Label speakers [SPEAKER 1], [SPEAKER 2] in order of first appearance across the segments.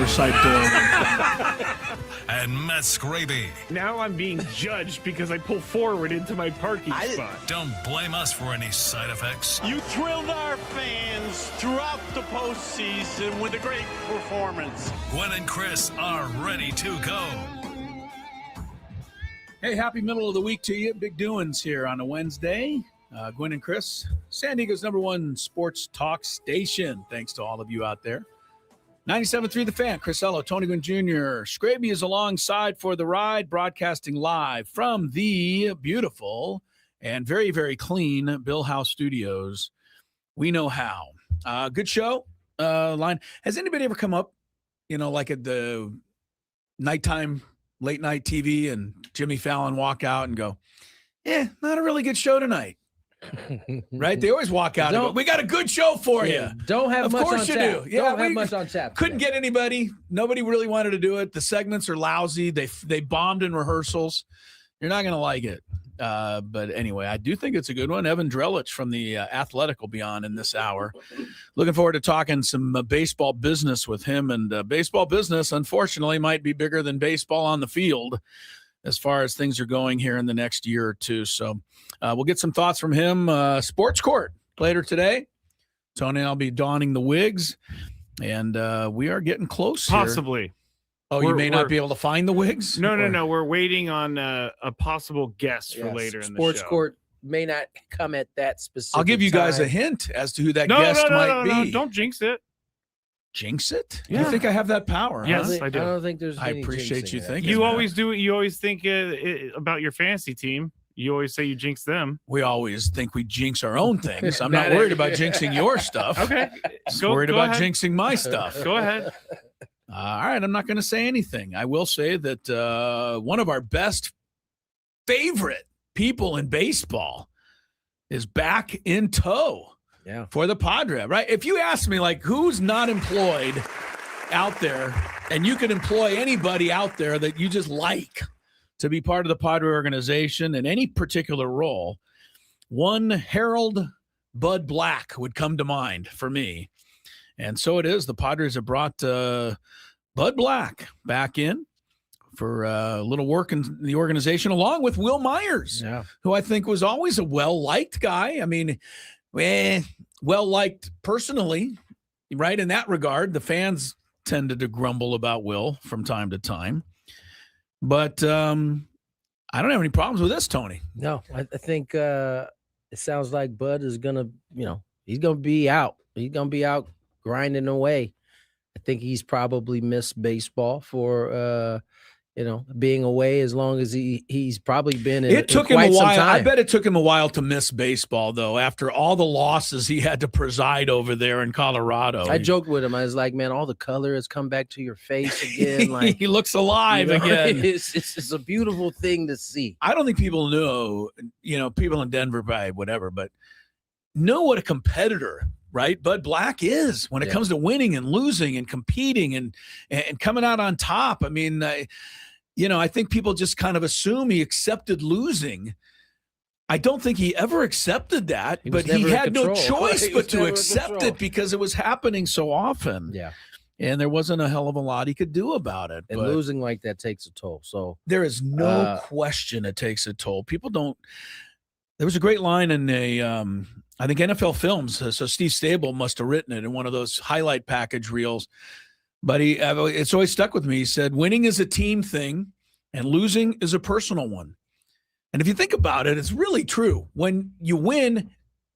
[SPEAKER 1] side door.
[SPEAKER 2] And Matt Scraby.
[SPEAKER 3] Now I'm being judged because I pull forward into my parking spot.
[SPEAKER 2] Don't blame us for any side effects.
[SPEAKER 4] You thrilled our fans throughout the postseason with a great performance.
[SPEAKER 2] Gwynn and Chris are ready to go.
[SPEAKER 1] Hey, happy middle of the week to you. Big doings here on a Wednesday. Gwynn and Chris, San Diego's #1 sports talk station. Thanks to all of you out there. 97.3 The Fan, Chris Ello, Tony Gwynn Jr. Scraby is alongside for the ride, broadcasting live from the beautiful and very, very clean Bill House Studios. We know how. Good show. Line. Has anybody ever come up, like at the nighttime, late night TV and Jimmy Fallon walk out and go, not a really good show tonight. Right? They always walk out and go, we got a good show for you.
[SPEAKER 5] Don't have much on tap.
[SPEAKER 1] Yeah,
[SPEAKER 5] don't have much on tap.
[SPEAKER 1] Couldn't get anybody. Nobody really wanted to do it. The segments are lousy. They bombed in rehearsals. You're not going to like it. But anyway, I do think it's a good one. Evan Drellich from the Athletic will be on in this hour. Looking forward to talking some baseball business with him. And baseball business, unfortunately, might be bigger than baseball on the field as far as things are going here in the next year or two. So we'll get some thoughts from him. Sports Court later today. Tony and I'll be donning the wigs. And we are getting close
[SPEAKER 3] Possibly.
[SPEAKER 1] Here. Oh, you may not be able to find the wigs?
[SPEAKER 3] No. We're waiting on a possible guest for later in the show.
[SPEAKER 5] Sports Court may not come at that specific
[SPEAKER 1] I'll give you guys
[SPEAKER 5] time.
[SPEAKER 1] a hint as to who that guest might be.
[SPEAKER 3] No, don't jinx it.
[SPEAKER 1] Jinx it?
[SPEAKER 3] Yeah.
[SPEAKER 1] You think I have that power?
[SPEAKER 3] Yes,
[SPEAKER 1] huh?
[SPEAKER 3] I do.
[SPEAKER 5] I don't think there's
[SPEAKER 1] I
[SPEAKER 5] any
[SPEAKER 1] appreciate
[SPEAKER 5] jinxing
[SPEAKER 1] you
[SPEAKER 5] that.
[SPEAKER 1] thinking.
[SPEAKER 3] You always do it. You always think about your fantasy team. You always say you jinx them.
[SPEAKER 1] We always think we jinx our own things. I'm not worried about jinxing your stuff.
[SPEAKER 3] Okay.
[SPEAKER 1] I'm worried about jinxing my stuff.
[SPEAKER 3] Go ahead.
[SPEAKER 1] All right. I'm not going to say anything. I will say that one of our best favorite people in baseball is back in tow for the Padres, right? If you ask me, like, who's not employed out there, and you can employ anybody out there that you just like to be part of the Padre organization in any particular role, one Harold Bud Black would come to mind for me. And so it is. The Padres have brought Bud Black back in for a little work in the organization, along with Will Myers, who I think was always a well-liked guy. I mean, well-liked personally, right? In that regard, the fans tended to grumble about Will from time to time. But I don't have any problems with this, Tony.
[SPEAKER 5] No, I think it sounds like Bud is going to, he's going to be out. He's going to be out grinding away. I think he's probably missed baseball for, being away as long as he's probably been in.
[SPEAKER 1] It took him a while. I bet it took him a while to miss baseball, though, after all the losses he had to preside over there in Colorado.
[SPEAKER 5] I joked with him. I was like, man, all the color has come back to your face again. Like
[SPEAKER 1] he looks alive again.
[SPEAKER 5] It's a beautiful thing to see.
[SPEAKER 1] I don't think people know, people in Denver, probably whatever, but know what a competitor, right, Bud Black is when it comes to winning and losing and competing and coming out on top. I mean, I think people just kind of assume he accepted losing. I don't think he ever accepted that, but he had no choice but to accept it because it was happening so often.
[SPEAKER 5] Yeah.
[SPEAKER 1] And there wasn't a hell of a lot he could do about it.
[SPEAKER 5] And losing like that takes a toll. So
[SPEAKER 1] there is no question it takes a toll. People don't. There was a great line in I think NFL Films. So Steve Stable must have written it in one of those highlight package reels. But it's always stuck with me. He said, winning is a team thing and losing is a personal one. And if you think about it, it's really true. When you win,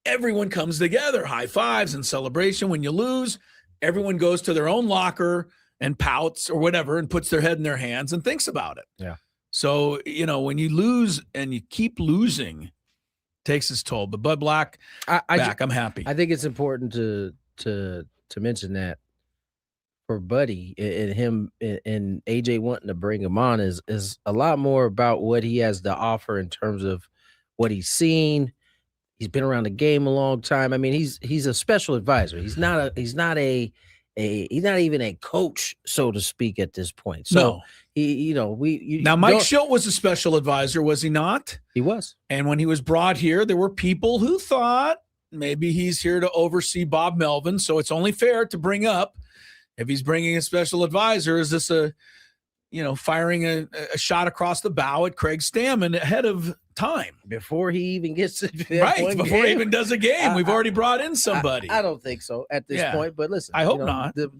[SPEAKER 1] everyone comes together, high fives and celebration. When you lose, everyone goes to their own locker and pouts or whatever and puts their head in their hands and thinks about it.
[SPEAKER 5] Yeah.
[SPEAKER 1] So, when you lose and you keep losing, takes its toll. But Bud Black I'm happy.
[SPEAKER 5] I think it's important to mention that for Buddy and him and AJ wanting to bring him on is a lot more about what he has to offer in terms of what he's seen. He's been around the game a long time. I mean, he's a special advisor. He's not even a coach, so to speak, at this point. So
[SPEAKER 1] no. Mike Schilt was a special advisor, was he not?
[SPEAKER 5] He was.
[SPEAKER 1] And when he was brought here, there were people who thought maybe he's here to oversee Bob Melvin. So it's only fair to bring up If he's bringing a special advisor, is this firing a shot across the bow at Craig Stammen ahead of time?
[SPEAKER 5] Before he even gets to
[SPEAKER 1] before he even does a game, we've already brought in somebody.
[SPEAKER 5] I don't think so at this point, but listen,
[SPEAKER 1] I hope not.
[SPEAKER 5] The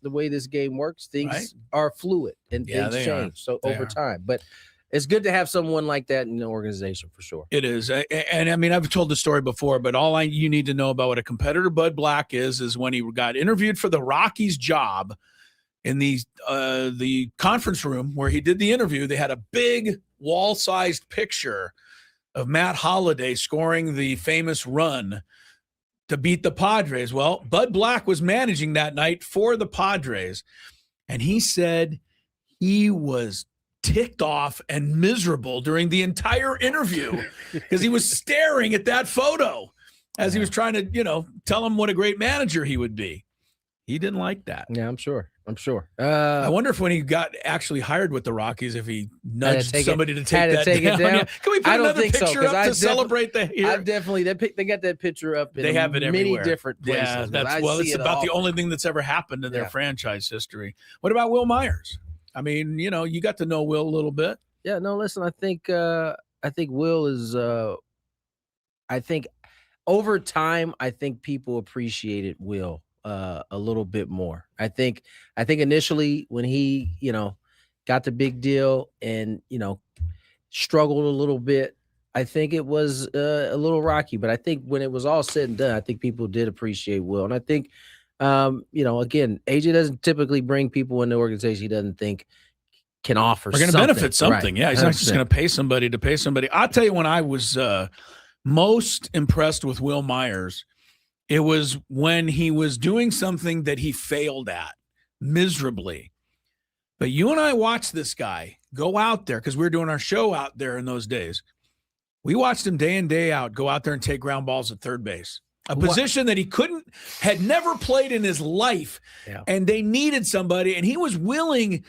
[SPEAKER 5] way this game works, things are fluid and things change over time. But it's good to have someone like that in the organization for sure.
[SPEAKER 1] It is. And I mean, I've told the story before, but you need to know about what a competitor Bud Black is when he got interviewed for the Rockies job in the conference room where he did the interview. They had a big wall-sized picture of Matt Holliday scoring the famous run to beat the Padres. Well, Bud Black was managing that night for the Padres, and he said he was ticked off and miserable during the entire interview because he was staring at that photo as he was trying to, tell him what a great manager he would be. He didn't like that.
[SPEAKER 5] Yeah, I'm sure.
[SPEAKER 1] I wonder if when he got actually hired with the Rockies, if he nudged somebody to take that down. Yeah. Can we put another picture up to celebrate the year?
[SPEAKER 5] I definitely they got that picture up.
[SPEAKER 1] They have it
[SPEAKER 5] many
[SPEAKER 1] everywhere.
[SPEAKER 5] Different places.
[SPEAKER 1] Yeah, it's about the only thing that's ever happened in their franchise history. What about Will Myers? I mean, you got to know Will a little bit.
[SPEAKER 5] Yeah, no, listen, I think Will is I think over time, I think people appreciated Will a little bit more. I think initially when he, got the big deal and, struggled a little bit, I think it was a little rocky, but I think when it was all said and done, I think people did appreciate Will. And I think, again, AJ doesn't typically bring people in the organization he doesn't think can offer
[SPEAKER 1] something. We're going to benefit something. Right. Yeah, he's 100%. Not just going to pay somebody. I'll tell you, when I was most impressed with Will Myers, it was when he was doing something that he failed at miserably. But you and I watched this guy go out there because we were doing our show out there in those days. We watched him day in, day out, go out there and take ground balls at third base, a position that he had never played in his life. Yeah. And they needed somebody, and he was willing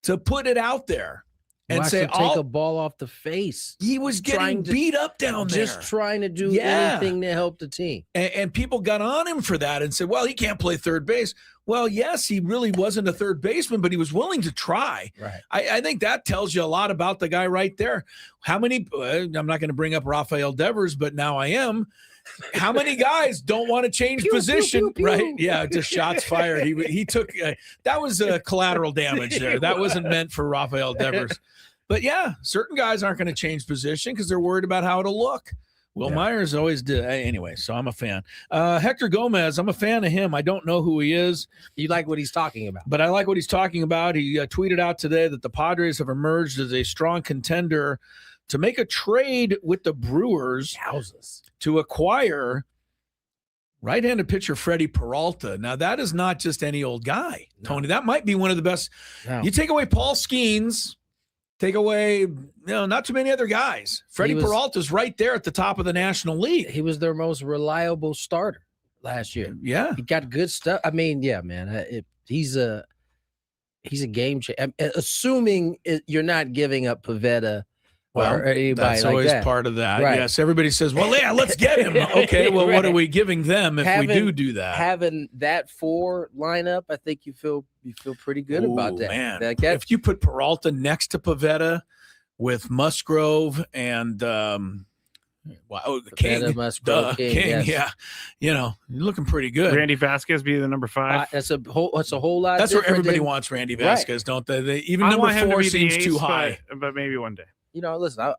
[SPEAKER 1] to put it out there and say,
[SPEAKER 5] take a ball off the face.
[SPEAKER 1] He was getting beat up down there.
[SPEAKER 5] Just trying to do anything to help the team.
[SPEAKER 1] And people got on him for that and said, well, he can't play third base. Well, yes, he really wasn't a third baseman, but he was willing to try.
[SPEAKER 5] Right.
[SPEAKER 1] I think that tells you a lot about the guy right there. How many I'm not going to bring up Rafael Devers, but now I am. How many guys don't want to change position, right? Yeah, just shots fired. He took that was collateral damage there. That wasn't meant for Rafael Devers. But yeah, certain guys aren't going to change position because they're worried about how it'll look. Will Myers always did. Anyway, so I'm a fan. Hector Gomez, I'm a fan of him. I don't know who he is.
[SPEAKER 5] You like what he's talking about.
[SPEAKER 1] But I like what he's talking about. He tweeted out today that the Padres have emerged as a strong contender to make a trade with the Brewers to acquire right-handed pitcher Freddie Peralta. Now, that is not just any old guy, Tony. That might be one of the best. No. You take away Paul Skeens, take away, not too many other guys. Freddie Peralta's right there at the top of the National League.
[SPEAKER 5] He was their most reliable starter last year.
[SPEAKER 1] Yeah.
[SPEAKER 5] He got good stuff. I mean, yeah, man. He's a game changer. Assuming you're not giving up Pivetta.
[SPEAKER 1] Well, that's always part of that. Right. Yes, everybody says, well, yeah, let's get him. Okay, well, what are we giving them if we do that?
[SPEAKER 5] Having that 4 lineup, I think you feel pretty good about that.
[SPEAKER 1] Man. If you put Peralta next to Pivetta with Musgrove and King,
[SPEAKER 5] Musgrove,
[SPEAKER 1] King, yes. You're looking pretty good.
[SPEAKER 3] Randy Vasquez be the number 5.
[SPEAKER 5] That's a whole lot.
[SPEAKER 1] That's where everybody wants Randy Vasquez, don't they? Even number 4 seems too high.
[SPEAKER 3] But maybe one day.
[SPEAKER 5] Listen,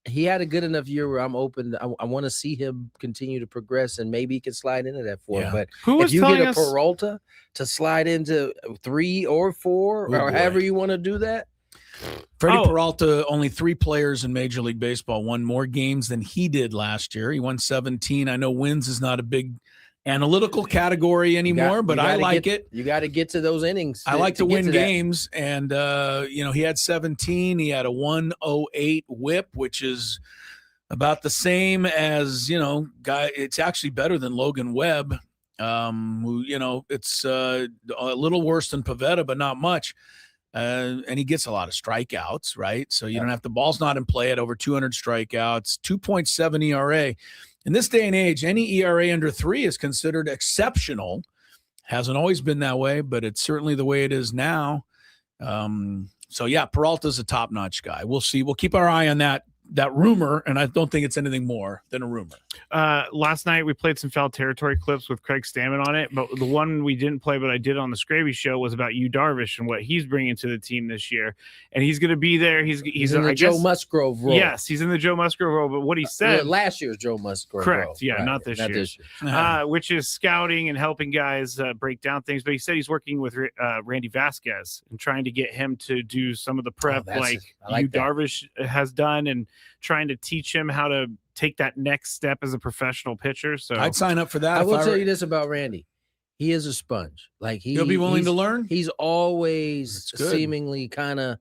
[SPEAKER 5] he had a good enough year where I'm open. I want to see him continue to progress, and maybe he can slide into that 4. Yeah. But if you get a Peralta to slide into 3 or 4, or however you want to do that.
[SPEAKER 1] Freddie Peralta, only 3 players in Major League Baseball won more games than he did last year. He won 17. I know wins is not a big analytical category anymore, but I like it.
[SPEAKER 5] You got to get to those innings.
[SPEAKER 1] I like to win games, and he had 17. He had a 108 WHIP, which is about the same as it's actually better than Logan Webb. It's a little worse than Pivetta, but not much. And he gets a lot of strikeouts, right? So you don't have the ball's not in play at over 200 strikeouts, 2.7 ERA. In this day and age, any ERA under 3 is considered exceptional. Hasn't always been that way, but it's certainly the way it is now. So yeah, Peralta's a top-notch guy. We'll see. We'll keep our eye on that rumor, and I don't think it's anything more than a rumor.
[SPEAKER 3] Last night we played some foul territory clips with Craig Stammen on it, but the one we didn't play, but I did on the Scraby show, was about Yu Darvish and what he's bringing to the team this year. And he's going to be there. He's
[SPEAKER 5] in the Joe Musgrove role.
[SPEAKER 3] Yes, he's in the Joe Musgrove role. But what he said
[SPEAKER 5] last year's Joe Musgrove
[SPEAKER 3] correct,
[SPEAKER 5] role.
[SPEAKER 3] yeah,
[SPEAKER 5] right.
[SPEAKER 3] not this year. Which is scouting and helping guys break down things. But he said he's working with Randy Vasquez and trying to get him to do some of the prep like Yu Darvish has done, and trying to teach him how to take that next step as a professional pitcher. So
[SPEAKER 1] I'd sign up for that.
[SPEAKER 5] I will tell you this about Randy. He is a sponge. Like
[SPEAKER 1] he'll be willing to learn.
[SPEAKER 5] He's always seemingly kind of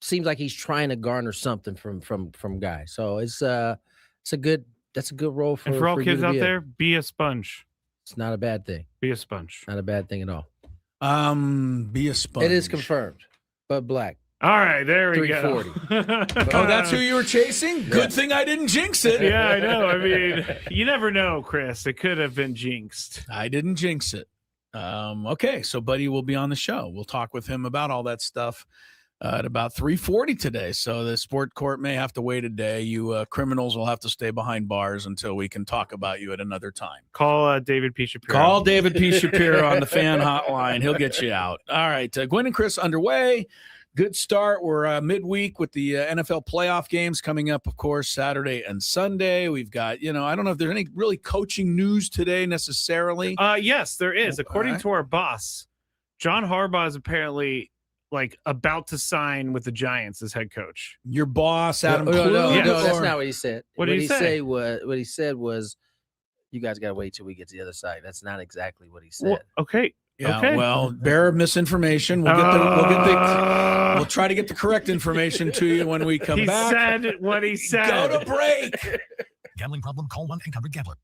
[SPEAKER 5] seems like he's trying to garner something from guys. So that's a good role for.
[SPEAKER 3] And for all kids out there, be a sponge.
[SPEAKER 5] It's not a bad thing.
[SPEAKER 3] Be a sponge.
[SPEAKER 5] Not a bad thing at all.
[SPEAKER 1] Be a sponge.
[SPEAKER 5] It is confirmed. But Black.
[SPEAKER 3] All right, there we go.
[SPEAKER 5] 340.
[SPEAKER 1] Oh, that's who you were chasing? Yeah. Good thing I didn't jinx it.
[SPEAKER 3] Yeah, I know. I mean, you never know, Chris. It could have been jinxed.
[SPEAKER 1] I didn't jinx it. Okay, so Buddy will be on the show. We'll talk with him about all that stuff at about 3:40 today. So the sport court may have to wait a day. You criminals will have to stay behind bars until we can talk about you at another time.
[SPEAKER 3] Call David P. Shapiro.
[SPEAKER 1] Call David P. Shapiro on the fan hotline. He'll get you out. All right, Gwynn and Chris underway. Good start. We're midweek with the NFL playoff games coming up, of course, Saturday and Sunday. We've got, I don't know if there's any really coaching news today necessarily.
[SPEAKER 3] Yes, there is. According to our boss, John Harbaugh is apparently about to sign with the Giants as head coach.
[SPEAKER 1] Your boss, Adam
[SPEAKER 5] No, that's not what he said.
[SPEAKER 3] What did he say?
[SPEAKER 5] What he said was, you guys got to wait till we get to the other side. That's not exactly what he said.
[SPEAKER 3] Well, okay.
[SPEAKER 1] Yeah,
[SPEAKER 3] okay.
[SPEAKER 1] Well, bear of misinformation. We'll try to get the correct information to you when we come back.
[SPEAKER 3] He said what he said.
[SPEAKER 1] Go to break.
[SPEAKER 2] Gambling problem? Call 1-800-GAMBLER.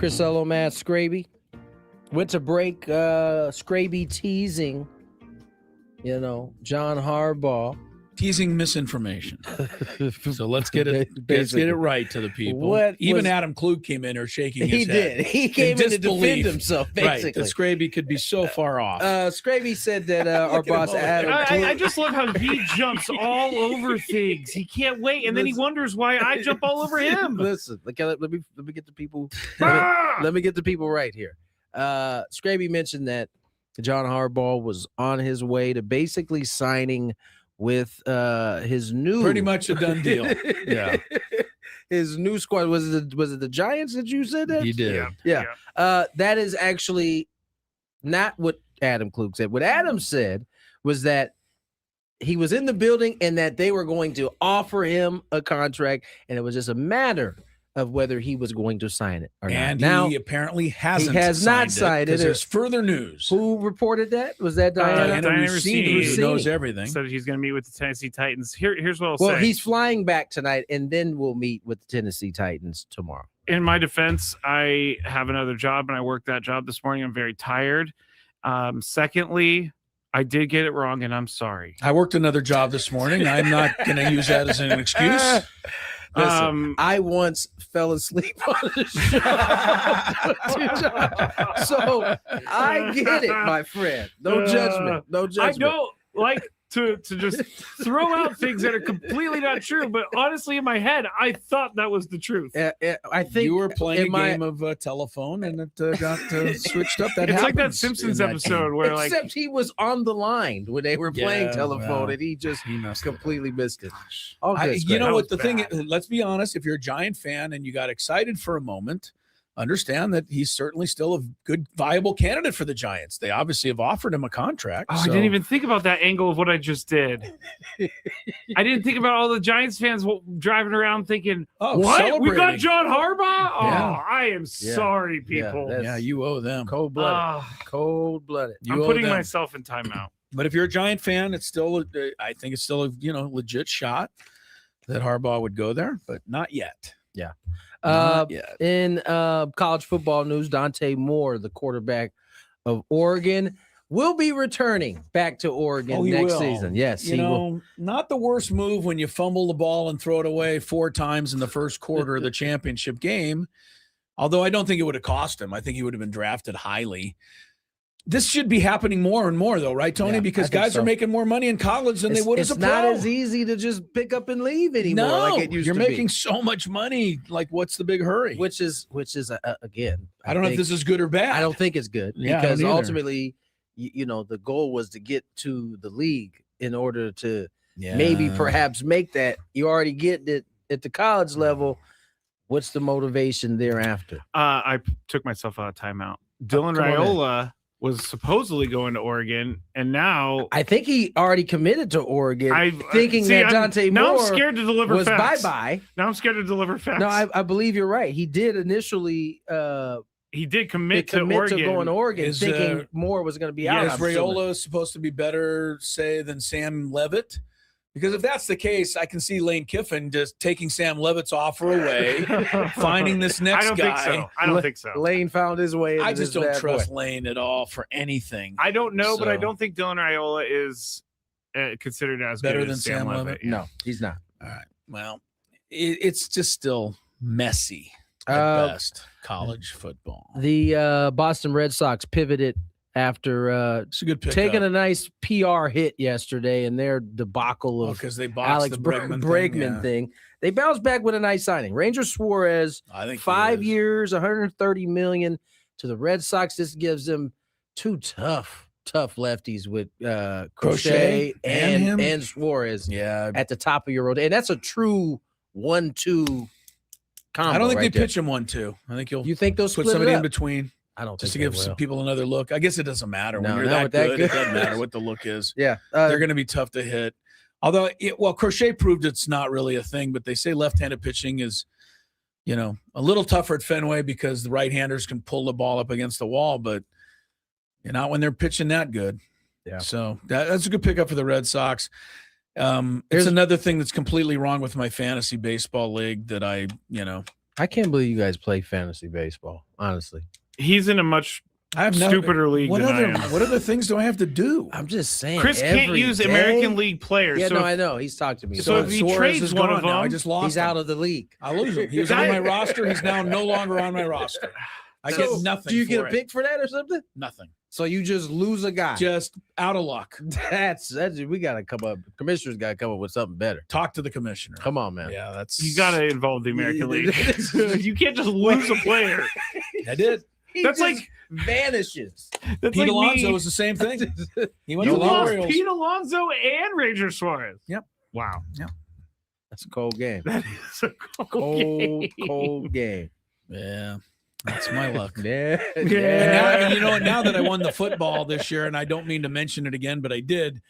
[SPEAKER 5] Chris Ello, Matt Scraby. Went to break. Scraby teasing, John Harbaugh.
[SPEAKER 1] Teasing misinformation. So let's get it right to the people. Even Adam Klug came in here shaking his head.
[SPEAKER 5] He did. He came in to defend himself, basically.
[SPEAKER 1] Right, that Scraby could be so far off.
[SPEAKER 5] Scraby said that our boss Adam Klug.
[SPEAKER 3] I just love how he jumps all over things. He can't wait, and then he wonders why I jump all over him.
[SPEAKER 5] Listen, let me get the people. Let me get the people right here. Scraby mentioned that John Harbaugh was on his way to basically signing with his new,
[SPEAKER 1] pretty much a done deal. Yeah,
[SPEAKER 5] his new squad. Was it the Giants that you said that?
[SPEAKER 1] He did.
[SPEAKER 5] Yeah. That is actually not what Adam Klug said. What Adam said was that he was in the building and that they were going to offer him a contract, and it was just a matter of whether he was going to sign it or
[SPEAKER 1] not.
[SPEAKER 5] Now,
[SPEAKER 1] he apparently hasn't.
[SPEAKER 5] He has not signed it.
[SPEAKER 1] There's further news.
[SPEAKER 5] Who reported that? Was that Diana?
[SPEAKER 3] Diana Rossini,
[SPEAKER 1] who knows everything.
[SPEAKER 3] Said he's going to meet with the Tennessee Titans. Here's what I'll say.
[SPEAKER 5] Well, he's flying back tonight, and then we'll meet with the Tennessee Titans tomorrow.
[SPEAKER 3] In my defense, I have another job, and I worked that job this morning. I'm very tired. Secondly, I did get it wrong, and I'm sorry.
[SPEAKER 1] I worked another job this morning. I'm not going to use that as an excuse.
[SPEAKER 5] Listen, I once fell asleep on the show. So I get it, my friend. No judgment. No judgment.
[SPEAKER 3] I don't like to just throw out things that are completely not true, but honestly, in my head, I thought that was the truth.
[SPEAKER 5] I think
[SPEAKER 1] you were playing a game of telephone, and it got switched up.
[SPEAKER 3] It's like that Simpsons episode where,
[SPEAKER 5] except he was on the line when they were playing telephone, and he completely missed it.
[SPEAKER 1] You know what the thing is? Let's be honest. If you're a Giant fan and you got excited for a moment, understand that he's certainly still a good, viable candidate for the Giants. They obviously have offered him a contract.
[SPEAKER 3] I didn't even think about that angle of what I just did. I didn't think about all the Giants fans driving around thinking, what? We got John Harbaugh? Oh, I am sorry, people.
[SPEAKER 1] Yeah, you owe them.
[SPEAKER 5] Cold-blooded. Cold-blooded.
[SPEAKER 3] I'm putting myself in timeout.
[SPEAKER 1] But if you're a Giant fan, it's still, I think it's still a legit shot that Harbaugh would go there, but not yet.
[SPEAKER 5] Yeah. In college football news, Dante Moore, the quarterback of Oregon, will be returning back to Oregon next season. Yes,
[SPEAKER 1] he will. Not the worst move when you fumble the ball and throw it away 4 times in the first quarter of the championship game. Although I don't think it would have cost him. I think he would have been drafted highly. This should be happening more and more, though, right, Tony? Because guys are making more money in college than they would as a pro.
[SPEAKER 5] It's not as easy to just pick up and leave anymore like it used to be.
[SPEAKER 1] You're making so much money. Like, what's the big hurry?
[SPEAKER 5] Which is again,
[SPEAKER 1] I don't know if this is good or bad.
[SPEAKER 5] I don't think it's good because ultimately, the goal was to get to the league in order to maybe perhaps make that. You already get it at the college level. What's the motivation thereafter?
[SPEAKER 3] I took myself out of timeout. Dylan Raiola was supposedly going to Oregon, and now
[SPEAKER 5] I think he already committed to Oregon. That Dante Moore
[SPEAKER 3] now I'm scared to deliver
[SPEAKER 5] was
[SPEAKER 3] facts.
[SPEAKER 5] Bye-bye.
[SPEAKER 3] Now I'm scared to deliver facts.
[SPEAKER 5] No, I believe you're right. He did initially
[SPEAKER 3] he did commit to Oregon.
[SPEAKER 5] To going to Oregon, thinking Moore was going to be out.
[SPEAKER 1] Is Raiola supposed to be better, say, than Sam Levitt? Because if that's the case, I can see Lane Kiffin just taking Sam Levitt's offer away, finding this next guy.
[SPEAKER 3] I don't think so.
[SPEAKER 5] Lane found his way.
[SPEAKER 1] I just don't trust Lane at all for anything.
[SPEAKER 3] I don't know, but I don't think Dylan Raiola is considered as
[SPEAKER 1] better
[SPEAKER 3] good
[SPEAKER 1] than
[SPEAKER 3] as Sam Levitt.
[SPEAKER 5] No, he's not.
[SPEAKER 1] All right. Well, it's just still messy at best. College football.
[SPEAKER 5] The Boston Red Sox pivoted after
[SPEAKER 1] it's a good
[SPEAKER 5] taking a nice PR hit yesterday in their debacle of
[SPEAKER 1] because they
[SPEAKER 5] Alex Bregman thing. They bounced back with a nice signing. Ranger Suarez,
[SPEAKER 1] I think
[SPEAKER 5] 5 years, $130 million to the Red Sox. This gives them 2 tough lefties with Crochet and Suarez at the top of your road. And that's a true 1-2 combo.
[SPEAKER 1] I don't think they pitch him 1-2. I think
[SPEAKER 5] you think they'll
[SPEAKER 1] put somebody in between.
[SPEAKER 5] I don't
[SPEAKER 1] just
[SPEAKER 5] think
[SPEAKER 1] to give some people another look. I guess it doesn't matter when you're that good. It doesn't matter what the look is.
[SPEAKER 5] Yeah,
[SPEAKER 1] they're going to be tough to hit. Although, Crochet proved it's not really a thing. But they say left-handed pitching is, a little tougher at Fenway because the right-handers can pull the ball up against the wall, but not when they're pitching that good.
[SPEAKER 5] Yeah.
[SPEAKER 1] So that's a good pickup for the Red Sox. There's another thing that's completely wrong with my fantasy baseball league that I
[SPEAKER 5] I can't believe you guys play fantasy baseball. Honestly,
[SPEAKER 3] He's in a much
[SPEAKER 1] I have
[SPEAKER 3] stupider league
[SPEAKER 1] what
[SPEAKER 3] than
[SPEAKER 1] other
[SPEAKER 3] I am.
[SPEAKER 1] what other things do I have to do?
[SPEAKER 5] I'm just saying.
[SPEAKER 3] Chris can't
[SPEAKER 5] every
[SPEAKER 3] use
[SPEAKER 5] day-
[SPEAKER 3] American League players.
[SPEAKER 5] Yeah,
[SPEAKER 3] so
[SPEAKER 5] no,
[SPEAKER 3] if-
[SPEAKER 5] I know. He's talked to me.
[SPEAKER 3] So if he
[SPEAKER 1] Suarez
[SPEAKER 3] trades
[SPEAKER 1] is
[SPEAKER 3] one
[SPEAKER 1] gone
[SPEAKER 3] of
[SPEAKER 1] now. I
[SPEAKER 3] them,
[SPEAKER 1] just lost
[SPEAKER 5] he's
[SPEAKER 1] him.
[SPEAKER 5] out of the league.
[SPEAKER 1] I lose him. He was on my roster. He's now no longer on my roster. I
[SPEAKER 5] So,
[SPEAKER 1] get nothing.
[SPEAKER 5] Do you get a
[SPEAKER 1] for it.
[SPEAKER 5] pick for that or something?
[SPEAKER 1] Nothing.
[SPEAKER 5] So you just lose a guy.
[SPEAKER 1] Just out of luck.
[SPEAKER 5] That's we gotta come up. Commissioner's gotta come up with something better.
[SPEAKER 1] Talk to the commissioner.
[SPEAKER 5] Come on, man.
[SPEAKER 1] Yeah, that's
[SPEAKER 3] you got to involve the American League. You can't just lose a player.
[SPEAKER 1] I did.
[SPEAKER 3] That's
[SPEAKER 5] just
[SPEAKER 3] like
[SPEAKER 5] vanishes.
[SPEAKER 3] that's
[SPEAKER 1] Pete
[SPEAKER 3] like
[SPEAKER 1] Alonso
[SPEAKER 3] me.
[SPEAKER 1] was the same thing. He went
[SPEAKER 3] You
[SPEAKER 1] to the
[SPEAKER 3] lost
[SPEAKER 1] Orioles.
[SPEAKER 3] Pete Alonso and Ranger Suarez.
[SPEAKER 1] Yep.
[SPEAKER 3] Wow.
[SPEAKER 5] That's a cold game.
[SPEAKER 3] That is a
[SPEAKER 5] Cold game.
[SPEAKER 1] Yeah, that's my luck.
[SPEAKER 5] Yeah.
[SPEAKER 1] And now, and you know what? Now that I won the football this year, and I don't mean to mention it again, but I did.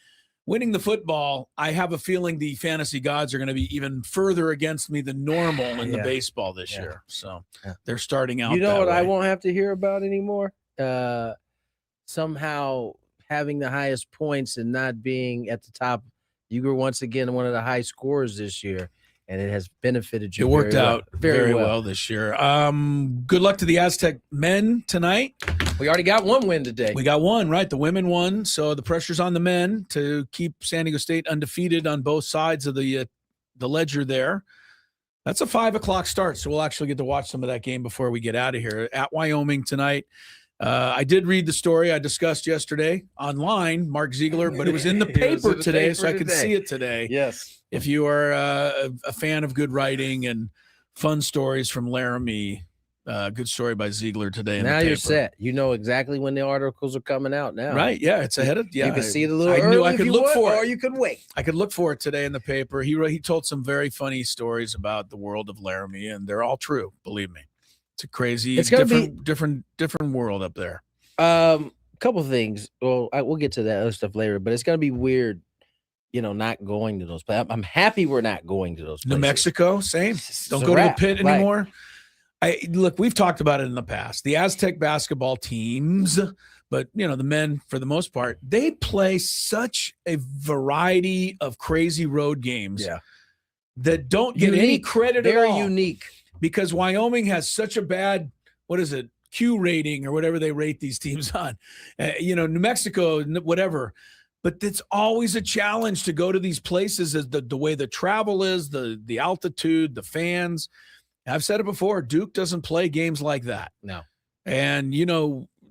[SPEAKER 1] Winning the football, I have a feeling the fantasy gods are going to be even further against me than normal in the
[SPEAKER 5] Yeah.
[SPEAKER 1] baseball this
[SPEAKER 5] Yeah.
[SPEAKER 1] year. So
[SPEAKER 5] Yeah.
[SPEAKER 1] they're starting out.
[SPEAKER 5] You know
[SPEAKER 1] that
[SPEAKER 5] what I
[SPEAKER 1] way.
[SPEAKER 5] won't have to hear about anymore? Somehow having the highest points and not being at the top. You were once again one of the high scorers this year, and it has benefited you.
[SPEAKER 1] It worked
[SPEAKER 5] very well.
[SPEAKER 1] out very well this year. Good luck to the Aztec men tonight.
[SPEAKER 5] We already got one win today.
[SPEAKER 1] We got one, right? The women won. So the pressure's on the men to keep San Diego State undefeated on both sides of the ledger there. That's a 5:00 start. So we'll actually get to watch some of that game before we get out of here at Wyoming tonight. I did read the story I discussed yesterday online, Mark Ziegler, but it was in the
[SPEAKER 5] It was
[SPEAKER 1] paper
[SPEAKER 5] in the
[SPEAKER 1] today,
[SPEAKER 5] paper
[SPEAKER 1] so I could
[SPEAKER 5] today.
[SPEAKER 1] see it today.
[SPEAKER 5] Yes.
[SPEAKER 1] If you are a fan of good writing and fun stories from Laramie, good story by Ziegler today. In
[SPEAKER 5] Now
[SPEAKER 1] the
[SPEAKER 5] you're
[SPEAKER 1] paper.
[SPEAKER 5] set. You know exactly when the articles are coming out now.
[SPEAKER 1] Right? Yeah, it's ahead of. Yeah,
[SPEAKER 5] You can see it a little
[SPEAKER 1] I
[SPEAKER 5] early
[SPEAKER 1] knew I
[SPEAKER 5] if
[SPEAKER 1] could
[SPEAKER 5] you
[SPEAKER 1] look
[SPEAKER 5] want,
[SPEAKER 1] for
[SPEAKER 5] or
[SPEAKER 1] it.
[SPEAKER 5] you could wait.
[SPEAKER 1] I could look for it today in the paper. He told some very funny stories about the world of Laramie, and they're all true. Believe me, it's a crazy,
[SPEAKER 5] It's gonna
[SPEAKER 1] different world up there.
[SPEAKER 5] Couple things. Well, we'll get to that other stuff later, but it's gonna be weird, not going to those places. I'm happy we're not going to those places.
[SPEAKER 1] New Mexico, same.
[SPEAKER 5] It's
[SPEAKER 1] Don't
[SPEAKER 5] a
[SPEAKER 1] go
[SPEAKER 5] wrap.
[SPEAKER 1] to the pit
[SPEAKER 5] Like,
[SPEAKER 1] anymore. Look, we've talked about it in the past. The Aztec basketball teams, but the men for the most part, they play such a variety of crazy road games.
[SPEAKER 5] Yeah.
[SPEAKER 1] That don't get any
[SPEAKER 5] Unique.
[SPEAKER 1] credit
[SPEAKER 5] Very
[SPEAKER 1] at all.
[SPEAKER 5] unique.
[SPEAKER 1] Because Wyoming has such a bad, what is it, Q rating or whatever they rate these teams on. New Mexico, whatever. But it's always a challenge to go to these places as the way the travel is, the altitude, the fans. I've said it before, Duke doesn't play games like that.
[SPEAKER 5] No.
[SPEAKER 1] And,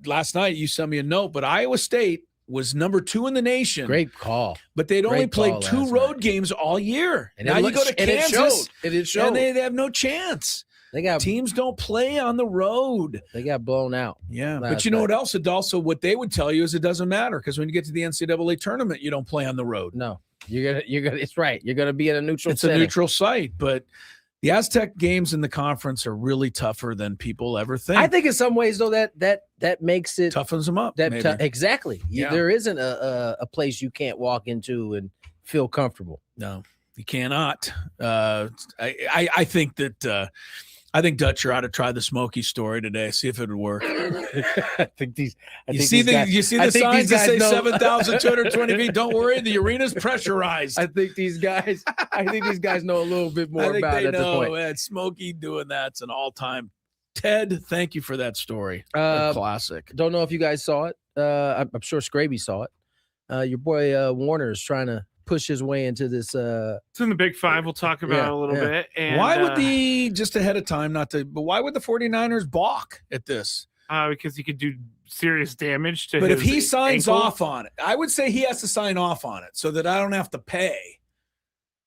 [SPEAKER 1] last night you sent me a note, but Iowa State was number 2 in the nation.
[SPEAKER 5] Great call.
[SPEAKER 1] But they'd only
[SPEAKER 5] Great
[SPEAKER 1] played
[SPEAKER 5] call
[SPEAKER 1] 2
[SPEAKER 5] last
[SPEAKER 1] road
[SPEAKER 5] night.
[SPEAKER 1] games all year.
[SPEAKER 5] And
[SPEAKER 1] now you go to Kansas,
[SPEAKER 5] it showed.
[SPEAKER 1] and they have no chance.
[SPEAKER 5] They got
[SPEAKER 1] Teams don't play on the road.
[SPEAKER 5] They got blown out.
[SPEAKER 1] Yeah,
[SPEAKER 5] last
[SPEAKER 1] but you know
[SPEAKER 5] night.
[SPEAKER 1] what else? It also what they would tell you is it doesn't matter because when you get to the NCAA tournament, you don't play on the road.
[SPEAKER 5] No, you're gonna. It's right. You're gonna be in a neutral.
[SPEAKER 1] It's
[SPEAKER 5] setting.
[SPEAKER 1] a neutral site, but the Aztec games in the conference are really tougher than people ever think.
[SPEAKER 5] I think in some ways though that makes it
[SPEAKER 1] toughens them up.
[SPEAKER 5] that
[SPEAKER 1] maybe.
[SPEAKER 5] exactly.
[SPEAKER 1] Yeah.
[SPEAKER 5] There isn't a place you can't walk into and feel comfortable.
[SPEAKER 1] No, you cannot. I think that. I think Dutcher ought to try the Smokey story today. See if it would work.
[SPEAKER 5] I think these.
[SPEAKER 1] You see the signs that say
[SPEAKER 5] know-
[SPEAKER 1] 7,220 feet. Don't worry, the arena's pressurized.
[SPEAKER 5] I think these guys. I think these guys know a little bit
[SPEAKER 1] I
[SPEAKER 5] more
[SPEAKER 1] think
[SPEAKER 5] about
[SPEAKER 1] they
[SPEAKER 5] it at this
[SPEAKER 1] know.
[SPEAKER 5] point.
[SPEAKER 1] Man, Smokey doing that's an all-time. Ted, thank you for that story. Classic.
[SPEAKER 5] Don't know if you guys saw it. I'm sure Scraby saw it. Your boy Warner is trying to push his way into this.
[SPEAKER 3] It's in the Big Five. We'll talk about
[SPEAKER 5] Yeah,
[SPEAKER 3] it a little
[SPEAKER 5] yeah.
[SPEAKER 3] bit. And,
[SPEAKER 1] Why would just ahead of time, but why would the 49ers balk at this?
[SPEAKER 3] because he could do serious damage to
[SPEAKER 1] But
[SPEAKER 3] his
[SPEAKER 1] if he signs
[SPEAKER 3] ankle.
[SPEAKER 1] off on it, I would say he has to sign off on it so that I don't have to pay.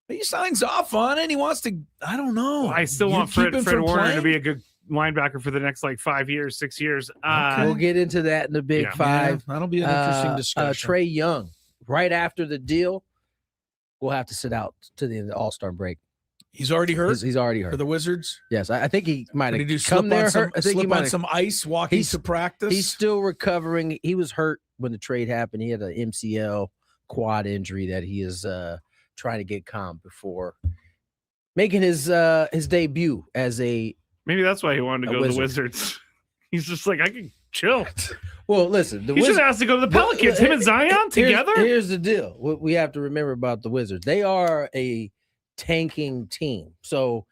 [SPEAKER 1] But he signs off on it and he wants to, I don't know.
[SPEAKER 3] I still
[SPEAKER 1] You
[SPEAKER 3] want
[SPEAKER 1] keep
[SPEAKER 3] Fred
[SPEAKER 1] him from
[SPEAKER 3] Warner to
[SPEAKER 1] playing?
[SPEAKER 3] be a good linebacker for the next 5 years, 6 years.
[SPEAKER 1] Okay.
[SPEAKER 5] We'll get into that in the Big
[SPEAKER 3] Yeah.
[SPEAKER 5] Five.
[SPEAKER 1] Yeah, that'll be an interesting discussion.
[SPEAKER 5] Trey Young, right after the deal, will have to sit out to the All-Star break.
[SPEAKER 1] He's already hurt
[SPEAKER 5] He's already
[SPEAKER 1] for
[SPEAKER 5] hurt.
[SPEAKER 1] the Wizards.
[SPEAKER 5] Yes, I think he might
[SPEAKER 1] Did he do
[SPEAKER 5] have
[SPEAKER 1] slip
[SPEAKER 5] come there
[SPEAKER 1] on some,
[SPEAKER 5] hurt. I think he
[SPEAKER 1] slip
[SPEAKER 5] might
[SPEAKER 1] on
[SPEAKER 5] have.
[SPEAKER 1] some ice walking
[SPEAKER 5] He's-
[SPEAKER 1] to practice?
[SPEAKER 5] He's still recovering. He was hurt when the trade happened. He had an MCL quad injury that he is trying to get calm before making his debut as a.
[SPEAKER 3] Maybe that's why he wanted to
[SPEAKER 5] A
[SPEAKER 3] go to the
[SPEAKER 5] Wizard.
[SPEAKER 3] Wizards. He's just like, I can chill.
[SPEAKER 5] Well, listen, the
[SPEAKER 3] He should
[SPEAKER 5] Wizards.
[SPEAKER 3] have to go to the Pelicans. Him and Zion together.
[SPEAKER 5] Here's the deal. What we have to remember about the Wizards: they are a tanking team. So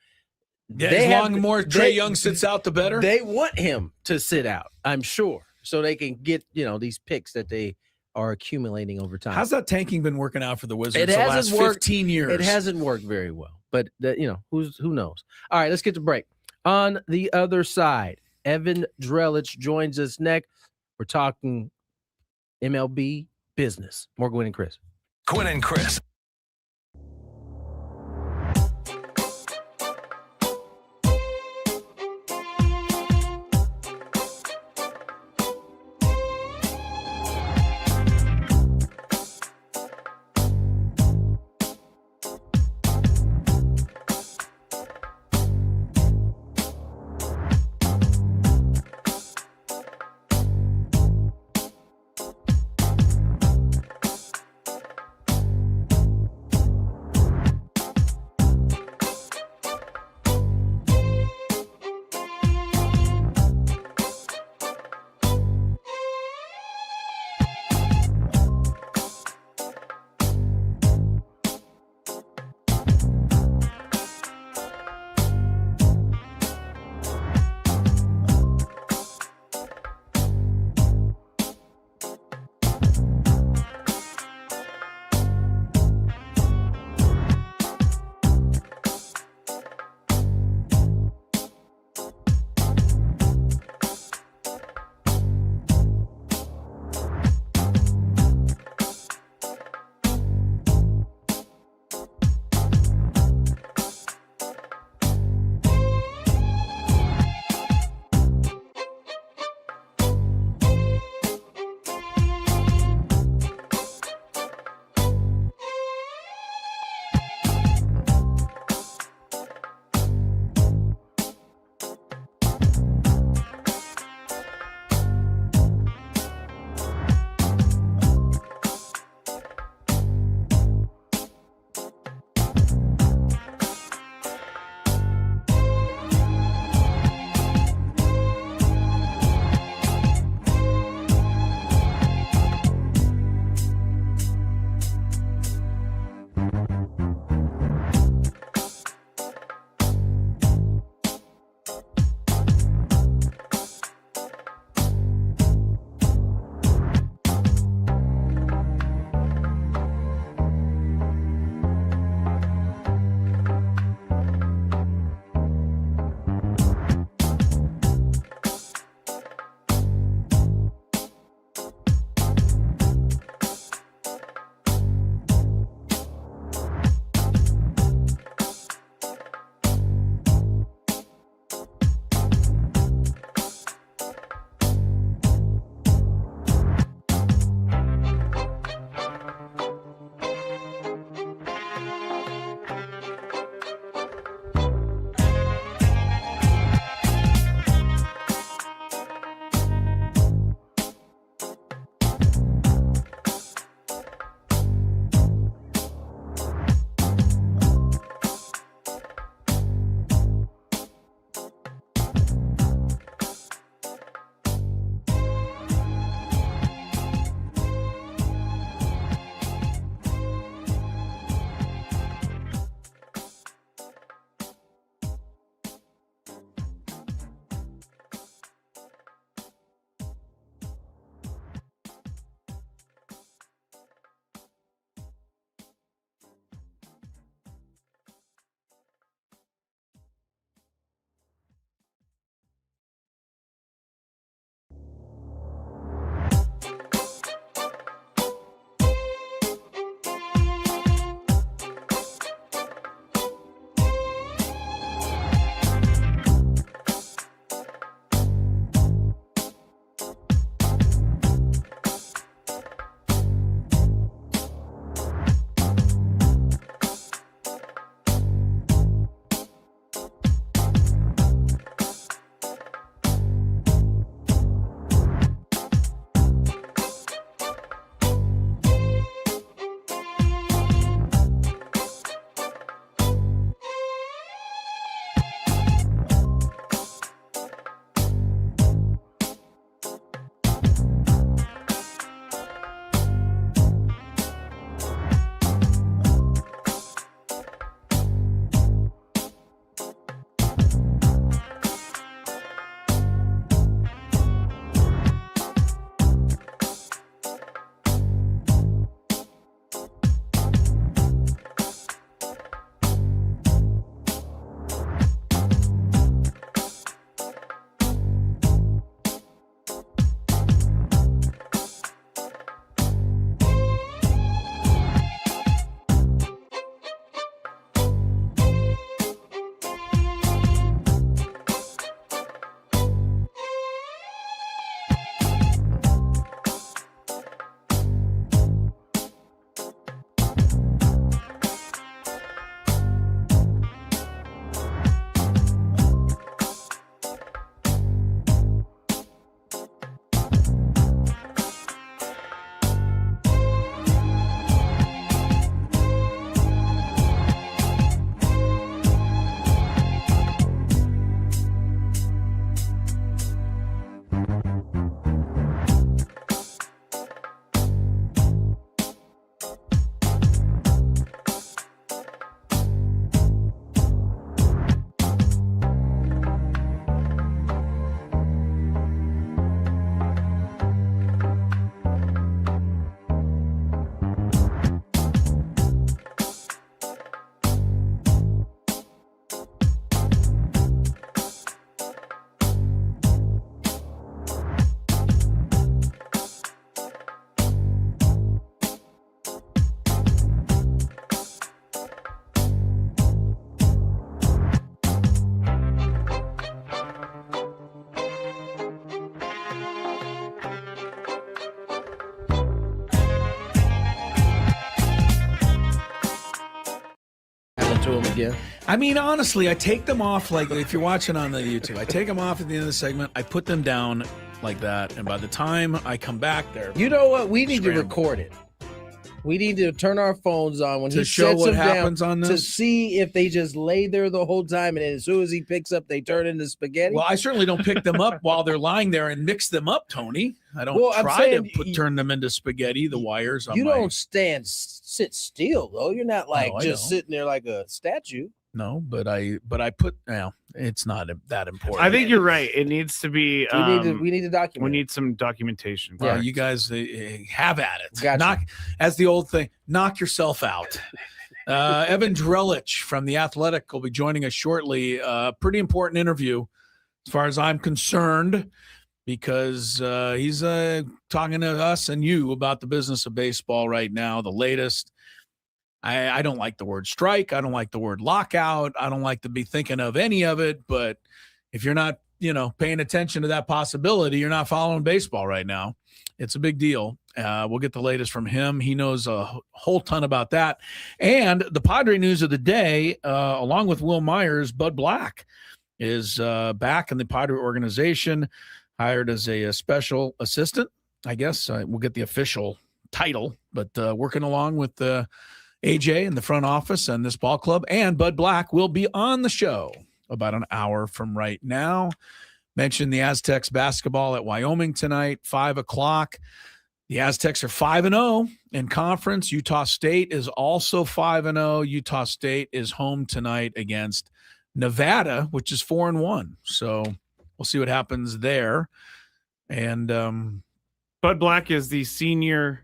[SPEAKER 1] Yeah, as long more Trae Young sits out, the better.
[SPEAKER 5] They want him to sit out, I'm sure, so they can get these picks that they are accumulating over time.
[SPEAKER 1] How's that tanking been working out for the Wizards the last 15 years?
[SPEAKER 5] It hasn't worked very well, but who knows? All right, let's get to break. On the other side, Evan Drellich joins us next. We're talking MLB business. More Gwynn and Chris.
[SPEAKER 2] Gwynn and Chris.
[SPEAKER 5] to them again.
[SPEAKER 1] I mean, honestly, I take them off like if you're watching on the YouTube, I take them off at the end of the segment. I put them down like that, and by the time I come back there,
[SPEAKER 5] you know what? We need to record it. We need to turn our phones on when he
[SPEAKER 1] show
[SPEAKER 5] sets
[SPEAKER 1] what
[SPEAKER 5] them
[SPEAKER 1] happens
[SPEAKER 5] down
[SPEAKER 1] on this?
[SPEAKER 5] to see if they just lay there the whole time, and then as soon as he picks up, they turn into spaghetti.
[SPEAKER 1] Well, I certainly don't pick them up while they're lying there and mix them up, Tony. I don't turn them into spaghetti. The wires.
[SPEAKER 5] You don't sit still though. You're not like just sitting there like a statue.
[SPEAKER 1] No, but I put. Well, it's not that important.
[SPEAKER 3] I think you're right. It needs to be.
[SPEAKER 5] We need to document.
[SPEAKER 3] We need some documentation.
[SPEAKER 1] Yeah, you guys have at it.
[SPEAKER 5] Gotcha.
[SPEAKER 1] As the old thing, knock yourself out. Evan Drellich from The Athletic will be joining us shortly. Pretty important interview, as far as I'm concerned, because he's talking to us and you about the business of baseball right now, the latest. I don't like the word strike. I don't like the word lockout. I don't like to be thinking of any of it. But if you're not, paying attention to that possibility, you're not following baseball right now. It's a big deal. We'll get the latest from him. He knows a whole ton about that. And the Padre news of the day, along with Will Myers, Bud Black is back in the Padre organization, hired as a special assistant. I guess we'll get the official title, but working along with AJ in the front office and this ball club, and Bud Black will be on the show about an hour from right now. Mentioned the Aztecs basketball at Wyoming tonight, 5:00. The Aztecs are 5-0 in conference. Utah State is also 5-0. Utah State is home tonight against Nevada, which is 4-1. So we'll see what happens there. And
[SPEAKER 3] Bud Black is the senior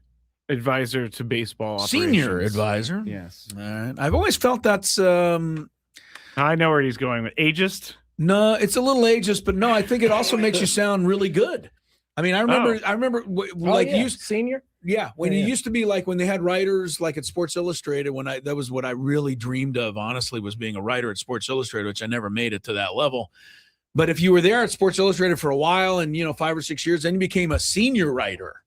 [SPEAKER 3] advisor to baseball operations.
[SPEAKER 1] Senior advisor.
[SPEAKER 3] Yes.
[SPEAKER 1] All right. I've always felt that's
[SPEAKER 3] I know where he's going with ageist.
[SPEAKER 1] No, it's a little ageist, but no, I think it also makes you sound really good. I mean, I remember
[SPEAKER 5] senior.
[SPEAKER 1] Yeah, when you used to be like when they had writers like at Sports Illustrated, that was what I really dreamed of, honestly, was being a writer at Sports Illustrated, which I never made it to that level. But if you were there at Sports Illustrated for a while and 5 or 6 years, then you became a senior writer.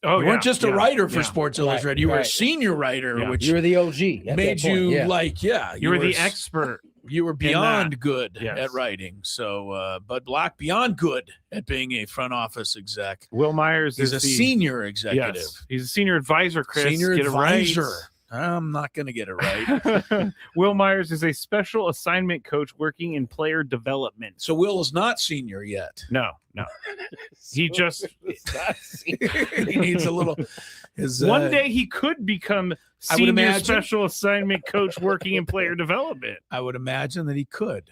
[SPEAKER 1] You weren't just a writer for Sports Illustrated. You were a senior writer, which
[SPEAKER 5] you were the OG.
[SPEAKER 1] Made you
[SPEAKER 3] you were the expert.
[SPEAKER 1] You were beyond good at writing. So Bud Black, beyond good at being a front office exec.
[SPEAKER 3] Will Myers
[SPEAKER 1] is a senior executive.
[SPEAKER 3] Yes, he's a senior advisor, Chris.
[SPEAKER 1] Senior advisor.
[SPEAKER 3] It right.
[SPEAKER 1] I'm not going to get it right.
[SPEAKER 3] Will Myers is a special assignment coach working in player development.
[SPEAKER 1] So Will is not senior yet.
[SPEAKER 3] No. He just
[SPEAKER 1] he needs a little.
[SPEAKER 3] One day he could become senior special assignment coach working in player development.
[SPEAKER 1] I would imagine that he could.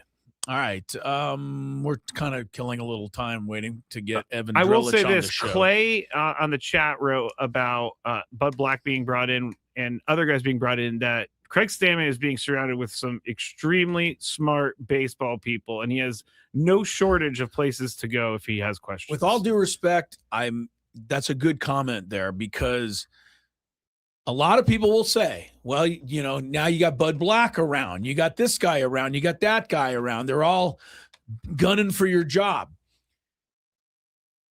[SPEAKER 1] All right. We're kind of killing a little time waiting to get Evan Drellich
[SPEAKER 3] I will say this.
[SPEAKER 1] the show.
[SPEAKER 3] Clay on the chat wrote about Bud Black being brought in and other guys being brought in, that Craig Stammen is being surrounded with some extremely smart baseball people, and he has no shortage of places to go if he has questions.
[SPEAKER 1] With all due respect, that's a good comment there, because a lot of people will say, well, now you got Bud Black around, you got this guy around, you got that guy around. They're all gunning for your job.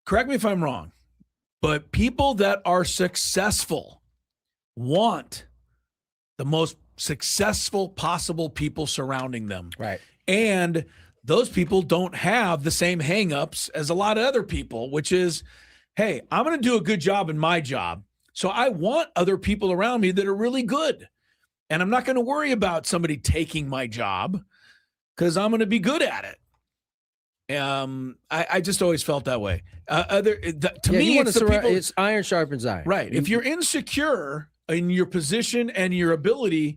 [SPEAKER 1] Correct me if I'm wrong, but people that are successful want the most successful possible people surrounding them.
[SPEAKER 5] Right.
[SPEAKER 1] And those people don't have the same hangups as a lot of other people, which is, hey, I'm going to do a good job in my job. So I want other people around me that are really good. And I'm not going to worry about somebody taking my job because I'm going to be good at it. I just always felt that way. To me,
[SPEAKER 5] it's iron sharpens iron.
[SPEAKER 1] Right. If you're insecure in your position and your ability,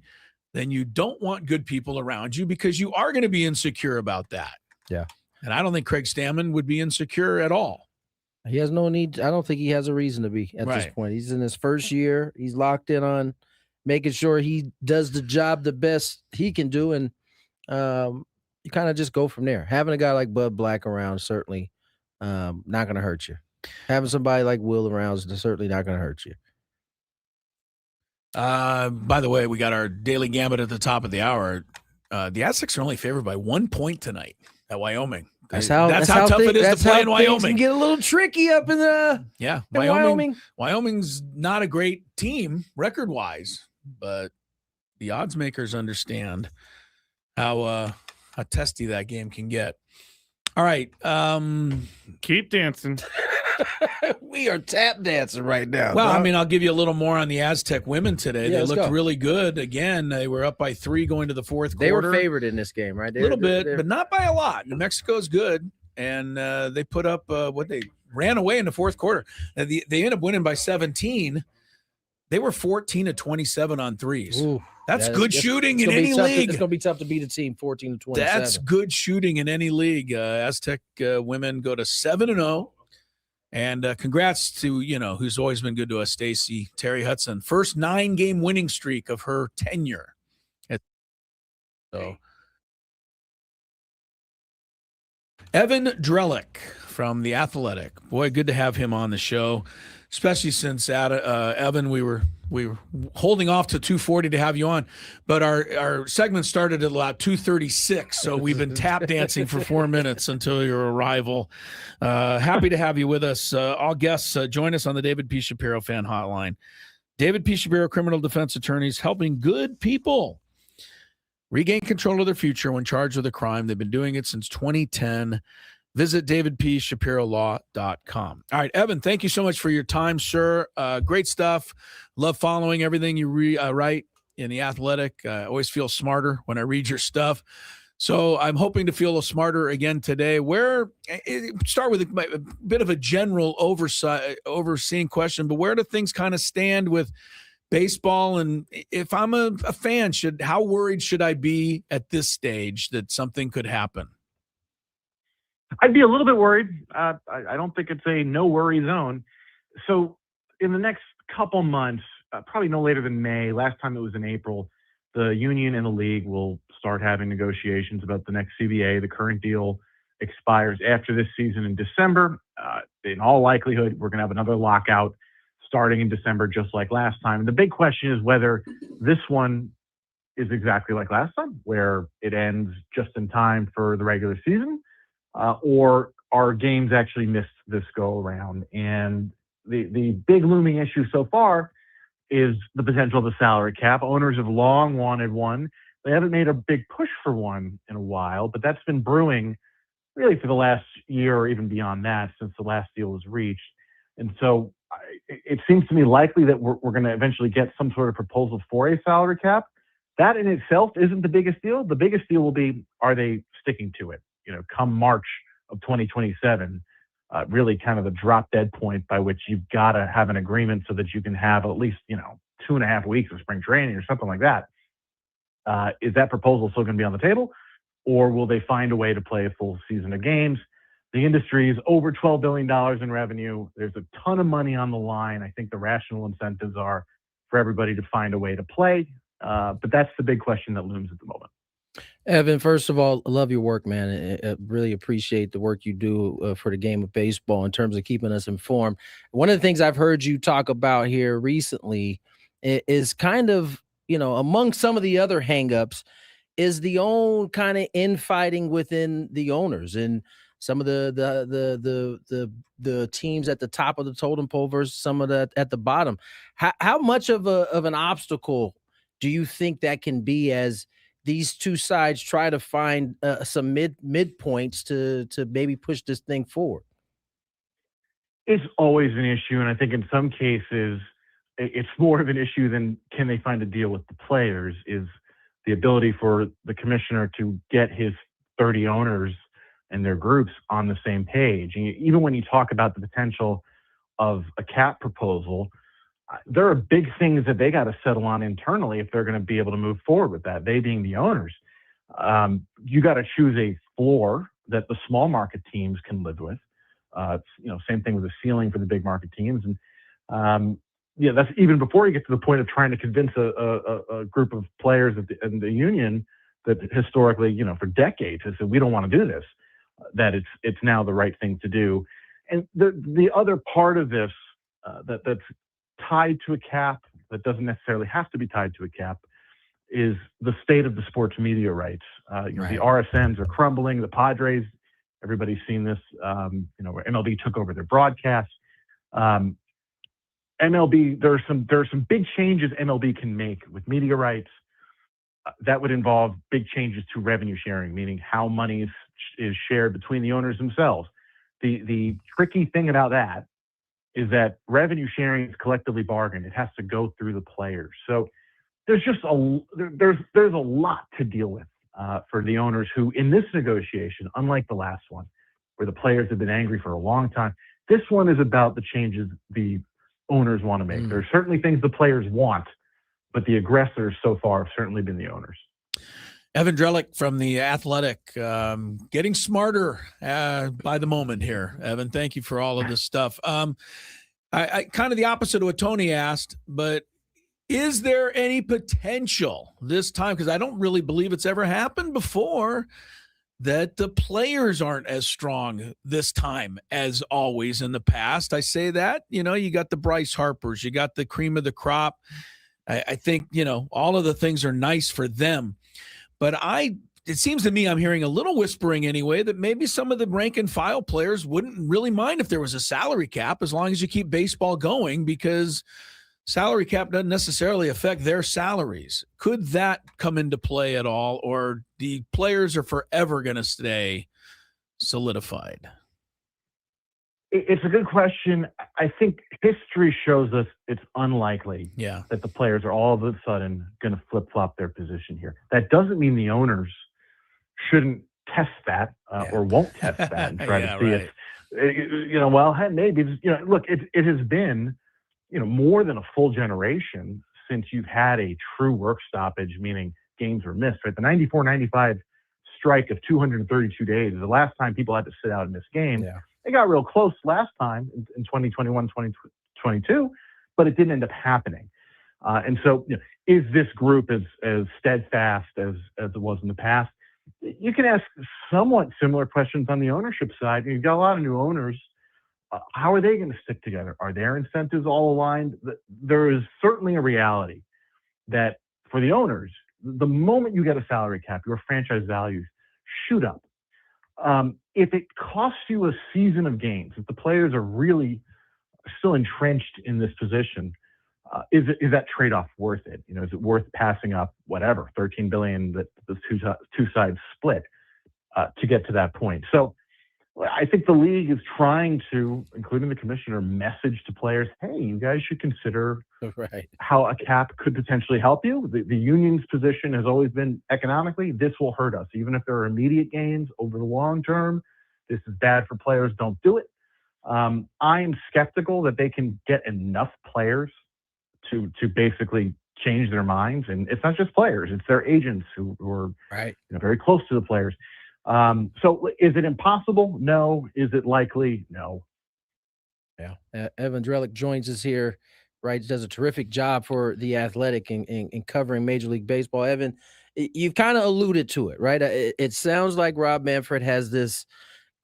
[SPEAKER 1] then you don't want good people around you, because you are going to be insecure about that.
[SPEAKER 5] Yeah.
[SPEAKER 1] And I don't think Craig Stammen would be insecure at all.
[SPEAKER 5] He has no need. I don't think he has a reason to be at this point. He's in his first year. He's locked in on making sure he does the job the best he can do. And you kind of just go from there. Having a guy like Bud Black around, certainly not going to hurt you. Having somebody like Will around is certainly not going to hurt you.
[SPEAKER 1] By the way, we got our daily gambit at the top of the hour. The Aztecs are only favored by 1 point tonight at Wyoming.
[SPEAKER 5] That's how tough it is to play in Wyoming. Can get a little tricky up in the Wyoming.
[SPEAKER 1] Wyoming's not a great team record-wise, but the odds makers understand how testy that game can get. All right.
[SPEAKER 3] Keep dancing.
[SPEAKER 5] We are tap dancing right now.
[SPEAKER 1] Well,
[SPEAKER 5] dog.
[SPEAKER 1] I mean, I'll give you a little more on the Aztec women today.
[SPEAKER 5] Yeah,
[SPEAKER 1] They looked
[SPEAKER 5] go.
[SPEAKER 1] really good. Again, they were up by 3 going to the fourth
[SPEAKER 5] They
[SPEAKER 1] quarter.
[SPEAKER 5] were favored in this game, right?
[SPEAKER 1] A little bit, but not by a lot. New Mexico's good, and they put up they ran away in the fourth quarter. They ended up winning by 17. They were 14 to 27 on threes.
[SPEAKER 5] Ooh,
[SPEAKER 1] That's good shooting in any league.
[SPEAKER 5] It's going to be tough to beat a team 14 to 27.
[SPEAKER 1] That's good shooting in any league. Aztec women go to 7-0. And congrats to, who's always been good to us, Stacy Terry Hudson. First 9-game winning streak of her tenure. So, Evan Drellich from The Athletic. Boy, good to have him on the show, especially since Evan, we were holding off to 2:40 to have you on, but our segment started at about 2:36, so we've been tap dancing for 4 minutes until your arrival. Happy to have you with us. All guests join us on the David P. Shapiro Fan Hotline. David P. Shapiro criminal defense attorneys helping good people regain control of their future when charged with a crime. They've been doing it since 2010. Visit davidpshapirolaw.com. All right, Evan, thank you so much for your time, sir. Great stuff. Love following everything you write in The Athletic. I always feel smarter when I read your stuff. So I'm hoping to feel smarter again today. Start with a bit of a general overseeing question, but where do things kind of stand with baseball? And if I'm a fan, how worried should I be at this stage that something could happen?
[SPEAKER 6] I'd be a little bit worried. I don't think it's a no worry zone. So in the next couple months, probably no later than May, last time it was in April, the union and the league will start having negotiations about the next CBA. The current deal expires after this season in December. In all likelihood, we're going to have another lockout starting in December, just like last time. And the big question is whether this one is exactly like last time, where it ends just in time for the regular season, or our games actually missed this go around. And the big looming issue so far is the potential of the salary cap. Owners have long wanted one. They haven't made a big push for one in a while, but that's been brewing really for the last year or even beyond that since the last deal was reached. And so it seems to me likely that we're going to eventually get some sort of proposal for a salary cap. That in itself isn't the biggest deal. The biggest deal will be, are they sticking to it? Come March of 2027, really kind of the drop dead point by which you've got to have an agreement so that you can have at least, 2.5 weeks of spring training or something like that. Is that proposal still going to be on the table, or will they find a way to play a full season of games? The industry is over $12 billion in revenue. There's a ton of money on the line. I think the rational incentives are for everybody to find a way to play. But that's the big question that looms at the moment.
[SPEAKER 5] Evan, first of all, I love your work, man. I really appreciate the work you do for the game of baseball in terms of keeping us informed. One of the things I've heard you talk about here recently is kind of, among some of the other hangups, is the own kind of infighting within the owners and some of the teams at the top of the totem pole versus some of the at the bottom. How much of an obstacle do you think that can be as these two sides try to find some midpoints to maybe push this thing forward?
[SPEAKER 6] It's always an issue, and I think in some cases it's more of an issue than can they find a deal with the players, is the ability for the commissioner to get his 30 owners and their groups on the same page. And even when you talk about the potential of a cap proposal, there are big things that they got to settle on internally if they're going to be able to move forward with that, they being the owners. You got to choose a floor that the small market teams can live with. Same thing with the ceiling for the big market teams. And that's even before you get to the point of trying to convince a group of players in the union that historically, for decades has said, we don't want to do this, that it's now the right thing to do. And the other part of this that's tied to a cap, that doesn't necessarily have to be tied to a cap, is the state of the sports media rights. Right. The RSNs are crumbling. The Padres, everybody's seen this, where MLB took over their broadcast. MLB, there are some big changes MLB can make with media rights. that would involve big changes to revenue sharing, meaning how money is shared between the owners themselves. The tricky thing about that is that revenue sharing is collectively bargained. It has to go through the players. So there's just there's a lot to deal with for the owners who, in this negotiation, unlike the last one, where the players have been angry for a long time, this one is about the changes the owners want to make. There's certainly things the players want, but the aggressors so far have certainly been the owners.
[SPEAKER 1] Evan Drellich from The Athletic, getting smarter by the moment here. Evan, thank you for all of this stuff. I kind of the opposite of what Tony asked, but is there any potential this time, because I don't really believe it's ever happened before, that the players aren't as strong this time as always in the past? I say that, you got the Bryce Harpers, you got the cream of the crop. I think, all of the things are nice for them. But it seems to me I'm hearing a little whispering anyway that maybe some of the rank and file players wouldn't really mind if there was a salary cap as long as you keep baseball going, because salary cap doesn't necessarily affect their salaries. Could that come into play at all, or the players are forever going to stay solidified?
[SPEAKER 6] It's a good question. I think history shows us it's unlikely that the players are all of a sudden going to flip-flop their position here. That doesn't mean the owners shouldn't test that or won't test that and try to see it. Well, maybe, look, it has been, more than a full generation since you've had a true work stoppage, meaning games were missed, right? The 94-95 strike of 232 days is the last time people had to sit out and miss games. Yeah. They got real close last time in 2021, 2022, but it didn't end up happening. And so, is this group as steadfast as it was in the past? You can ask somewhat similar questions on the ownership side. You've got a lot of new owners. How are they going to stick together? Are their incentives all aligned? There is certainly a reality that for the owners, the moment you get a salary cap, your franchise values shoot up. If it costs you a season of games, if the players are really still entrenched in this position, is that trade-off worth it? Is it worth passing up whatever $13 billion that the two sides split to get to that point? So I think the league is trying to, including the commissioner, message to players, hey, you guys should consider how a cap could potentially help you. The union's position has always been economically, this will hurt us. Even if there are immediate gains over the long term, this is bad for players, don't do it. I am skeptical that they can get enough players to basically change their minds. And it's not just players, it's their agents who are very close to the players. So is it impossible? No. Is it likely? No.
[SPEAKER 5] Yeah. Evan Drellich joins us here, right? Does a terrific job for The Athletic in covering Major League Baseball. Evan, you've kind of alluded to it, right? It sounds like Rob Manfred has this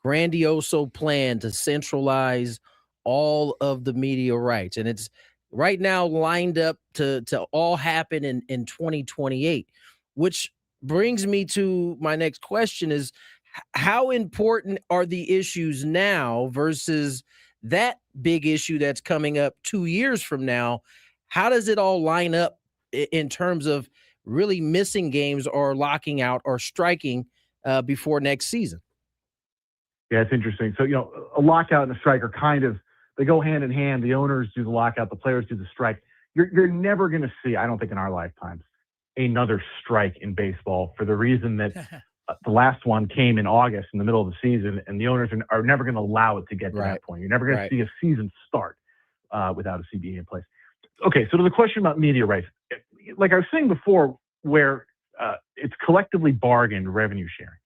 [SPEAKER 5] grandioso plan to centralize all of the media rights. And it's right now lined up to all happen in 2028, which brings me to my next question is, how important are the issues now versus that big issue that's coming up 2 years from now? How does it all line up in terms of really missing games or locking out or striking before next season?
[SPEAKER 6] Yeah, it's interesting. So, a lockout and a strike are they go hand in hand. The owners do the lockout, the players do the strike. You're never going to see, I don't think in our lifetimes, another strike in baseball for the reason that the last one came in August in the middle of the season, and the owners are never going to allow it to get to that point. You're never going to see a season start without a CBA in place. Okay, so to the question about media rights, like I was saying before, where it's collectively bargained revenue sharing,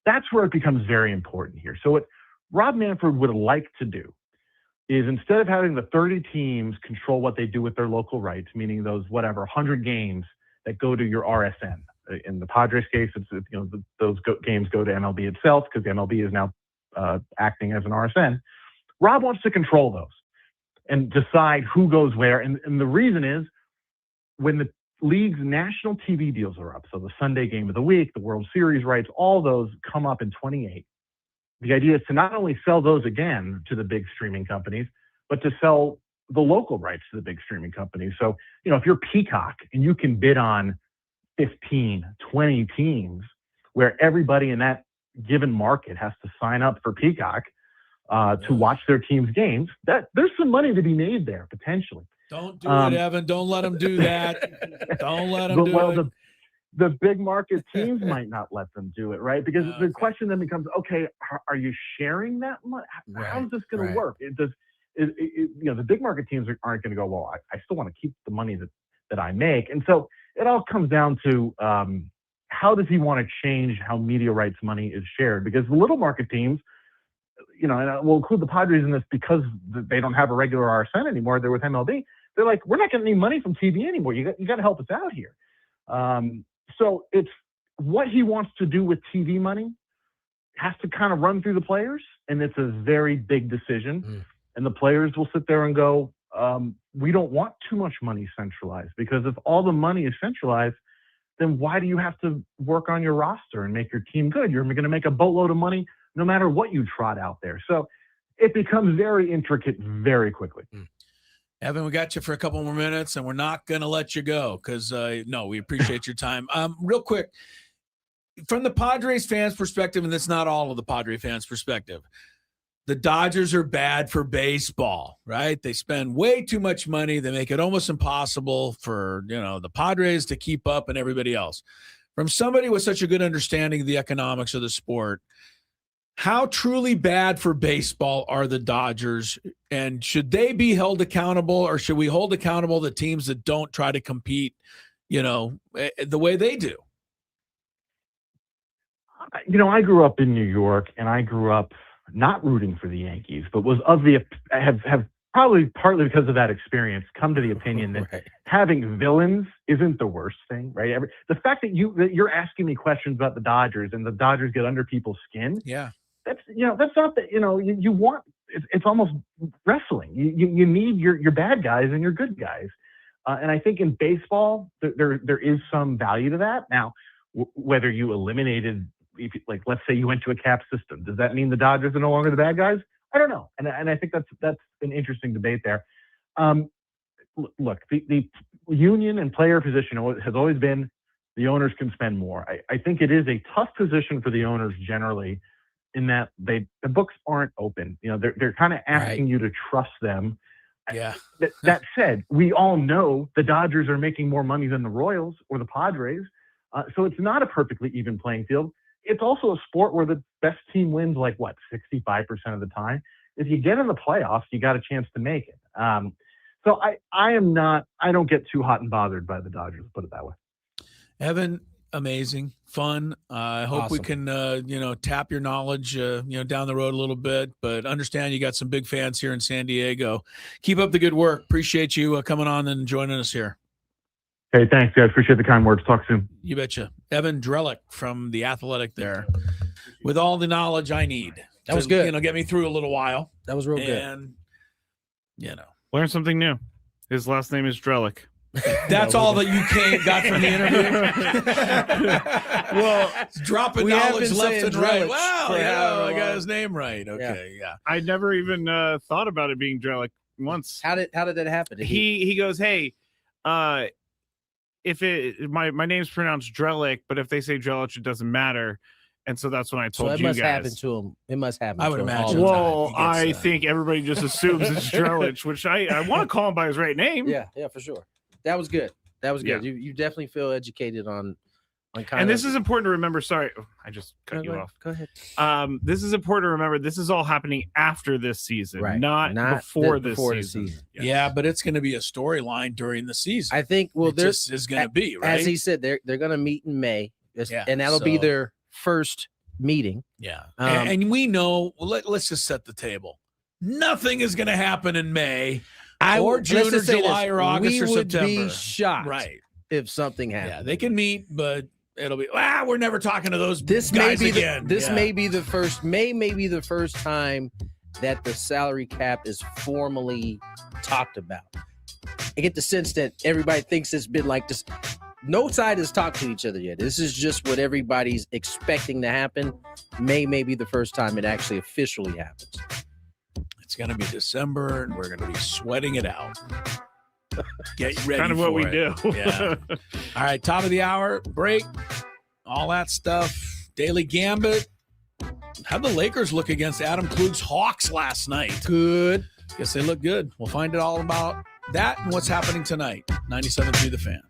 [SPEAKER 6] that's where it becomes very important here. So what Rob Manfred would like to do is, instead of having the 30 teams control what they do with their local rights, meaning those 100 games that go to your RSN. In the Padres case, those games go to MLB itself because MLB is now acting as an RSN. Rob wants to control those and decide who goes where. And the reason is, when the league's national TV deals are up, so the Sunday game of the week, the World Series rights, all those come up in 28. The idea is to not only sell those again to the big streaming companies, but to sell the local rights to the big streaming companies. So, if you're Peacock and you can bid on 15, 20 teams where everybody in that given market has to sign up for Peacock to watch their team's games, that there's some money to be made there potentially.
[SPEAKER 1] Don't do it, Evan. Don't let them do that. Don't let them do it.
[SPEAKER 6] The big market teams might not let them do it, right? Because the question then becomes, okay, are you sharing that money? How's this going to work? The big market teams aren't going to go, well, I still want to keep the money that I make. And so it all comes down to how does he want to change how media rights money is shared? Because the little market teams, and we'll include the Padres in this because they don't have a regular RSN anymore. They're with MLB. They're like, we're not getting any money from TV anymore. You got to help us out here. So it's what he wants to do with TV money has to kind of run through the players, and it's a very big decision. And the players will sit there and go, we don't want too much money centralized, because if all the money is centralized, then why do you have to work on your roster and make your team good? You're going to make a boatload of money no matter what you trot out there. So it becomes very intricate very quickly.
[SPEAKER 1] Evan, we got you for a couple more minutes, and we're not going to let you go because, we appreciate your time. Real quick, from the Padres fans' perspective, and that's not all of the Padres fans' perspective, the Dodgers are bad for baseball, right? They spend way too much money. They make it almost impossible for, the Padres to keep up and everybody else. From somebody with such a good understanding of the economics of the sport, how truly bad for baseball are the Dodgers, and should they be held accountable, or should we hold accountable the teams that don't try to compete, the way they do?
[SPEAKER 6] I grew up in New York, and I grew up not rooting for the Yankees, but have probably partly because of that experience come to the opinion that having villains isn't the worst thing, right? The fact that you're asking me questions about the Dodgers and the Dodgers get under people's skin.
[SPEAKER 1] Yeah.
[SPEAKER 6] That's not that, you want, it's almost wrestling. You need your bad guys and your good guys. And I think in baseball, there is some value to that. Now, whether you eliminated, let's say you went to a cap system, does that mean the Dodgers are no longer the bad guys? I don't know. And I think that's an interesting debate there. Look, the union and player position has always been the owners can spend more. I think it is a tough position for the owners generally, in that the books aren't open. They're kind of asking you to trust them.
[SPEAKER 1] Yeah.
[SPEAKER 6] That said, we all know the Dodgers are making more money than the Royals or the Padres. So it's not a perfectly even playing field. It's also a sport where the best team wins 65% of the time. If you get in the playoffs, you got a chance to make it. So I don't get too hot and bothered by the Dodgers, put it that way.
[SPEAKER 1] Evan, amazing, fun. I hope we can, tap your knowledge, down the road a little bit, but understand you got some big fans here in San Diego. Keep up the good work. Appreciate you coming on and joining us here.
[SPEAKER 6] Hey, thanks, guys. Appreciate the kind words. Talk soon.
[SPEAKER 1] You betcha. Evan Drellich from The Athletic there with all the knowledge I need.
[SPEAKER 5] That was good.
[SPEAKER 1] Get me through a little while.
[SPEAKER 5] That was real good.
[SPEAKER 1] And,
[SPEAKER 3] learn something new. His last name is Drellich.
[SPEAKER 1] That's all that you got from the interview?
[SPEAKER 3] Well,
[SPEAKER 1] dropping knowledge left and right. Wow, I got his name right. Okay, yeah.
[SPEAKER 3] I never even thought about it being Drellich once.
[SPEAKER 5] How did that happen?
[SPEAKER 3] He goes, hey, if my name's pronounced Drellich, but if they say Drellich, it doesn't matter. And so that's when I told you guys.
[SPEAKER 5] Happen to him. It must happen.
[SPEAKER 1] I would imagine.
[SPEAKER 3] Well, I think everybody just assumes it's Drellich, which I want to call him by his right name.
[SPEAKER 5] Yeah, for sure. That was good. That was good.
[SPEAKER 3] Yeah.
[SPEAKER 5] You definitely feel educated on kind
[SPEAKER 3] and this is important to remember. Sorry, I just cut you off.
[SPEAKER 5] Go ahead.
[SPEAKER 3] This is important to remember. This is all happening after this season,
[SPEAKER 5] right?
[SPEAKER 3] Not before this season.
[SPEAKER 1] Yes. Yeah, but it's going to be a storyline during the season.
[SPEAKER 5] I think. Well,
[SPEAKER 1] this is going to be right.
[SPEAKER 5] As he said, they're going to meet in May, and that'll be their first meeting.
[SPEAKER 1] Yeah, and we know. Let's just set the table. Nothing is going to happen in May. Or June or July or August or September.
[SPEAKER 5] We would be shocked,
[SPEAKER 1] right,
[SPEAKER 5] if something happened.
[SPEAKER 1] Yeah, they can meet, but it'll be we're never talking to those guys again.
[SPEAKER 5] May be the first time that the salary cap is formally talked about. I get the sense that everybody thinks it's been like this. No side has talked to each other yet. This is just what everybody's expecting to happen. May be the first time it actually officially happens.
[SPEAKER 1] It's going to be December, and we're going to be sweating it out. Get ready.
[SPEAKER 3] Kind of
[SPEAKER 1] for
[SPEAKER 3] what we
[SPEAKER 1] it.
[SPEAKER 3] do.
[SPEAKER 1] Yeah. All right, top of the hour break. All that stuff. Daily Gambit. How'd the Lakers look against Adam Klug's Hawks last night?
[SPEAKER 5] Good.
[SPEAKER 1] Guess they look good. We'll find it all about that and what's happening tonight. 97.3 The Fan.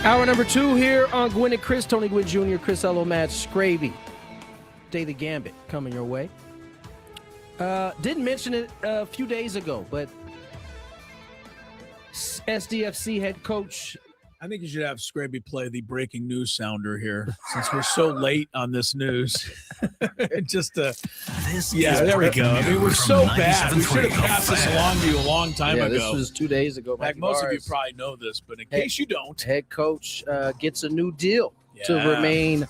[SPEAKER 5] Hour number 2 here on Gwynn and Chris. Tony Gwynn Jr., Chris Ello, Matt Scravy. Daily Gambit coming your way. Didn't mention it a few days ago, but SDFC head coach.
[SPEAKER 1] I think you should have Scraby play the breaking news sounder here, since we're so late on this news. Just there we go. I mean, we're so bad. We should have passed this along to you a long time ago.
[SPEAKER 5] This was 2 days ago.
[SPEAKER 1] Like most of you probably know this, but in case you don't,
[SPEAKER 5] head coach gets a new deal to remain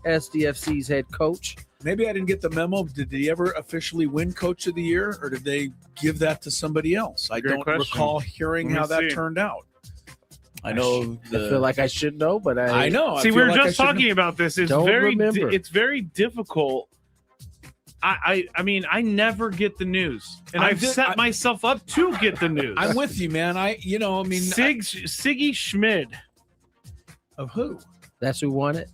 [SPEAKER 5] SDFC's head coach.
[SPEAKER 1] Maybe I didn't get the memo. Did he ever officially win Coach of the Year, or did they give that to somebody else? I don't recall hearing how that turned out. I know.
[SPEAKER 5] I feel like I should know, but
[SPEAKER 1] I know.
[SPEAKER 3] See, we were just talking about this. It's it's very difficult. I mean, I never get the news, and I've set myself up to get the news.
[SPEAKER 1] I'm with you, man.
[SPEAKER 3] Siggy Schmid.
[SPEAKER 1] Of who?
[SPEAKER 5] That's who won it.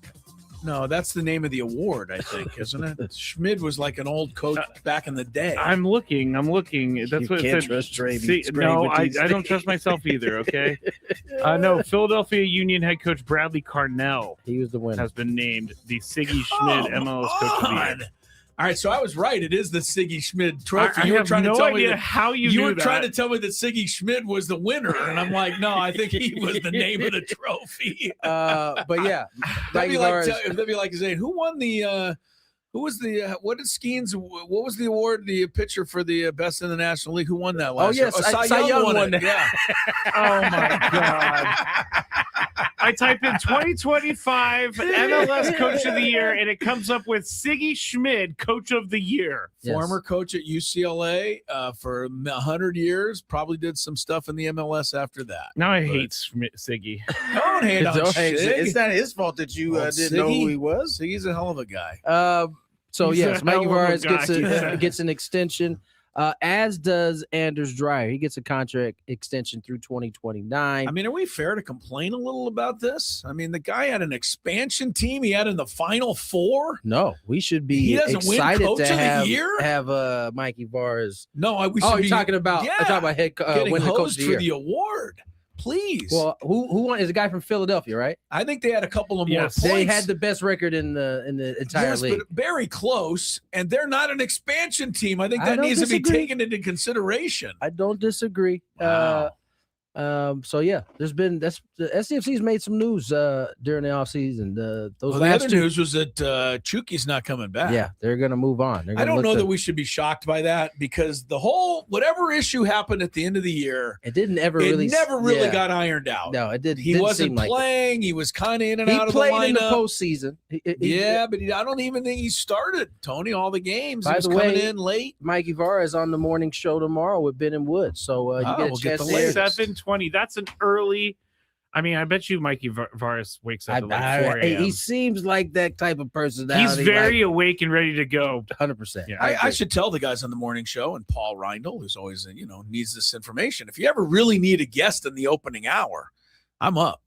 [SPEAKER 1] No, that's the name of the award, I think, isn't it? Schmid was like an old coach back in the day.
[SPEAKER 3] I'm looking. That's what it said. No, I don't trust myself either, okay? No, Philadelphia Union head coach Bradley Carnell.
[SPEAKER 5] He was the winner.
[SPEAKER 3] Has been named the Siggy Schmid MLS Coach of the Year.
[SPEAKER 1] All right, so I was right. It is the Siggy Schmid trophy.
[SPEAKER 3] You were trying to tell me how you were
[SPEAKER 1] trying to tell me that Siggy Schmid was the winner, and I'm like, no, I think he was the name of the trophy.
[SPEAKER 5] But yeah,
[SPEAKER 1] that'd be like saying, who won the? Who was the? What did Skeens? What was the award? The pitcher for the best in the National League. Who won that last year?
[SPEAKER 5] Cy Young won it.
[SPEAKER 1] Yeah.
[SPEAKER 3] Oh my God. I type in 2025 MLS Coach of the Year, and it comes up with Siggy Schmid, Coach of the Year.
[SPEAKER 1] Yes. Former coach at UCLA for 100 years. Probably did some stuff in the MLS after that.
[SPEAKER 3] Now I hate Siggy.
[SPEAKER 1] Don't hate on Sig.
[SPEAKER 5] It's not his fault that you didn't know who he was.
[SPEAKER 1] Siggy's a hell of a guy.
[SPEAKER 5] So yes, Mikey Vargas gets an extension. As does Anders Dreyer. He gets a contract extension through 2029.
[SPEAKER 1] I mean, are we fair to complain a little about this? I mean, the guy had an expansion team. He had in the Final Four.
[SPEAKER 5] No, we should be excited to have Mikey Vargas.
[SPEAKER 1] No, we should
[SPEAKER 5] you're talking about head
[SPEAKER 1] getting
[SPEAKER 5] coach
[SPEAKER 1] for the award. Please.
[SPEAKER 5] Well, who won? Is a guy from Philadelphia, right?
[SPEAKER 1] I think they had a couple of more points.
[SPEAKER 5] They had the best record in the entire league.
[SPEAKER 1] But very close, and they're not an expansion team. I think that needs to be taken into consideration.
[SPEAKER 5] I don't disagree.
[SPEAKER 1] Wow.
[SPEAKER 5] So yeah, the SCFC's made some news during the offseason. The
[SPEAKER 1] other news was that Chuki's not coming back.
[SPEAKER 5] Yeah, they're going to move on.
[SPEAKER 1] I don't know that we should be shocked by that, because the whole whatever issue happened at the end of the year,
[SPEAKER 5] it never really
[SPEAKER 1] got ironed out.
[SPEAKER 5] No, it didn't.
[SPEAKER 1] He wasn't playing. He was kind of in and out of the lineup.
[SPEAKER 5] He played in the postseason.
[SPEAKER 1] But I don't even think he started, Tony, all the games.
[SPEAKER 5] By
[SPEAKER 1] he was
[SPEAKER 5] the way,
[SPEAKER 1] coming in late.
[SPEAKER 5] Mikey Vargas on the morning show tomorrow with Ben and Wood. So you get a chance
[SPEAKER 3] to 7:20. That's an early. I mean, I bet you Mikey Vargas wakes up at like 4 a.m.
[SPEAKER 5] He seems like that type of personality.
[SPEAKER 3] He's very awake and ready to go.
[SPEAKER 5] 100%.
[SPEAKER 1] Yeah, I should tell the guys on the morning show, and Paul Reindl, who's always needs this information. If you ever really need a guest in the opening hour, I'm up.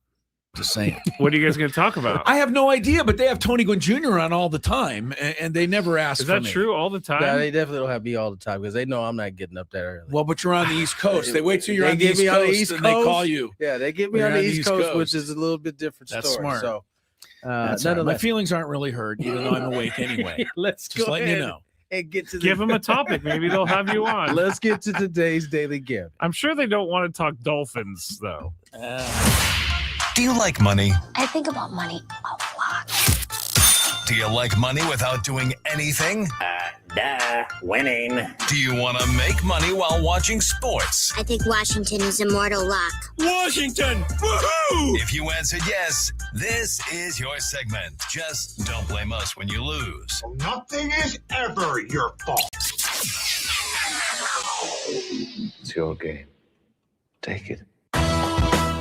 [SPEAKER 1] Just saying.
[SPEAKER 3] What are you guys going to talk about?
[SPEAKER 1] I have no idea, but they have Tony Gwynn Jr. on all the time, and they never ask for me.
[SPEAKER 3] Is that true all the time?
[SPEAKER 5] No, they definitely don't have me all the time, because they know I'm not getting up that early.
[SPEAKER 1] Well, but you're on the East Coast. They wait till you're on the East Coast, and they call you.
[SPEAKER 5] Yeah, they get me on the East Coast, which is a little bit different story.
[SPEAKER 1] That's smart.
[SPEAKER 5] So,
[SPEAKER 1] my feelings aren't really hurt, even though I'm awake anyway. Just letting you know.
[SPEAKER 5] And
[SPEAKER 3] give them a topic. Maybe they'll have you on.
[SPEAKER 5] Let's get to today's Daily Gift.
[SPEAKER 3] I'm sure they don't want to talk Dolphins, though.
[SPEAKER 2] Do you like money?
[SPEAKER 7] I think about money a lot.
[SPEAKER 2] Do you like money without doing anything?
[SPEAKER 8] Winning.
[SPEAKER 2] Do you want to make money while watching sports?
[SPEAKER 7] I think Washington is immortal luck.
[SPEAKER 2] Washington! Woohoo! If you answered yes, this is your segment. Just don't blame us when you lose.
[SPEAKER 9] Nothing is ever your fault.
[SPEAKER 10] It's your game. Take it.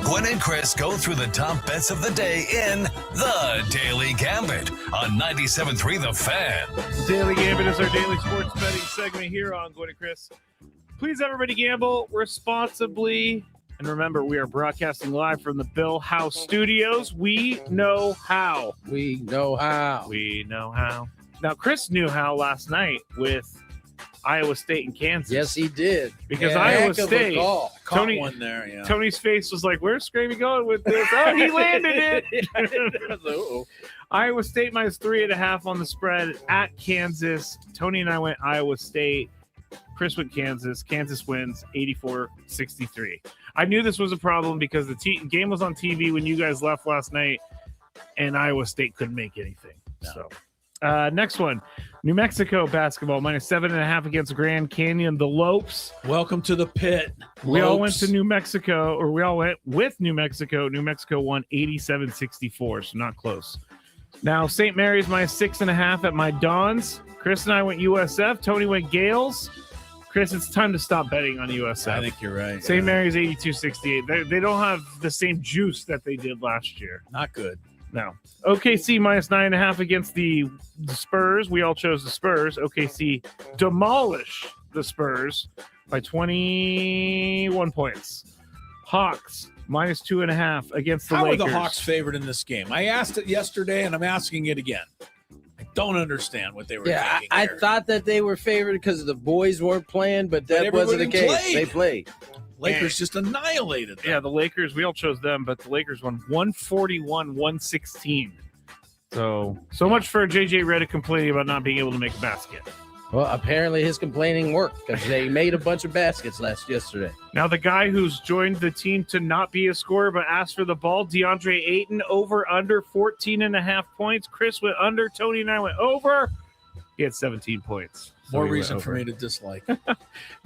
[SPEAKER 2] Gwynn and Chris go through the top bets of the day in The Daily Gambit on 97.3 The Fan.
[SPEAKER 3] Daily Gambit is our daily sports betting segment here on Gwynn and Chris. Please, everybody, gamble responsibly. And remember, we are broadcasting live from the Bill House Studios. We know how.
[SPEAKER 5] We know how.
[SPEAKER 3] We know how. Now, Chris knew how last night with Iowa State and Kansas.
[SPEAKER 5] Yes, he did.
[SPEAKER 3] Because Iowa State,
[SPEAKER 1] Caught one there. Yeah.
[SPEAKER 3] Tony's face was like, "Where's Scravy going with this?" Oh, he landed it. Iowa State minus 3.5 on the spread at Kansas. Tony and I went Iowa State. Chris went Kansas. Kansas wins 84-63. I knew this was a problem because the game was on TV when you guys left last night, and Iowa State couldn't make anything. No. So, next one, New Mexico basketball minus 7.5 against Grand Canyon. The Lopes.
[SPEAKER 1] Welcome to the pit.
[SPEAKER 3] We all went to New Mexico, or we all went with New Mexico. New Mexico won 87-64, so not close. Now, St. Mary's minus 6.5 at my Dons. Chris and I went USF. Tony went Gales. Chris, it's time to stop betting on USF.
[SPEAKER 1] I think you're right.
[SPEAKER 3] St. Mary's 82-68. They don't have the same juice that they did last year.
[SPEAKER 1] Not good.
[SPEAKER 3] No. OKC minus 9.5 against the Spurs. We all chose the Spurs. OKC demolish the Spurs by 21 points. Hawks minus 2.5 against the Lakers.
[SPEAKER 1] How are the Hawks favored in this game? I asked it yesterday, and I'm asking it again. I don't understand what they were thinking.
[SPEAKER 5] I thought that they were favored because the boys weren't playing, but that wasn't the case. They played.
[SPEAKER 1] Lakers just annihilated them.
[SPEAKER 3] Yeah, the Lakers, we all chose them, but the Lakers won 141-116. So much for JJ Redick complaining about not being able to make a basket.
[SPEAKER 5] Well, apparently his complaining worked because they made a bunch of baskets yesterday.
[SPEAKER 3] Now, the guy who's joined the team to not be a scorer but asked for the ball, DeAndre Ayton, over under 14.5 points. Chris went under. Tony and I went over. He had 17 points.
[SPEAKER 1] More reason for me to dislike.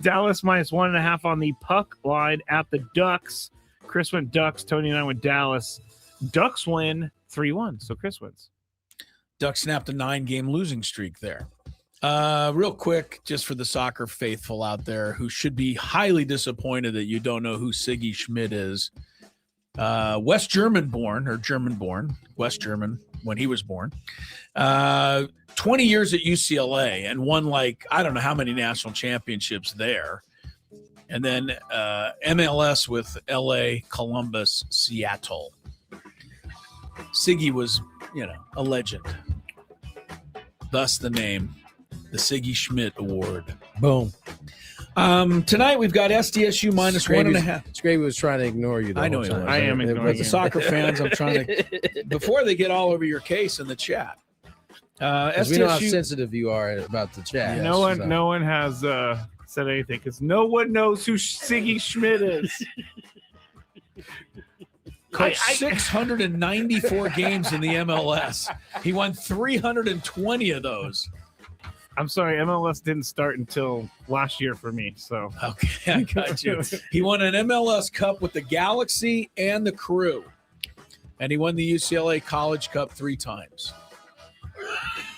[SPEAKER 3] Dallas minus 1.5 on the puck line at the Ducks. Chris went Ducks. Tony and I went Dallas. Ducks win 3-1, so Chris wins.
[SPEAKER 1] Ducks snapped a 9-game losing streak there. Real quick, just for the soccer faithful out there who should be highly disappointed that you don't know who Siggy Schmidt is. West German born, West German when he was born. 20 years at UCLA and won I don't know how many national championships there. And then MLS with LA, Columbus, Seattle. Siggy was, a legend. Thus the name, the Siggy Schmidt Award.
[SPEAKER 5] Boom.
[SPEAKER 1] Tonight we've got SDSU minus 1.5.
[SPEAKER 5] Scraby was trying to ignore you.
[SPEAKER 1] I know he was. I am ignoring the soccer fans. I'm trying to before they get all over your case in the chat.
[SPEAKER 5] SDSU, we know how sensitive you are about the chat.
[SPEAKER 3] No one has said anything because no one knows who Siggy Schmidt is.
[SPEAKER 1] Coached 694 games in the MLS. He won 320 of those.
[SPEAKER 3] I'm sorry, MLS didn't start until last year for me. So
[SPEAKER 1] okay, I got you. He won an MLS Cup with the Galaxy and the Crew, and he won the UCLA College Cup 3 times.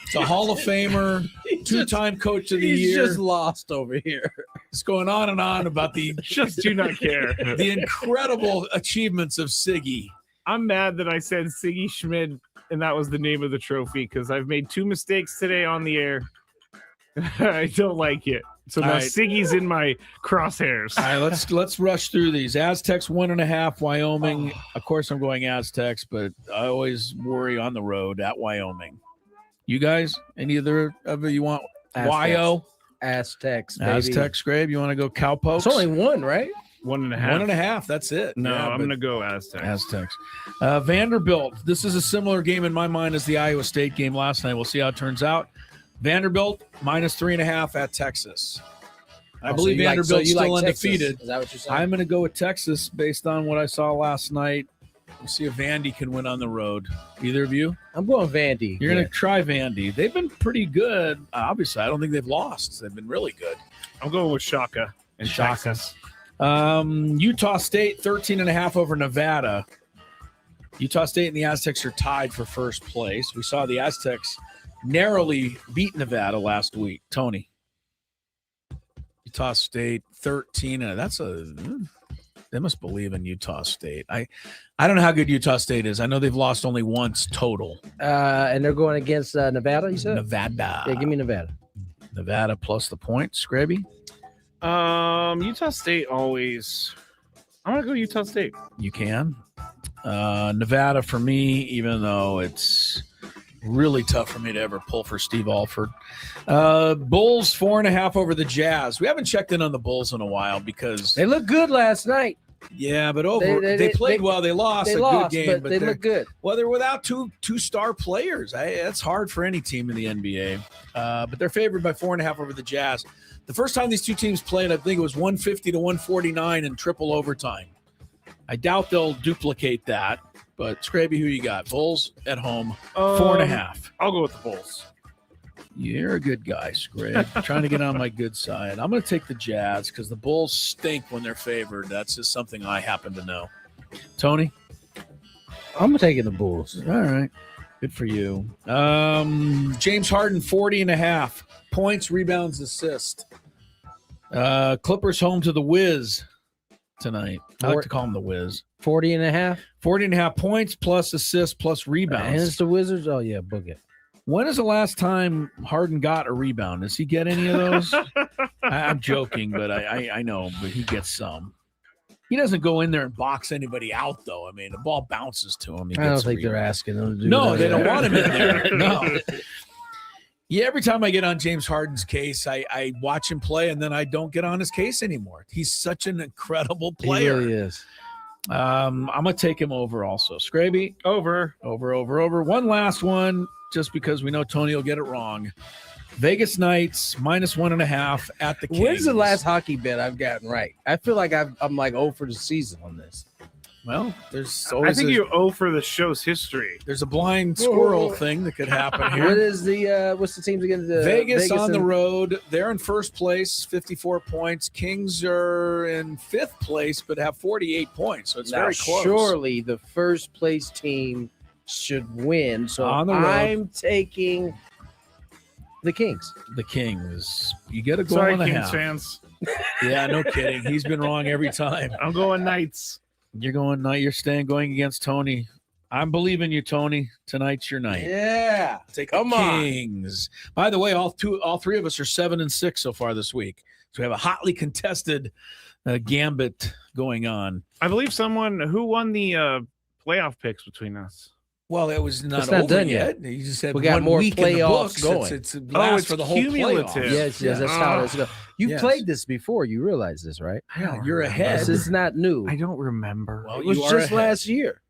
[SPEAKER 1] It's a Hall of Famer, 2-time Coach of the Year.
[SPEAKER 5] He's just lost over here.
[SPEAKER 1] It's going on and on about the
[SPEAKER 3] just do not care.
[SPEAKER 1] The incredible achievements of Siggy.
[SPEAKER 3] I'm mad that I said Siggy Schmidt, and that was the name of the trophy because I've made 2 mistakes today on the air. I don't like it. So now Siggy's in my crosshairs.
[SPEAKER 1] All right, let's rush through these. Aztecs 1.5, Wyoming. Of course, I'm going Aztecs, but I always worry on the road at Wyoming. You guys, any other of you want YO?
[SPEAKER 5] Aztecs, baby.
[SPEAKER 1] Aztecs, Grave. You want to go Cowpokes?
[SPEAKER 5] It's only 1, right?
[SPEAKER 3] 1.5.
[SPEAKER 1] 1.5. That's it.
[SPEAKER 3] No, I'm going to go Aztecs.
[SPEAKER 1] Aztecs. Vanderbilt. This is a similar game in my mind as the Iowa State game last night. We'll see how it turns out. Vanderbilt minus 3.5 at Texas. I believe Vanderbilt's still undefeated.
[SPEAKER 5] Is that what you're saying?
[SPEAKER 1] I'm going to go with Texas based on what I saw last night. We'll see if Vandy can win on the road. Either of you?
[SPEAKER 5] I'm going Vandy.
[SPEAKER 1] You're going to try Vandy. They've been pretty good. Obviously, I don't think they've lost. They've been really good.
[SPEAKER 3] I'm going with Shaka and Texas.
[SPEAKER 1] Utah State 13.5 over Nevada. Utah State and the Aztecs are tied for first place. We saw the Aztecs narrowly beat Nevada last week. Tony. Utah State 13. They must believe in Utah State. I don't know how good Utah State is. I know they've lost only once total.
[SPEAKER 5] And they're going against Nevada, you said?
[SPEAKER 1] Nevada.
[SPEAKER 5] Yeah, give me Nevada.
[SPEAKER 1] Nevada plus the point. Scraby?
[SPEAKER 3] Utah State always. I'm going to go Utah State.
[SPEAKER 1] You can. Nevada for me, even though it's Really tough for me to ever pull for Steve Alford. Bulls 4.5 over the Jazz. We haven't checked in on the Bulls in a while because
[SPEAKER 5] they looked good last night.
[SPEAKER 1] Yeah, but they played well. They lost good game,
[SPEAKER 5] but they look good.
[SPEAKER 1] Well, they're without two star players. That's hard for any team in the NBA. But they're favored by 4.5 over the Jazz. The first time these two teams played, I think it was 150 to 149 in triple overtime. I doubt they'll duplicate that. But Scraby, who you got? Bulls at home, 4.5.
[SPEAKER 3] I'll go with the Bulls.
[SPEAKER 1] You're a good guy, Scrabe. Trying to get on my good side. I'm going to take the Jazz because the Bulls stink when they're favored. That's just something I happen to know. Tony?
[SPEAKER 5] I'm taking the Bulls.
[SPEAKER 1] All right. Good for you. James Harden, 40.5. Points, rebounds, assist. Clippers home to the Wiz tonight. I like to call them the Wiz.
[SPEAKER 5] 40.5?
[SPEAKER 1] 40.5 points plus assists plus rebounds.
[SPEAKER 5] And it's the Wizards? Oh, yeah, book it.
[SPEAKER 1] When is the last time Harden got a rebound? Does he get any of those? I'm joking, but I know, but he gets some. He doesn't go in there and box anybody out, though. I mean, the ball bounces to him.
[SPEAKER 5] I don't think they're asking him to do that.
[SPEAKER 1] No, they don't want him in there. No. Yeah, every time I get on James Harden's case, I watch him play, and then I don't get on his case anymore. He's such an incredible player.
[SPEAKER 5] He really is.
[SPEAKER 1] I'm going to take him over also. Scraby?
[SPEAKER 3] Over.
[SPEAKER 1] One last one, just because we know Tony will get it wrong. Vegas Knights, -1.5 at the Kings.
[SPEAKER 5] When's the last hockey bet I've gotten right? I feel like I'm like 0 for the season on this.
[SPEAKER 1] Well, there's
[SPEAKER 3] I think you owe for the show's history.
[SPEAKER 1] There's a blind squirrel thing that could happen here.
[SPEAKER 5] What is what's the teams again?
[SPEAKER 1] Vegas on the road. They're in first place, 54 points. Kings are in fifth place, but have 48 points. So it's very close.
[SPEAKER 5] Surely the first place team should win. So
[SPEAKER 1] on the road,
[SPEAKER 5] I'm taking the Kings.
[SPEAKER 1] The Kings. You get a goal
[SPEAKER 3] Sorry,
[SPEAKER 1] and a
[SPEAKER 3] Kings
[SPEAKER 1] half.
[SPEAKER 3] fans.
[SPEAKER 1] Yeah, no kidding. He's been wrong every time.
[SPEAKER 3] I'm going Knights.
[SPEAKER 1] You're going night. You're going against Tony. I'm believing you, Tony. Tonight's your night.
[SPEAKER 5] Yeah.
[SPEAKER 1] Take the Kings. By the way, all three of us are 7-6 so far this week. So we have a hotly contested gambit going on.
[SPEAKER 3] I believe who won the playoff picks between us.
[SPEAKER 1] Well, it was not
[SPEAKER 5] over
[SPEAKER 1] done yet. You just said
[SPEAKER 5] we got more playoffs going.
[SPEAKER 1] It's for the whole
[SPEAKER 3] cumulative.
[SPEAKER 1] playoffs.
[SPEAKER 5] Yes, that's how it's going. You've played this before. You realize this, right?
[SPEAKER 1] Yeah, you're ahead.
[SPEAKER 5] This is not new.
[SPEAKER 3] I don't remember.
[SPEAKER 1] Well,
[SPEAKER 5] it was just last year.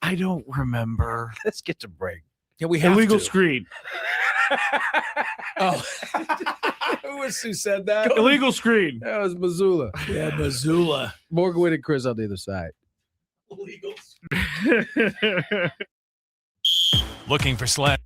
[SPEAKER 3] I don't remember.
[SPEAKER 5] Let's get to break.
[SPEAKER 1] Yeah, we have
[SPEAKER 3] illegal
[SPEAKER 1] to.
[SPEAKER 3] screen.
[SPEAKER 1] Oh, who said that?
[SPEAKER 3] Illegal screen.
[SPEAKER 5] That was Missoula.
[SPEAKER 1] Yeah, Missoula.
[SPEAKER 5] More Gwynn and Chris on the other side.
[SPEAKER 1] Illegal screen.
[SPEAKER 2] Looking for slash.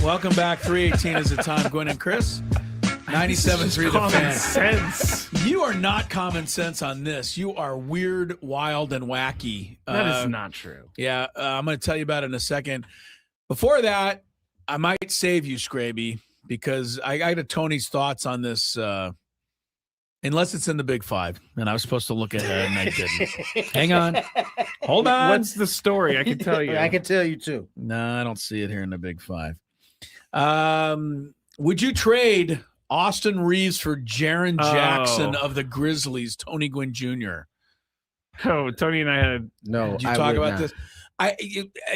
[SPEAKER 1] Welcome back. 3:18 is the time. Gwynn and Chris. 97.3 The Fan.
[SPEAKER 3] Sense.
[SPEAKER 1] You are not common sense on this. You are weird, wild, and wacky.
[SPEAKER 3] That is not true.
[SPEAKER 1] Yeah, I'm going to tell you about it in a second. Before that, I might save you, Scraby, because I got Tony's thoughts on this. Unless it's in the Big Five, and I was supposed to look ahead, and I didn't. Hang on. Hold on.
[SPEAKER 3] What's the story? I can tell you.
[SPEAKER 5] I can tell you too.
[SPEAKER 1] No, I don't see it here in the Big Five. Would you trade Austin Reeves for Jaren Jackson of the Grizzlies, Tony Gwynn Jr.?
[SPEAKER 3] Oh, Tony and I had
[SPEAKER 1] Did you talk about this?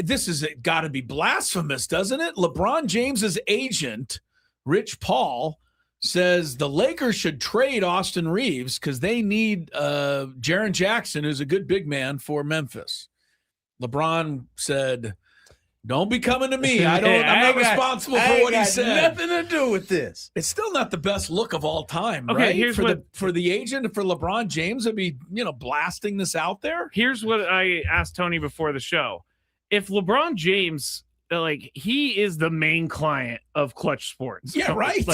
[SPEAKER 1] This is got to be blasphemous, doesn't it? LeBron James's agent, Rich Paul, says the Lakers should trade Austin Reeves because they need Jaren Jackson, who's a good big man, for Memphis. LeBron said, "Don't be coming to me. I'm not responsible for what he said.
[SPEAKER 5] Nothing to do with this."
[SPEAKER 1] It's still not the best look of all time,
[SPEAKER 3] Okay,
[SPEAKER 1] right?
[SPEAKER 3] here's
[SPEAKER 1] for the agent, for LeBron James to be, blasting this out there.
[SPEAKER 3] Here's what I asked Tony before the show. If LeBron James, he is the main client of Clutch Sports.
[SPEAKER 1] Yeah, right.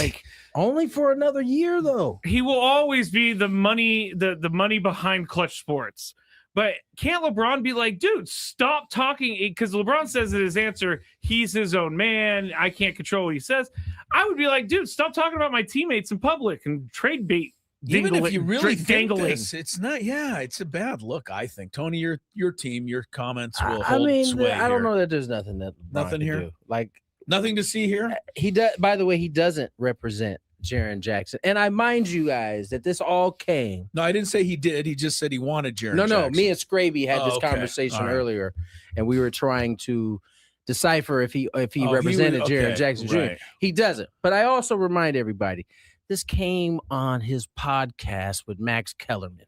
[SPEAKER 5] Only for another year, though.
[SPEAKER 3] He will always be the money, the money behind Clutch Sports. But can't LeBron be like, dude, stop talking? Because LeBron says in his answer, he's his own man. I can't control what he says. I would be like, dude, stop talking about my teammates in public and trade bait.
[SPEAKER 1] Even if you really think
[SPEAKER 3] dangling.
[SPEAKER 1] this, it's not. Yeah, it's a bad look. I think Tony, your team, your comments will
[SPEAKER 5] I
[SPEAKER 1] hold
[SPEAKER 5] mean,
[SPEAKER 1] sway.
[SPEAKER 5] I don't
[SPEAKER 1] here.
[SPEAKER 5] know that there's nothing that
[SPEAKER 1] Nothing
[SPEAKER 5] to
[SPEAKER 1] here?
[SPEAKER 5] do. Like
[SPEAKER 1] Nothing to see here.
[SPEAKER 5] he does. By the way, he doesn't represent Jaren Jackson. And I mind you guys that this all came.
[SPEAKER 1] No, I didn't say he did. He just said he wanted Jaren.
[SPEAKER 5] No,
[SPEAKER 1] Jackson.
[SPEAKER 5] me and Scraby had this
[SPEAKER 1] okay.
[SPEAKER 5] conversation
[SPEAKER 1] All right.
[SPEAKER 5] earlier, and we were trying to decipher if he represented Jaren Jackson Jr.
[SPEAKER 1] Right.
[SPEAKER 5] He doesn't. But I also remind everybody, this came on his podcast with Max Kellerman.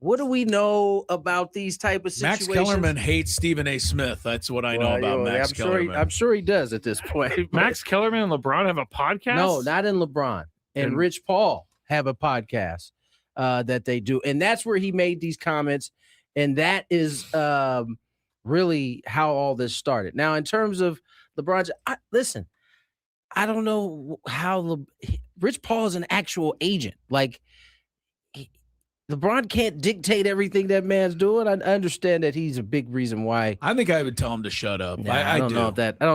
[SPEAKER 5] What do we know about these type of situations?
[SPEAKER 1] Max Kellerman hates Stephen A. Smith. That's what I know about Max Kellerman.
[SPEAKER 5] I'm sure he does at this point.
[SPEAKER 3] Max Kellerman and LeBron have a podcast?
[SPEAKER 5] No, not in LeBron. And Rich Paul have a podcast that they do. And that's where he made these comments. And that is really how all this started. Now, in terms of LeBron, listen, I don't know how Rich Paul is an actual agent. Like, LeBron can't dictate everything that man's doing. I understand that he's a big reason why.
[SPEAKER 1] I think I would tell him to shut up.
[SPEAKER 5] I don't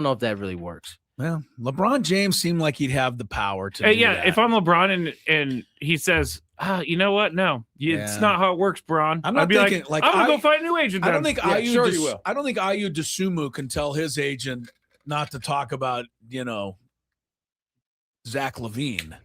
[SPEAKER 5] know if that really works.
[SPEAKER 1] Well, LeBron James seemed like he'd have the power to.
[SPEAKER 3] Hey,
[SPEAKER 1] do
[SPEAKER 3] yeah,
[SPEAKER 1] that.
[SPEAKER 3] if I'm LeBron and he says, you know what? No, it's not how it works, Bron.
[SPEAKER 1] I'm not
[SPEAKER 3] I'd be
[SPEAKER 1] thinking
[SPEAKER 3] like I'm gonna go find a new agent.
[SPEAKER 1] I
[SPEAKER 3] then.
[SPEAKER 1] don't think
[SPEAKER 5] will.
[SPEAKER 1] I don't think Ayu Dosunmu can tell his agent not to talk about Zach LaVine.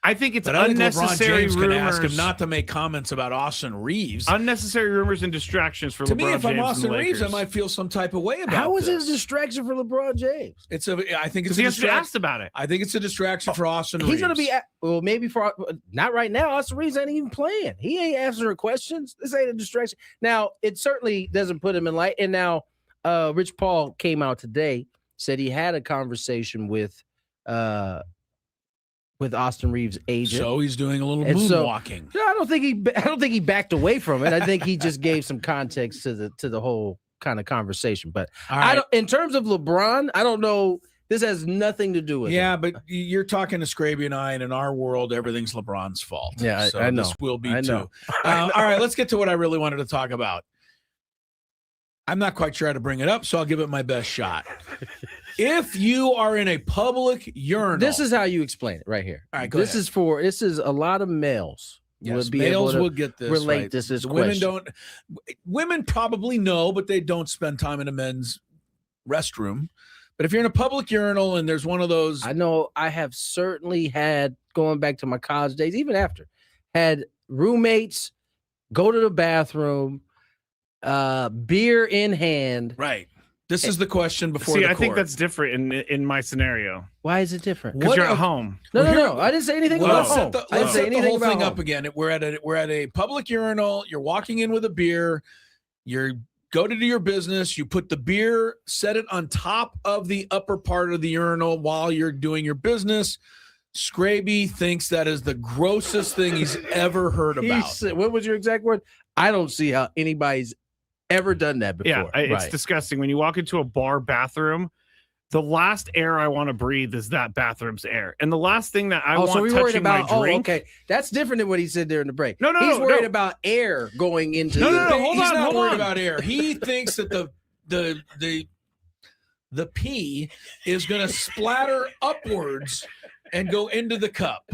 [SPEAKER 3] I think it's
[SPEAKER 1] But I think LeBron
[SPEAKER 3] unnecessary
[SPEAKER 1] James
[SPEAKER 3] rumors.
[SPEAKER 1] can ask him not to make comments about Austin Reeves.
[SPEAKER 3] Unnecessary rumors and distractions for
[SPEAKER 1] To
[SPEAKER 3] LeBron
[SPEAKER 1] me, if
[SPEAKER 3] James
[SPEAKER 1] I'm Austin
[SPEAKER 3] and the
[SPEAKER 1] Reeves, I
[SPEAKER 3] Lakers.
[SPEAKER 1] might feel some type of way about
[SPEAKER 5] How is it
[SPEAKER 1] this.
[SPEAKER 5] a distraction for LeBron James?
[SPEAKER 1] I think it's
[SPEAKER 3] Because he
[SPEAKER 1] a
[SPEAKER 3] has to be
[SPEAKER 1] distraction.
[SPEAKER 3] asked about it.
[SPEAKER 1] I think it's a distraction for Austin Reeves.
[SPEAKER 5] He's going to be maybe for not right now. Austin Reeves ain't even playing. He ain't answering questions. This ain't a distraction. Now, it certainly doesn't put him in light. And now, Rich Paul came out today, said he had a conversation with Austin Reeves' agent.
[SPEAKER 1] So he's doing a little
[SPEAKER 5] And so-
[SPEAKER 1] moonwalking.
[SPEAKER 5] No, I don't think he backed away from it. I think he just gave some context to the whole kind of conversation. But
[SPEAKER 1] All right.
[SPEAKER 5] in terms of LeBron, I don't know. This has nothing to do with it.
[SPEAKER 1] Yeah, but you're talking to Scraby and I, and in our world, everything's LeBron's fault.
[SPEAKER 5] Yeah,
[SPEAKER 1] so
[SPEAKER 5] I know.
[SPEAKER 1] This will be
[SPEAKER 5] I
[SPEAKER 1] too.
[SPEAKER 5] know.
[SPEAKER 1] All right, let's get to what I really wanted to talk about. I'm not quite sure how to bring it up, so I'll give it my best shot. If you are in a public urinal,
[SPEAKER 5] This is how you explain it right here.
[SPEAKER 1] All right, go
[SPEAKER 5] this
[SPEAKER 1] ahead.
[SPEAKER 5] this is a lot of males.
[SPEAKER 1] yes,
[SPEAKER 5] would be
[SPEAKER 1] males
[SPEAKER 5] able to
[SPEAKER 1] will get this.
[SPEAKER 5] relate
[SPEAKER 1] right?
[SPEAKER 5] this
[SPEAKER 1] The
[SPEAKER 5] question.
[SPEAKER 1] Women probably know, but they don't spend time in a men's restroom. But if you're in a public urinal and there's one of those,
[SPEAKER 5] I know I have certainly had, going back to my college days, even after, had roommates go to the bathroom, beer in hand.
[SPEAKER 1] right? This is the question before.
[SPEAKER 3] See,
[SPEAKER 1] the
[SPEAKER 3] I think
[SPEAKER 1] court.
[SPEAKER 3] that's different in my scenario
[SPEAKER 5] Why is it different?
[SPEAKER 3] because
[SPEAKER 1] What
[SPEAKER 3] you're
[SPEAKER 1] if-
[SPEAKER 3] at home.
[SPEAKER 5] No. I didn't say anything
[SPEAKER 1] Well,
[SPEAKER 5] about
[SPEAKER 1] let's
[SPEAKER 5] home.
[SPEAKER 1] set the,
[SPEAKER 5] I didn't
[SPEAKER 1] let's
[SPEAKER 5] say
[SPEAKER 1] set the
[SPEAKER 5] anything
[SPEAKER 1] whole
[SPEAKER 5] about
[SPEAKER 1] thing
[SPEAKER 5] home.
[SPEAKER 1] up again. We're at a public urinal. You're walking in with a beer. You go to do your business. You put the beer, set it on top of the upper part of the urinal while you're doing your business. Scraby thinks that is the grossest thing he's ever heard
[SPEAKER 5] He
[SPEAKER 1] about.
[SPEAKER 5] said, what was your exact word? I don't see how anybody's ever done that before.
[SPEAKER 3] Yeah, it's
[SPEAKER 5] Right.
[SPEAKER 3] disgusting when you walk into a bar bathroom. The last air I want to breathe is that bathroom's air. And the last thing that I want
[SPEAKER 5] so
[SPEAKER 3] touching my drink.
[SPEAKER 5] okay. That's different than what he said during the break.
[SPEAKER 3] No,
[SPEAKER 5] he's worried about air going into
[SPEAKER 3] No,
[SPEAKER 1] He's not worried about air. He thinks that the pee is going to splatter upwards and go into the cup.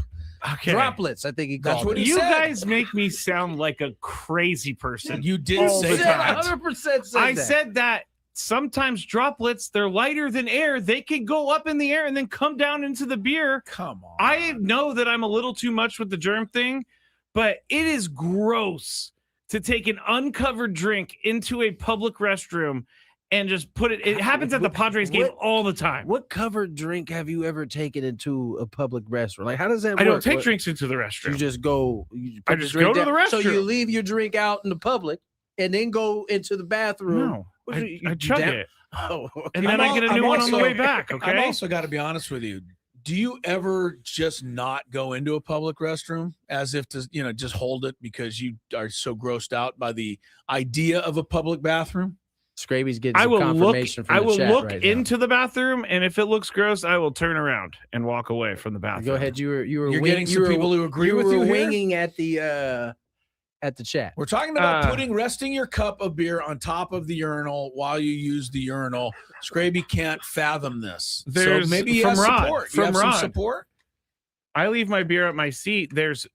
[SPEAKER 3] Okay.
[SPEAKER 5] Droplets, I think he called
[SPEAKER 1] That's what
[SPEAKER 5] it.
[SPEAKER 1] he
[SPEAKER 3] You
[SPEAKER 1] said.
[SPEAKER 3] guys make me sound like a crazy person.
[SPEAKER 1] You did say that.
[SPEAKER 5] 100% said
[SPEAKER 3] I
[SPEAKER 5] that.
[SPEAKER 3] said that sometimes droplets, they're lighter than air. They can go up in the air and then come down into the beer.
[SPEAKER 1] Come on.
[SPEAKER 3] I know that I'm a little too much with the germ thing, but it is gross to take an uncovered drink into a public restroom and just put it. It happens at the Padres game all the time.
[SPEAKER 5] What covered drink have you ever taken into a public restaurant? Like, how does that work?
[SPEAKER 3] I don't take drinks into the restroom.
[SPEAKER 5] You just go.
[SPEAKER 3] I just go to the restroom.
[SPEAKER 5] So you leave your drink out in the public and then go into the bathroom.
[SPEAKER 3] No, I chug it.
[SPEAKER 5] Oh,
[SPEAKER 3] and then I get a new one on the way back. Okay.
[SPEAKER 1] I've also got to be honest with you. Do you ever just not go into a public restroom as if to, just hold it because you are so grossed out by the idea of a public bathroom?
[SPEAKER 5] Scraby's getting some confirmation from the chat.
[SPEAKER 3] I will look
[SPEAKER 5] right
[SPEAKER 3] into the bathroom, and if it looks gross, I will turn around and walk away from the bathroom.
[SPEAKER 5] Go ahead. You're
[SPEAKER 1] getting some people who agree with you here?
[SPEAKER 5] Winging at the chat.
[SPEAKER 1] We're talking about resting your cup of beer on top of the urinal while you use the urinal. Scraby can't fathom this. So maybe he has support. You have some support?
[SPEAKER 3] I leave my beer at my seat. There's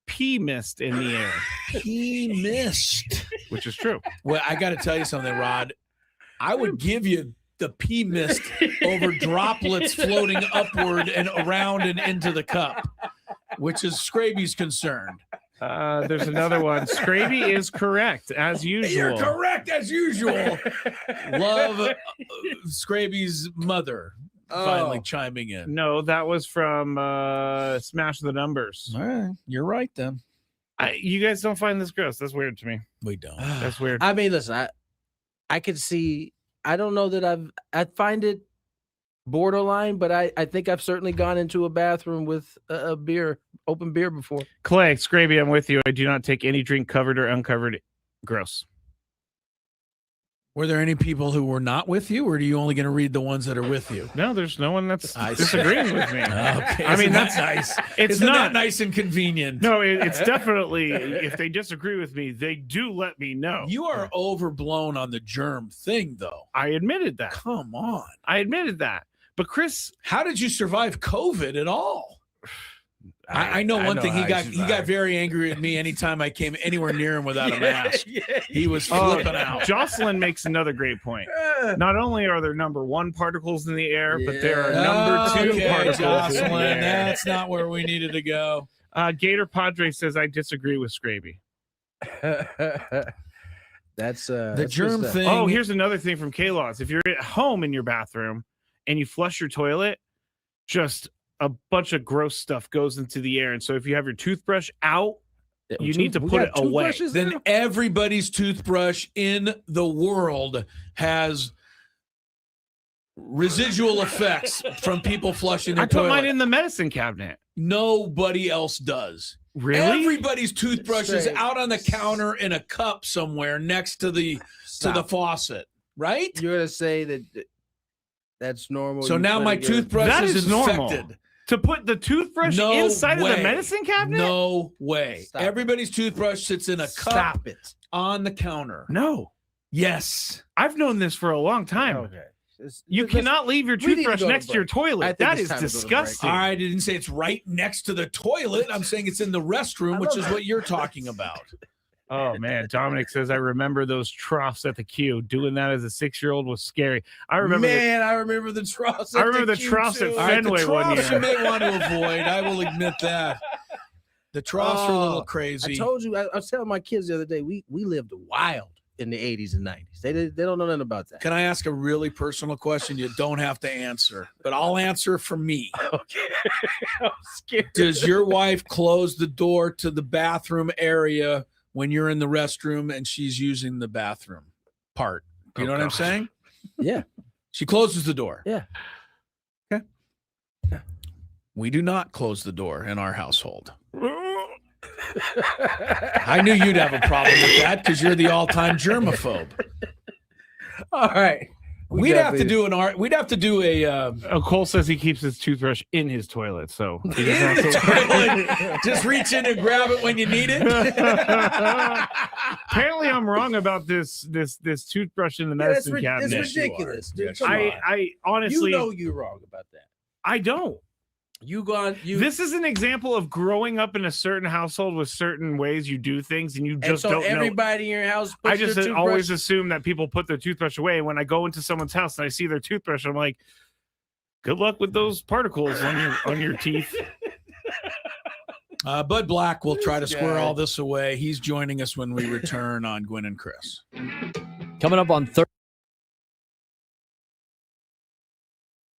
[SPEAKER 3] pea mist in the air.
[SPEAKER 1] Pea mist.
[SPEAKER 3] Which is true.
[SPEAKER 1] Well, I got to tell you something, Rod. I would give you the pea mist over droplets floating upward and around and into the cup, which is Scraby's concern.
[SPEAKER 3] There's another one. Scraby is correct, as usual.
[SPEAKER 1] You're correct, as usual. Love Scraby's mother finally chiming in.
[SPEAKER 3] No, that was from Smash the Numbers.
[SPEAKER 1] All right. You're right, then.
[SPEAKER 3] You guys don't find this gross. That's weird to me.
[SPEAKER 1] We don't.
[SPEAKER 3] That's weird.
[SPEAKER 5] I mean, listen, I could see. I don't know that I find it borderline, but I think I've certainly gone into a bathroom with a beer, open beer before.
[SPEAKER 3] Clay, Scraby, I'm with you. I do not take any drink covered or uncovered. Gross.
[SPEAKER 1] Were there any people who were not with you, or are you only going to read the ones that are with you?
[SPEAKER 3] No, there's no one that's disagreeing with me.
[SPEAKER 1] Okay.
[SPEAKER 3] I mean,
[SPEAKER 1] that's nice.
[SPEAKER 3] It's not
[SPEAKER 1] that nice and convenient.
[SPEAKER 3] No, it's definitely, if they disagree with me, they do let me know.
[SPEAKER 1] You are overblown on the germ thing, though.
[SPEAKER 3] I admitted that.
[SPEAKER 1] Come on.
[SPEAKER 3] I admitted that. But Chris,
[SPEAKER 1] how did you survive COVID at all? I know one thing. He got very angry at me anytime I came anywhere near him without a mask. He was flipping out.
[SPEAKER 3] Jocelyn makes another great point. Not only are there number one particles in the air, but there are number two particles.
[SPEAKER 1] Jocelyn,
[SPEAKER 3] in the air.
[SPEAKER 1] that's not where we needed to go.
[SPEAKER 3] Gator Padre says I disagree with Scraby.
[SPEAKER 5] That's
[SPEAKER 1] the germ thing.
[SPEAKER 3] Oh, here's another thing from K-Laws. If you're at home in your bathroom and you flush your toilet, just a bunch of gross stuff goes into the air. And so if you have your toothbrush out, you need to put it away.
[SPEAKER 1] Then everybody's toothbrush in the world has residual effects from people flushing their toilet.
[SPEAKER 3] I put mine in the medicine cabinet.
[SPEAKER 1] Nobody else does.
[SPEAKER 3] Really?
[SPEAKER 1] Everybody's toothbrush is out on the counter in a cup somewhere next to the faucet, right?
[SPEAKER 5] You're gonna say that's normal.
[SPEAKER 1] So now my toothbrush is infected.
[SPEAKER 3] Normal. To put the toothbrush inside of the medicine cabinet?
[SPEAKER 1] No way. Everybody's toothbrush sits in a cup on the counter.
[SPEAKER 3] No.
[SPEAKER 1] Yes.
[SPEAKER 3] I've known this for a long time.
[SPEAKER 5] Okay.
[SPEAKER 3] You cannot leave your toothbrush next to your toilet. That is disgusting.
[SPEAKER 1] I didn't say it's right next to the toilet. I'm saying it's in the restroom, which is what you're talking about.
[SPEAKER 3] Oh, man. Dominic says, I remember those troughs at the queue. Doing that as a 6-year-old was scary. I remember
[SPEAKER 5] the troughs.
[SPEAKER 3] I remember the troughs at Fenway one year.
[SPEAKER 1] You may want to avoid. I will admit that. The troughs are a little crazy.
[SPEAKER 5] I told you. I was telling my kids the other day, we lived wild in the 80s and 90s. They don't know nothing about that.
[SPEAKER 1] Can I ask a really personal question? You don't have to answer, but I'll answer for me.
[SPEAKER 5] Okay. I'm scared.
[SPEAKER 1] Does your wife close the door to the bathroom area when you're in the restroom and she's using the bathroom part? You know what I'm saying?
[SPEAKER 5] Yeah.
[SPEAKER 1] She closes the door.
[SPEAKER 5] Yeah.
[SPEAKER 1] Okay. Yeah. We do not close the door in our household. I knew you'd have a problem with that because you're the all-time germaphobe.
[SPEAKER 5] All right.
[SPEAKER 1] We'd have to do a.
[SPEAKER 3] Cole says he keeps his toothbrush in his toilet, so he
[SPEAKER 1] just reach in and grab it when you need it.
[SPEAKER 3] Apparently, I'm wrong about this toothbrush in the medicine cabinet.
[SPEAKER 5] It's ridiculous, dude.
[SPEAKER 3] I honestly,
[SPEAKER 5] you're wrong about that.
[SPEAKER 3] I don't. This is an example of growing up in a certain household with certain ways you do things, and you just don't know.
[SPEAKER 5] Everybody in your house.
[SPEAKER 3] I just always assume that people put their toothbrush away. When I go into someone's house and I see their toothbrush, I'm like, "Good luck with those particles on your teeth."
[SPEAKER 1] Bud Black will try to square all this away. He's joining us when we return on Gwynn and Chris.
[SPEAKER 11] Coming up on Thursday.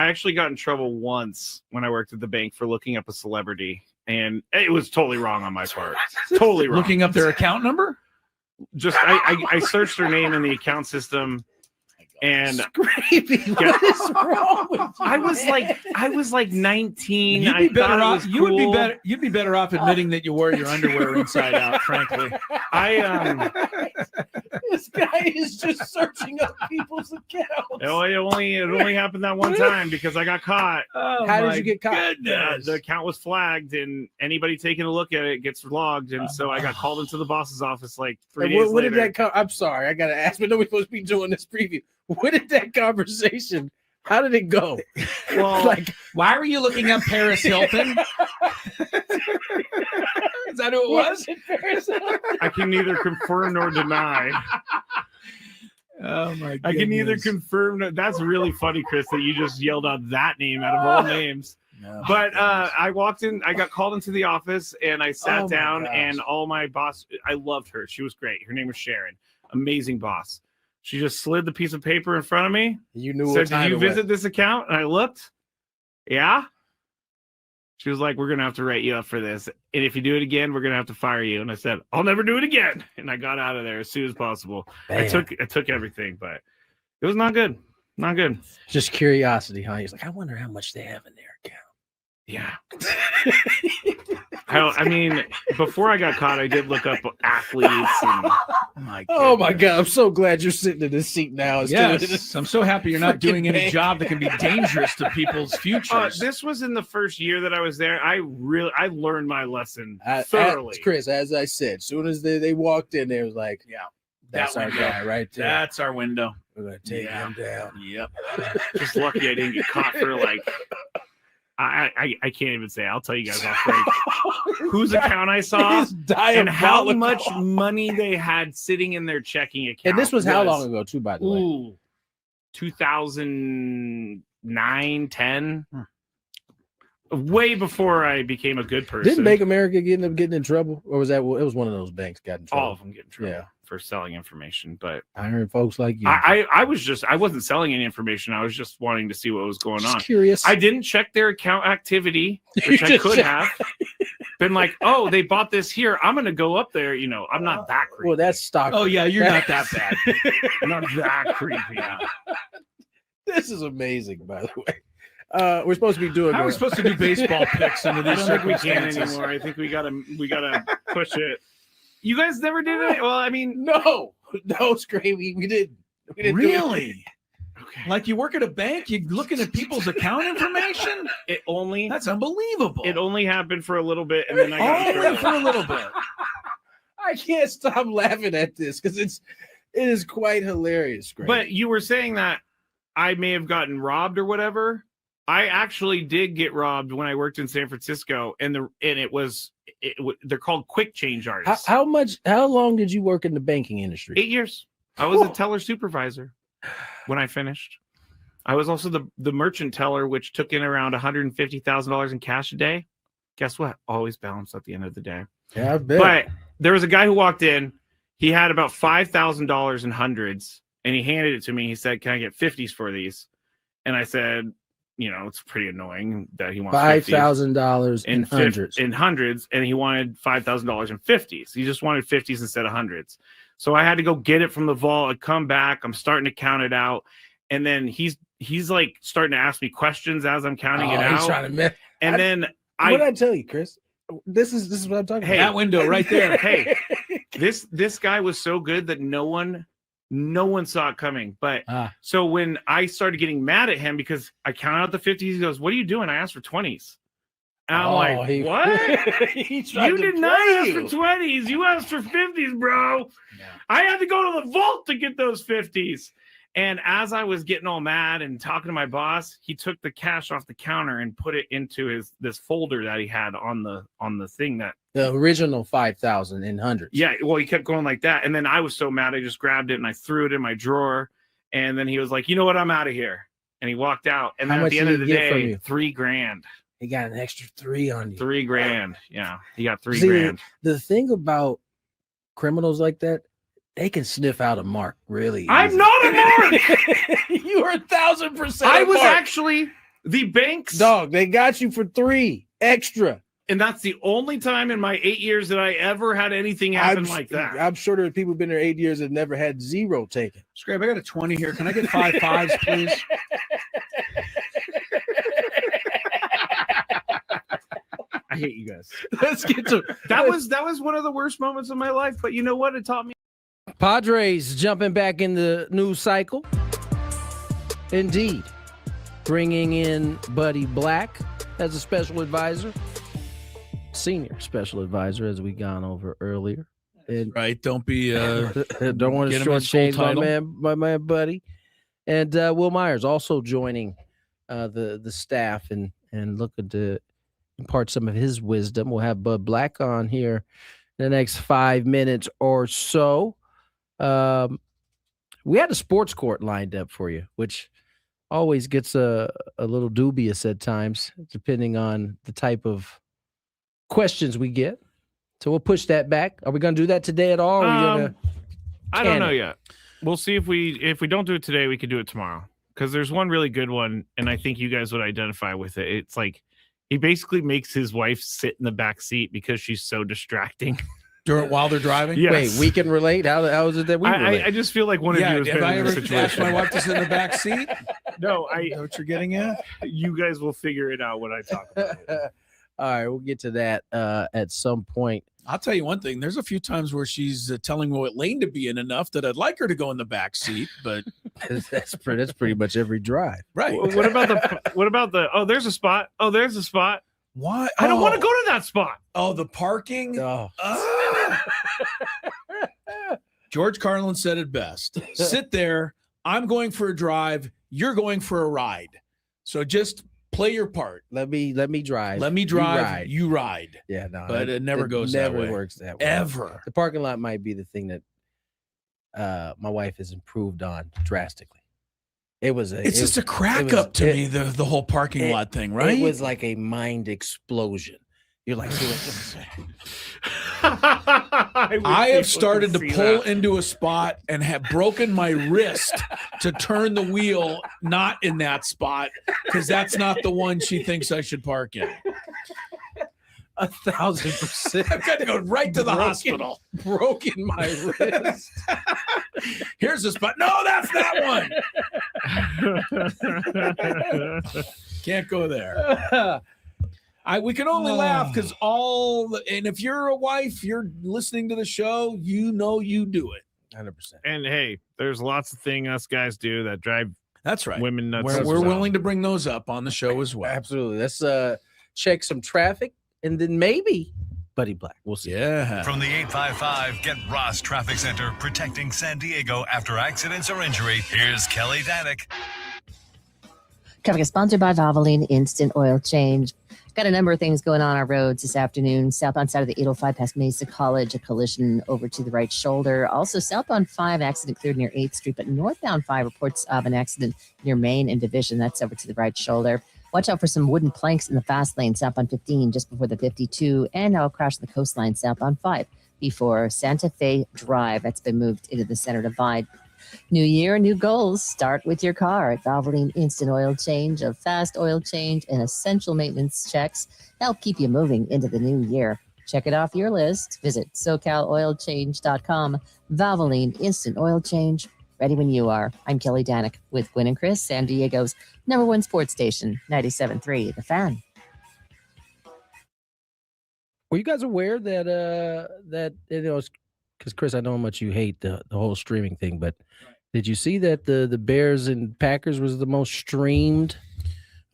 [SPEAKER 3] I actually got in trouble once when I worked at the bank for looking up a celebrity, and it was totally wrong on my part. Totally wrong.
[SPEAKER 1] Looking up their account number?
[SPEAKER 3] Just I searched their name in the account system, and
[SPEAKER 5] what is wrong with you?
[SPEAKER 3] I was like 19.
[SPEAKER 1] You'd be better off. You'd be better off admitting that you wore your underwear inside out. Frankly,
[SPEAKER 5] This guy is just searching up people's accounts.
[SPEAKER 3] It only happened that one time because I got caught.
[SPEAKER 5] How did you get caught?
[SPEAKER 3] The account was flagged, and anybody taking a look at it gets logged. And so I got called into the boss's office like 3 days later.
[SPEAKER 5] What did that come? I'm sorry, I gotta ask, but nobody's supposed to be doing this preview. What did that conversation? How did it go?
[SPEAKER 1] Well, why were you looking up Paris Hilton? Is that who it was?
[SPEAKER 3] I can neither confirm nor deny.
[SPEAKER 1] Oh my goodness.
[SPEAKER 3] I can neither confirm. That's really funny, Chris, that you just yelled out that name out of all names. No. But I walked in, I got called into the office, and I sat down, and all my boss, I loved her. She was great. Her name was Sharon. Amazing boss. She just slid the piece of paper in front of me.
[SPEAKER 5] You knew.
[SPEAKER 3] Said, "Did you visit this account?" And I looked. Yeah. She was like, "We're gonna have to write you up for this, and if you do it again, we're gonna have to fire you." And I said, "I'll never do it again." And I got out of there as soon as possible. I took everything, but it was not good. Not good.
[SPEAKER 5] Just curiosity, huh? He's like, I wonder how much they have in their account.
[SPEAKER 3] Yeah. I mean, before I got caught, I did look up athletes. And,
[SPEAKER 5] oh my God! I'm so glad you're sitting in this seat now.
[SPEAKER 1] Yes, I'm so happy you're not doing any job that can be dangerous to people's futures.
[SPEAKER 3] This was in the first year that I was there. I learned my lesson thoroughly.
[SPEAKER 5] Chris, as I said, as soon as they walked in, they was like,
[SPEAKER 1] "Yeah,
[SPEAKER 5] that's our guy right there.
[SPEAKER 1] That's our window.
[SPEAKER 5] We're gonna take him down."
[SPEAKER 1] Yep.
[SPEAKER 3] Just lucky I didn't get caught for like. I can't even say. I'll tell you guys off break whose account I saw and how much money they had sitting in their checking account.
[SPEAKER 5] And this was how long ago, too, by the way?
[SPEAKER 3] 2009, 10. Way before I became a good person.
[SPEAKER 5] Didn't Bank America end up getting in trouble? Or was that, it was one of those banks got in trouble?
[SPEAKER 3] All of them get in trouble for selling information. But
[SPEAKER 5] I heard folks like you.
[SPEAKER 3] I wasn't selling any information. I was just wanting to see what was going on.
[SPEAKER 5] Curious.
[SPEAKER 3] I didn't check their account activity, which I could have. Been like, oh, they bought this here. I'm going to go up there. You know, I'm not that creepy.
[SPEAKER 5] Well, that's stock.
[SPEAKER 1] Oh, yeah, you're not that bad.
[SPEAKER 3] I'm not that creepy.
[SPEAKER 5] This is amazing, by the way. We're supposed to be doing.
[SPEAKER 1] How are we supposed to do baseball picks under these circumstances?
[SPEAKER 3] We can't anymore. I think we gotta push it. You guys never did it? Well, I mean,
[SPEAKER 5] no, it's great. We didn't
[SPEAKER 1] really. Okay. Like you work at a bank, you're looking at people's account information.
[SPEAKER 3] That's
[SPEAKER 1] unbelievable.
[SPEAKER 3] It only happened for a little bit, and then I got
[SPEAKER 1] only for a little bit.
[SPEAKER 5] I can't stop laughing at this because it is quite hilarious. Greg.
[SPEAKER 3] But you were saying that I may have gotten robbed or whatever. I actually did get robbed when I worked in San Francisco, and they're called quick change artists.
[SPEAKER 5] How long did you work in the banking industry?
[SPEAKER 3] 8 years. I was a teller supervisor when I finished. I was also the merchant teller, which took in around $150,000 in cash a day. Guess what? Always balanced at the end of the day.
[SPEAKER 5] Yeah, I bet.
[SPEAKER 3] But there was a guy who walked in. He had about $5,000 in hundreds, and he handed it to me. He said, "Can I get 50s for these?" And I said, you know, it's pretty annoying that he wants
[SPEAKER 5] $5,000 in hundreds.
[SPEAKER 3] And he wanted $5,000 in 50s. He just wanted 50s instead of hundreds. So I had to go get it from the vault. I come back. I'm starting to count it out, and then he's like starting to ask me questions as I'm counting it out.
[SPEAKER 5] He's trying to myth.
[SPEAKER 3] And
[SPEAKER 5] what did I tell you, Chris? This is what I'm talking about.
[SPEAKER 1] That window right there.
[SPEAKER 3] Hey, this guy was so good that no one No one saw it coming. But so when I started getting mad at him because I counted out the 50s, he goes, "What are you doing?" I asked for 20s. And I'm like, what? You did not ask for 20s. You asked for 50s, bro. Yeah. I had to go to the vault to get those 50s. And as I was getting all mad and talking to my boss, he took the cash off the counter and put it into this folder that he had on the thing that
[SPEAKER 5] the original 5,000 in hundreds.
[SPEAKER 3] Yeah, well, he kept going like that, and then I was so mad, I just grabbed it and I threw it in my drawer. And then he was like, "You know what? I'm out of here." And he walked out. And then at the end of the day, $3,000.
[SPEAKER 5] He got an extra 3 on you.
[SPEAKER 3] $3,000. Yeah, he got $3,000.
[SPEAKER 5] The thing about criminals like that, they can sniff out a mark really easy.
[SPEAKER 3] I'm not a mark.
[SPEAKER 1] You are 1,000%.
[SPEAKER 3] I was actually the bank's
[SPEAKER 5] dog. They got you for 3 extra.
[SPEAKER 3] And that's the only time in my 8 years that I ever had anything happen like that.
[SPEAKER 5] I'm sure there's people been there 8 years that never had 0 taken.
[SPEAKER 1] Scrape, I got a 20 here. Can I get 5 5s, please?
[SPEAKER 3] I hate you guys.
[SPEAKER 1] Let's get to
[SPEAKER 3] that was one of the worst moments of my life, but you know what? It taught me.
[SPEAKER 5] Padres jumping back in the news cycle. Indeed. Bringing in Buddy Black as a special advisor. Senior special advisor, as we gone over earlier. And
[SPEAKER 1] right. Don't be
[SPEAKER 5] don't want to shortchange my man Buddy. And Will Myers also joining the staff and looking to impart some of his wisdom. We'll have Bud Black on here in the next 5 minutes or so. We had a sports court lined up for you, which always gets a little dubious at times, depending on the type of questions we get. So we'll push that back. Are we going to do that today at all? Or are we gonna
[SPEAKER 3] I don't know yet. We'll see if we don't do it today, we could do it tomorrow. Because there's one really good one, and I think you guys would identify with it. It's like he basically makes his wife sit in the back seat because she's so distracting.
[SPEAKER 1] While they're driving?
[SPEAKER 5] Yes. Wait, we can relate? How is it that we relate?
[SPEAKER 3] I just feel like one of you has been in this situation.
[SPEAKER 1] Asked my wife to sit in the back seat?
[SPEAKER 3] No,
[SPEAKER 1] Is that what you're getting at?
[SPEAKER 3] You guys will figure it out when I talk about it.
[SPEAKER 5] All right, we'll get to that at some point.
[SPEAKER 1] I'll tell you one thing. There's a few times where she's telling me what lane to be in enough that I'd like her to go in the back seat, but
[SPEAKER 5] that's pretty much every drive.
[SPEAKER 1] Right.
[SPEAKER 3] What about the oh, there's a spot. Oh, there's a spot.
[SPEAKER 1] Why?
[SPEAKER 3] I don't want to go to that spot.
[SPEAKER 1] Oh, the parking.
[SPEAKER 5] Oh.
[SPEAKER 1] George Carlin said it best. Sit there. I'm going for a drive. You're going for a ride. So just play your part.
[SPEAKER 5] Let me drive.
[SPEAKER 1] Let me drive. You ride.
[SPEAKER 5] Yeah, no.
[SPEAKER 1] But it never goes that way.
[SPEAKER 5] Never works that way.
[SPEAKER 1] Ever.
[SPEAKER 5] The parking lot might be the thing that my wife has improved on drastically. It's
[SPEAKER 1] just a crack up to me, the whole parking lot thing, right?
[SPEAKER 5] It was like a mind explosion. You're like,
[SPEAKER 1] I have started to pull into a spot and have broken my wrist to turn the wheel not in that spot because that's not the one she thinks I should park in.
[SPEAKER 5] 1,000%.
[SPEAKER 1] I've got to go right to the hospital.
[SPEAKER 5] Broken my wrist.
[SPEAKER 1] Here's the spot. No, that's that one. Can't go there. We can only laugh because and if you're a wife, you're listening to the show, you know you do it.
[SPEAKER 5] 100%.
[SPEAKER 3] And hey, there's lots of things us guys do that drive
[SPEAKER 1] that's right.
[SPEAKER 3] women nuts.
[SPEAKER 1] We're willing to bring those up on the show as well.
[SPEAKER 5] Absolutely. Let's check some traffic and then maybe Buddy Black. We'll see.
[SPEAKER 1] Yeah.
[SPEAKER 2] From the 855 Get Ross Traffic Center, protecting San Diego after accidents or injury, here's Kelly Danek.
[SPEAKER 12] Traffic is sponsored by Valvoline Instant Oil Change. Got a number of things going on our roads this afternoon. Southbound side of the 805 past Mesa College, a collision over to the right shoulder. Also, southbound 5 accident cleared near 8th Street, but northbound 5 reports of an accident near Main and Division. That's over to the right shoulder. Watch out for some wooden planks in the fast lane, southbound 15, just before the 52, and I'll crash the coastline, southbound 5, before Santa Fe Drive. That's been moved into the center divide. New year, new goals. Start with your car at Valvoline Instant Oil Change. A fast oil change and essential maintenance checks help keep you moving into the new year. Check it off your list. Visit SoCalOilChange.com. Valvoline Instant Oil Change. Ready when you are. I'm Kelly Danek with Gwynn and Chris, San Diego's #1 sports station, 97.3 The Fan.
[SPEAKER 5] Were you guys aware that because Chris, I know how much you hate the whole streaming thing, but did you see that the Bears and Packers was the most streamed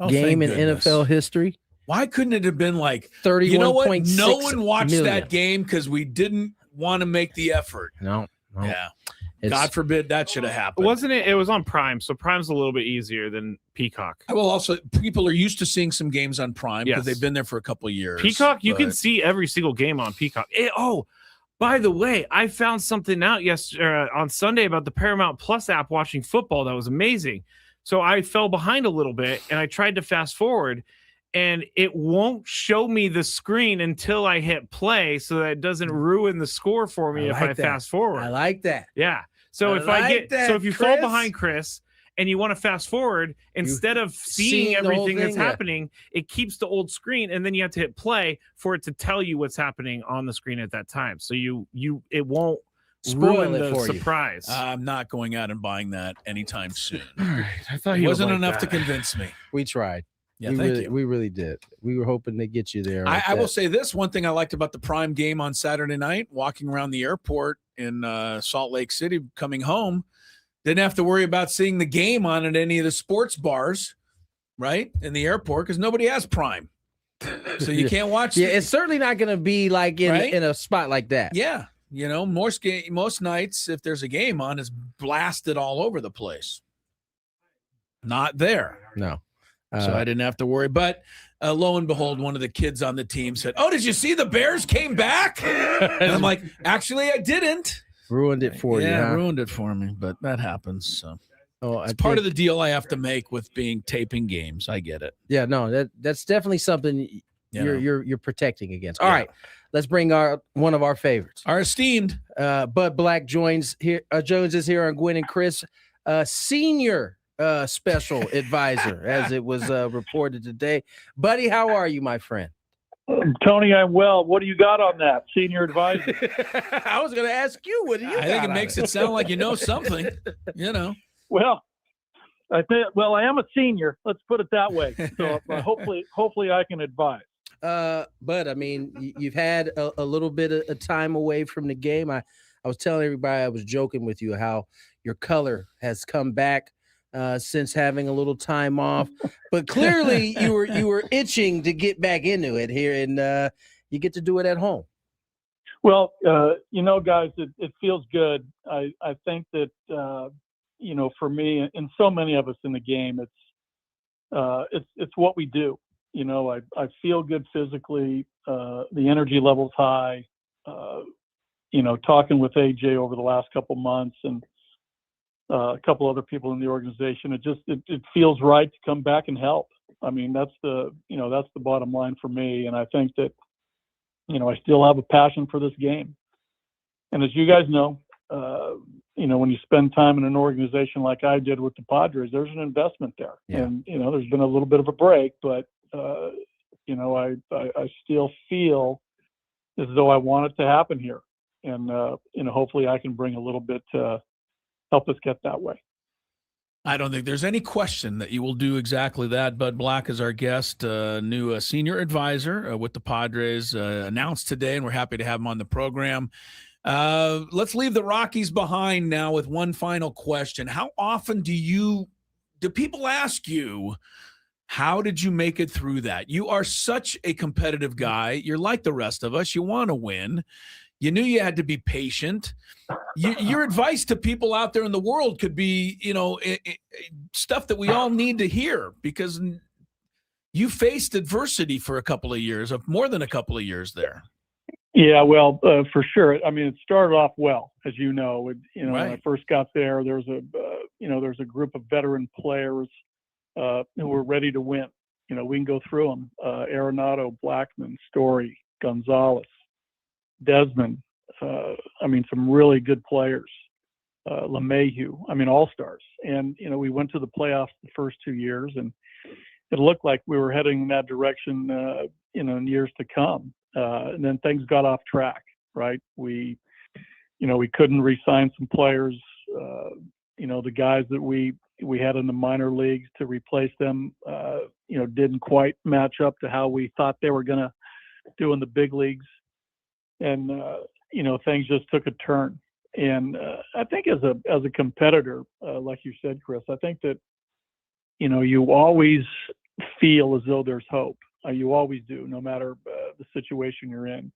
[SPEAKER 5] game in NFL history?
[SPEAKER 1] Why couldn't it have been like
[SPEAKER 5] 31.6
[SPEAKER 1] you know what? No one watched
[SPEAKER 5] million.
[SPEAKER 1] that game because we didn't want to make the effort.
[SPEAKER 5] No.
[SPEAKER 1] Yeah. God forbid that should have happened.
[SPEAKER 3] Wasn't it? It was on Prime, so Prime's a little bit easier than Peacock.
[SPEAKER 1] Well, also people are used to seeing some games on Prime because they've been there for a couple of years.
[SPEAKER 3] Peacock, you can see every single game on Peacock. By the way, I found something out yesterday on Sunday about the Paramount Plus app watching football that was amazing. So I fell behind a little bit and I tried to fast forward, and it won't show me the screen until I hit play, so that it doesn't ruin the score for me if I fast forward.
[SPEAKER 5] I like that.
[SPEAKER 3] Yeah. So if you fall behind, Chris, and you want to fast forward, instead of seeing everything that's happening, it keeps the old screen, and then you have to hit play for it to tell you what's happening on the screen at that time. So it won't ruin the surprise.
[SPEAKER 1] I'm not going out and buying that anytime soon.
[SPEAKER 3] All right. I thought
[SPEAKER 1] it wasn't enough to convince me.
[SPEAKER 5] We tried.
[SPEAKER 1] Yeah,
[SPEAKER 5] we really did. We were hoping to get you there.
[SPEAKER 1] I will say this one thing I liked about the Prime game on Saturday night, walking around the airport in Salt Lake City, coming home, didn't have to worry about seeing the game on at any of the sports bars, right, in the airport, because nobody has Prime. So you can't watch.
[SPEAKER 5] It's certainly not going to be like in a spot like that.
[SPEAKER 1] Yeah. You know, most nights, if there's a game on, it's blasted all over the place. Not there.
[SPEAKER 5] No.
[SPEAKER 1] So I didn't have to worry. But lo and behold, one of the kids on the team said, "Oh, did you see the Bears came back?" And I'm like, "Actually, I didn't."
[SPEAKER 5] Ruined it for you.
[SPEAKER 1] Yeah,
[SPEAKER 5] huh?
[SPEAKER 1] ruined it for me. But that happens. So it's part of the deal I have to make with taping games. I get it.
[SPEAKER 5] Yeah, no, that's definitely something you're protecting against. All right, let's bring one of our favorites,
[SPEAKER 1] our esteemed
[SPEAKER 5] Bud Black Jones is here on Gwynn and Chris, senior special advisor, as it was reported today. Buddy, how are you, my friend?
[SPEAKER 13] Tony, I'm well. What do you got on that, senior advisor?
[SPEAKER 5] I was going to ask you. What do you?
[SPEAKER 1] I think it makes it sound like you know something. You know.
[SPEAKER 13] Well, I am a senior. Let's put it that way. So hopefully, I can advise.
[SPEAKER 5] But I mean, you've had a little bit of time away from the game. I was telling everybody, I was joking with you how your color has come back since having a little time off, but clearly you were itching to get back into it here, and you get to do it at home.
[SPEAKER 13] Well, guys, it feels good. I think that for me and so many of us in the game, it's what we do. I feel good physically. The energy level's high. Talking with AJ over the last couple months and a couple other people in the organization, it feels right to come back and help. I mean, that's the bottom line for me. And I think that, I still have a passion for this game. And as you guys know, when you spend time in an organization like I did with the Padres, there's an investment there. Yeah. And, there's been a little bit of a break, but, I still feel as though I want it to happen here. And, hopefully I can bring a little bit to help us get that way.
[SPEAKER 1] I don't think there's any question that you will do exactly that. Bud Black is our guest, new senior advisor with the Padres, announced today, and we're happy to have him on the program. Let's leave the Rockies behind now with one final question. How often do people ask you, how did you make it through that? You are such a competitive guy. You're like the rest of us. You want to win. You knew you had to be patient. Your advice to people out there in the world could be, stuff that we all need to hear, because you faced adversity for more than a couple of years there.
[SPEAKER 13] Yeah, well, for sure. I mean, it started off well, as you know.
[SPEAKER 1] Right.
[SPEAKER 13] When I first got there was a group of veteran players who were ready to win. We can go through them: Arenado, Blackman, Story, Gonzalez, Desmond. Some really good players. LeMahieu. all-stars. And we went to the playoffs the first 2 years, and it looked like we were heading in that direction, in years to come. And then things got off track, right? We couldn't re-sign some players. The guys that we had in the minor leagues to replace them, didn't quite match up to how we thought they were going to do in the big leagues. And, things just took a turn. And I think as a competitor, like you said, Chris, I think that, you always feel as though there's hope. You always do, no matter the situation you're in.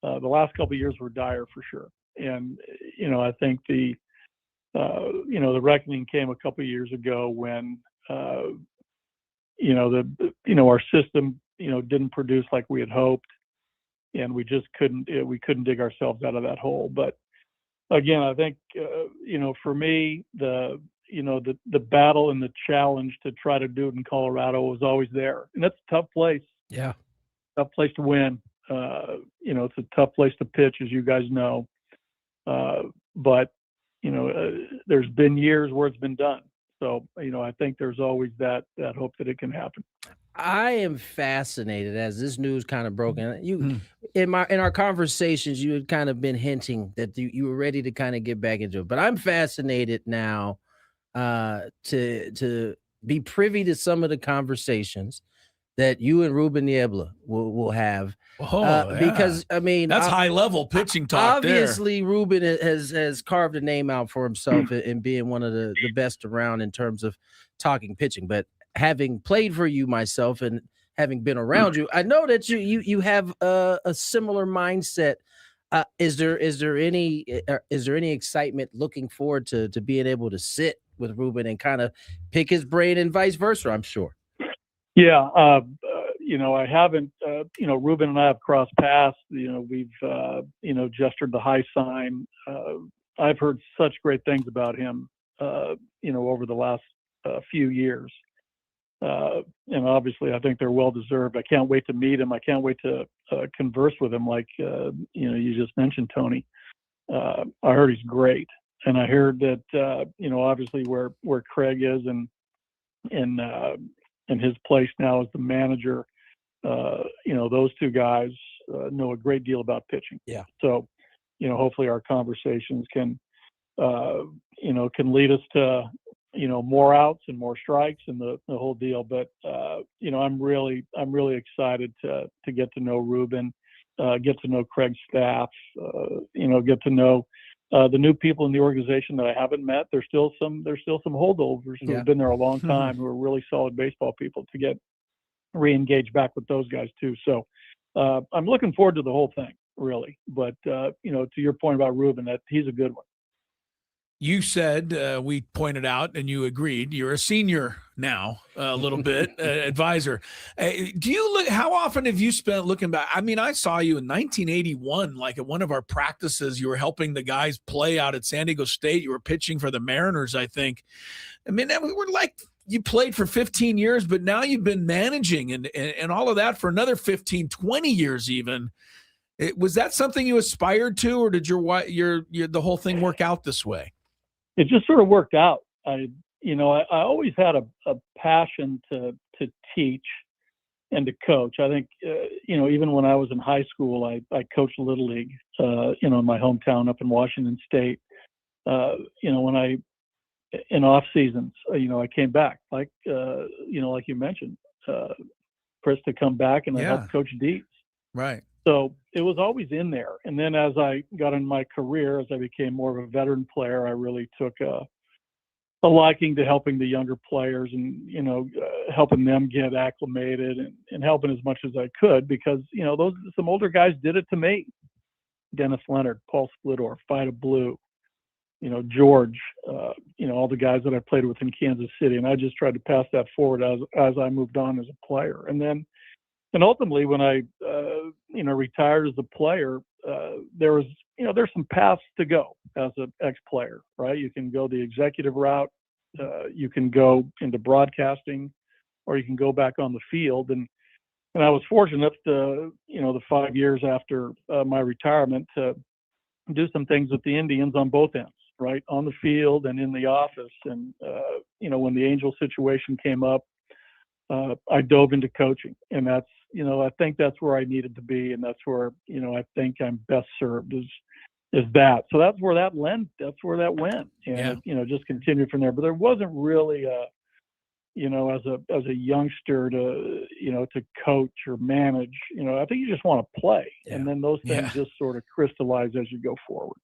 [SPEAKER 13] The last couple of years were dire for sure. And, I think the reckoning came a couple of years ago when, our system, didn't produce like we had hoped, and we just couldn't dig ourselves out of that hole. But again, I think, for me, the battle and the challenge to try to do it in Colorado was always there. And that's a tough place.
[SPEAKER 5] Yeah.
[SPEAKER 13] Tough place to win. It's a tough place to pitch, as you guys know. But, there's been years where it's been done. So, I think there's always that hope that it can happen.
[SPEAKER 5] I am fascinated as this news kind of broke. And in our conversations, you had kind of been hinting that you were ready to kind of get back into it. But I'm fascinated now to be privy to some of the conversations that you and Ruben Niebla will have. Because I mean,
[SPEAKER 1] that's high level pitching talk.
[SPEAKER 5] Obviously, there. Ruben has carved a name out for himself in being one of the best around in terms of talking pitching. But having played for you myself and having been around you, I know that you have a similar mindset. Is there any excitement looking forward to being able to sit with Ruben and kind of pick his brain and vice versa? I'm sure.
[SPEAKER 13] Yeah. I haven't, Ruben and I have crossed paths, we've, gestured the high sign. I've heard such great things about him, over the last few years. And obviously I think they're well-deserved. I can't wait to meet him. I can't wait to converse with him. Like, you just mentioned, Tony. I heard he's great. And I heard that, obviously where Craig is and his place now as the manager, those two guys know a great deal about pitching.
[SPEAKER 5] Yeah.
[SPEAKER 13] So, hopefully our conversations can lead us to, more outs and more strikes and the whole deal. But, I'm really excited to get to know Ruben, get to know Craig's staff, get to know the new people in the organization that I haven't met. There's still some holdovers who have been there a long time who are really solid baseball people to get re-engaged back with those guys too. So I'm looking forward to the whole thing, really. But to your point about Ruben, that he's a good one.
[SPEAKER 1] You said, we pointed out, and you agreed, you're a senior now, a little bit, advisor. Do you look? How often have you spent looking back? I mean, I saw you in 1981, like at one of our practices. You were helping the guys play out at San Diego State. You were pitching for the Mariners, I think. I mean, we were like, you played for 15 years, but now you've been managing and all of that for another 15, 20 years even. Was that something you aspired to, or did the whole thing work out this way?
[SPEAKER 13] It just sort of worked out. I always had a passion to teach and to coach. I think, even when I was in high school, I coached Little League, in my hometown up in Washington State. When in off seasons, I came back, like you mentioned, Chris, to come back and I helped coach Deeds.
[SPEAKER 1] Right.
[SPEAKER 13] So it was always in there. And then as I got in my career, as I became more of a veteran player, I really took a liking to helping the younger players and, helping them get acclimated and helping as much as I could because, some older guys did it to me. Dennis Leonard, Paul Splittor, Fida Blue, George, all the guys that I played with in Kansas City. And I just tried to pass that forward as I moved on as a player. And ultimately, when I, retired as a player, there's some paths to go as an ex-player, right? You can go the executive route, you can go into broadcasting, or you can go back on the field. And I was fortunate to, the 5 years after my retirement to do some things with the Indians on both ends, right? On the field and in the office. And, when the Angel situation came up, I dove into coaching, and that's, I think that's where I needed to be. And that's where, I think I'm best served is that. So that's where that went. And, just continued from there. But there wasn't really as a youngster to coach or manage. I think you just want to play, and then those things just sort of crystallize as you go forward.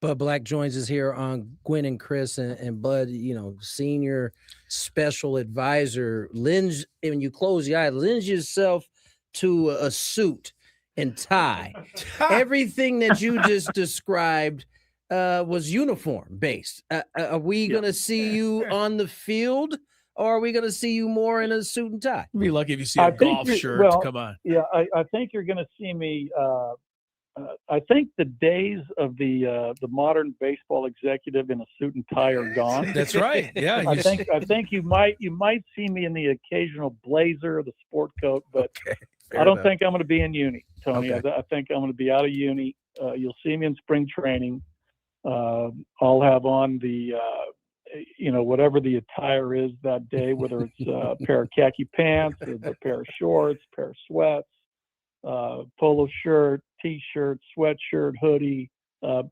[SPEAKER 5] Bud Black joins us here on Gwynn and Chris, and Bud, senior special advisor. Lends, when you close your eyes, lends yourself to a suit and tie. Everything that you just described was uniform based. Are we going to see you on the field, or are we going to see you more in a suit and tie?
[SPEAKER 1] You'd be lucky if you see a golf shirt. Come on.
[SPEAKER 13] Yeah, I think you're going to see me. I think the days of the modern baseball executive in a suit and tie are gone.
[SPEAKER 1] That's right. Yeah,
[SPEAKER 13] I think you might see me in the occasional blazer or the sport coat, but I don't think I'm going to be in uni, Tony. I think I'm going to be out of uni. You'll see me in spring training. I'll have on the whatever the attire is that day, whether it's a pair of khaki pants, or a pair of shorts, pair of sweats, polo shirt, t-shirt, sweatshirt, hoodie.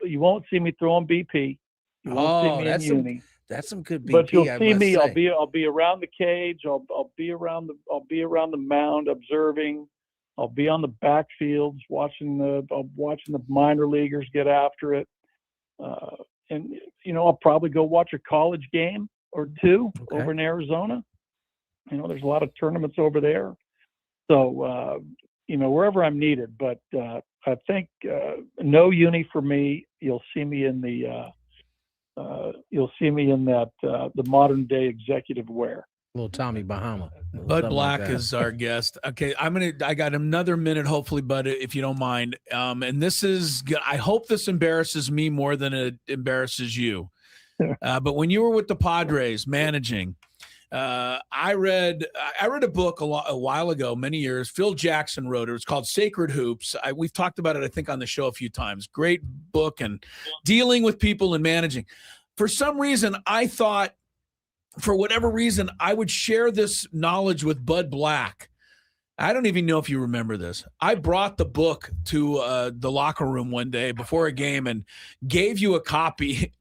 [SPEAKER 13] You won't see me throwing BP. You won't see me in uni.
[SPEAKER 5] That's some good BP.
[SPEAKER 13] But you'll see me. I'll be around the cage. I'll be around the mound observing. I'll be on the backfields watching the minor leaguers get after it. And I'll probably go watch a college game or two over in Arizona. There's a lot of tournaments over there. So wherever I'm needed, but I think no uni for me. You'll see me in the modern day executive wear.
[SPEAKER 5] Little Tommy Bahama.
[SPEAKER 1] Bud Black is our guest. Okay, I got another minute, hopefully, Bud, if you don't mind. And this is, I hope this embarrasses me more than it embarrasses you. But when you were with the Padres managing, I read a book a while ago, many years. Phil Jackson wrote it. It's called Sacred Hoops. We've talked about it, I think, on the show a few times. Great book and dealing with people and managing. For some reason, I thought, for whatever reason, I would share this knowledge with Bud Black. I don't even know if you remember this. I brought the book to the locker room one day before a game and gave you a copy.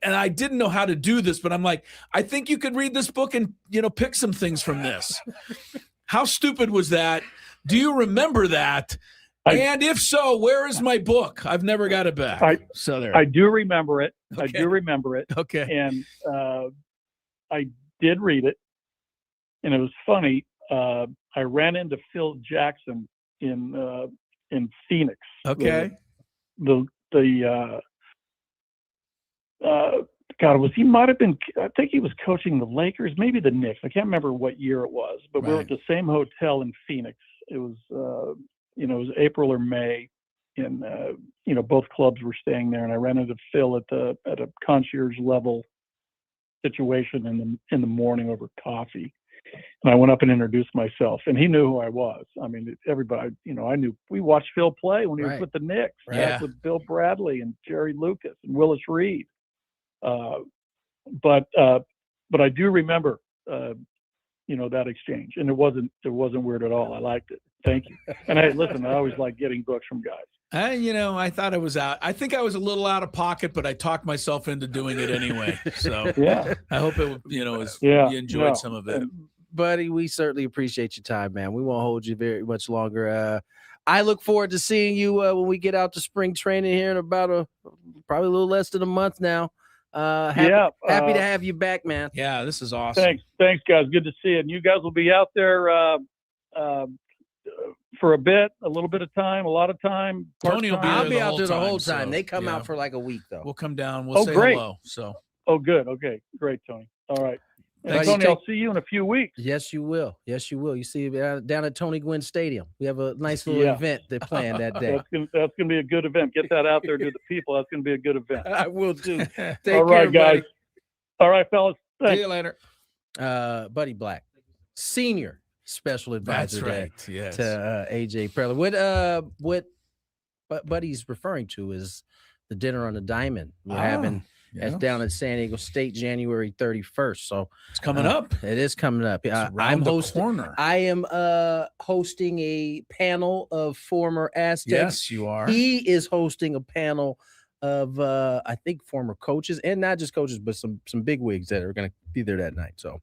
[SPEAKER 1] And I didn't know how to do this, but I'm like, I think you could read this book and, pick some things from this. How stupid was that? Do you remember that? And if so, where is my book? I've never got it back.
[SPEAKER 13] I do remember it. Okay. I do remember it.
[SPEAKER 1] Okay.
[SPEAKER 13] And I did read it, and it was funny. I ran into Phil Jackson in Phoenix.
[SPEAKER 1] Okay.
[SPEAKER 13] He might have been, I think he was coaching the Lakers, maybe the Knicks. I can't remember what year it was, but we were at the same hotel in Phoenix. It was, it was April or May, and, both clubs were staying there. And I ran into Phil at a concierge level situation in the morning over coffee. And I went up and introduced myself, and he knew who I was. I mean, everybody, I knew. We watched Phil play when he was with the Knicks, with Bill Bradley and Jerry Lucas and Willis Reed. But I do remember, that exchange, and it wasn't weird at all. I liked it. Thank you. And hey, listen, I always like getting books from guys.
[SPEAKER 1] I thought it was out. I think I was a little out of pocket, but I talked myself into doing it anyway. So
[SPEAKER 13] yeah,
[SPEAKER 1] I hope it, you enjoyed some of it.
[SPEAKER 5] Buddy, we certainly appreciate your time, man. We won't hold you very much longer. I look forward to seeing you when we get out to spring training here in about probably a little less than a month now. Happy to have you back, man.
[SPEAKER 1] Yeah, this is awesome.
[SPEAKER 13] Thanks, guys. Good to see you. And you guys will be out there for a little bit of time, a lot of time.
[SPEAKER 1] Tony will be there.
[SPEAKER 5] I'll be out there the whole time.
[SPEAKER 1] So,
[SPEAKER 5] they come out for like a week, though.
[SPEAKER 1] We'll come down. We'll say
[SPEAKER 13] great.
[SPEAKER 1] Hello. So.
[SPEAKER 13] Oh, good. Okay, great, Tony. All right. And Tony, I'll see you in a few weeks.
[SPEAKER 5] Yes, you will. You see down at Tony Gwynn Stadium. We have a nice little event they're playing that day.
[SPEAKER 13] That's gonna be a good event. Get that out there to the people. That's gonna be a good event.
[SPEAKER 5] I will do.
[SPEAKER 13] All right, guys.
[SPEAKER 5] Buddy.
[SPEAKER 13] All right, fellas. Thanks.
[SPEAKER 1] See you later.
[SPEAKER 5] Buddy Black, senior special advisor
[SPEAKER 1] to
[SPEAKER 5] AJ Preller. What Buddy's referring to is the dinner on the Diamond we're having. That's down at San Diego State, January 31st. So
[SPEAKER 1] it's coming up.
[SPEAKER 5] It is coming up.
[SPEAKER 1] I'm hosting. Corner.
[SPEAKER 5] I am hosting a panel of former Aztecs.
[SPEAKER 1] Yes, you are.
[SPEAKER 5] He is hosting a panel of I think former coaches, and not just coaches, but some bigwigs that are going to be there that night. So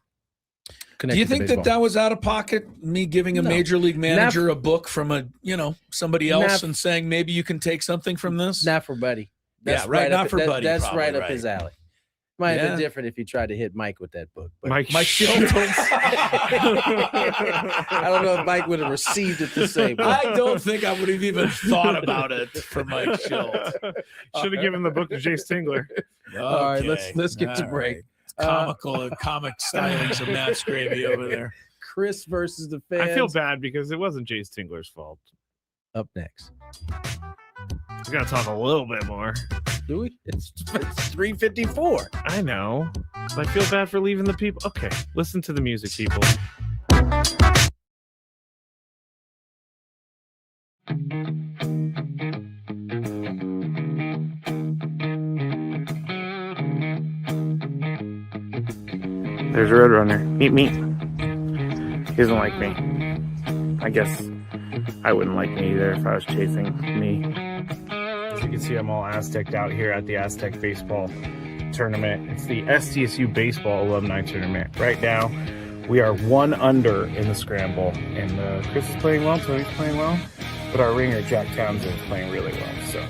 [SPEAKER 5] connected.
[SPEAKER 1] Do you think that was out of pocket? Me giving a major league manager a book from somebody else and saying maybe you can take something from this?
[SPEAKER 5] Not for Buddy.
[SPEAKER 1] That's right. Not for Buddy.
[SPEAKER 5] That's right up his alley. Might have been different if you tried to hit Mike with that book. But
[SPEAKER 3] Mike
[SPEAKER 1] Schultz.
[SPEAKER 5] I don't know if Mike would have received it the same way.
[SPEAKER 1] I don't think I would have even thought about it for Mike Schultz.
[SPEAKER 3] Should have given the book to Jay Stingler.
[SPEAKER 1] Okay.
[SPEAKER 5] All right, let's get to break.
[SPEAKER 1] Right. Comic stylings of Matt Scravy over there.
[SPEAKER 5] Chris versus the fans.
[SPEAKER 3] I feel bad because it wasn't Jay Stingler's fault.
[SPEAKER 5] Up next.
[SPEAKER 3] We got to talk a little bit more.
[SPEAKER 5] Do we? It's 3:54.
[SPEAKER 3] I know. I feel bad for leaving the people. Okay, listen to the music, people. There's Roadrunner. Meet me. He doesn't like me. I guess I wouldn't like me either if I was chasing me. As you can see, I'm all Aztec'd out here at the Aztec Baseball Tournament. It's the SDSU Baseball Alumni Tournament. Right now, we are 1 under in the scramble. And Chris is playing well, Tony's playing well. But our ringer, Jack Townsend, is playing really well. So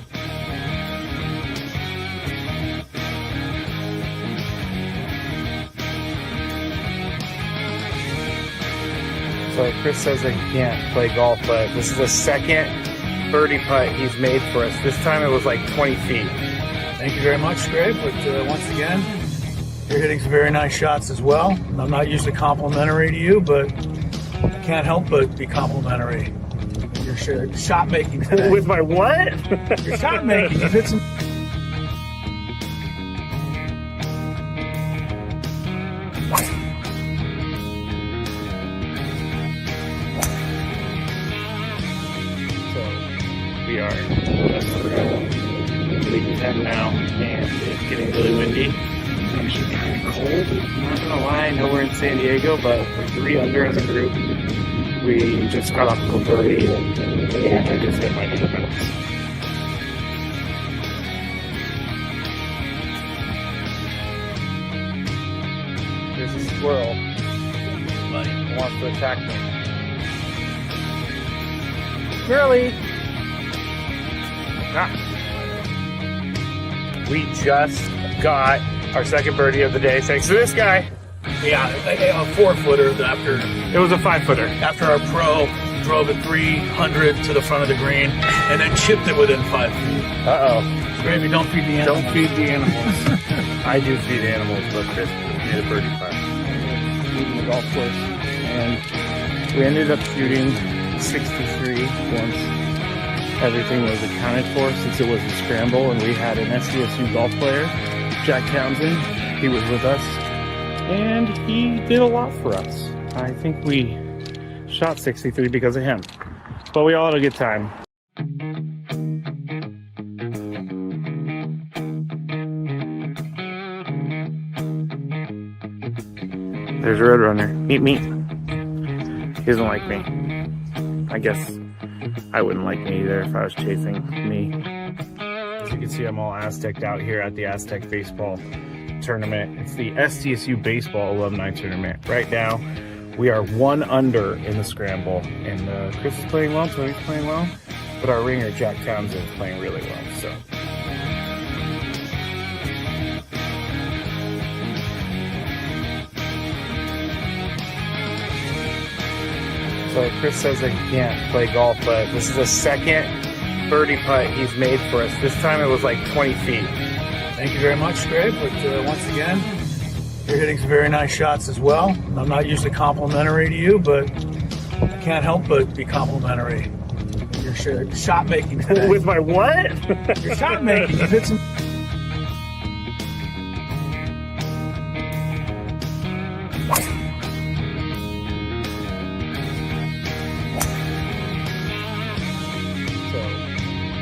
[SPEAKER 3] Chris says that he can't play golf, but this is the second birdie putt he's made for us. This time it was like 20 feet.
[SPEAKER 1] Thank you very much, Greg. But once again, you're hitting some very nice shots as well. I'm not usually complimentary to you, but I can't help but be complimentary. Your shot making today.
[SPEAKER 3] With my what?
[SPEAKER 1] Your shot making. You've hit some.
[SPEAKER 3] We are league 10 now, and it's getting really windy. It's actually kind of cold. I'm not gonna lie, I know we're in San Diego, but we're 3 under as a group. We just got off of birdie, and I just hit my defense. There's a squirrel. He wants to attack me. Squirrely! We just got our second birdie of the day thanks to this guy.
[SPEAKER 1] Yeah, a 4-footer after.
[SPEAKER 3] It was a 5-footer.
[SPEAKER 1] After our pro drove it 300 to the front of the green and then chipped it within 5 feet.
[SPEAKER 3] Uh-oh.
[SPEAKER 1] Gravy, don't feed the animals.
[SPEAKER 3] Don't feed the animals. I do feed animals, but Chris made a birdie putt. Leaving the golf course. And we ended up shooting 63 once everything was accounted for, since it was a scramble and we had an SDSU golf player, Jack Townsend. He was with us and he did a lot for us. I think we shot 63 because of him, but we all had a good time. There's Roadrunner. Meet me. He doesn't like me. I guess I wouldn't like me either if I was chasing me. As you can see, I'm all Aztec'd out here at the Aztec Baseball Tournament. It's the SDSU Baseball Alumni Tournament. Right now, we are 1 under in the scramble. And Chris is playing well, Tony's playing well. But our ringer, Jack Townsend, is playing really well. So Chris says that he can't play golf, but this is the second birdie putt he's made for us. This time it was like 20 feet.
[SPEAKER 1] Thank you very much, Greg. But once again, you're hitting some very nice shots as well. I'm not usually complimentary to you, but I can't help but be complimentary. Your shot making today.
[SPEAKER 3] With my what?
[SPEAKER 1] Your shot making. You've hit some.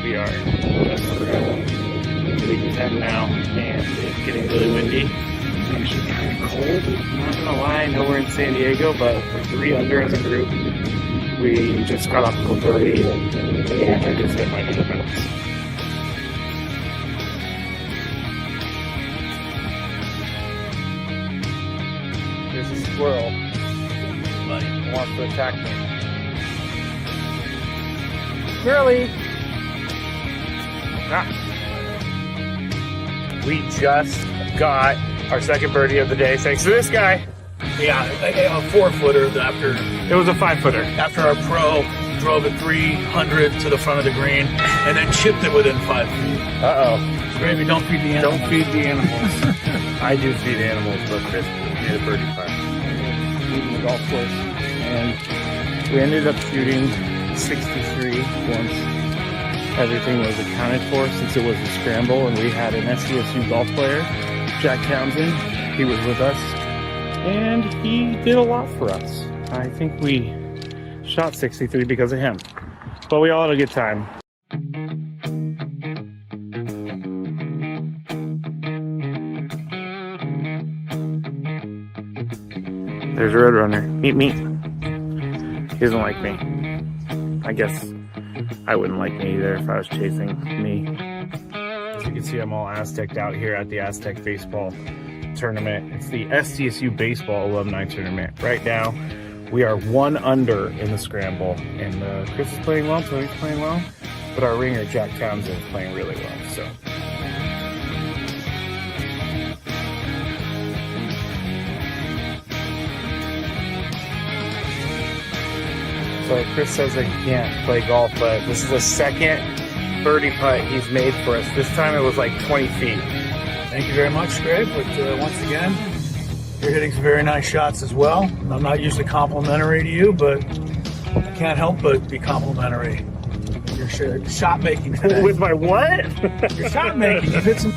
[SPEAKER 3] We are league 10 now, and it's getting really windy. It's actually kind of cold. I'm not gonna lie, I know we're in San Diego, but we're 3 under as a group. We just got off of a birdie, and I just hit my defense. There's a squirrel. wants to attack me. Girly! We just got our second birdie of the day thanks to this guy.
[SPEAKER 1] Yeah, a 4-footer after.
[SPEAKER 3] It was a 5-footer.
[SPEAKER 1] After our pro drove it 300 to the front of the green and then chipped it within 5 feet. Gravy, don't feed the animals.
[SPEAKER 3] Don't feed the animals. I do feed animals, but Chris made a birdie putt. Leaving the golf course. And we ended up shooting 63 once everything was accounted for, since it was a scramble, and we had an SDSU golf player, Jack Townsend. He was with us, and he did a lot for us. I think we shot 63 because of him. But we all had a good time. There's a Roadrunner. Meet me. He doesn't like me. I guess I wouldn't like me either if I was chasing me. As you can see, I'm all Aztec'd out here at the Aztec Baseball Tournament. It's the SDSU Baseball Alumni Tournament. Right now, we are 1 under in the scramble. And Chris is playing well, Tony's playing well. But our ringer, Jack Townsend, is playing really well. So Chris says I can't play golf, but this is the second birdie putt he's made for us. This time it was like 20 feet.
[SPEAKER 1] Thank you very much, Greg. But once again, you're hitting some very nice shots as well. I'm not usually complimentary to you, but I can't help but be complimentary. Your shot making today.
[SPEAKER 3] With my what?
[SPEAKER 1] Your shot making. You've hit some.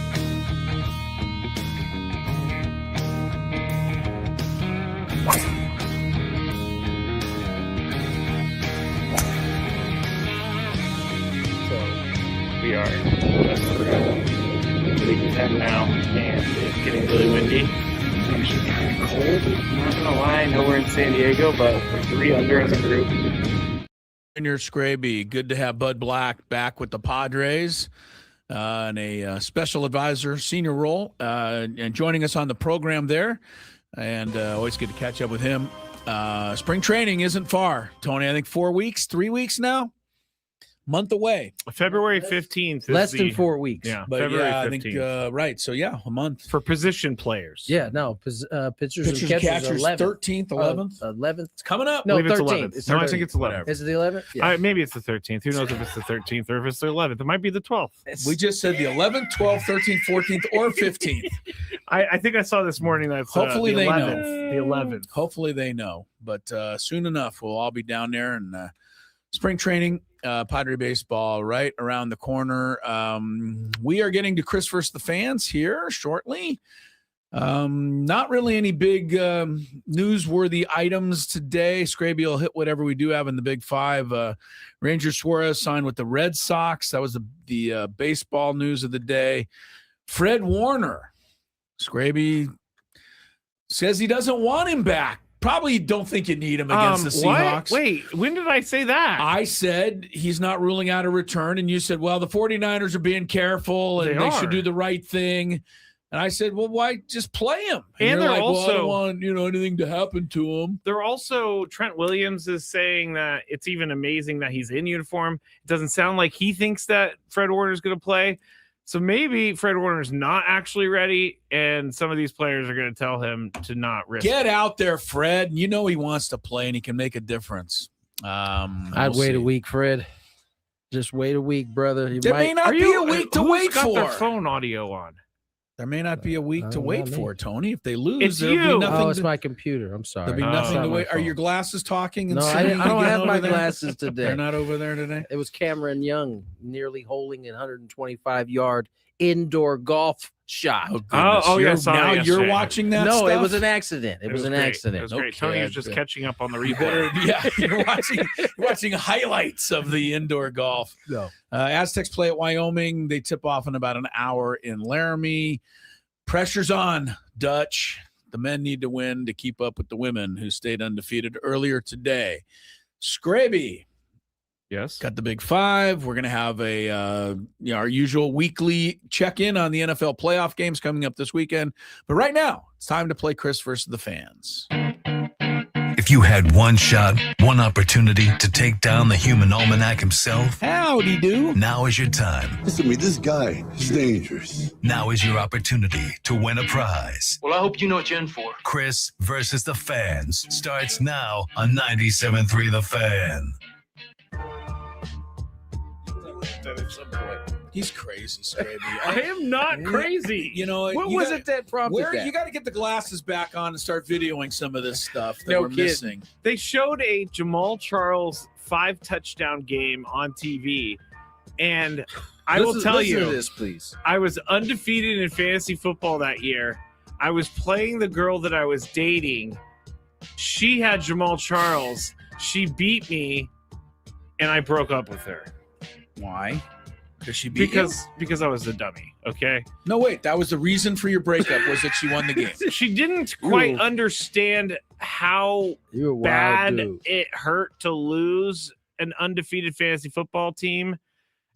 [SPEAKER 3] We are Big 10 now, and it's getting really windy. It's actually kind of cold. I'm not gonna lie, I know we're in San Diego, but we're 3 under as a group.
[SPEAKER 1] Junior Scraby, good to have Bud Black back with the Padres in a special advisor senior role, and joining us on the program there. And always good to catch up with him. Spring training isn't far, Tony. I think 4 weeks, 3 weeks now. Month away.
[SPEAKER 3] February 15th.
[SPEAKER 5] Less than 4 weeks.
[SPEAKER 3] Yeah,
[SPEAKER 1] but
[SPEAKER 3] February 15th.
[SPEAKER 1] I think, right. So, yeah, a month.
[SPEAKER 3] For position players.
[SPEAKER 5] Yeah, no. Pitchers and
[SPEAKER 1] catchers
[SPEAKER 5] 11th.
[SPEAKER 1] 13th, 11th.
[SPEAKER 5] 11th.
[SPEAKER 1] It's coming up.
[SPEAKER 3] No,
[SPEAKER 5] 13th.
[SPEAKER 3] It's 11th. No, I think it's 11th.
[SPEAKER 5] Is it the 11th? Yeah.
[SPEAKER 3] Maybe it's the 13th. Who knows if it's the 13th or if it's the 11th. It might be the 12th.
[SPEAKER 1] We just said the 11th, 12th, 13th, 14th, or 15th.
[SPEAKER 3] I think I saw this morning that
[SPEAKER 1] Hopefully
[SPEAKER 3] the
[SPEAKER 1] they
[SPEAKER 3] 11th.
[SPEAKER 1] know.
[SPEAKER 3] The 11th.
[SPEAKER 1] Hopefully they know. But soon enough, we'll all be down there. And spring training, Padre baseball right around the corner. We are getting to Chris versus the fans here shortly. Not really any big newsworthy items today. Scraby will hit whatever we do have in the Big Five. Ranger Suarez signed with the Red Sox. That was the baseball news of the day. Fred Warner, Scraby says he doesn't want him back. Probably don't think you need him against the Seahawks.
[SPEAKER 3] What? Wait, when did I say that?
[SPEAKER 1] I said he's not ruling out a return, and you said, well, the 49ers are being careful, and they should do the right thing. And I said, well, why just play him?
[SPEAKER 3] And they're
[SPEAKER 1] like,
[SPEAKER 3] also,
[SPEAKER 1] well, I don't want anything to happen to him.
[SPEAKER 3] They're also, Trent Williams is saying that it's even amazing that he's in uniform. It doesn't sound like he thinks that Fred Warner's going to play. So maybe Fred Warner's not actually ready, and some of these players are going to tell him to not risk.
[SPEAKER 1] Get out there, Fred. You know he wants to play, and he can make a difference.
[SPEAKER 5] I'd wait a week, Fred. Just wait a week, brother.
[SPEAKER 1] There may not be a week to wait for.
[SPEAKER 3] Who's got their phone audio on?
[SPEAKER 1] There may not be a week to wait for, Tony. If they lose,
[SPEAKER 3] it's
[SPEAKER 1] there'll be nothing.
[SPEAKER 5] It's my computer. I'm sorry.
[SPEAKER 1] There'll be nothing to wait. Are your glasses talking?
[SPEAKER 5] No, I don't have my glasses today.
[SPEAKER 1] They're not over there today?
[SPEAKER 5] It was Cameron Young nearly holding a 125-yard indoor golf shot.
[SPEAKER 3] Yes.
[SPEAKER 1] Now you're watching that stuff?
[SPEAKER 5] No, it was an accident. It was an accident.
[SPEAKER 3] It was great. Tony was just catching up on the
[SPEAKER 1] replay. You're watching highlights of the indoor golf.
[SPEAKER 5] No.
[SPEAKER 1] Aztecs play at Wyoming. They tip off in about an hour in Laramie. Pressure's on, Dutch. The men need to win to keep up with the women who stayed undefeated earlier today. Scraby.
[SPEAKER 3] Yes.
[SPEAKER 1] Got the Big Five. We're going to have our usual weekly check-in on the NFL playoff games coming up this weekend. But right now, it's time to play Chris versus the fans.
[SPEAKER 2] If If you had one shot, one opportunity to take down the human almanac himself,
[SPEAKER 1] howdy do.
[SPEAKER 2] Now is your time.
[SPEAKER 14] Listen to me, this guy is dangerous.
[SPEAKER 2] Now is your opportunity to win a prize.
[SPEAKER 15] Well, I hope you know what you're in for.
[SPEAKER 2] Chris versus the Fans starts now on 97.3 The Fan.
[SPEAKER 1] He's crazy, Scraby.
[SPEAKER 3] I am not crazy.
[SPEAKER 1] You know,
[SPEAKER 5] What was it that prompted that?
[SPEAKER 1] You got to get the glasses back on and start videoing some of this stuff that
[SPEAKER 3] No
[SPEAKER 1] we're
[SPEAKER 3] kidding.
[SPEAKER 1] missing.
[SPEAKER 3] They showed a Jamal Charles 5-touchdown game on TV, and I will tell you,
[SPEAKER 5] listen to this, please.
[SPEAKER 3] I was undefeated in fantasy football that year. I was playing the girl that I was dating. She had Jamal Charles. She beat me, and I broke up with her.
[SPEAKER 1] Why? Because she beat you?
[SPEAKER 3] Because I was a dummy. Okay.
[SPEAKER 1] No, wait. That was the reason for your breakup, was that she won the game.
[SPEAKER 3] She didn't quite understand how bad it hurt to lose an undefeated fantasy football team,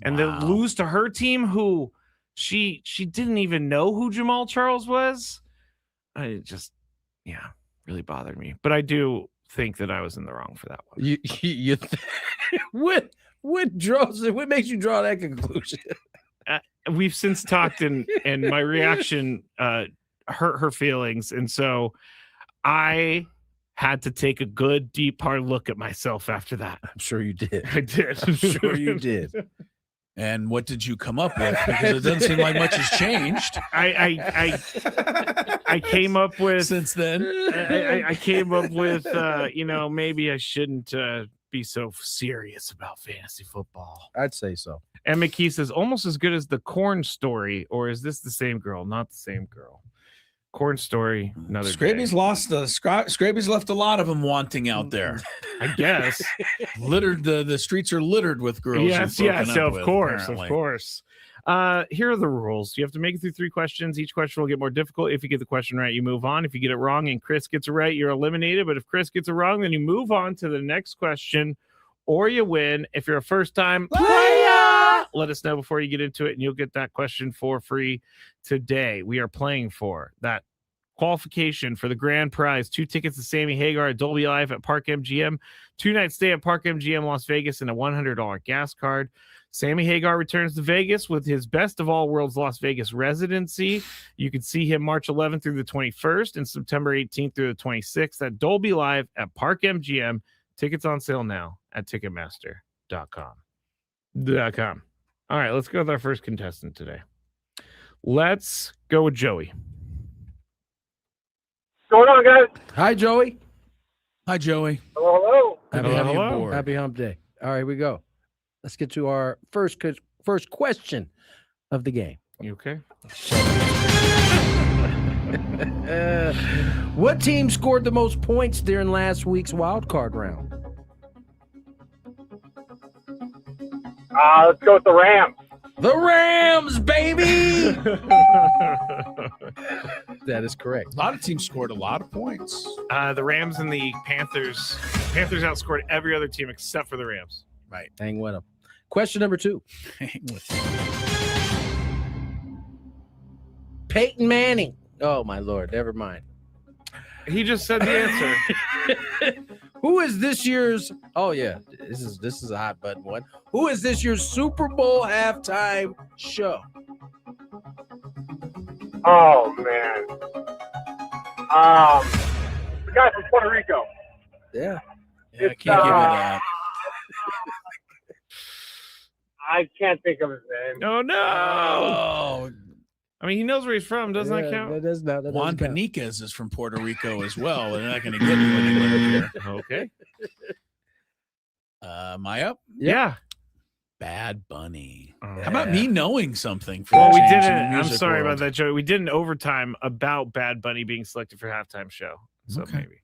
[SPEAKER 3] and then lose to her team, who she didn't even know who Jamal Charles was. Really bothered me. But I do think that I was in the wrong for that one.
[SPEAKER 5] What makes you draw that conclusion?
[SPEAKER 3] We've since talked, and my reaction hurt her feelings, and so I had to take a good, deep, hard look at myself after that.
[SPEAKER 5] I'm sure you did.
[SPEAKER 3] I did.
[SPEAKER 5] I'm sure you did.
[SPEAKER 1] And what did you come up with? Because it doesn't seem like much has changed.
[SPEAKER 3] I came up with
[SPEAKER 1] since then.
[SPEAKER 3] I came up with maybe I shouldn't be so serious about fantasy football.
[SPEAKER 5] I'd say so.
[SPEAKER 3] And McKee says, almost as good as the Corn Story, or is this the same girl? Not the same girl. Corn Story, another
[SPEAKER 1] Scraby's
[SPEAKER 3] day.
[SPEAKER 1] Scraby's left a lot of them wanting out there.
[SPEAKER 3] I guess.
[SPEAKER 1] Littered, the streets are littered with girls.
[SPEAKER 3] Yes, of course. Here are the rules. You have to make it through 3 questions. Each question will get more difficult. If you get the question right, you move on. If you get it wrong and Chris gets it right, you're eliminated. But if Chris gets it wrong, then you move on to the next question, or you win. If you're a first-time player, let us know before you get into it, and you'll get that question for free today. We are playing for that qualification for the grand prize: 2 tickets to Sammy Hagar at Dolby Live at Park MGM, 2-night stay at Park MGM Las Vegas, and a $100 gas card. Sammy Hagar returns to Vegas with his Best of All Worlds Las Vegas residency. You can see him March 11th through the 21st and September 18th through the 26th at Dolby Live at Park MGM. Tickets on sale now at Ticketmaster.com. All right, let's go with our first contestant today. Let's go with Joey.
[SPEAKER 16] What's going on, guys?
[SPEAKER 5] Hi, Joey.
[SPEAKER 1] Hi, Joey.
[SPEAKER 16] Hello.
[SPEAKER 5] Happy hump day. All right, here we go. Let's get to our first question of the game.
[SPEAKER 3] You okay?
[SPEAKER 5] What team scored the most points during last week's wild card round?
[SPEAKER 16] Let's go with the Rams.
[SPEAKER 5] The Rams, baby! That is correct.
[SPEAKER 1] A lot of teams scored a lot of points.
[SPEAKER 3] The Rams and the Panthers. Panthers outscored every other team except for the Rams.
[SPEAKER 1] Right.
[SPEAKER 5] Hang with them. Question number 2. Peyton Manning. Oh, my Lord. Never mind.
[SPEAKER 3] He just said the answer.
[SPEAKER 5] Who is this year's? Oh yeah, this is a hot button one. Who is this year's Super Bowl halftime show?
[SPEAKER 16] Oh man, the guy from Puerto Rico.
[SPEAKER 5] Yeah,
[SPEAKER 1] I can't give you that.
[SPEAKER 16] I can't think of his name.
[SPEAKER 3] Oh no!
[SPEAKER 1] Oh.
[SPEAKER 3] I mean, he knows where he's from. Doesn't that count?
[SPEAKER 5] That does not.
[SPEAKER 1] Juan Paniquez is from Puerto Rico as well. They're not going to get him when he live here.
[SPEAKER 3] Okay.
[SPEAKER 1] Am I up?
[SPEAKER 3] Yeah.
[SPEAKER 1] Bad Bunny.
[SPEAKER 3] Oh,
[SPEAKER 1] How about me knowing something?
[SPEAKER 3] Well, we didn't. I'm sorry about that, Joey. We did an overtime about Bad Bunny being selected for halftime show. So maybe.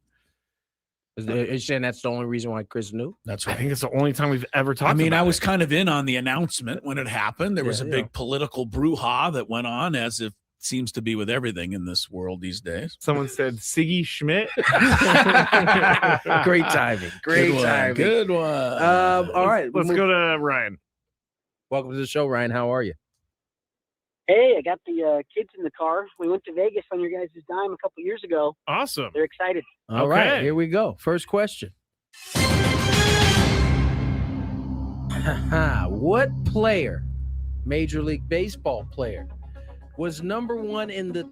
[SPEAKER 5] Are you saying that's the only reason why Chris knew?
[SPEAKER 1] That's right.
[SPEAKER 3] I think it's the only time we've ever talked about it.
[SPEAKER 1] I was kind of in on the announcement when it happened. There was a big political brouhaha that went on, as it seems to be with everything in this world these days.
[SPEAKER 3] Someone said Siggy Schmidt.
[SPEAKER 5] Great timing.
[SPEAKER 1] Good one.
[SPEAKER 5] All right.
[SPEAKER 3] Let's go to Ryan.
[SPEAKER 5] Welcome to the show, Ryan. How are you?
[SPEAKER 15] Hey, I got the kids in the car. We went to Vegas on your guys' dime a couple years ago.
[SPEAKER 3] Awesome.
[SPEAKER 15] They're excited.
[SPEAKER 5] All right, here we go. First question. What player, Major League Baseball player, was number 1 in the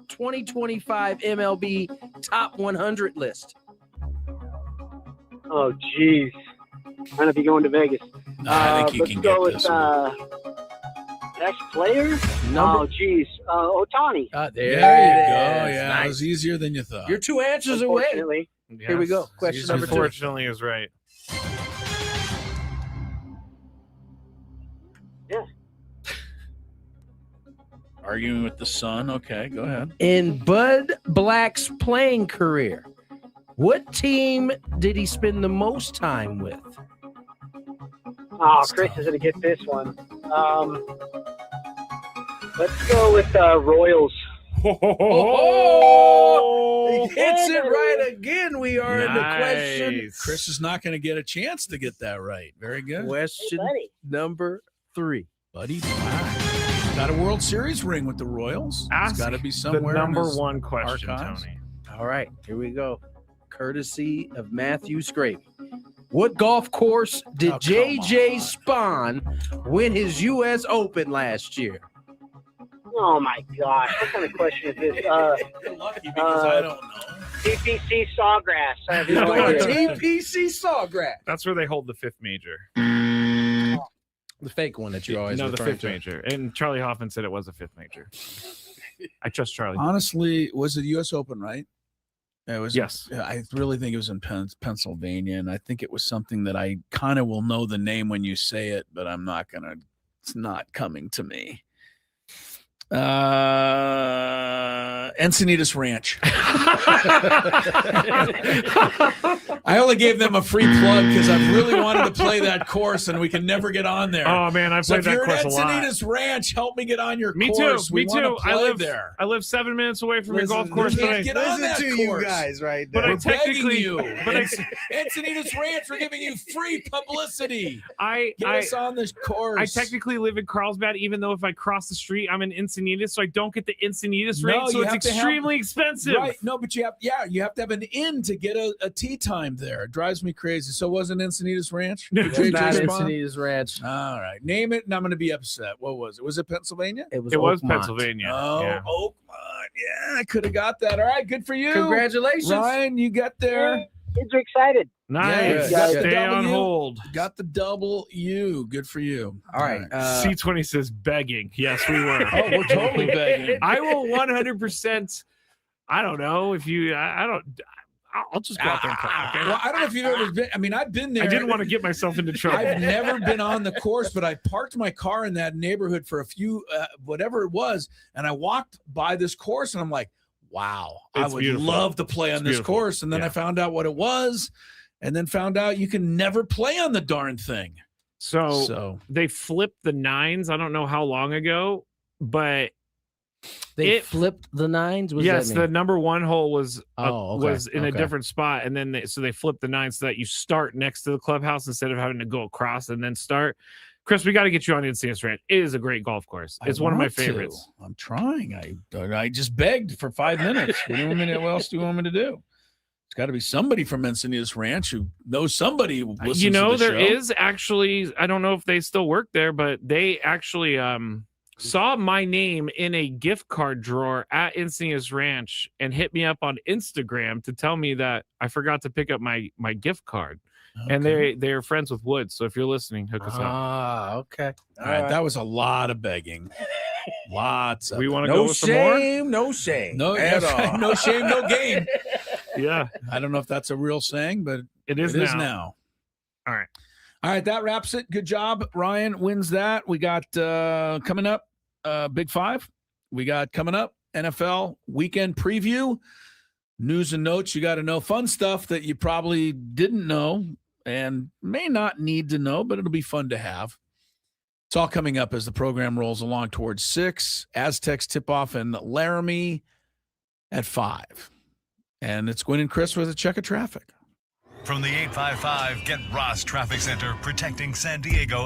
[SPEAKER 5] 2025 MLB Top 100 list?
[SPEAKER 15] Oh, jeez. I'm going to be going to Vegas.
[SPEAKER 1] I think you can get this one.
[SPEAKER 15] Best player? Oh, geez. Otani.
[SPEAKER 1] There you go. Yeah, nice. It was easier than you thought.
[SPEAKER 5] You're 2 answers away.
[SPEAKER 3] Yes.
[SPEAKER 5] Here we go. Question number 2.
[SPEAKER 3] Unfortunately, is right.
[SPEAKER 15] Yeah.
[SPEAKER 1] Arguing with the sun. Okay, go ahead.
[SPEAKER 5] In Bud Black's playing career, what team did he spend the most time with?
[SPEAKER 15] Oh, Chris is going to get this one. Let's go with Royals.
[SPEAKER 5] Oh, he hits it right again. We are in the question.
[SPEAKER 1] Chris is not going to get a chance to get that right. Very good.
[SPEAKER 5] Question number 3.
[SPEAKER 1] Buddy Black. Got a World Series ring with the Royals. It's got to be somewhere.
[SPEAKER 3] The number 1 question,
[SPEAKER 1] archives.
[SPEAKER 3] Tony.
[SPEAKER 5] All right, here we go. Courtesy of Matthew Scrape. What golf course did JJ Spawn win his U.S. Open last year?
[SPEAKER 15] Oh, my gosh. What kind of question is this?
[SPEAKER 1] You're lucky because I don't know.
[SPEAKER 15] TPC Sawgrass. I have no idea.
[SPEAKER 5] TPC Sawgrass.
[SPEAKER 3] That's where they hold the 5th major.
[SPEAKER 5] The fake one that you always
[SPEAKER 3] the
[SPEAKER 5] referring
[SPEAKER 3] 5th
[SPEAKER 5] to.
[SPEAKER 3] major. And Charlie Hoffman said it was a 5th major. I trust Charlie.
[SPEAKER 1] Honestly, was it the U.S. Open, right? It was.
[SPEAKER 3] Yes.
[SPEAKER 1] I really think it was in Pennsylvania, and I think it was something that I kind of will know the name when you say it, but I'm not going to. It's not coming to me. Encinitas Ranch. I only gave them a free plug because I really wanted to play that course, and we can never get on there.
[SPEAKER 3] Oh man, I've played that course a lot.
[SPEAKER 1] Encinitas Ranch, help me get on your
[SPEAKER 3] Me
[SPEAKER 1] course.
[SPEAKER 3] too. Me too.
[SPEAKER 1] I live there.
[SPEAKER 3] I live 7 minutes away from the golf course.
[SPEAKER 1] But I get on that course.
[SPEAKER 5] you guys right there.
[SPEAKER 3] But I technically,
[SPEAKER 1] Encinitas Ranch, we're giving you free publicity. Get
[SPEAKER 3] I
[SPEAKER 1] us on this course.
[SPEAKER 3] I technically live in Carlsbad, even though if I cross the street, I'm in Encinitas, so I don't get the Encinitas rate, so it's extremely expensive.
[SPEAKER 1] Right? No, but you have to have an inn to get a tea time there. It drives me crazy. So it wasn't Encinitas Ranch?
[SPEAKER 5] No, it's not Encinitas Ranch.
[SPEAKER 1] All right, name it, and I'm going to be upset. What was it? Was it Pennsylvania?
[SPEAKER 5] It was
[SPEAKER 3] Pennsylvania.
[SPEAKER 1] Oh,
[SPEAKER 3] yeah.
[SPEAKER 1] Oakmont. Yeah, I could have got that. All right, good for you.
[SPEAKER 5] Congratulations,
[SPEAKER 1] Ryan. You got there.
[SPEAKER 15] Kids are excited.
[SPEAKER 3] Nice.
[SPEAKER 1] Yeah,
[SPEAKER 3] Stay on hold.
[SPEAKER 1] Got the W. Good for you.
[SPEAKER 5] All right.
[SPEAKER 3] C20 says begging. Yes, we were.
[SPEAKER 1] Oh, we're totally begging.
[SPEAKER 3] I will 100%. I don't know if you. I'll just go out there and play. Okay?
[SPEAKER 1] Well, I don't know if you've ever been. I mean, I've been there.
[SPEAKER 3] I didn't want to get myself into trouble.
[SPEAKER 1] I've never been on the course, but I parked my car in that neighborhood for a few, whatever it was, and I walked by this course, and I'm like, wow, I would love to play on this course. And then I found out what it was, and then found out you can never play on the darn thing.
[SPEAKER 3] So they flipped the 9s. I don't know how long ago, but
[SPEAKER 5] they flipped the 9s.
[SPEAKER 3] Yes, the number 1 hole was in a different spot, and then they flipped the 9s so that you start next to the clubhouse instead of having to go across and then start. Chris, we got to get you on the Encinitas Ranch. It is a great golf course. It's one of my favorites.
[SPEAKER 1] I'm trying. I just begged for 5 minutes. What else do you want me to do? It's got to be somebody from Encinitas Ranch who knows somebody who listens to the
[SPEAKER 3] there
[SPEAKER 1] show.
[SPEAKER 3] is actually, I don't know if they still work there, but they actually saw my name in a gift card drawer at Encinitas Ranch and hit me up on Instagram to tell me that I forgot to pick up my gift card. Okay. And they're friends with Woods. So if you're listening, hook us up.
[SPEAKER 5] Ah, okay.
[SPEAKER 1] All right. That was a lot of begging. Lots of
[SPEAKER 3] we want to go with some more?
[SPEAKER 5] No shame.
[SPEAKER 1] No shame. No shame, no game.
[SPEAKER 3] Yeah.
[SPEAKER 1] I don't know if that's a real saying, but
[SPEAKER 3] it is now.
[SPEAKER 1] All right. That wraps it. Good job. Ryan wins that. We got coming up Big Five. We got coming up NFL weekend preview, news and notes. You got to know, fun stuff that you probably didn't know and may not need to know, but it'll be fun to have. It's all coming up as the program rolls along towards 6. Aztecs tip off in Laramie at 5. And it's Gwynn and Chris with a check of traffic.
[SPEAKER 2] From the 855 Get Ross Traffic Center, protecting San Diego.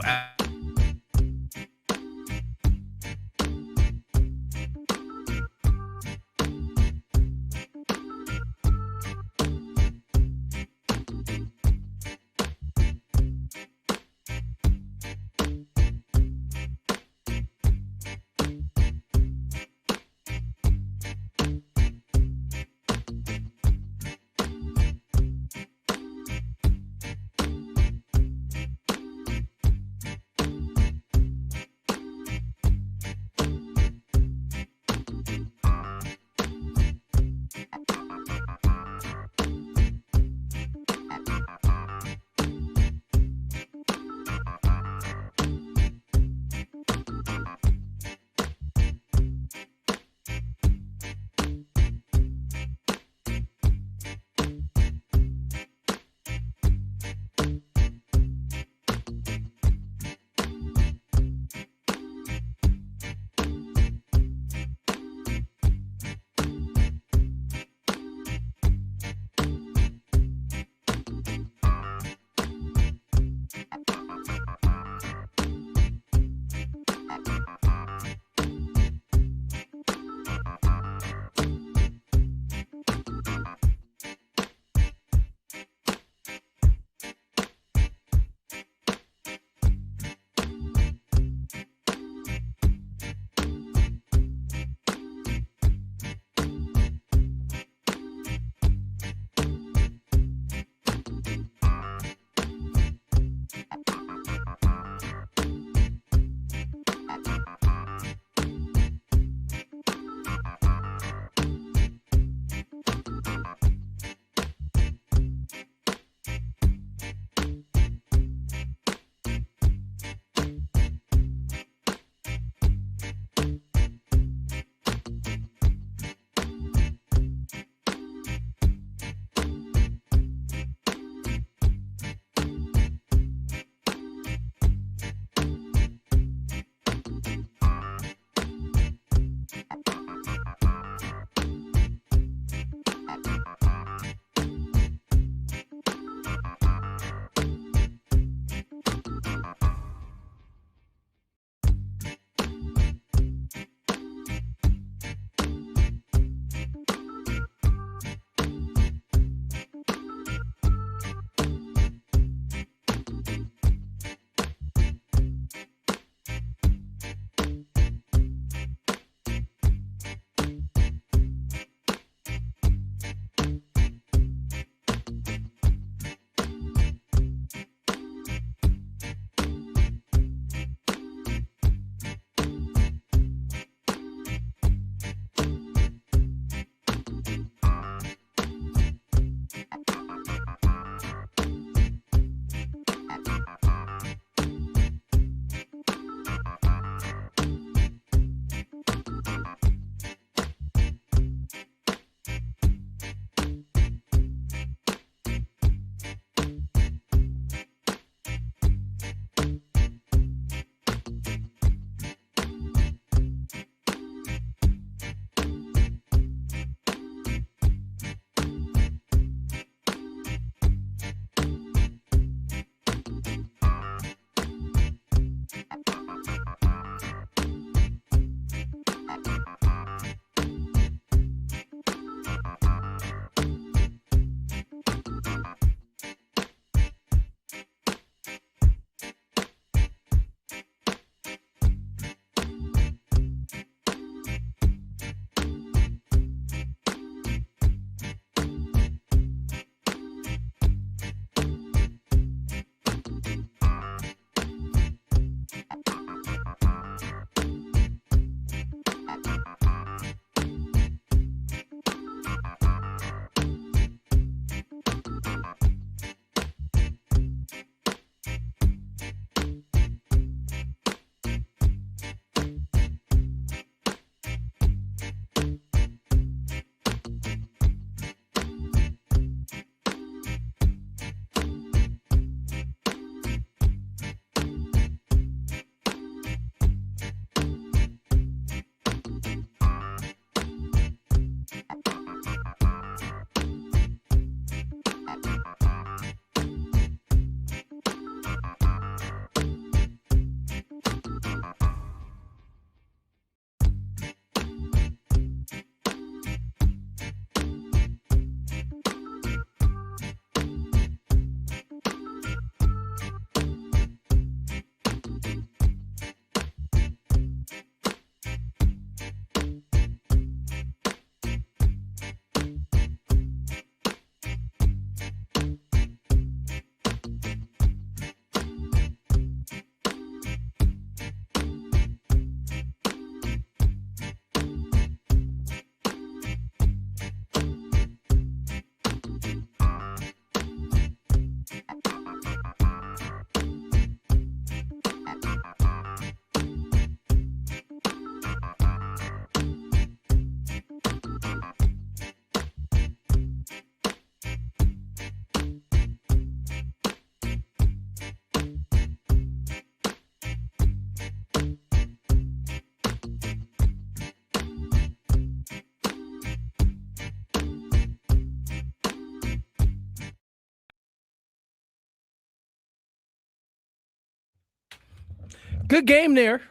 [SPEAKER 5] Good game there.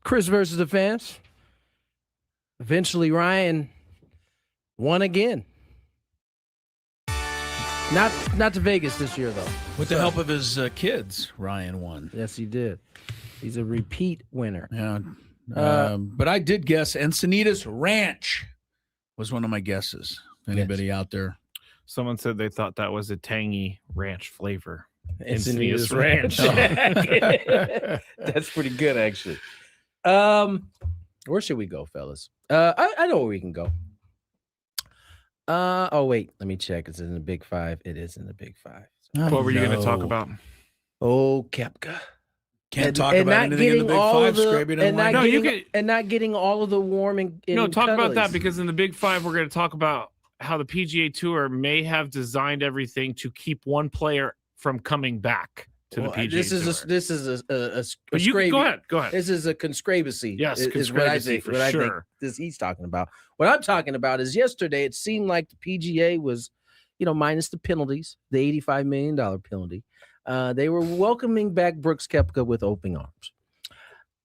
[SPEAKER 5] Chris versus the fans. Eventually, Ryan won again. Not to Vegas this year, though.
[SPEAKER 1] With the help of his kids, Ryan won.
[SPEAKER 5] Yes, he did. He's a repeat winner.
[SPEAKER 1] Yeah. But I did guess Encinitas Ranch was one of my guesses. Anybody out there?
[SPEAKER 3] Someone said they thought that was a tangy ranch flavor.
[SPEAKER 5] Encinitas Ranch. That's pretty good, actually. Where should we go, fellas? I know where we can go. Oh, wait. Let me check. It's in the Big Five. It is in the Big Five.
[SPEAKER 3] What were you going to talk about?
[SPEAKER 5] Oh, Koepka.
[SPEAKER 1] Can't talk about anything in the Big Five, Scrappy.
[SPEAKER 5] And not getting all of the warm and
[SPEAKER 3] talk about that, because in the Big Five, we're going to talk about how the PGA Tour may have designed everything to keep one player from coming back to the PGA Tour.
[SPEAKER 5] This is a
[SPEAKER 3] but you go ahead.
[SPEAKER 5] This is a conspiracy.
[SPEAKER 3] Yes,
[SPEAKER 5] is what I think.
[SPEAKER 3] for sure.
[SPEAKER 5] I think this he's talking about. What I'm talking about is yesterday. It seemed like the PGA was, minus the penalties, the $85 million penalty. They were welcoming back Brooks Koepka with open arms.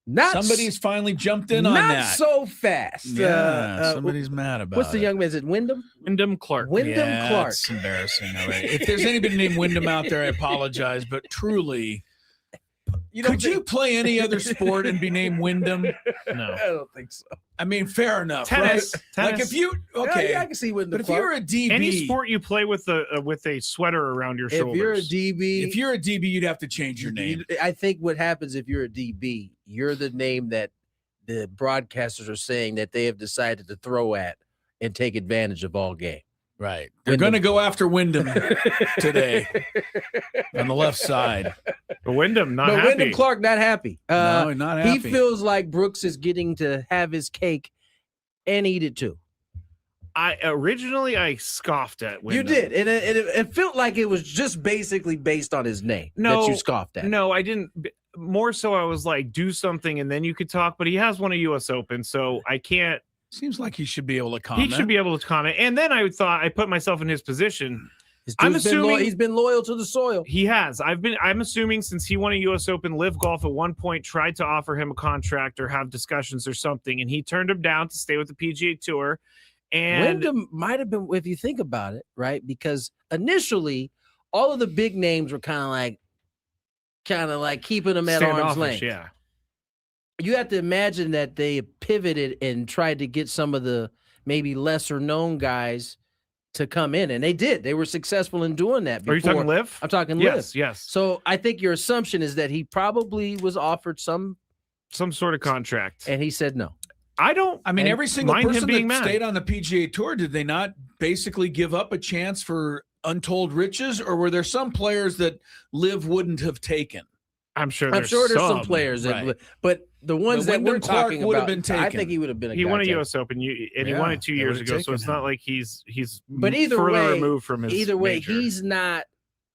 [SPEAKER 1] Somebody's finally jumped in on that.
[SPEAKER 5] Not so fast.
[SPEAKER 1] Yeah, somebody's mad about
[SPEAKER 5] what's the young man? Is it Wyndham?
[SPEAKER 3] Wyndham Clark.
[SPEAKER 5] Wyndham Clark.
[SPEAKER 1] It's embarrassing. All right. If there's anybody named Wyndham out there, I apologize. But truly, could you play any other sport and be named Wyndham?
[SPEAKER 3] No.
[SPEAKER 5] I don't think so.
[SPEAKER 1] I mean, fair enough.
[SPEAKER 3] Tennis.
[SPEAKER 1] Right? Like if you
[SPEAKER 5] I can see Wyndham
[SPEAKER 1] but
[SPEAKER 5] Clark.
[SPEAKER 1] if you're a DB,
[SPEAKER 3] any sport you play with a sweater around your shoulders.
[SPEAKER 5] If
[SPEAKER 1] you're a DB, you'd have to change your name.
[SPEAKER 5] I think what happens if you're a DB, you're the name that the broadcasters are saying that they have decided to throw at and take advantage of all game.
[SPEAKER 1] Right. They're going to go after Wyndham today on the left side.
[SPEAKER 3] But Wyndham not happy.
[SPEAKER 5] Wyndham Clark not happy.
[SPEAKER 1] No, not happy.
[SPEAKER 5] He feels like Brooks is getting to have his cake and eat it too.
[SPEAKER 3] I scoffed at Wyndham.
[SPEAKER 5] You did, and it felt like it was just basically based on his name that you scoffed at.
[SPEAKER 3] No, I didn't. More so, I was like, do something and then you could talk. But he has won a U.S. Open, so I can't.
[SPEAKER 1] Seems like he should be able to comment.
[SPEAKER 3] He should be able to comment. And then I thought, I put myself in his position.
[SPEAKER 5] I'm assuming he's been loyal to the soil.
[SPEAKER 3] He has. I'm assuming since he won a U.S. Open, Live Golf at one point tried to offer him a contract or have discussions or something, and he turned him down to stay with the PGA Tour. And
[SPEAKER 5] Wyndham might have been, if you think about it, right? Because initially, all of the big names were kind of like keeping them at arm's length.
[SPEAKER 3] Yeah.
[SPEAKER 5] You have to imagine that they pivoted and tried to get some of the maybe lesser known guys to come in, and they did. They were successful in doing that. Before.
[SPEAKER 3] Are you talking Liv?
[SPEAKER 5] I'm talking
[SPEAKER 3] Liv. Yes.
[SPEAKER 5] So I think your assumption is that he probably was offered some
[SPEAKER 3] sort of contract,
[SPEAKER 5] and he said no.
[SPEAKER 1] I mean, every single person that stayed on the PGA Tour, did they not basically give up a chance for untold riches, or were there some players that Liv wouldn't have taken?
[SPEAKER 3] I'm sure
[SPEAKER 5] there's some players that, but the ones that we're talking about,
[SPEAKER 1] have been taken.
[SPEAKER 5] I think he would have been.
[SPEAKER 3] He won a U.S. Open, and he won it 2 years ago, so it's not like he's.
[SPEAKER 5] But either
[SPEAKER 3] further
[SPEAKER 5] way,
[SPEAKER 3] removed from his.
[SPEAKER 5] Either way,
[SPEAKER 3] major.
[SPEAKER 5] he's not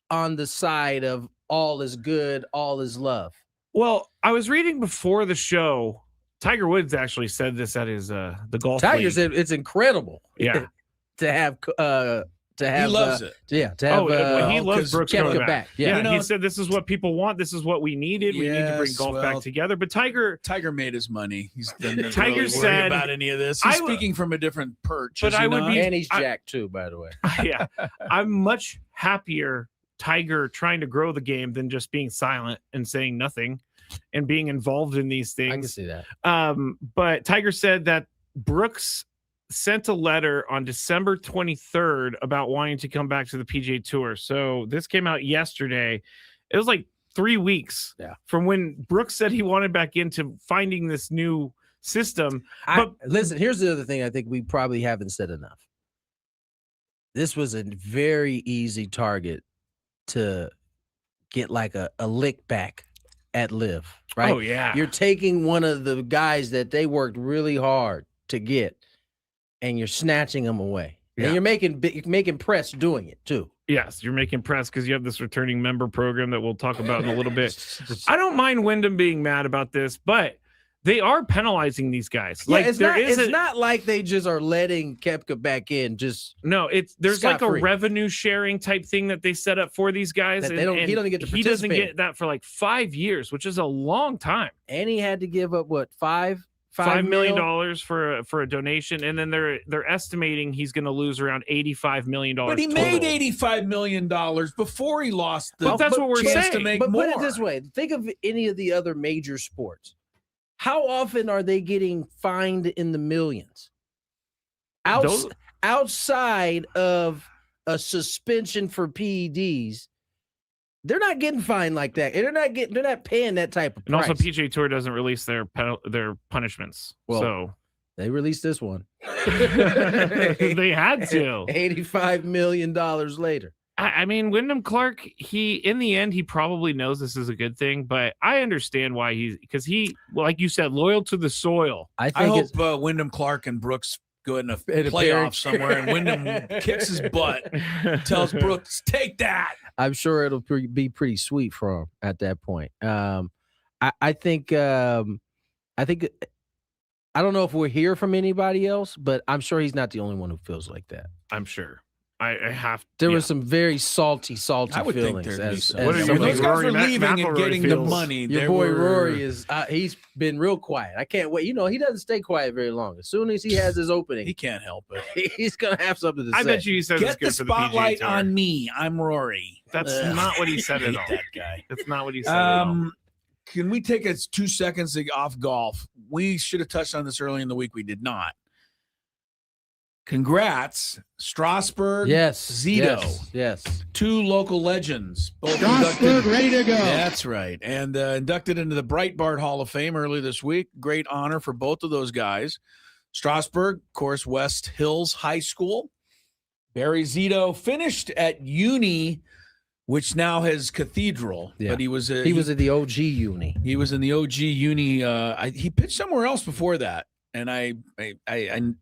[SPEAKER 5] on the side of all is good, all is love.
[SPEAKER 3] Well, I was reading before the show. Tiger Woods actually said this at his the golf.
[SPEAKER 5] Tiger said it's incredible.
[SPEAKER 3] Yeah,
[SPEAKER 5] to have. He
[SPEAKER 1] loves it.
[SPEAKER 5] Yeah, to have
[SPEAKER 3] he loves Brooks coming back.
[SPEAKER 5] Yeah,
[SPEAKER 3] he said this is what people want. This is what we needed. We need to bring golf back together. But Tiger
[SPEAKER 1] made his money. He's
[SPEAKER 3] Tiger
[SPEAKER 1] really
[SPEAKER 3] said
[SPEAKER 1] about any of this. He's speaking from a different perch.
[SPEAKER 3] But I would be,
[SPEAKER 5] and he's jacked too, by the way.
[SPEAKER 3] Yeah, I'm much happier Tiger trying to grow the game than just being silent and saying nothing and being involved in these things.
[SPEAKER 5] I can see that.
[SPEAKER 3] But Tiger said that Brooks sent a letter on December 23rd about wanting to come back to the PGA Tour. So this came out yesterday. It was like 3 weeks from when Brooks said he wanted back into finding this new system.
[SPEAKER 5] Listen, here's the other thing I think we probably haven't said enough. This was a very easy target to get like a lick back at Liv, right?
[SPEAKER 3] Oh, yeah.
[SPEAKER 5] You're taking one of the guys that they worked really hard to get, and you're snatching them away. Yeah. And you're making press doing it too.
[SPEAKER 3] Yes, you're making press because you have this returning member program that we'll talk about in a little bit. I don't mind Wyndham being mad about this, but They are penalizing these guys.
[SPEAKER 5] Yeah,
[SPEAKER 3] Like
[SPEAKER 5] it's not like they just are letting Koepka back in.
[SPEAKER 3] There's like a
[SPEAKER 5] scot-free.
[SPEAKER 3] revenue sharing type thing that they set up for these guys.
[SPEAKER 5] That he doesn't get to
[SPEAKER 3] he doesn't
[SPEAKER 5] participate.
[SPEAKER 3] get that for like 5 years, which is a long time.
[SPEAKER 5] And he had to give up what $5
[SPEAKER 3] million for a donation, and then they're estimating he's going to lose around $85 million.
[SPEAKER 1] But he made $85 million before he lost the
[SPEAKER 3] But that's what we're
[SPEAKER 1] chance
[SPEAKER 3] saying.
[SPEAKER 1] to make
[SPEAKER 5] But
[SPEAKER 1] more.
[SPEAKER 5] put it this way: think of any of the other major sports. How often are they getting fined in the millions? Outside of a suspension for PEDs, they're not getting fined like that. And they're not paying that type of price.
[SPEAKER 3] And also, PGA Tour doesn't release their punishments.
[SPEAKER 5] Well,
[SPEAKER 3] so
[SPEAKER 5] they released this one.
[SPEAKER 3] they had to.
[SPEAKER 5] $85 million later.
[SPEAKER 3] I mean, Wyndham Clark, in the end, he probably knows this is a good thing, but I understand why because like you said, loyal to the soil.
[SPEAKER 1] I hope Wyndham Clark and Brooks go in a playoff somewhere, and Wyndham kicks his butt, tells Brooks, take that.
[SPEAKER 5] I'm sure it'll be pretty sweet for him at that point. I think I don't know if we'll hear from anybody else, but I'm sure he's not the only one who feels like that.
[SPEAKER 3] I'm sure. I have.
[SPEAKER 5] There was some very salty I would
[SPEAKER 1] think
[SPEAKER 5] feelings.
[SPEAKER 1] there'd be some.
[SPEAKER 5] As
[SPEAKER 1] When those guys were leaving and getting the money,
[SPEAKER 5] your boy Rory is he's been real quiet. I can't wait. He doesn't stay quiet very long. As soon as he has his opening,
[SPEAKER 1] he can't help it.
[SPEAKER 5] He's gonna have something to say.
[SPEAKER 3] I bet you he says
[SPEAKER 1] Get
[SPEAKER 3] it's good
[SPEAKER 1] the
[SPEAKER 3] for the PGA
[SPEAKER 1] spotlight
[SPEAKER 3] Tour.
[SPEAKER 1] on me. I'm Rory.
[SPEAKER 3] That's not what he said at all.
[SPEAKER 1] That guy.
[SPEAKER 3] That's not what he said at all.
[SPEAKER 1] Can we take 2 seconds off golf? We should have touched on this early in the week. We did not. Congrats, Strasburg.
[SPEAKER 5] Yes,
[SPEAKER 1] Zito.
[SPEAKER 5] Yes.
[SPEAKER 1] 2 local legends. Both
[SPEAKER 17] Strasburg ready to go.
[SPEAKER 1] That's right. And inducted into the Breitbart Hall of Fame earlier this week. Great honor for both of those guys. Strasburg, of course, West Hills High School. Barry Zito finished at Uni, which now has Cathedral.
[SPEAKER 5] Yeah.
[SPEAKER 1] But he was at
[SPEAKER 5] the OG Uni.
[SPEAKER 1] He was in the OG Uni. He pitched somewhere else before that. And I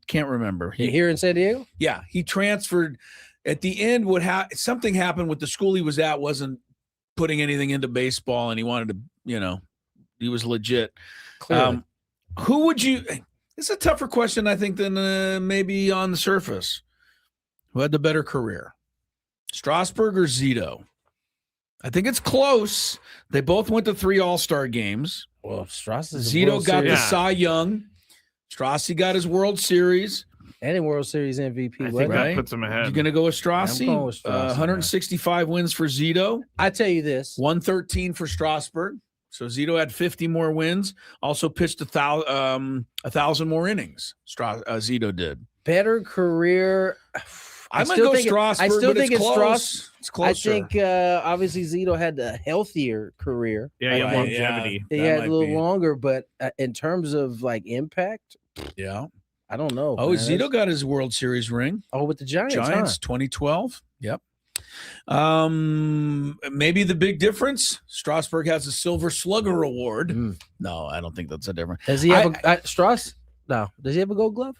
[SPEAKER 1] can't remember.
[SPEAKER 5] Here in San Diego?
[SPEAKER 1] Yeah, he transferred. At the end, something happened with the school he was at wasn't putting anything into baseball, and he wanted to, he was legit.
[SPEAKER 5] Clearly.
[SPEAKER 1] Who would you? It's a tougher question, I think, than maybe on the surface. Who had the better career, Strasburg or Zito? I think it's close. They both went to 3 All-Star games.
[SPEAKER 5] Well,
[SPEAKER 1] Zito got the Cy Young. Strassi got his World Series.
[SPEAKER 5] And in World Series MVP.
[SPEAKER 3] I think that puts him ahead.
[SPEAKER 1] You're going to go with Strassi?
[SPEAKER 5] I'm going with Strassi,
[SPEAKER 1] 165 wins for Zito.
[SPEAKER 5] I tell you this.
[SPEAKER 1] 113 for Strasburg. So Zito had 50 more wins. Also pitched 1,000 more innings. Zito did.
[SPEAKER 5] Better career.
[SPEAKER 1] I'm going to go Strasburg,
[SPEAKER 5] I still think
[SPEAKER 1] it's
[SPEAKER 5] it's
[SPEAKER 1] close. It's closer.
[SPEAKER 5] I think obviously Zito had a healthier career.
[SPEAKER 3] Yeah, he had longevity.
[SPEAKER 5] He had a little longer, but in terms of like impact,
[SPEAKER 1] yeah,
[SPEAKER 5] I don't know.
[SPEAKER 1] Oh, Zito got his World Series ring.
[SPEAKER 5] Oh, with the Giants,
[SPEAKER 1] 2012. Yep. Maybe the big difference, Strasburg has a Silver Slugger Award. No, I don't think that's a difference.
[SPEAKER 5] Does he have Strauss? No. Does he have a Gold Glove?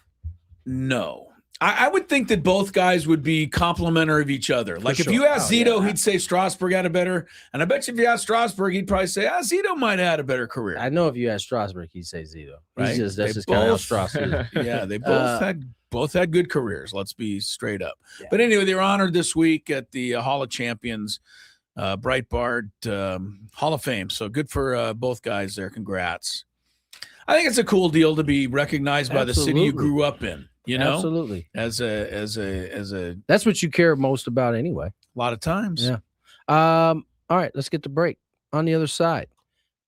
[SPEAKER 1] No. I would think that both guys would be complimentary of each other. Like if
[SPEAKER 5] sure.
[SPEAKER 1] you asked Zito, he'd say Strasburg had a better, and I bet you if you asked Strasburg, he'd probably say, Zito might have had a better career.
[SPEAKER 5] I know if you asked Strasburg, he'd say Zito.
[SPEAKER 1] Right?
[SPEAKER 5] That's
[SPEAKER 1] They
[SPEAKER 5] just kind of how
[SPEAKER 1] both-
[SPEAKER 5] Strauss is.
[SPEAKER 1] Yeah, they both had good careers. Let's be straight up.
[SPEAKER 5] Yeah.
[SPEAKER 1] But anyway, they were honored this week at the Hall of Champions, Breitbart Hall of Fame. So good for both guys there. Congrats. I think it's a cool deal to be recognized by the city you grew up in. You know,
[SPEAKER 5] Absolutely.
[SPEAKER 1] As a
[SPEAKER 5] That's what you care most about anyway.
[SPEAKER 1] A lot of times.
[SPEAKER 5] Yeah. All right, let's get the break. On the other side,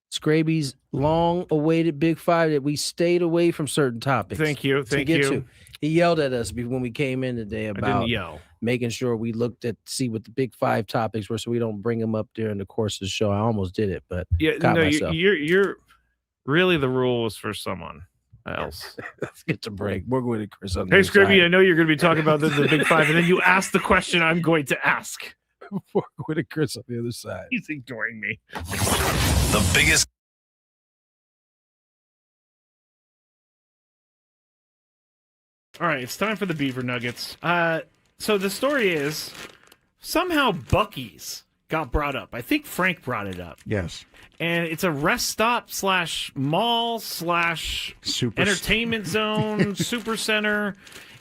[SPEAKER 5] Scraby's long-awaited Big Five that we stayed away from certain topics.
[SPEAKER 3] Thank you.
[SPEAKER 5] to get to. He yelled at us when we came in today
[SPEAKER 3] I
[SPEAKER 5] about
[SPEAKER 3] didn't yell.
[SPEAKER 5] making sure we looked at see what the Big Five topics were, so we don't bring them up during the course of the show. I almost did it, but
[SPEAKER 3] Yeah,
[SPEAKER 5] caught
[SPEAKER 3] no,
[SPEAKER 5] myself.
[SPEAKER 3] you're really the rule was for someone else.
[SPEAKER 5] Let's get to break. We're going to Chris on the
[SPEAKER 3] Hey,
[SPEAKER 5] other
[SPEAKER 3] Scrappy,
[SPEAKER 5] side.
[SPEAKER 3] I know you're going to be talking about the Big Five, and then you ask the question I'm going to ask.
[SPEAKER 5] We're going to Chris on the other side.
[SPEAKER 3] He's ignoring me.
[SPEAKER 2] The biggest.
[SPEAKER 3] All right, it's time for the Beaver Nuggets. So the story is somehow Buc-ee's got brought up. I think Frank brought it up.
[SPEAKER 17] Yes.
[SPEAKER 3] And it's a rest stop / mall / entertainment zone, super center.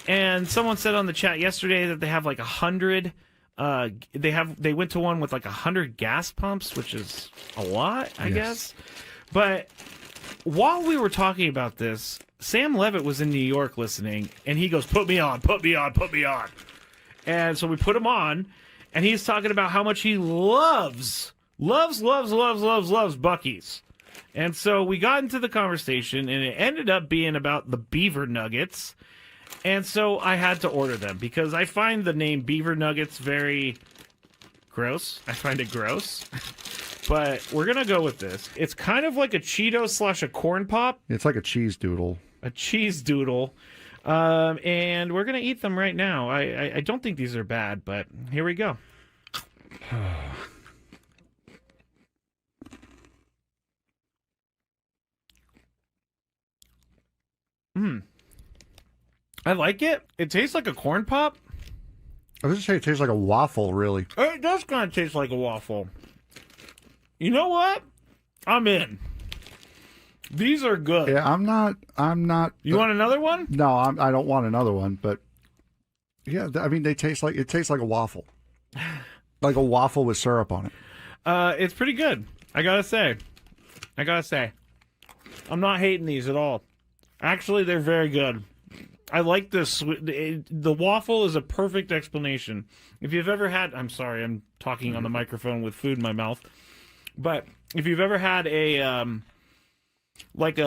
[SPEAKER 3] And someone said on the chat yesterday that they have like 100. They went to one with like 100 gas pumps, which is a lot, I guess. But while we were talking about this, Sam Levitt was in New York listening, and he goes, "Put me on, put me on, put me on." And so we put him on, and he's talking about how much he loves Buc-ee's. And so we got into the conversation, and it ended up being about the beaver nuggets. And so I had to order them because I find the name beaver nuggets very gross. I find it gross. But we're going to go with this. It's kind of like a Cheeto / a corn pop.
[SPEAKER 17] It's like a cheese doodle.
[SPEAKER 3] A cheese doodle. And we're going to eat them right now. I don't think these are bad, but here we go. I like it. It tastes like a corn pop.
[SPEAKER 17] I was going to say it tastes like a waffle, really.
[SPEAKER 3] It does kind of taste like a waffle. You know what? I'm in. These are good.
[SPEAKER 17] Yeah, I'm not.
[SPEAKER 3] You want another one?
[SPEAKER 17] No, I don't want another one. But yeah, I mean, it tastes like a waffle, like a waffle with syrup on it.
[SPEAKER 3] It's pretty good. I gotta say, I'm not hating these at all. Actually, they're very good. I like this. The waffle is a perfect explanation. If you've ever had, I'm sorry, I'm talking on the microphone with food in my mouth. But if you've ever had a what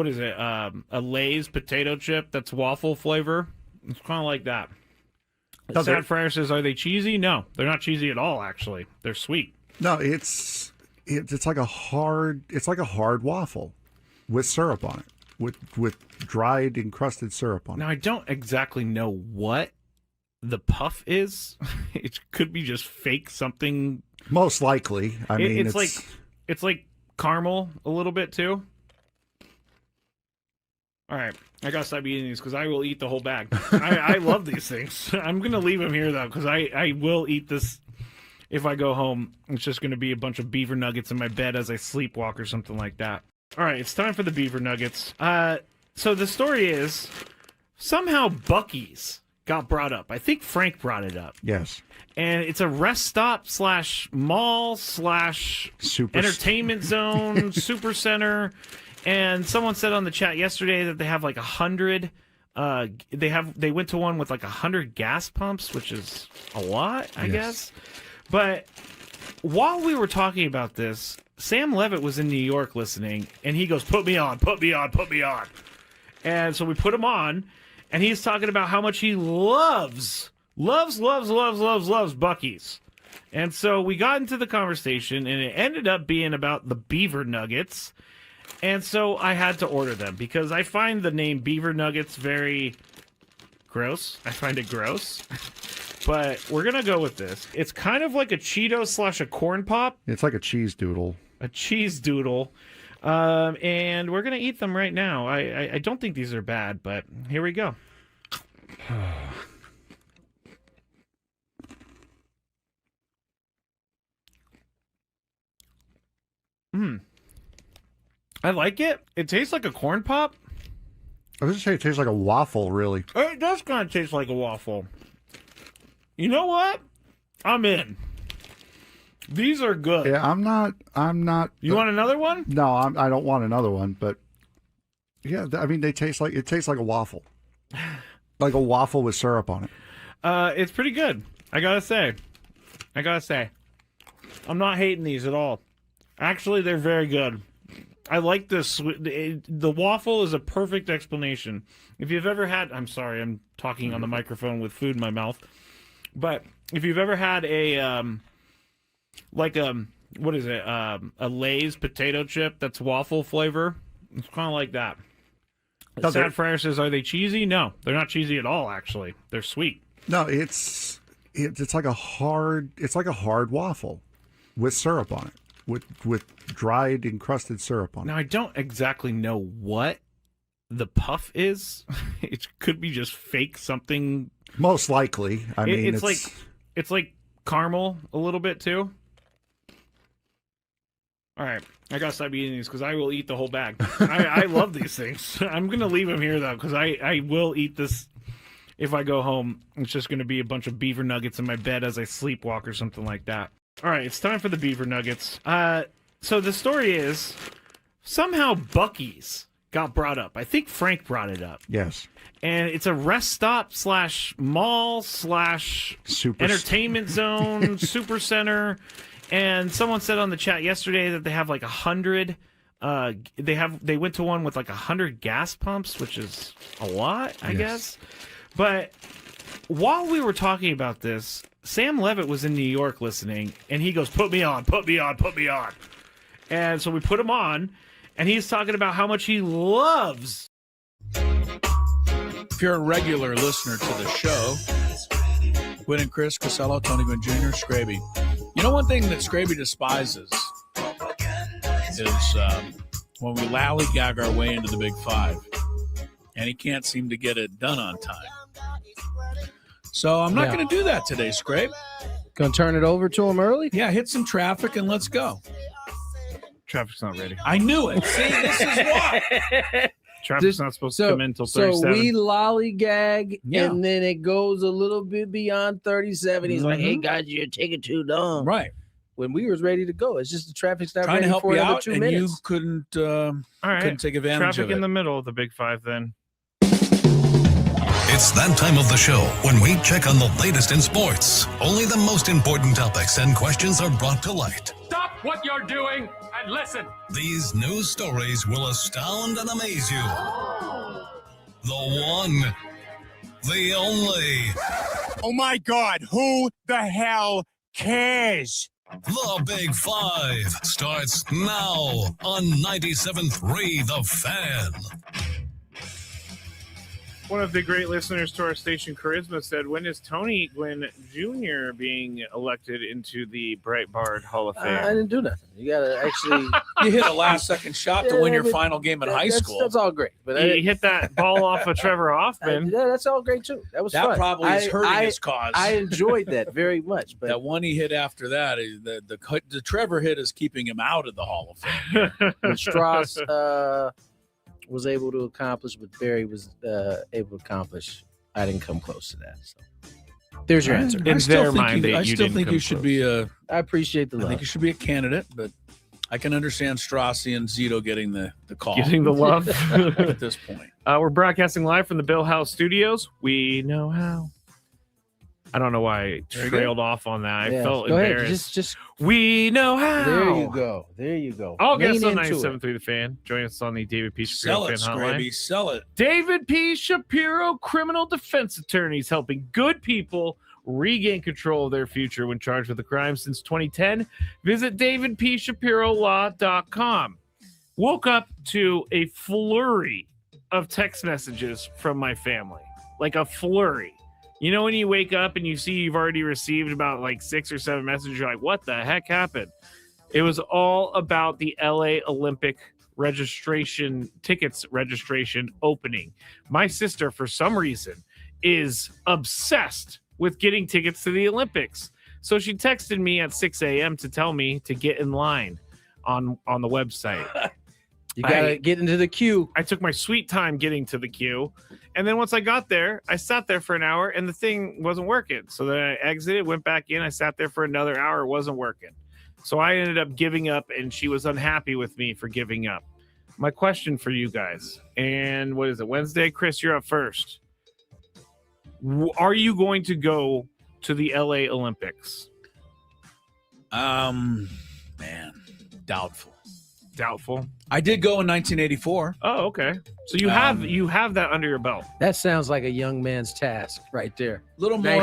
[SPEAKER 3] is it? A Lay's potato chip that's waffle flavor. It's kind of like that. Sad Fryer says, "Are they cheesy?" No, they're not cheesy at all. Actually, they're sweet.
[SPEAKER 17] No, it's like a hard waffle with syrup on it, with dried encrusted syrup on it.
[SPEAKER 3] Now I don't exactly know what the puff is. It could be just fake something.
[SPEAKER 17] Most likely. I mean,
[SPEAKER 3] it's like caramel a little bit too. All right, I gotta stop eating these because I will eat the whole bag. I love these things. I'm gonna leave them here though because I will eat this if I go home. It's just gonna be a bunch of beaver nuggets in my bed as I sleepwalk or something like that. All right, it's time for the beaver nuggets. So the story is somehow Buc-ee's got brought up. I think Frank brought it up.
[SPEAKER 17] Yes.
[SPEAKER 3] And it's a rest stop / mall / entertainment zone, super center. And someone said on the chat yesterday that they have like 100. They went to one with like 100 gas pumps, which is a lot, I guess. But while we were talking about this, Sam Levitt was in New York listening, and he goes, "Put me on, put me on, put me on." And so we put him on, and he's talking about how much he loves Buc-ee's. And so we got into the conversation, and it ended up being about the beaver nuggets. And so I had to order them because I find the name beaver nuggets very gross. I find it gross. But we're going to go with this. It's kind of like a Cheeto / a corn pop.
[SPEAKER 17] It's like a cheese doodle.
[SPEAKER 3] A cheese doodle. And we're going to eat them right now. I don't think these are bad, but here we go. I like it. It tastes like a corn pop.
[SPEAKER 17] I was going to say it tastes like a waffle, really.
[SPEAKER 3] It does kind of taste like a waffle. You know what? I'm in. These are good.
[SPEAKER 17] Yeah, I'm not.
[SPEAKER 3] You want another one?
[SPEAKER 17] No, I don't want another one. But yeah, I mean, it tastes like a waffle, like a waffle with syrup on it.
[SPEAKER 3] It's pretty good. I gotta say, I'm not hating these at all. Actually, they're very good. I like this. The waffle is a perfect explanation. If you've ever had, I'm sorry, I'm talking on the microphone with food in my mouth. But if you've ever had a what is it? A Lay's potato chip that's waffle flavor. It's kind of like that. Sad Fryer says, "Are they cheesy?" No, they're not cheesy at all. Actually, they're sweet.
[SPEAKER 17] No, it's like a hard waffle with syrup on it, with dried encrusted syrup on it.
[SPEAKER 3] Now I don't exactly know what the puff is. It could be just fake something.
[SPEAKER 17] Most likely. I mean,
[SPEAKER 3] it's like caramel a little bit too. All right. I got to stop eating these because I will eat the whole bag. I love these things. I'm going to leave them here, though, because I will eat this if I go home. It's just going to be a bunch of beaver nuggets in my bed as I sleepwalk or something like that. All right. It's time for the beaver nuggets. So the story is somehow Buc-ee's got brought up. I think Frank brought it up.
[SPEAKER 17] Yes.
[SPEAKER 3] And it's a rest stop / mall / entertainment zone, super center. And someone said on the chat yesterday that they have like 100. They went to one with like 100 gas pumps, which is a lot, I guess. But while we were talking about this, Sam Levitt was in New York listening, and he goes, "Put me on, put me on, put me on." And so we put him on, and he's talking about how much he loves.
[SPEAKER 1] If you're a regular listener to the show, Gwynn and Chris, Casello, Tony Gwynn Jr., Scraby. You know one thing that Scraby despises is when we lollygag our way into the Big Five, and he can't seem to get it done on time. So I'm not going to do that today, Scrape.
[SPEAKER 5] Going to turn it over to him early?
[SPEAKER 1] Yeah, hit some traffic and let's go.
[SPEAKER 3] Traffic's not ready.
[SPEAKER 1] I knew it. See, this is why.
[SPEAKER 3] Traffic's not supposed to come in until 37.
[SPEAKER 5] So we lollygag, and then it goes a little bit beyond 37. He's like, "Hey, guys, you're taking too long."
[SPEAKER 1] Right.
[SPEAKER 5] When we was ready to go. It's just the traffic's not
[SPEAKER 1] trying
[SPEAKER 5] ready
[SPEAKER 1] to help
[SPEAKER 5] for
[SPEAKER 1] you
[SPEAKER 5] another
[SPEAKER 1] out,
[SPEAKER 5] 2
[SPEAKER 1] and
[SPEAKER 5] minutes.
[SPEAKER 1] you couldn't take advantage
[SPEAKER 3] Traffic
[SPEAKER 1] of it.
[SPEAKER 3] in the middle of the Big Five, then.
[SPEAKER 2] It's that time of the show when we check on the latest in sports. Only the most important topics and questions are brought to light.
[SPEAKER 18] Stop what you're doing and listen.
[SPEAKER 2] These news stories will astound and amaze you. The one, the only.
[SPEAKER 18] Oh my God, who the hell cares?
[SPEAKER 2] The Big Five starts now on 97.3 The Fan.
[SPEAKER 3] One of the great listeners to our station, Charisma, said, "When is Tony Gwynn Jr. being elected into the Breitbart Hall of Fame?"
[SPEAKER 5] I didn't do nothing. You got to actually...
[SPEAKER 1] You hit a last-second shot to win your final game in high school.
[SPEAKER 5] That's all great. But
[SPEAKER 3] you hit that ball off of Trevor Hoffman.
[SPEAKER 5] That's all great, too. That was fun.
[SPEAKER 1] That probably is hurting his cause.
[SPEAKER 5] I enjoyed that very much. But
[SPEAKER 1] that one he hit after that, the Trevor hit is keeping him out of the Hall of Fame.
[SPEAKER 5] When Strauss was able to accomplish what Barry was able to accomplish, I didn't come close to that. So there's your answer.
[SPEAKER 3] In their mind,
[SPEAKER 1] I still think you should be a.
[SPEAKER 5] I appreciate the love.
[SPEAKER 1] I think you should be a candidate, but I can understand Straussy and Zito getting the call.
[SPEAKER 3] Getting the love
[SPEAKER 1] at this point.
[SPEAKER 3] We're broadcasting live from the Bill House Studios. We know how. I don't know why I trailed off on that. I felt embarrassed.
[SPEAKER 5] Just
[SPEAKER 3] we know how.
[SPEAKER 5] There you go.
[SPEAKER 3] All guests on 97.3 The Fan. Join us on the David P. Shapiro Fan Hotline.
[SPEAKER 1] Sell it.
[SPEAKER 3] David P. Shapiro, criminal defense attorneys helping good people regain control of their future when charged with a crime since 2010. Visit davidpshapirolaw.com. Woke up to a flurry of text messages from my family. Like a flurry. You know when you wake up and you see you've already received about like 6 or 7 messages, you're like, what the heck happened? It was all about the LA Olympic tickets registration opening. My sister, for some reason, is obsessed with getting tickets to the Olympics. So she texted me at 6 a.m. to tell me to get in line on the website.
[SPEAKER 5] You got to get into the queue.
[SPEAKER 3] I took my sweet time getting to the queue. And then once I got there, I sat there for an hour and the thing wasn't working. So then I exited, went back in. I sat there for another hour. It wasn't working. So I ended up giving up and she was unhappy with me for giving up. My question for you guys, and what is it, Wednesday? Chris, you're up first. Are you going to go to the LA Olympics?
[SPEAKER 1] Man, doubtful.
[SPEAKER 3] Doubtful.
[SPEAKER 1] I did go in 1984.
[SPEAKER 3] Oh, okay. So you have that under your belt.
[SPEAKER 5] That sounds like a young man's task right there.
[SPEAKER 1] Had a little more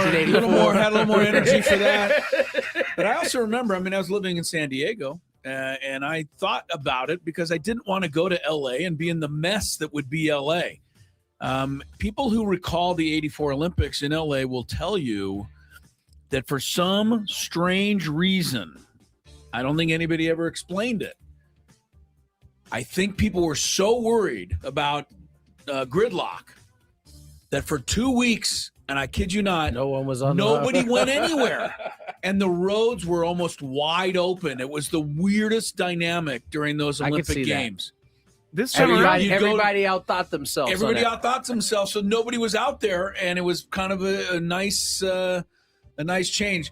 [SPEAKER 1] energy for that. But I also remember, I was living in San Diego, and I thought about it because I didn't want to go to LA and be in the mess that would be LA. People who recall the 84 Olympics in LA will tell you that for some strange reason, I don't think anybody ever explained it. I think people were so worried about gridlock that for 2 weeks, and I kid you not,
[SPEAKER 5] no one was on.
[SPEAKER 1] Nobody went anywhere. and the roads were almost wide open. It was the weirdest dynamic during those Olympic Games.
[SPEAKER 3] This time
[SPEAKER 5] everybody outthought themselves.
[SPEAKER 1] Everybody outthought themselves, so nobody was out there, and it was kind of a nice change.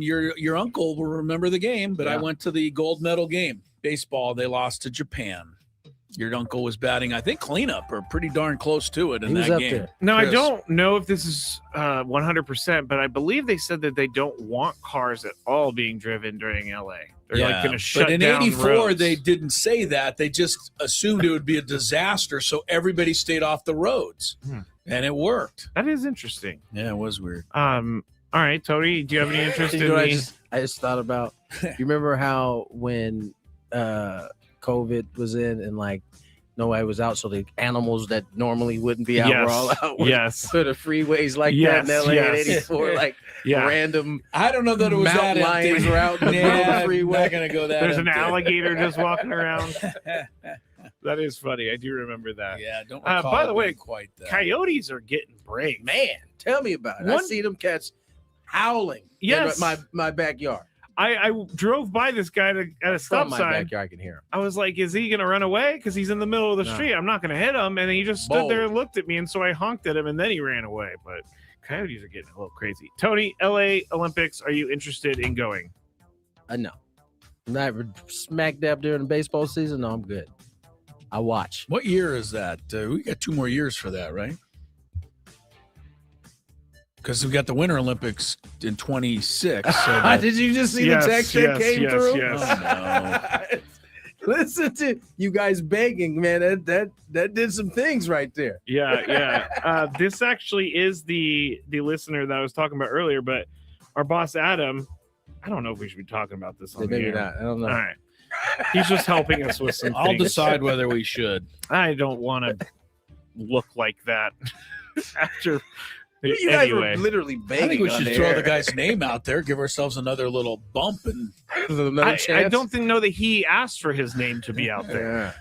[SPEAKER 1] Your uncle will remember the game, but I went to the gold medal game. Baseball, they lost to Japan. Your uncle was batting, I think, cleanup or pretty darn close to it in that game. There.
[SPEAKER 3] Now, Chris. I don't know if this is 100%, but I believe they said that they don't want cars at all being driven during LA. They're going to shut down. But in '84,
[SPEAKER 1] they didn't say that. They just assumed it would be a disaster, so everybody stayed off the roads, and it worked.
[SPEAKER 3] That is interesting.
[SPEAKER 1] Yeah, it was weird.
[SPEAKER 3] All right, Tony, do you have any interest in me?
[SPEAKER 5] I just thought about. You remember how when COVID was in and like nobody was out, so the animals that normally wouldn't be out were all out.
[SPEAKER 3] Yes,
[SPEAKER 5] for the freeways like that in LA at '84, like random.
[SPEAKER 1] I don't know that it was
[SPEAKER 5] mountain
[SPEAKER 1] that
[SPEAKER 5] lions were out in the freeway.
[SPEAKER 1] Not gonna go that.
[SPEAKER 3] There's an alligator just walking around. That is funny. I do remember that.
[SPEAKER 1] Yeah, don't recall
[SPEAKER 3] by the way,
[SPEAKER 1] quite that.
[SPEAKER 3] Coyotes are getting brave.
[SPEAKER 5] Man, tell me about it. I see them cats howling in my backyard.
[SPEAKER 3] I drove by this guy at a stop sign.
[SPEAKER 5] Backyard, I can hear him.
[SPEAKER 3] I was like, is he going to run away? Because he's in the middle of the street. I'm not going to hit him. And he just stood there and looked at me. And so I honked at him and then he ran away. But Coyotes are getting a little crazy. Tony, LA Olympics, are you interested in going?
[SPEAKER 5] No. Not smack dab during the baseball season. No, I'm good. I watch.
[SPEAKER 1] What year is that? We got 2 more years for that, right? Because we got the Winter Olympics in 26. So
[SPEAKER 5] did you just see the text that came through?
[SPEAKER 1] Yes.
[SPEAKER 5] Oh, no. Listen to you guys begging, man. That did some things right there.
[SPEAKER 3] Yeah. This actually is the listener that I was talking about earlier, but our boss Adam, I don't know if we should be talking about this on the air.
[SPEAKER 5] Not. I don't know.
[SPEAKER 3] All right. He's just helping us with some
[SPEAKER 1] I'll
[SPEAKER 3] things.
[SPEAKER 1] decide whether we should.
[SPEAKER 3] I don't want to look like that after.
[SPEAKER 5] You guys were literally begging.
[SPEAKER 1] I think we should throw the guy's name out there, give ourselves another little bump, and
[SPEAKER 5] another chance.
[SPEAKER 3] I don't know that he asked for his name to be out there.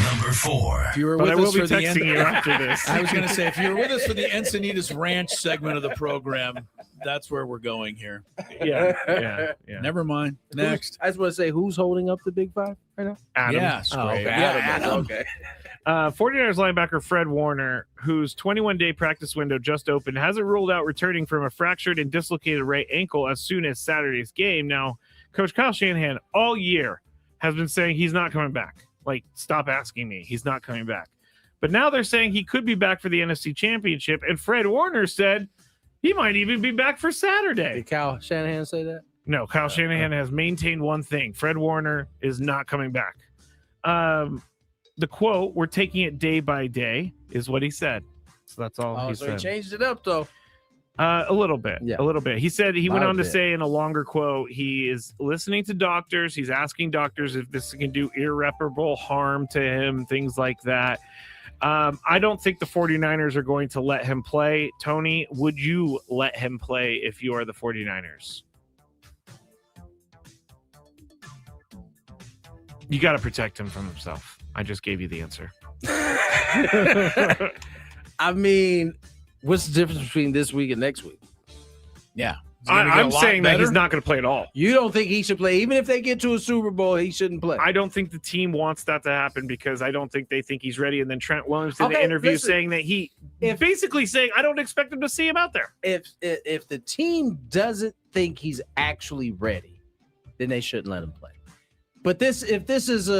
[SPEAKER 2] Number 4.
[SPEAKER 1] If you were with
[SPEAKER 3] I will
[SPEAKER 1] us
[SPEAKER 3] be
[SPEAKER 1] for the
[SPEAKER 3] texting you after this.
[SPEAKER 1] I was going to say, if you were with us for the Encinitas Ranch segment of the program, that's where we're going here.
[SPEAKER 3] Yeah.
[SPEAKER 1] Never mind. Next.
[SPEAKER 5] I just want to say, who's holding up the Big Five right now?
[SPEAKER 3] Adam.
[SPEAKER 1] Yes.
[SPEAKER 5] Okay.
[SPEAKER 1] Adam.
[SPEAKER 5] Okay.
[SPEAKER 3] 49ers linebacker Fred Warner, whose 21-day practice window just opened, hasn't ruled out returning from a fractured and dislocated right ankle as soon as Saturday's game. Now, Coach Kyle Shanahan all year has been saying he's not coming back. Like, stop asking me. He's not coming back. But now they're saying he could be back for the NFC Championship, and Fred Warner said he might even be back for Saturday.
[SPEAKER 5] Did Kyle Shanahan say that?
[SPEAKER 3] No, Kyle Shanahan has maintained one thing. Fred Warner is not coming back. The quote, "We're taking it day by day," is what he said. So that's all he said.
[SPEAKER 5] He changed it up, though.
[SPEAKER 3] A little bit.
[SPEAKER 5] Yeah.
[SPEAKER 3] A little bit. He said he went on to say in a longer quote, he is listening to doctors. He's asking doctors if this can do irreparable harm to him, things like that. I don't think the 49ers are going to let him play. Tony, would you let him play if you are the 49ers? You got to protect him from himself. I just gave you the answer.
[SPEAKER 5] I mean, what's the difference between this week and next week?
[SPEAKER 1] Yeah.
[SPEAKER 3] I'm saying that he's not going to play at all.
[SPEAKER 5] You don't think he should play? Even if they get to a Super Bowl, he shouldn't play?
[SPEAKER 3] I don't think the team wants that to happen because I don't think they think he's ready. And then Trent Williams did an interview saying that basically saying, I don't expect him to see him out there.
[SPEAKER 5] If the team doesn't think he's actually ready, then they shouldn't let him play. But if this is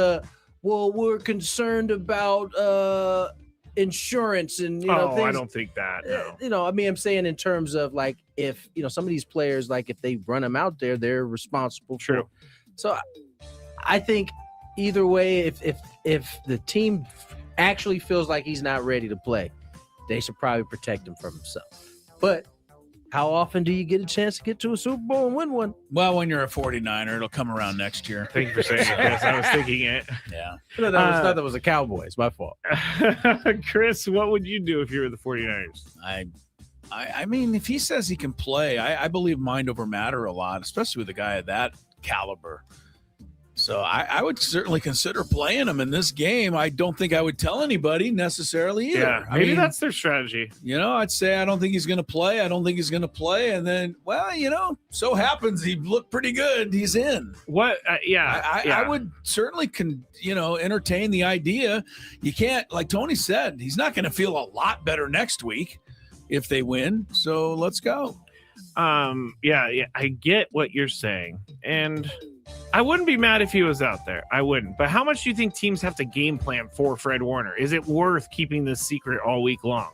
[SPEAKER 5] we're concerned about insurance and things,
[SPEAKER 3] I don't think that. No.
[SPEAKER 5] I mean, I'm saying in terms of like if some of these players, like if they run them out there, they're responsible.
[SPEAKER 3] True.
[SPEAKER 5] So I think either way, if the team actually feels like he's not ready to play, they should probably protect him from himself. But how often do you get a chance to get to a Super Bowl and win one?
[SPEAKER 1] Well, when you're a 49er, it'll come around next year.
[SPEAKER 3] Thank you for saying it, Chris. I was thinking it.
[SPEAKER 1] Yeah.
[SPEAKER 5] No, that was a Cowboys. My fault.
[SPEAKER 3] Chris, what would you do if you were the 49ers?
[SPEAKER 1] I mean, if he says he can play, I believe mind over matter a lot, especially with a guy of that caliber. So I would certainly consider playing him in this game. I don't think I would tell anybody necessarily either.
[SPEAKER 3] Yeah, maybe that's their strategy.
[SPEAKER 1] I'd say I don't think he's going to play. I don't think he's going to play. And then, so happens he looked pretty good. He's in.
[SPEAKER 3] What?
[SPEAKER 1] I would certainly entertain the idea. You can't, like Tony said, he's not going to feel a lot better next week if they win. So let's go.
[SPEAKER 3] I get what you're saying. And I wouldn't be mad if he was out there. I wouldn't. But how much do you think teams have to game plan for Fred Warner? Is it worth keeping this secret all week long?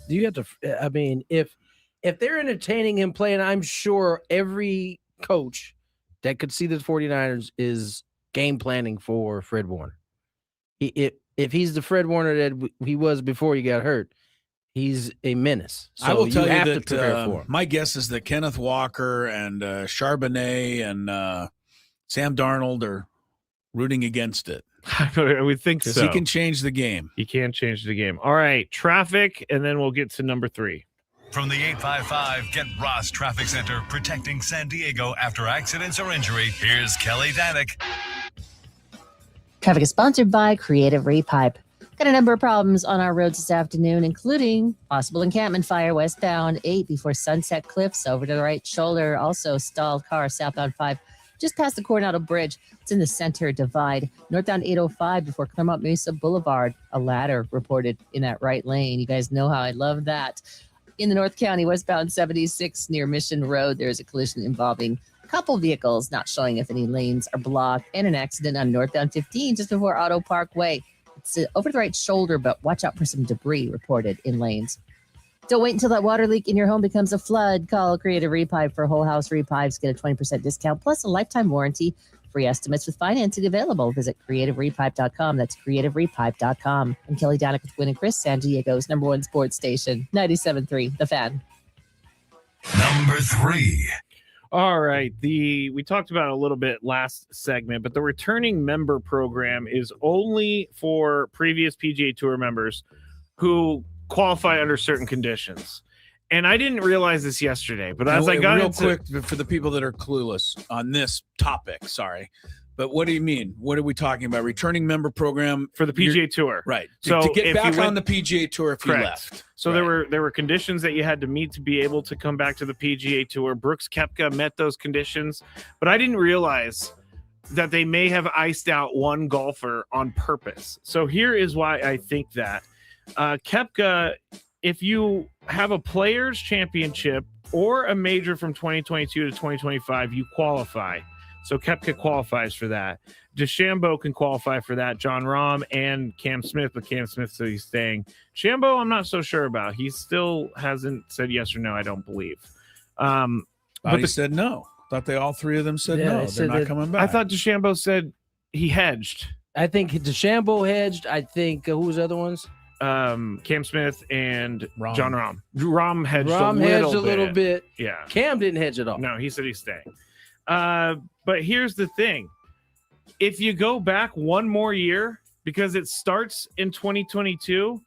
[SPEAKER 5] Do you have to? I mean, if they're entertaining him playing, I'm sure every coach that could see the 49ers is game planning for Fred Warner. If he's the Fred Warner that he was before he got hurt, he's a menace. So
[SPEAKER 1] I will tell you
[SPEAKER 5] to prepare for him.
[SPEAKER 1] My guess is that Kenneth Walker and Charbonnet and Sam Darnold are rooting against it.
[SPEAKER 3] I would think so.
[SPEAKER 1] He can change the game.
[SPEAKER 3] He can change the game. All right, traffic, and then we'll get to number 3.
[SPEAKER 2] From the 855 Get Ross Traffic Center, protecting San Diego after accidents or injury, here's Kelly Danick.
[SPEAKER 12] Traffic is sponsored by Creative Repipe. Got a number of problems on our roads this afternoon, including possible encampment fire westbound 8 before Sunset Cliffs over to the right shoulder. Also stalled car southbound 5 just past the Coronado Bridge. It's in the center divide. Northbound 805 before Claremont Mesa Boulevard. A ladder reported in that right lane. You guys know how I love that. In the North County, westbound 76 near Mission Road, there's a collision involving a couple vehicles, not showing if any lanes are blocked, and an accident on northbound 15 just before Auto Parkway. It's over the right shoulder, but watch out for some debris reported in lanes. Don't wait until that water leak in your home becomes a flood. Call Creative Repipe for whole house repipes. Get a 20% discount plus a lifetime warranty. Free estimates with financing available. Visit creativerepipe.com. That's creativerepipe.com. I'm Kelly Danick with Gwynn and Chris, San Diego's #1 sports station, 97.3 The Fan.
[SPEAKER 2] Number 3.
[SPEAKER 3] All right. We talked about it a little bit last segment, but the returning member program is only for previous PGA Tour members who qualify under certain conditions. And I didn't realize this yesterday, but as I got
[SPEAKER 1] real quick for the people that are clueless on this topic, sorry. But what do you mean? What are we talking about? Returning member program
[SPEAKER 3] for the PGA Tour.
[SPEAKER 1] Right.
[SPEAKER 3] So
[SPEAKER 1] to get back on the PGA Tour if you left.
[SPEAKER 3] So there were conditions that you had to meet to be able to come back to the PGA Tour. Brooks Koepka met those conditions, but I didn't realize that they may have iced out one golfer on purpose. So here is why I think that. Koepka, if you have a Players Championship or a major from 2022 to 2025, you qualify. So Koepka qualifies for that. DeChambeau can qualify for that. John Rahm and Cam Smith, but Cam Smith said he's staying. DeChambeau, I'm not so sure about. He still hasn't said yes or no, I don't believe.
[SPEAKER 1] But he said no. Thought they all three of them said no. They're not coming back.
[SPEAKER 3] I thought DeChambeau said he hedged.
[SPEAKER 5] I think DeChambeau hedged. I think who was the other ones?
[SPEAKER 3] Cam Smith and
[SPEAKER 1] Rahm.
[SPEAKER 3] John Rahm. Rahm hedged
[SPEAKER 5] a little bit.
[SPEAKER 3] Yeah.
[SPEAKER 5] Cam didn't hedge at all.
[SPEAKER 3] No, he said he's staying. But here's the thing. If you go back one more year, because it starts in 2022,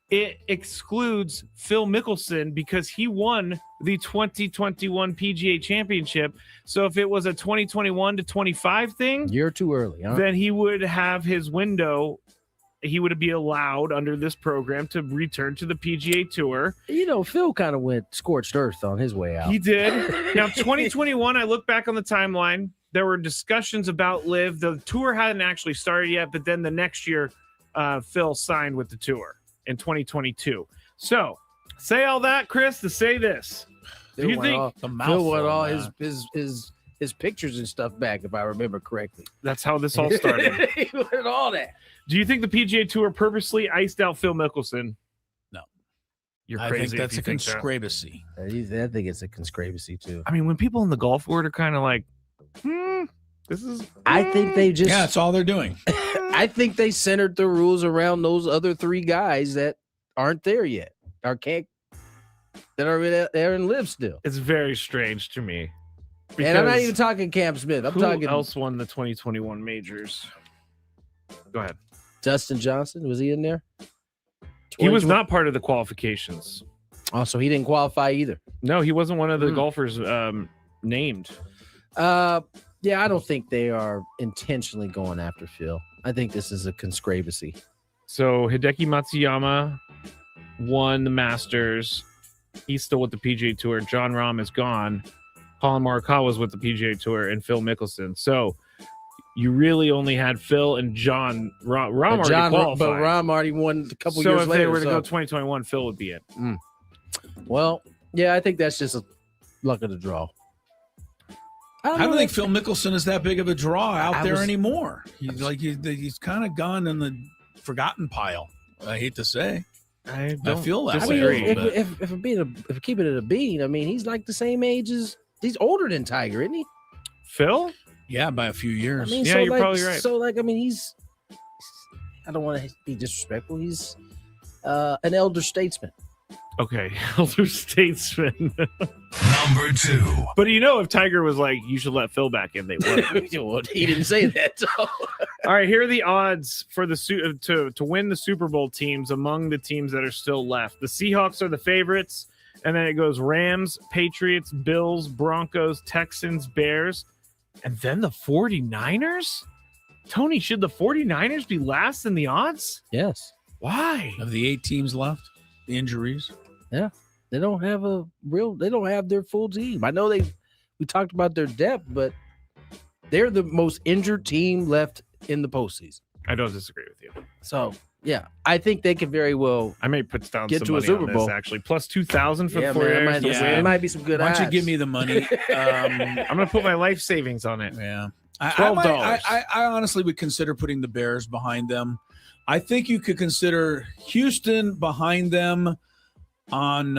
[SPEAKER 3] it excludes Phil Mickelson because he won the 2021 PGA Championship. So if it was a 2021 to 25 thing,
[SPEAKER 5] you're too early, huh?
[SPEAKER 3] Then he would have his window. He would be allowed under this program to return to the PGA Tour.
[SPEAKER 5] You know, Phil kind of went scorched earth on his way out.
[SPEAKER 3] He did. Now, 2021, I look back on the timeline. There were discussions about LIV. The tour hadn't actually started yet, but then the next year, Phil signed with the tour in 2022. So, say all that, Chris, to say this. Do you think
[SPEAKER 5] Phil want all his pictures and stuff back, if I remember correctly?
[SPEAKER 3] That's how this all started.
[SPEAKER 5] He wanted all that.
[SPEAKER 3] Do you think the PGA Tour purposely iced out Phil Mickelson?
[SPEAKER 1] No.
[SPEAKER 3] You're
[SPEAKER 1] I
[SPEAKER 3] crazy.
[SPEAKER 1] think that's a
[SPEAKER 3] think
[SPEAKER 1] conspiracy.
[SPEAKER 5] I think it's a conspiracy too.
[SPEAKER 3] I mean, when people in the golf world are kind of like, this is.
[SPEAKER 5] I think they just.
[SPEAKER 1] Yeah, that's all they're doing.
[SPEAKER 5] I think they centered the rules around those other three guys that aren't there yet, or can't. That are there and live still.
[SPEAKER 3] It's very strange to me.
[SPEAKER 5] And I'm not even talking Cam Smith. I'm talking.
[SPEAKER 3] Who else won the 2021 majors? Go ahead.
[SPEAKER 5] Dustin Johnson, was he in there?
[SPEAKER 3] He was not part of the qualifications.
[SPEAKER 5] Oh, so he didn't qualify either.
[SPEAKER 3] No, he wasn't one of the golfers named.
[SPEAKER 5] Yeah, Yeah, I don't think they are intentionally going after Phil. I think this is a conspiracy.
[SPEAKER 3] So Hideki Matsuyama won the Masters. He's still with the PGA Tour. John Rahm is gone. Colin Morikawa's with the PGA Tour, and Phil Mickelson. So you really only had Phil and John. Rahm already qualified.
[SPEAKER 5] But Rahm already won a couple
[SPEAKER 3] so
[SPEAKER 5] years
[SPEAKER 3] if
[SPEAKER 5] later.
[SPEAKER 3] they were to go 2021, Phil would be it.
[SPEAKER 5] Well, yeah, I think that's just a luck of the draw.
[SPEAKER 1] I don't think Phil Mickelson is that big of a draw out there anymore. He's kind of gone in the forgotten pile. I hate to say. I feel that way.
[SPEAKER 5] If we're keeping it a bean, I mean, he's like the same age as he's older than Tiger, isn't he?
[SPEAKER 3] Phil?
[SPEAKER 1] Yeah, by a few years.
[SPEAKER 5] I mean,
[SPEAKER 3] yeah, you're probably right.
[SPEAKER 5] So, I mean, he's. I don't want to be disrespectful. He's an elder statesman.
[SPEAKER 3] Okay, elder statesman.
[SPEAKER 2] Number 2.
[SPEAKER 3] But if Tiger was like, you should let Phil back in, they would.
[SPEAKER 5] Well, he didn't say that. So.
[SPEAKER 3] All right, here are the odds for to win the Super Bowl teams among the teams that are still left. The Seahawks are the favorites, and then it goes Rams, Patriots, Bills, Broncos, Texans, Bears, and then the 49ers? Tony, should the 49ers be last in the odds?
[SPEAKER 5] Yes.
[SPEAKER 3] Why?
[SPEAKER 1] Of the 8 teams left, the injuries.
[SPEAKER 5] Yeah. They don't have they don't have their full team. I know we talked about their depth, but they're the most injured team left in the postseason.
[SPEAKER 3] I don't disagree with you.
[SPEAKER 5] So, yeah, I think they could very well
[SPEAKER 3] I may put down
[SPEAKER 5] get
[SPEAKER 3] some
[SPEAKER 5] to a
[SPEAKER 3] money
[SPEAKER 5] Super
[SPEAKER 3] on
[SPEAKER 5] Bowl.
[SPEAKER 3] This, actually. Plus 2,000 for the 49ers.
[SPEAKER 5] It might be some good
[SPEAKER 1] Why
[SPEAKER 5] odds.
[SPEAKER 1] don't you give me the money?
[SPEAKER 3] I'm going to put my life savings on it.
[SPEAKER 1] Yeah.
[SPEAKER 3] $12.
[SPEAKER 1] I honestly would consider putting the Bears behind them. I think you could consider Houston behind them on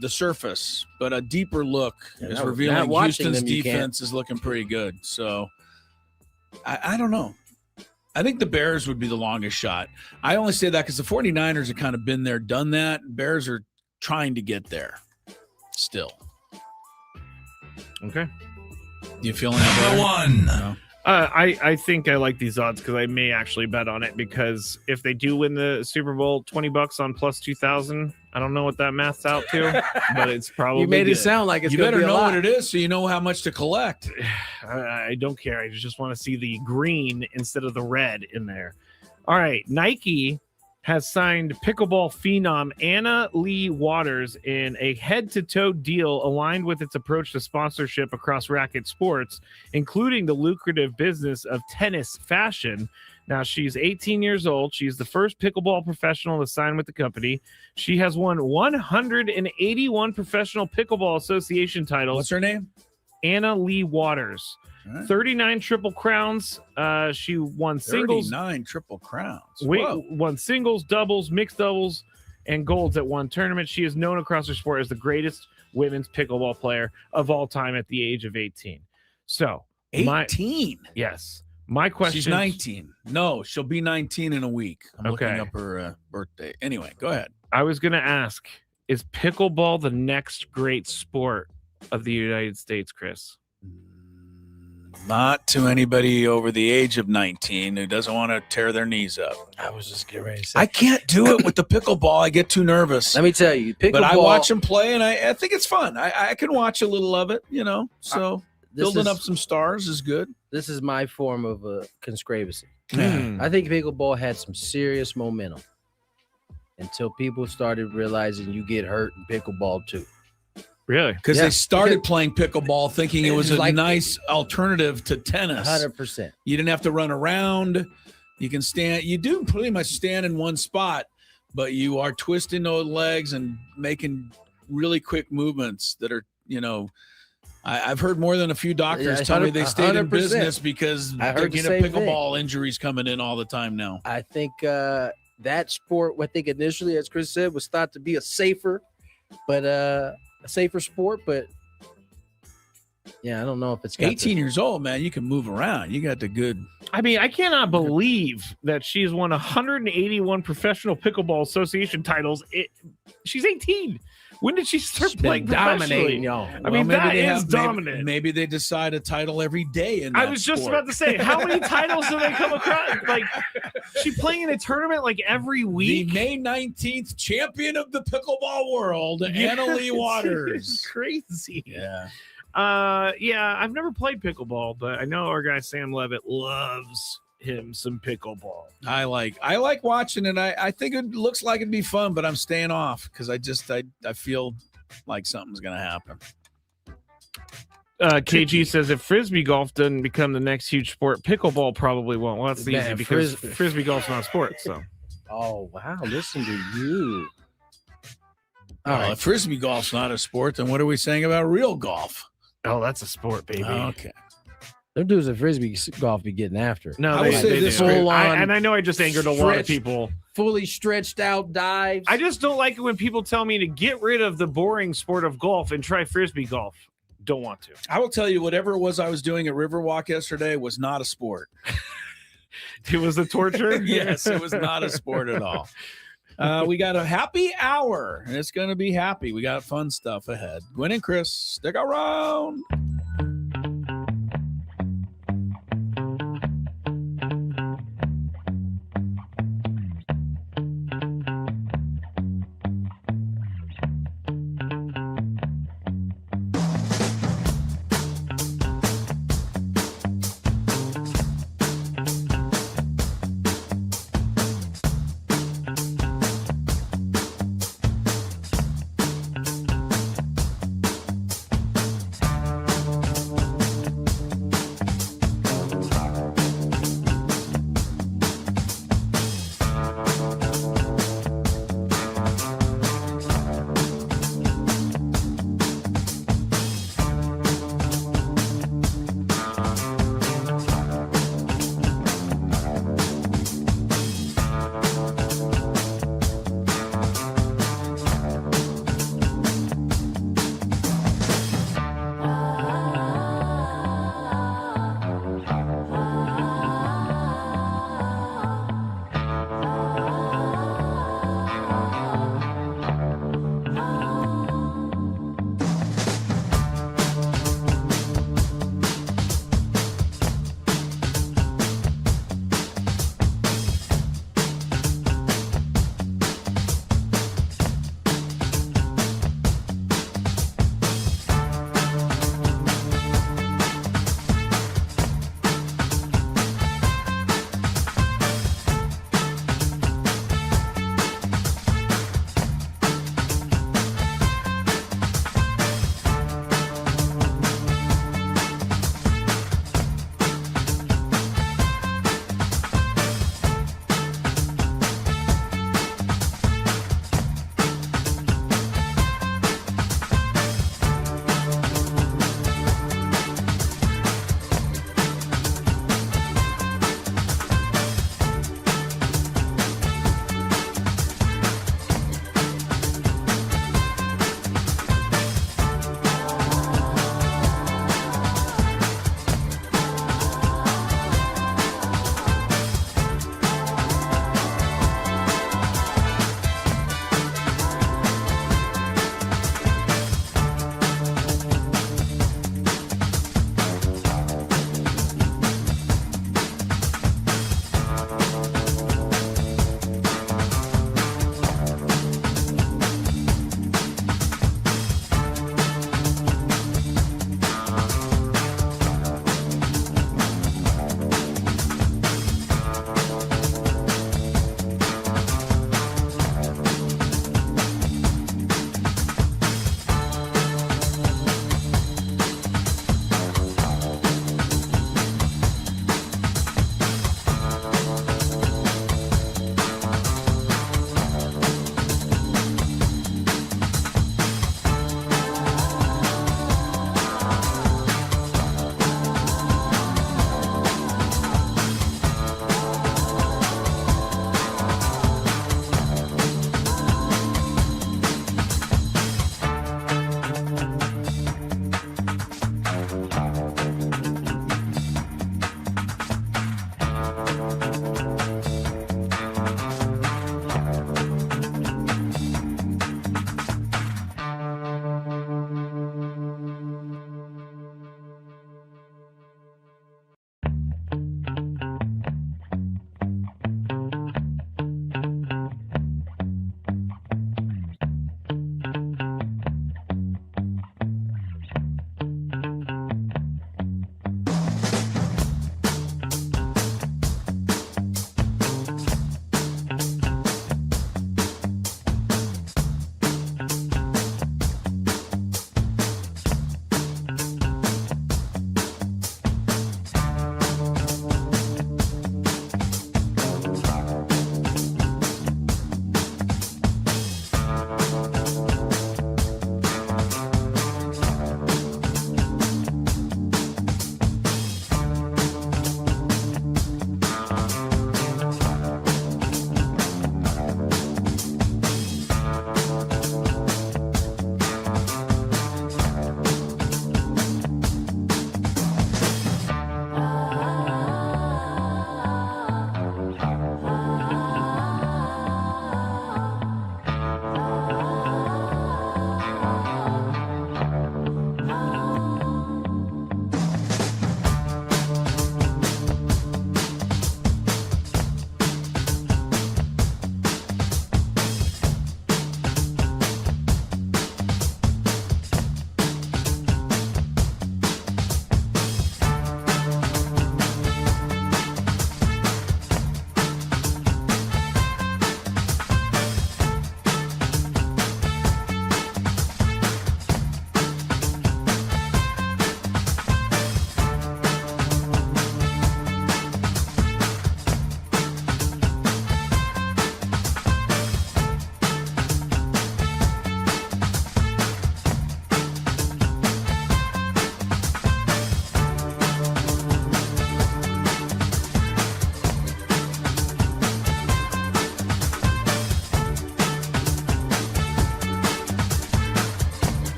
[SPEAKER 1] the surface, but a deeper look is revealing Houston's defense is looking pretty good. So I don't know. I think the Bears would be the longest shot. I only say that because the 49ers have kind of been there, done that. Bears are trying to get there still.
[SPEAKER 3] Okay.
[SPEAKER 1] You feeling that?
[SPEAKER 2] Number 1.
[SPEAKER 1] No.
[SPEAKER 3] I think I like these odds because I may actually bet on it, because if they do win the Super Bowl, $20 on plus 2,000. I don't know what that math's out to, but it's probably
[SPEAKER 5] You made
[SPEAKER 3] good.
[SPEAKER 5] it sound like it's
[SPEAKER 1] you
[SPEAKER 5] going to
[SPEAKER 1] better
[SPEAKER 5] be a
[SPEAKER 1] know
[SPEAKER 5] lot.
[SPEAKER 1] what it is so you know how much to collect.
[SPEAKER 3] I don't care. I just want to see the green instead of the red in there. All right. Nike has signed pickleball phenom Anna Lee Waters in a head-to-toe deal aligned with its approach to sponsorship across racket sports, including the lucrative business of tennis fashion. Now, she's 18 years old. She's the first pickleball professional to sign with the company. She has won 181 professional pickleball association titles.
[SPEAKER 1] What's her name?
[SPEAKER 3] Anna Lee Waters. 39 triple crowns. She won singles.
[SPEAKER 1] 39 triple crowns.
[SPEAKER 3] Won singles, doubles, mixed doubles, and golds at one tournament. She is known across her sport as the greatest women's pickleball player of all time at the age of 18. So
[SPEAKER 1] 18?
[SPEAKER 3] Yes. My question.
[SPEAKER 1] She's 19. No, she'll be 19 in a week. I'm looking up her birthday. Anyway, go ahead.
[SPEAKER 3] I was going to ask, is pickleball the next great sport of the United States, Chris?
[SPEAKER 1] Not to anybody over the age of 19 who doesn't want to tear their knees up.
[SPEAKER 5] I was just getting ready to say.
[SPEAKER 1] I can't do it with the pickleball. I get too nervous.
[SPEAKER 5] Let me tell you, pickleball.
[SPEAKER 1] But I watch them play, and I think it's fun. I can watch a little of it, So building up some stars is good.
[SPEAKER 5] This is my form of a conspiracy.
[SPEAKER 1] Hmm.
[SPEAKER 5] I think pickleball had some serious momentum until people started realizing you get hurt in pickleball too.
[SPEAKER 3] Really?
[SPEAKER 1] Because they started playing pickleball thinking it was a nice alternative to tennis.
[SPEAKER 5] 100%.
[SPEAKER 1] You didn't have to run around. You can stand. You do pretty much stand in one spot, but you are twisting those legs and making really quick movements that are, I've heard more than a few doctors tell me they stayed in
[SPEAKER 5] 100%.
[SPEAKER 1] business because they're getting pickleball injuries coming in all the time now.
[SPEAKER 5] I think that sport, I think initially, as Chris said, was thought to be a safer sport, but yeah, I don't know if it's
[SPEAKER 1] 18 years old, man. You can move around. You got the good.
[SPEAKER 3] I mean, I cannot believe that she's won 181 professional pickleball association titles. She's 18. When did she start playing
[SPEAKER 5] dominating, y'all?
[SPEAKER 3] I mean, that is dominant.
[SPEAKER 1] Maybe they decide a title every day.
[SPEAKER 3] I was just about to say, how many titles do they come across? Like, she's playing in a tournament like every week.
[SPEAKER 1] The May 19th champion of the pickleball world, Anna Lee Waters.
[SPEAKER 3] Crazy.
[SPEAKER 1] Yeah.
[SPEAKER 3] Yeah, I've never played pickleball, but I know our guy Sam Levitt loves him some pickleball.
[SPEAKER 1] I like watching it. I think it looks like it'd be fun, but I'm staying off because I feel like something's gonna happen.
[SPEAKER 3] KG says if frisbee golf doesn't become the next huge sport, pickleball probably won't. Well, that's easy because frisbee golf's not a sport. So.
[SPEAKER 5] Oh wow! Listen to you.
[SPEAKER 1] All right. If frisbee golf's not a sport, then what are we saying about real golf?
[SPEAKER 3] Oh, that's a sport, baby.
[SPEAKER 1] Okay.
[SPEAKER 5] Them dudes at frisbee golf be getting after it.
[SPEAKER 3] No,
[SPEAKER 1] I would say this
[SPEAKER 3] full on. And I know I just angered a lot of people.
[SPEAKER 5] Fully stretched out dives.
[SPEAKER 3] I just don't like it when people tell me to get rid of the boring sport of golf and try frisbee golf. Don't want to.
[SPEAKER 1] I will tell you, whatever it was I was doing at Riverwalk yesterday was not a sport.
[SPEAKER 3] It was a torture?
[SPEAKER 1] Yes, it was not a sport at all. We got a happy hour, and it's going to be happy. We got fun stuff ahead. Gwynn and Chris, stick around.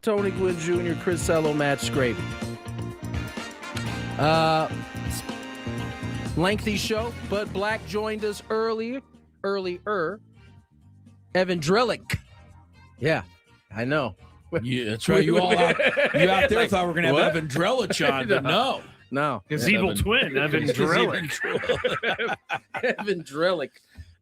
[SPEAKER 5] Tony Gwynn Jr., Chris Sello, Matt Scraby. Lengthy show, but Black joined us earlier. Evan Drellich. Yeah, I know.
[SPEAKER 1] Yeah, that's right. You out there thought we were going to have Evan Drellich on, but no.
[SPEAKER 3] His evil twin, Evan Drellich.
[SPEAKER 5] Evan Drellich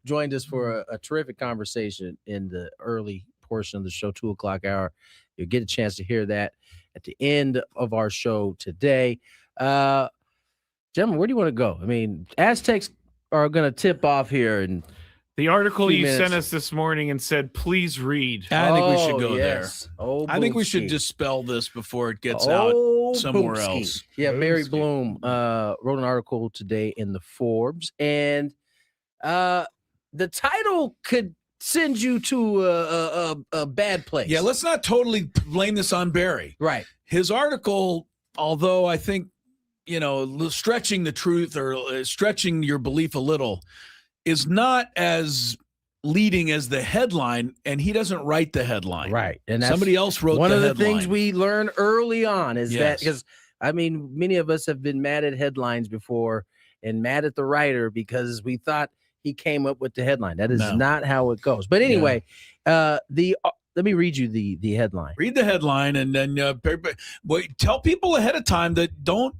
[SPEAKER 5] joined us for a terrific conversation in the early portion of the show, 2 o'clock hour. You'll get a chance to hear that at the end of our show today. Gentlemen, where do you want to go? I mean, Aztecs are going to tip off here. And
[SPEAKER 3] the article you sent us this morning and said, please read.
[SPEAKER 1] I think we should go there. I think we
[SPEAKER 5] Boomski.
[SPEAKER 1] should dispel this before it gets out somewhere
[SPEAKER 5] Boomski.
[SPEAKER 1] else.
[SPEAKER 5] Yeah, Mary Bloom wrote an article today in the Forbes, and the title could send you to a bad place.
[SPEAKER 1] Yeah, let's not totally blame this on Barry.
[SPEAKER 5] Right.
[SPEAKER 1] His article, although I think, stretching the truth or stretching your belief a little, is not as leading as the headline, and he doesn't write the headline.
[SPEAKER 5] Right. And that's
[SPEAKER 1] somebody else wrote the headline.
[SPEAKER 5] One of the things we learned early on is that, because, many of us have been mad at headlines before and mad at the writer because we thought he came up with the headline. That is not how it goes. But anyway, let me read you the headline.
[SPEAKER 1] Read the headline, and then tell people ahead of time that don't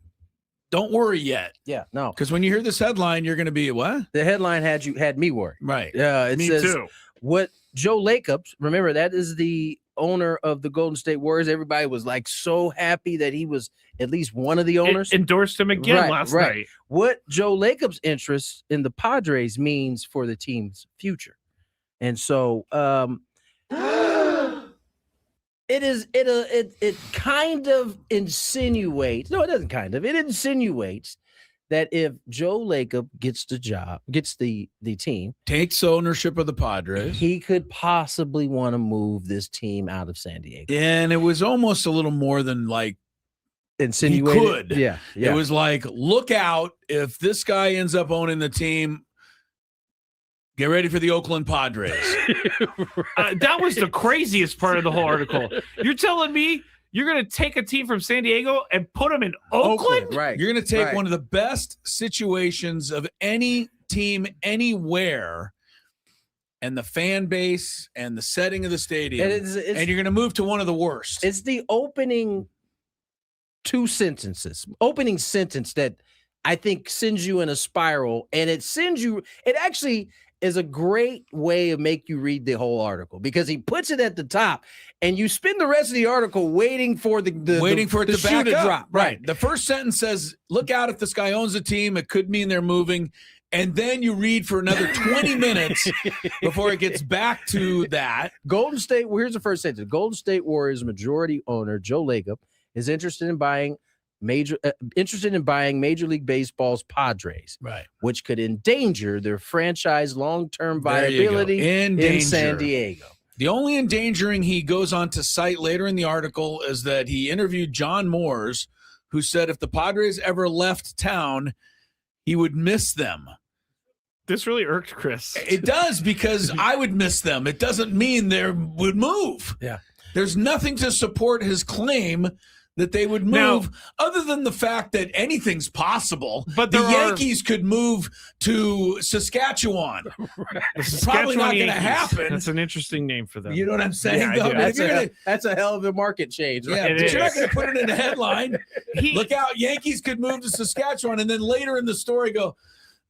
[SPEAKER 1] worry yet.
[SPEAKER 5] Yeah, no.
[SPEAKER 1] Because when you hear this headline, you're going to be, what?
[SPEAKER 5] The headline had me worried.
[SPEAKER 1] Right.
[SPEAKER 5] It
[SPEAKER 3] Me
[SPEAKER 5] says,
[SPEAKER 3] too.
[SPEAKER 5] What Joe Lacob, remember, that is the owner of the Golden State Warriors. Everybody was like so happy that he was at least one of the owners.
[SPEAKER 3] Endorsed him again last night.
[SPEAKER 5] What Joe Lacob's interest in the Padres means for the team's future. And so it kind of insinuates, no, it doesn't kind of, it insinuates that if Joe Lacob gets the team,
[SPEAKER 1] takes ownership of the Padres,
[SPEAKER 5] he could possibly want to move this team out of San Diego.
[SPEAKER 1] And it was almost a little more than like
[SPEAKER 5] insinuated.
[SPEAKER 1] He could.
[SPEAKER 5] Yeah.
[SPEAKER 1] It was like, look out, if this guy ends up owning the team, get ready for the Oakland Padres.
[SPEAKER 3] That was the craziest part of the whole article. You're telling me you're going to take a team from San Diego and put them in Oakland?
[SPEAKER 5] Right.
[SPEAKER 1] You're going to take one of the best situations of any team anywhere, and the fan base and the setting of the stadium, and you're going to move to one of the worst.
[SPEAKER 5] It's the opening sentence that I think sends you in a spiral, and it actually is a great way of make you read the whole article, because he puts it at the top and you spend the rest of the article waiting for it to
[SPEAKER 1] back up.
[SPEAKER 5] drop.
[SPEAKER 1] Right. The first sentence says, look out, if this guy owns a team, it could mean they're moving. And then you read for another 20 minutes before it gets back to that.
[SPEAKER 5] Here's the first sentence. Golden State Warriors majority owner Joe Lacob is interested in buying Major League Baseball's Padres,
[SPEAKER 1] right,
[SPEAKER 5] which could endanger their franchise long-term viability in San Diego.
[SPEAKER 1] The only endangering he goes on to cite later in the article is that he interviewed John Moores, who said if the Padres ever left town, he would miss them.
[SPEAKER 3] This really irked Chris.
[SPEAKER 1] It does, because I would miss them. It doesn't mean they would move.
[SPEAKER 5] Yeah.
[SPEAKER 1] There's nothing to support his claim that they would move, other than the fact that anything's possible.
[SPEAKER 3] But
[SPEAKER 1] the Yankees could move to Saskatchewan. It's probably not going to happen.
[SPEAKER 3] That's an interesting name for them.
[SPEAKER 1] You know what I'm saying?
[SPEAKER 5] Yeah, that's a hell of a market change. Right?
[SPEAKER 1] Yeah, but you're not going to put it in a headline. Look out, Yankees could move to Saskatchewan, and then later in the story go,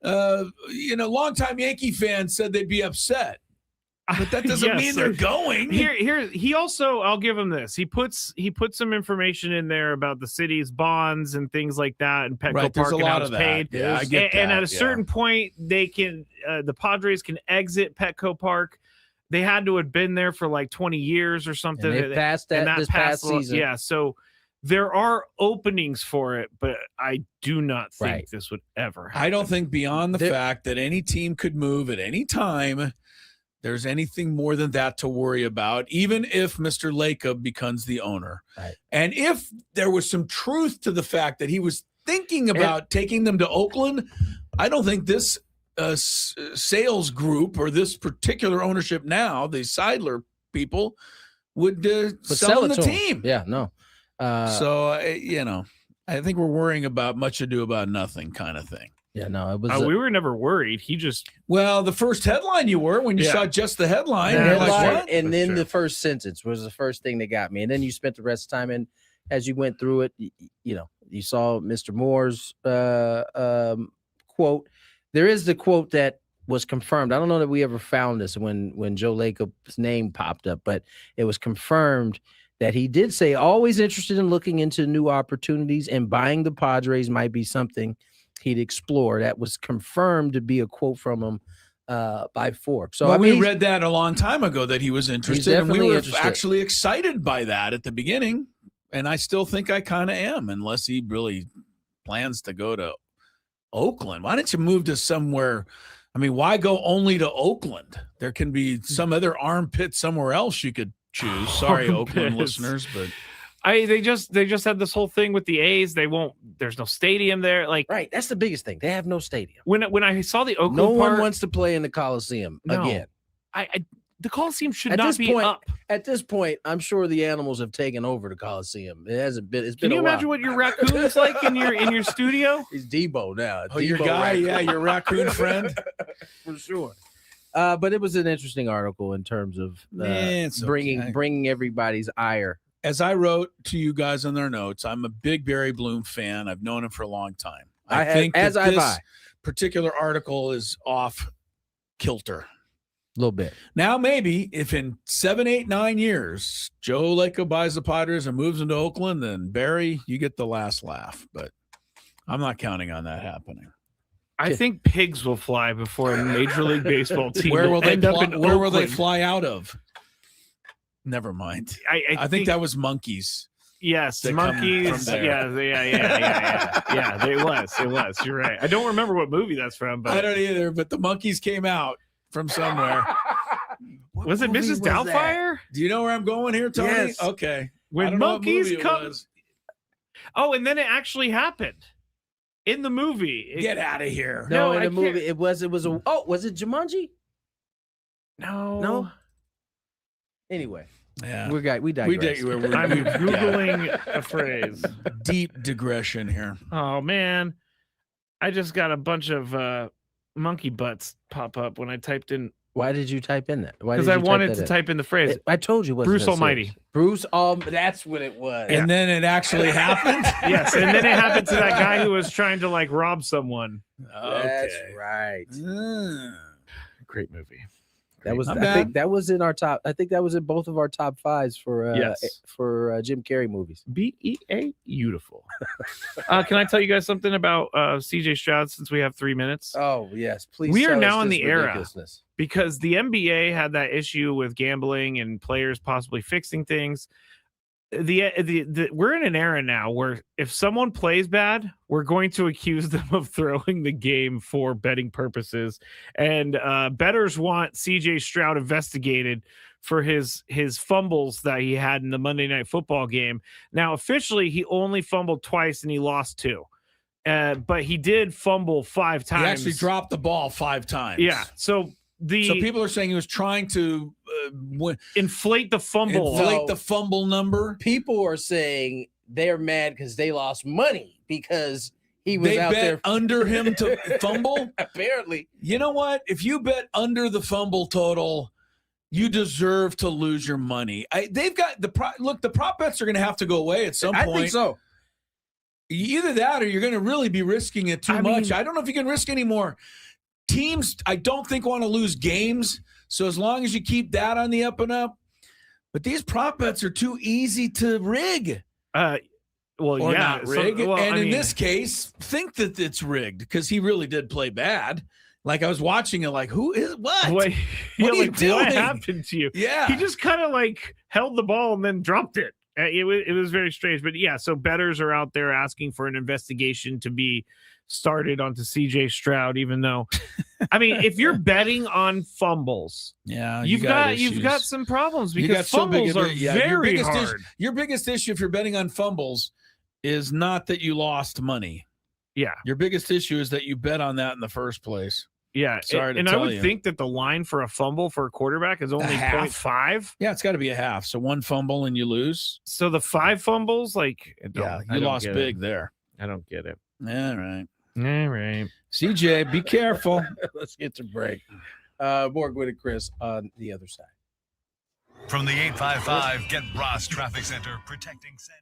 [SPEAKER 1] longtime Yankee fans said they'd be upset. But that doesn't mean they're going.
[SPEAKER 3] He also, I'll give him this. He puts some information in there about the city's bonds and things like that, and Petco Park and how it's paid.
[SPEAKER 1] Yeah, I get that.
[SPEAKER 3] And at a certain point, they can the Padres can exit Petco Park. They had to have been there for like 20 years or something.
[SPEAKER 5] And they passed that this past season.
[SPEAKER 3] Yeah, so there are openings for it, but I do not think this would ever happen.
[SPEAKER 1] I don't think beyond the fact that any team could move at any time, there's anything more than that to worry about, even if Mr. Lacob becomes the owner.
[SPEAKER 5] Right.
[SPEAKER 1] And if there was some truth to the fact that he was thinking about taking them to Oakland, I don't think this sales group or this particular ownership now, the Seidler people, would sell the team.
[SPEAKER 5] Yeah, no.
[SPEAKER 1] So I think we're worrying about much ado about nothing kind of thing.
[SPEAKER 5] Yeah, no, it was.
[SPEAKER 3] We were never worried. He just
[SPEAKER 1] the first headline you were when you saw just the headline.
[SPEAKER 5] The headline,
[SPEAKER 1] like, what?
[SPEAKER 5] and then the first sentence was the first thing that got me. And then you spent the rest of the time, and as you went through it, you saw Mr. Moore's quote. There is the quote that was confirmed. I don't know that we ever found this when Joe Lacob's name popped up, but it was confirmed that he did say always interested in looking into new opportunities, and buying the Padres might be something he'd explore. That was confirmed to be a quote from him by Forbes. So
[SPEAKER 1] we read that a long time ago that he was interested, and we were actually excited by that at the beginning. And I still think I kind of am, unless he really plans to go to Oakland. Why don't you move to somewhere? I mean, why go only to Oakland? There can be some other armpit somewhere else you could choose. Sorry, Oakland listeners, but
[SPEAKER 3] they just had this whole thing with the A's. There's no stadium there. Like,
[SPEAKER 5] right, that's the biggest thing. They have no stadium.
[SPEAKER 3] When I saw the Oakland,
[SPEAKER 5] no one wants to play in the Coliseum again.
[SPEAKER 3] The Coliseum should not be up.
[SPEAKER 5] At this point, I'm sure the animals have taken over the Coliseum. It hasn't been. It's been.
[SPEAKER 3] Can you imagine what your raccoon is like in your studio?
[SPEAKER 5] He's Debo now.
[SPEAKER 1] Oh, your guy, your raccoon friend,
[SPEAKER 5] for sure. But it was an interesting article in terms of bringing everybody's ire.
[SPEAKER 1] As I wrote to you guys on their notes, I'm a big Barry Bloom fan. I've known him for a long time. I think this particular article is off kilter.
[SPEAKER 5] A little bit.
[SPEAKER 1] Now, maybe if in 7, 8, 9 years, Joe Lacob buys the Padres and moves into Oakland, then Barry, you get the last laugh. But I'm not counting on that happening.
[SPEAKER 3] I think pigs will fly before a Major League Baseball team.
[SPEAKER 1] Where will they fly out of? Never mind. I think that was monkeys.
[SPEAKER 3] Yes, monkeys. Yeah. It was. You're right. I don't remember what movie that's from, but
[SPEAKER 1] I don't either. But the monkeys came out from somewhere.
[SPEAKER 3] Was it Mrs. Doubtfire?
[SPEAKER 1] Do you know where I'm going here, Tony?
[SPEAKER 5] Yes.
[SPEAKER 1] Okay.
[SPEAKER 3] When monkeys come. Oh, and then it actually happened in the movie.
[SPEAKER 1] Get out of here.
[SPEAKER 5] No, in the movie it was was it Jumanji?
[SPEAKER 3] No.
[SPEAKER 5] Anyway.
[SPEAKER 1] Yeah.
[SPEAKER 5] We digress.
[SPEAKER 3] I'm Googling a phrase.
[SPEAKER 1] Deep digression here.
[SPEAKER 3] Oh man. I just got a bunch of monkey butts pop up when I typed in.
[SPEAKER 5] Why did you type in that?
[SPEAKER 3] Because I wanted to type in the phrase.
[SPEAKER 5] I told you.
[SPEAKER 3] Bruce Almighty.
[SPEAKER 5] Bruce that's what it was.
[SPEAKER 1] And then it actually happened.
[SPEAKER 3] Yes, and then it happened to that guy who was trying to rob someone.
[SPEAKER 1] Okay.
[SPEAKER 5] That's right.
[SPEAKER 3] Great movie.
[SPEAKER 5] That was. I think that was in our top. I think that was in both of our top 5s for Jim Carrey movies.
[SPEAKER 3] BEA, beautiful. Can I tell you guys something about CJ Stroud since we have 3 minutes?
[SPEAKER 5] Oh yes, please.
[SPEAKER 3] We are now in the era because the NBA had that issue with gambling and players possibly fixing things. We're in an era now where if someone plays bad, we're going to accuse them of throwing the game for betting purposes, and bettors want CJ Stroud investigated for his fumbles that he had in the Monday Night Football game. Now, officially, he only fumbled twice and he lost 2, but he did fumble 5 times.
[SPEAKER 1] He actually dropped the ball 5 times.
[SPEAKER 3] Yeah, so
[SPEAKER 1] people are saying he was trying to
[SPEAKER 3] inflate the fumble.
[SPEAKER 1] The fumble number.
[SPEAKER 5] People are saying they're mad because they lost money because he was out there
[SPEAKER 1] under him to fumble.
[SPEAKER 5] Apparently,
[SPEAKER 1] you know what? If you bet under the fumble total, you deserve to lose your money. They've got the prop bets are going to have to go away at some point.
[SPEAKER 5] I think so.
[SPEAKER 1] Either that, or you're going to really be risking it too much. I don't know if you can risk anymore. Teams, I don't think, want to lose games. So as long as you keep that on the up and up, but these prop bets are too easy to rig.
[SPEAKER 3] Not rig.
[SPEAKER 1] In this case, think that it's rigged because he really did play bad. Like I was watching it, like who is what?
[SPEAKER 3] What
[SPEAKER 1] are you doing?
[SPEAKER 3] What happened to you?
[SPEAKER 1] Yeah,
[SPEAKER 3] he just kind of held the ball and then dropped it. It was very strange, but yeah. So bettors are out there asking for an investigation to be started onto CJ Stroud, even though, if you're betting on fumbles, you've got some problems because fumbles are very hard.
[SPEAKER 1] Your biggest issue if you're betting on fumbles is not that you lost money.
[SPEAKER 3] Yeah,
[SPEAKER 1] your biggest issue is that you bet on that in the first place.
[SPEAKER 3] Yeah,
[SPEAKER 1] Sorry to
[SPEAKER 3] and I
[SPEAKER 1] tell
[SPEAKER 3] would
[SPEAKER 1] you.
[SPEAKER 3] think that the line for a fumble for a quarterback is only 0.5.
[SPEAKER 1] Yeah, it's got to be a half. So one fumble and you lose.
[SPEAKER 3] So the 5 fumbles, like,
[SPEAKER 1] You lost big there.
[SPEAKER 5] I don't get it.
[SPEAKER 1] All right.
[SPEAKER 3] All right.
[SPEAKER 1] CJ, be careful.
[SPEAKER 5] Let's get to break. More Gwynn and Chris on the other side.
[SPEAKER 2] From the 855 Get Ross Traffic Center, protecting San.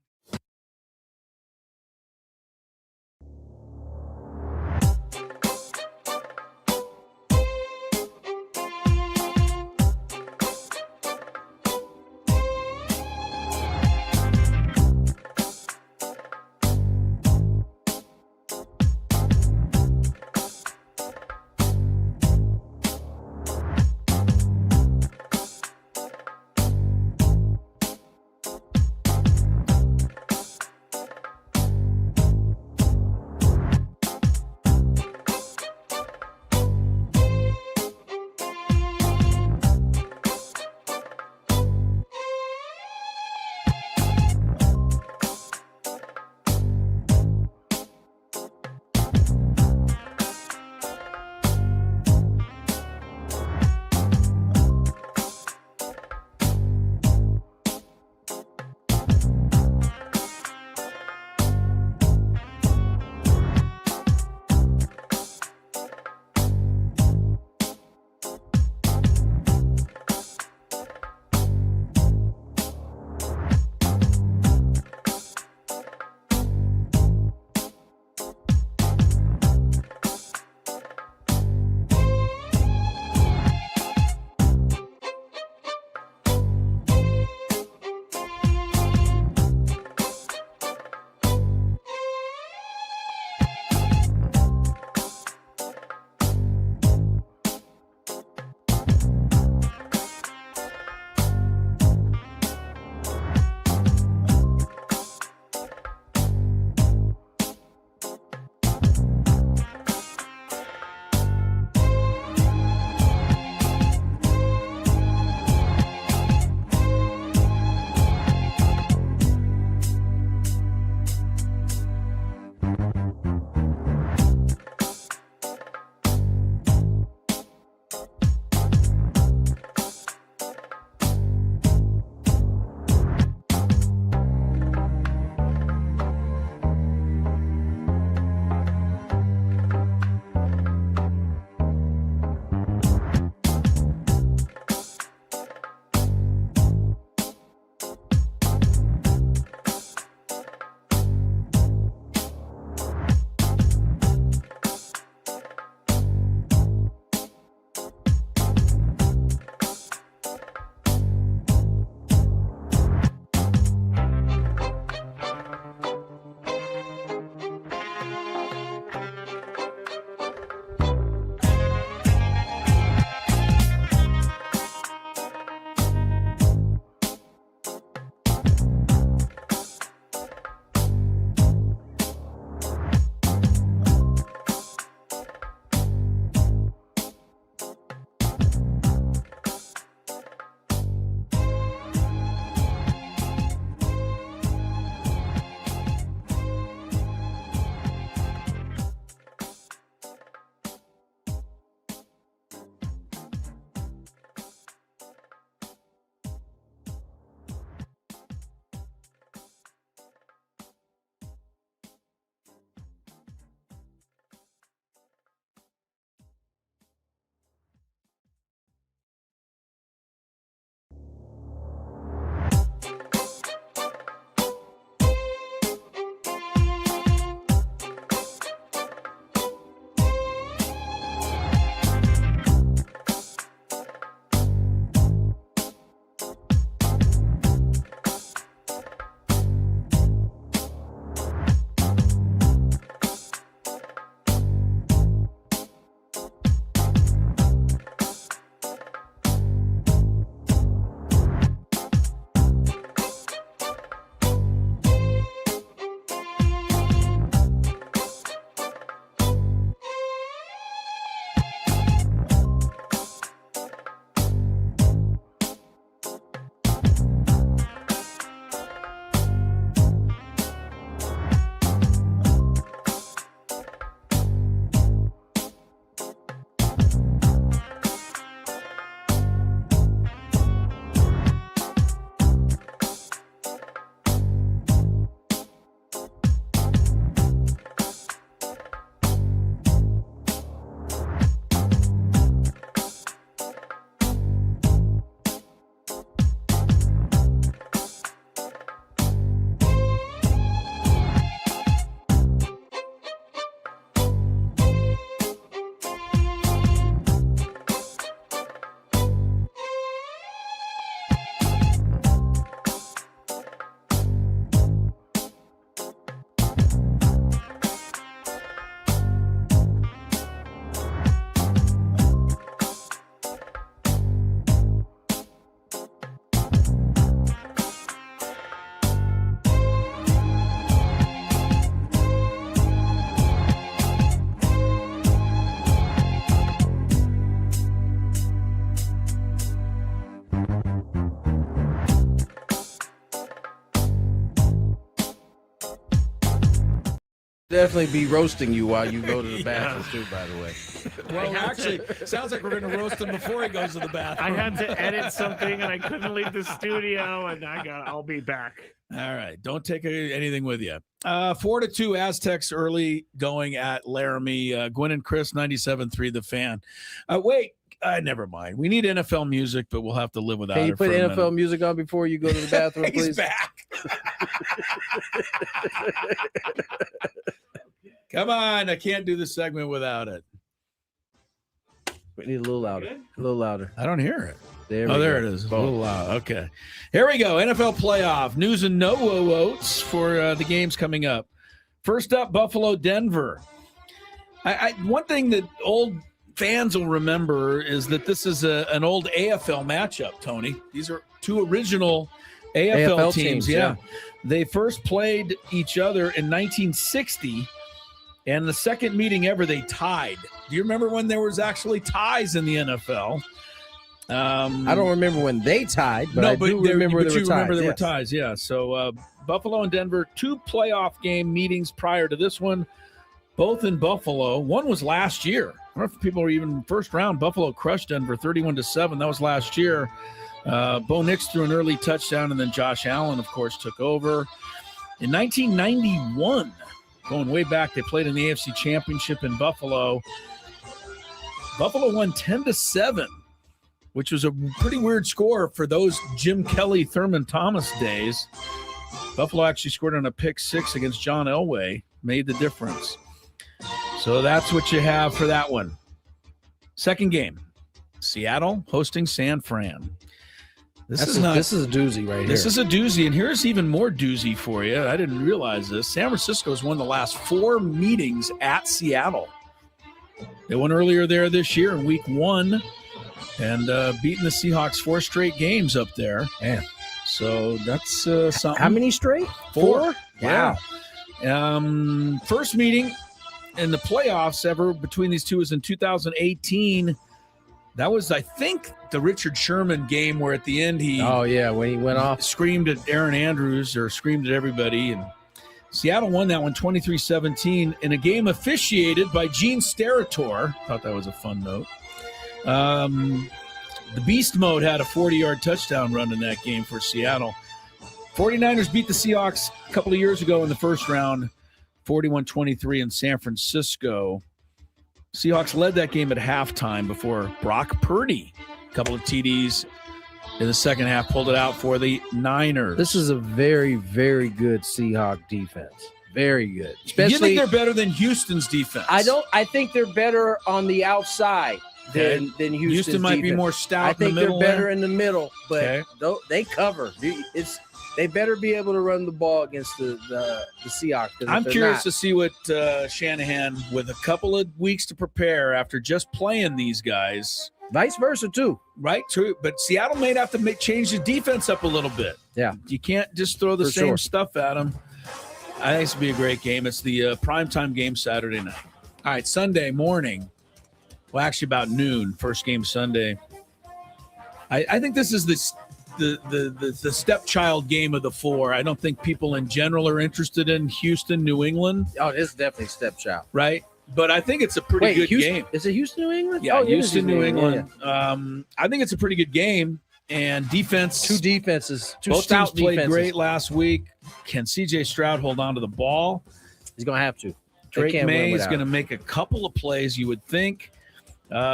[SPEAKER 5] Definitely be roasting you while you go to the bathroom too, by the way.
[SPEAKER 1] Well, actually, sounds like we're going to roast him before he goes to the bathroom.
[SPEAKER 3] I had to edit something and I couldn't leave the studio, and I'll be back.
[SPEAKER 1] All right. Don't take anything with you. 4-2 Aztecs early going at Laramie. Gwynn and Chris, 97.3 The Fan. Wait. Never mind. We need NFL music, but we'll have to live without it.
[SPEAKER 5] Can you put NFL music on before you go to the bathroom, please?
[SPEAKER 1] He's back. Come on. I can't do the segment without it.
[SPEAKER 5] We need a little louder. A little louder.
[SPEAKER 1] I don't hear it.
[SPEAKER 5] There
[SPEAKER 1] it is. A little loud. Okay. Here we go. NFL playoff news and no votes for the games coming up. First up, Buffalo, Denver. One thing that old fans will remember is that this is an old AFL matchup, Tony. These are two original AFL teams. Yeah. They first played each other in 1960, and the second meeting ever, they tied. Do you remember when there was actually ties in the NFL?
[SPEAKER 5] I don't remember when they tied, but I do remember there were ties.
[SPEAKER 1] Remember there were ties, yeah. So Buffalo and Denver, two playoff game meetings prior to this one, both in Buffalo. One was last year. I don't know if people are even first round. Buffalo crushed Denver 31-7. That was last year. Bo Nix threw an early touchdown, and then Josh Allen, of course, took over. In 1991, going way back, they played in the AFC Championship in Buffalo. Buffalo won 10-7, which was a pretty weird score for those Jim Kelly, Thurman Thomas days. Buffalo actually scored on a pick six against John Elway, made the difference. So that's what you have for that one. Second game, Seattle hosting San Fran. This is a
[SPEAKER 5] doozy right here.
[SPEAKER 1] This is a doozy, and here's even more doozy for you. I didn't realize this. San Francisco has won the last 4 meetings at Seattle. They won earlier there this year in week 1 and beating the Seahawks 4 straight games up there.
[SPEAKER 5] Man.
[SPEAKER 1] So that's something.
[SPEAKER 5] How many straight?
[SPEAKER 1] 4.
[SPEAKER 5] Wow.
[SPEAKER 1] Yeah. First meeting in the playoffs ever between these two was in 2018. That was, I think, the Richard Sherman game where at the end
[SPEAKER 5] when he went off,
[SPEAKER 1] screamed at Aaron Andrews or screamed at everybody. And Seattle won that one 23-17 in a game officiated by Gene Steratore. Thought that was a fun note. The Beast Mode had a 40-yard touchdown run in that game for Seattle. 49ers beat the Seahawks a couple of years ago in the first round, 41-23 in San Francisco. Seahawks led that game at halftime before Brock Purdy, a couple of TDs in the second half, pulled it out for the Niners.
[SPEAKER 5] This is a very, very good Seahawk defense. Very good.
[SPEAKER 1] You think they're better than Houston's defense?
[SPEAKER 5] I think they're better on the outside than Houston's
[SPEAKER 1] Houston might be more stout.
[SPEAKER 5] I think
[SPEAKER 1] they're
[SPEAKER 5] better in the middle, but they cover. They better be able to run the ball against the Seahawks.
[SPEAKER 1] I'm curious to see what Shanahan, with a couple of weeks to prepare after just playing these guys.
[SPEAKER 5] Vice versa, too.
[SPEAKER 1] Right, true. But Seattle may have to change the defense up a little bit.
[SPEAKER 5] Yeah.
[SPEAKER 1] You can't just throw the same stuff at them. I think it's going to be a great game. It's the primetime game Saturday night. All right, Sunday morning. Well, actually about noon, first game Sunday. I think this is the stepchild game of the 4. I don't think people in general are interested in Houston, New England.
[SPEAKER 5] Oh, it's definitely stepchild.
[SPEAKER 1] Right? But I think it's a pretty good game.
[SPEAKER 5] Is it Houston, New England?
[SPEAKER 1] Yeah, Houston, New England. Yeah. I think it's a pretty good game. And defense.
[SPEAKER 5] Two defenses.
[SPEAKER 1] Both teams played great last week. Can C.J. Stroud hold on to the ball?
[SPEAKER 5] He's going to have to.
[SPEAKER 1] Drake May is going to make a couple of plays, you would think.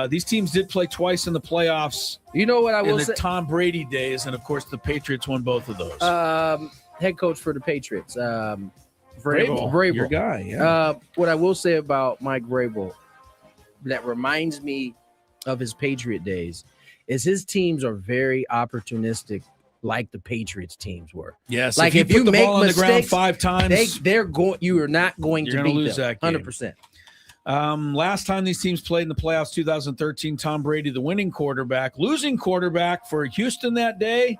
[SPEAKER 1] These teams did play twice in the playoffs.
[SPEAKER 5] You know what I will
[SPEAKER 1] say?
[SPEAKER 5] In
[SPEAKER 1] the Tom Brady days, and, of course, the Patriots won both of those.
[SPEAKER 5] Head coach for the Patriots.
[SPEAKER 1] Vrabel. Your guy, yeah.
[SPEAKER 5] What I will say about Mike Vrabel that reminds me of his Patriot days is his teams are very opportunistic, like the Patriots teams were.
[SPEAKER 1] Yes,
[SPEAKER 5] like
[SPEAKER 1] if you put the ball on the ground 5 times,
[SPEAKER 5] you are not going to beat
[SPEAKER 1] lose
[SPEAKER 5] them.
[SPEAKER 1] that game.
[SPEAKER 5] 100%.
[SPEAKER 1] Last time these teams played in the playoffs, 2013, Tom Brady, the winning quarterback. Losing quarterback for Houston that day,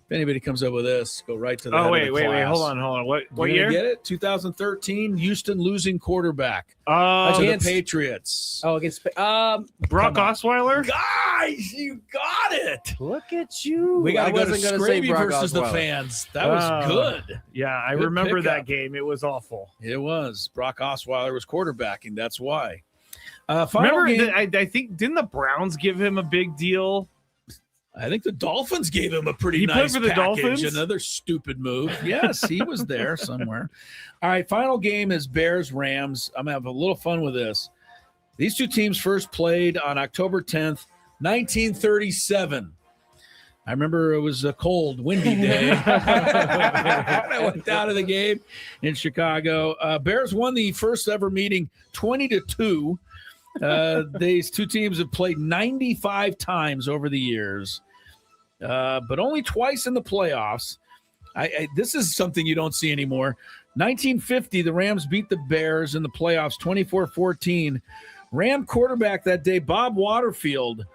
[SPEAKER 1] If anybody comes up with this, go right to the head
[SPEAKER 3] Oh, wait.
[SPEAKER 1] of the class.
[SPEAKER 3] Hold on. What
[SPEAKER 1] You
[SPEAKER 3] year?
[SPEAKER 1] get it? 2013, Houston losing quarterback to the Patriots.
[SPEAKER 5] Oh, against
[SPEAKER 3] Brock Osweiler?
[SPEAKER 1] Guys, you got it.
[SPEAKER 5] Look at you.
[SPEAKER 1] We got to go to
[SPEAKER 5] wasn't gonna say
[SPEAKER 1] Scraby
[SPEAKER 5] Brock
[SPEAKER 1] versus the
[SPEAKER 5] Osweiler.
[SPEAKER 1] fans. That was good.
[SPEAKER 3] Yeah, I
[SPEAKER 1] Good
[SPEAKER 3] remember
[SPEAKER 1] pickup.
[SPEAKER 3] that game. It was awful.
[SPEAKER 1] It was. Brock Osweiler was quarterbacking. That's why.
[SPEAKER 3] Remember,
[SPEAKER 1] game,
[SPEAKER 3] I think, didn't the Browns give him a big deal?
[SPEAKER 1] I think the Dolphins gave him a pretty
[SPEAKER 3] He
[SPEAKER 1] nice
[SPEAKER 3] played for the
[SPEAKER 1] package.
[SPEAKER 3] Dolphins?
[SPEAKER 1] Another stupid move. Yes, he was there somewhere. All right, final game is Bears-Rams. I'm going to have a little fun with this. These two teams first played on October 10th, 1937. I remember it was a cold, windy day. I went down to the game in Chicago. Bears won the first ever meeting 20-2. These two teams have played 95 times over the years, but only twice in the playoffs. This is something you don't see anymore. 1950, the Rams beat the Bears in the playoffs 24-14. Ram quarterback that day, Bob Waterfield,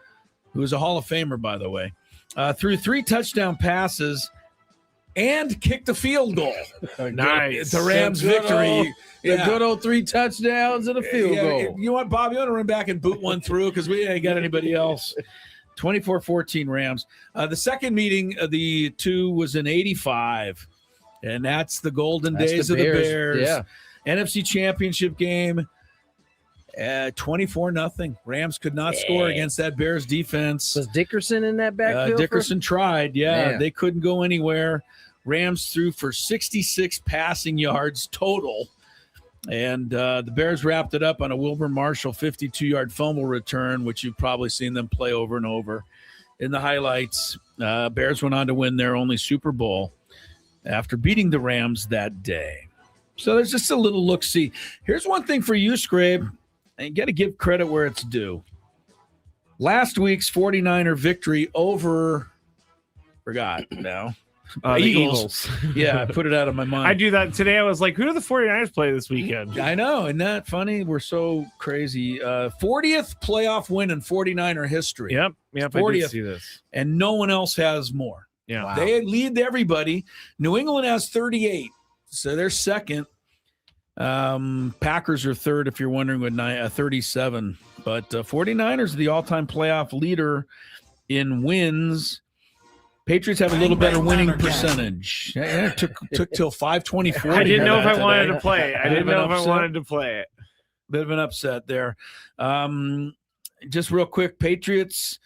[SPEAKER 1] who is a Hall of Famer, by the way, threw 3 touchdown passes and kicked a field goal.
[SPEAKER 3] Nice.
[SPEAKER 1] The Rams victory.
[SPEAKER 5] The good old 3 touchdowns and a field goal.
[SPEAKER 1] You know what, Bob? You want to run back and boot one through because we ain't got anybody else. 24-14 Rams. The second meeting of the two was in 85, and that's the golden days of the Bears.
[SPEAKER 5] Yeah.
[SPEAKER 1] NFC Championship game. 24-0. Rams could not score against that Bears defense.
[SPEAKER 5] Was Dickerson in that backfield?
[SPEAKER 1] Dickerson tried. Yeah,
[SPEAKER 5] Man.
[SPEAKER 1] they couldn't go anywhere. Rams threw for 66 passing yards total. And the Bears wrapped it up on a Wilbur Marshall 52-yard fumble return, which you've probably seen them play over and over in the highlights. Bears went on to win their only Super Bowl after beating the Rams that day. So there's just a little look-see. Here's one thing for you, Scrape. And you got to give credit where it's due. Last week's 49er victory over, forgot now.
[SPEAKER 3] Eagles.
[SPEAKER 1] Yeah, I put it out of my mind.
[SPEAKER 3] I do that today. I was like, who do the 49ers play this weekend?
[SPEAKER 1] I know. Isn't that funny? We're so crazy. 40th playoff win in 49er history.
[SPEAKER 3] Yep.
[SPEAKER 1] 40th.
[SPEAKER 3] I did see this.
[SPEAKER 1] And no one else has more.
[SPEAKER 3] Yeah.
[SPEAKER 5] Wow.
[SPEAKER 1] They lead everybody. New England has 38. So they're second. Packers are third, if you're wondering, with 37. But 49ers are the all-time playoff leader in wins. Patriots have a little better winning percentage. Yeah, it took till 5:24.
[SPEAKER 3] I didn't know if I
[SPEAKER 1] today.
[SPEAKER 3] wanted to play it. I didn't know if I wanted to play it.
[SPEAKER 1] Bit of an upset there. Just real quick, Patriots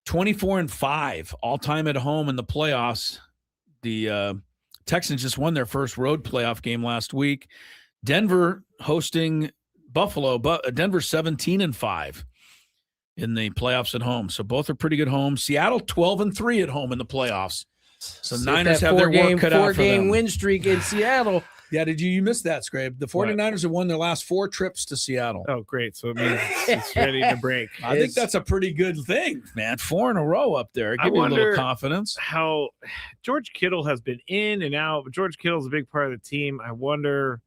[SPEAKER 1] 24-5 all-time at home in the playoffs. The Texans just won their first road playoff game last week. Denver hosting Buffalo, but Denver 17-5 in the playoffs at home. So both are pretty good home. Seattle 12-3 at home in the playoffs. So Niners have their work cut out for them.
[SPEAKER 5] 4-game win streak in Seattle.
[SPEAKER 1] Yeah, you miss that, Scrape? The 49ers have won their last 4 trips to Seattle.
[SPEAKER 3] Oh, great. So it means it's ready to break.
[SPEAKER 1] I think that's a pretty good thing, man. 4 in a row up there. Give you a little confidence.
[SPEAKER 3] How George Kittle has been in and out. George Kittle's a big part of the team. I wonder.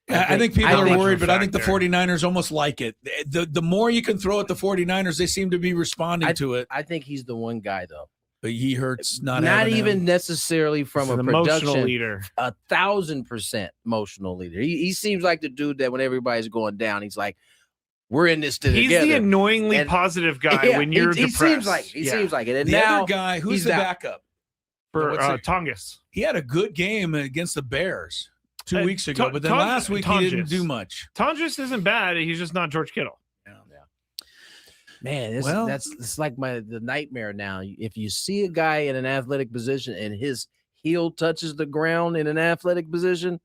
[SPEAKER 1] I think people are worried, but I think the 49ers almost like it. The more you can throw at the 49ers, they seem to be responding to it.
[SPEAKER 5] I think he's the one guy, though.
[SPEAKER 1] But he hurts not
[SPEAKER 5] even
[SPEAKER 1] him.
[SPEAKER 5] necessarily from
[SPEAKER 3] He's
[SPEAKER 5] a
[SPEAKER 3] an
[SPEAKER 5] production
[SPEAKER 3] emotional leader.
[SPEAKER 5] 1,000% emotional leader. He seems like the dude that when everybody's going down, he's like, "We're in this together."
[SPEAKER 3] He's the annoyingly positive guy when you're
[SPEAKER 5] he
[SPEAKER 3] depressed.
[SPEAKER 5] Seems like it. And
[SPEAKER 1] the
[SPEAKER 5] now
[SPEAKER 1] other guy, who's the backup
[SPEAKER 3] for Tongas?
[SPEAKER 1] He had a good game against the Bears 2 weeks ago, but then last week he didn't do much.
[SPEAKER 3] Tongas isn't bad. He's just not George Kittle.
[SPEAKER 5] Man, it's like the nightmare now. If you see a guy in an athletic position and his heel touches the ground in an athletic position,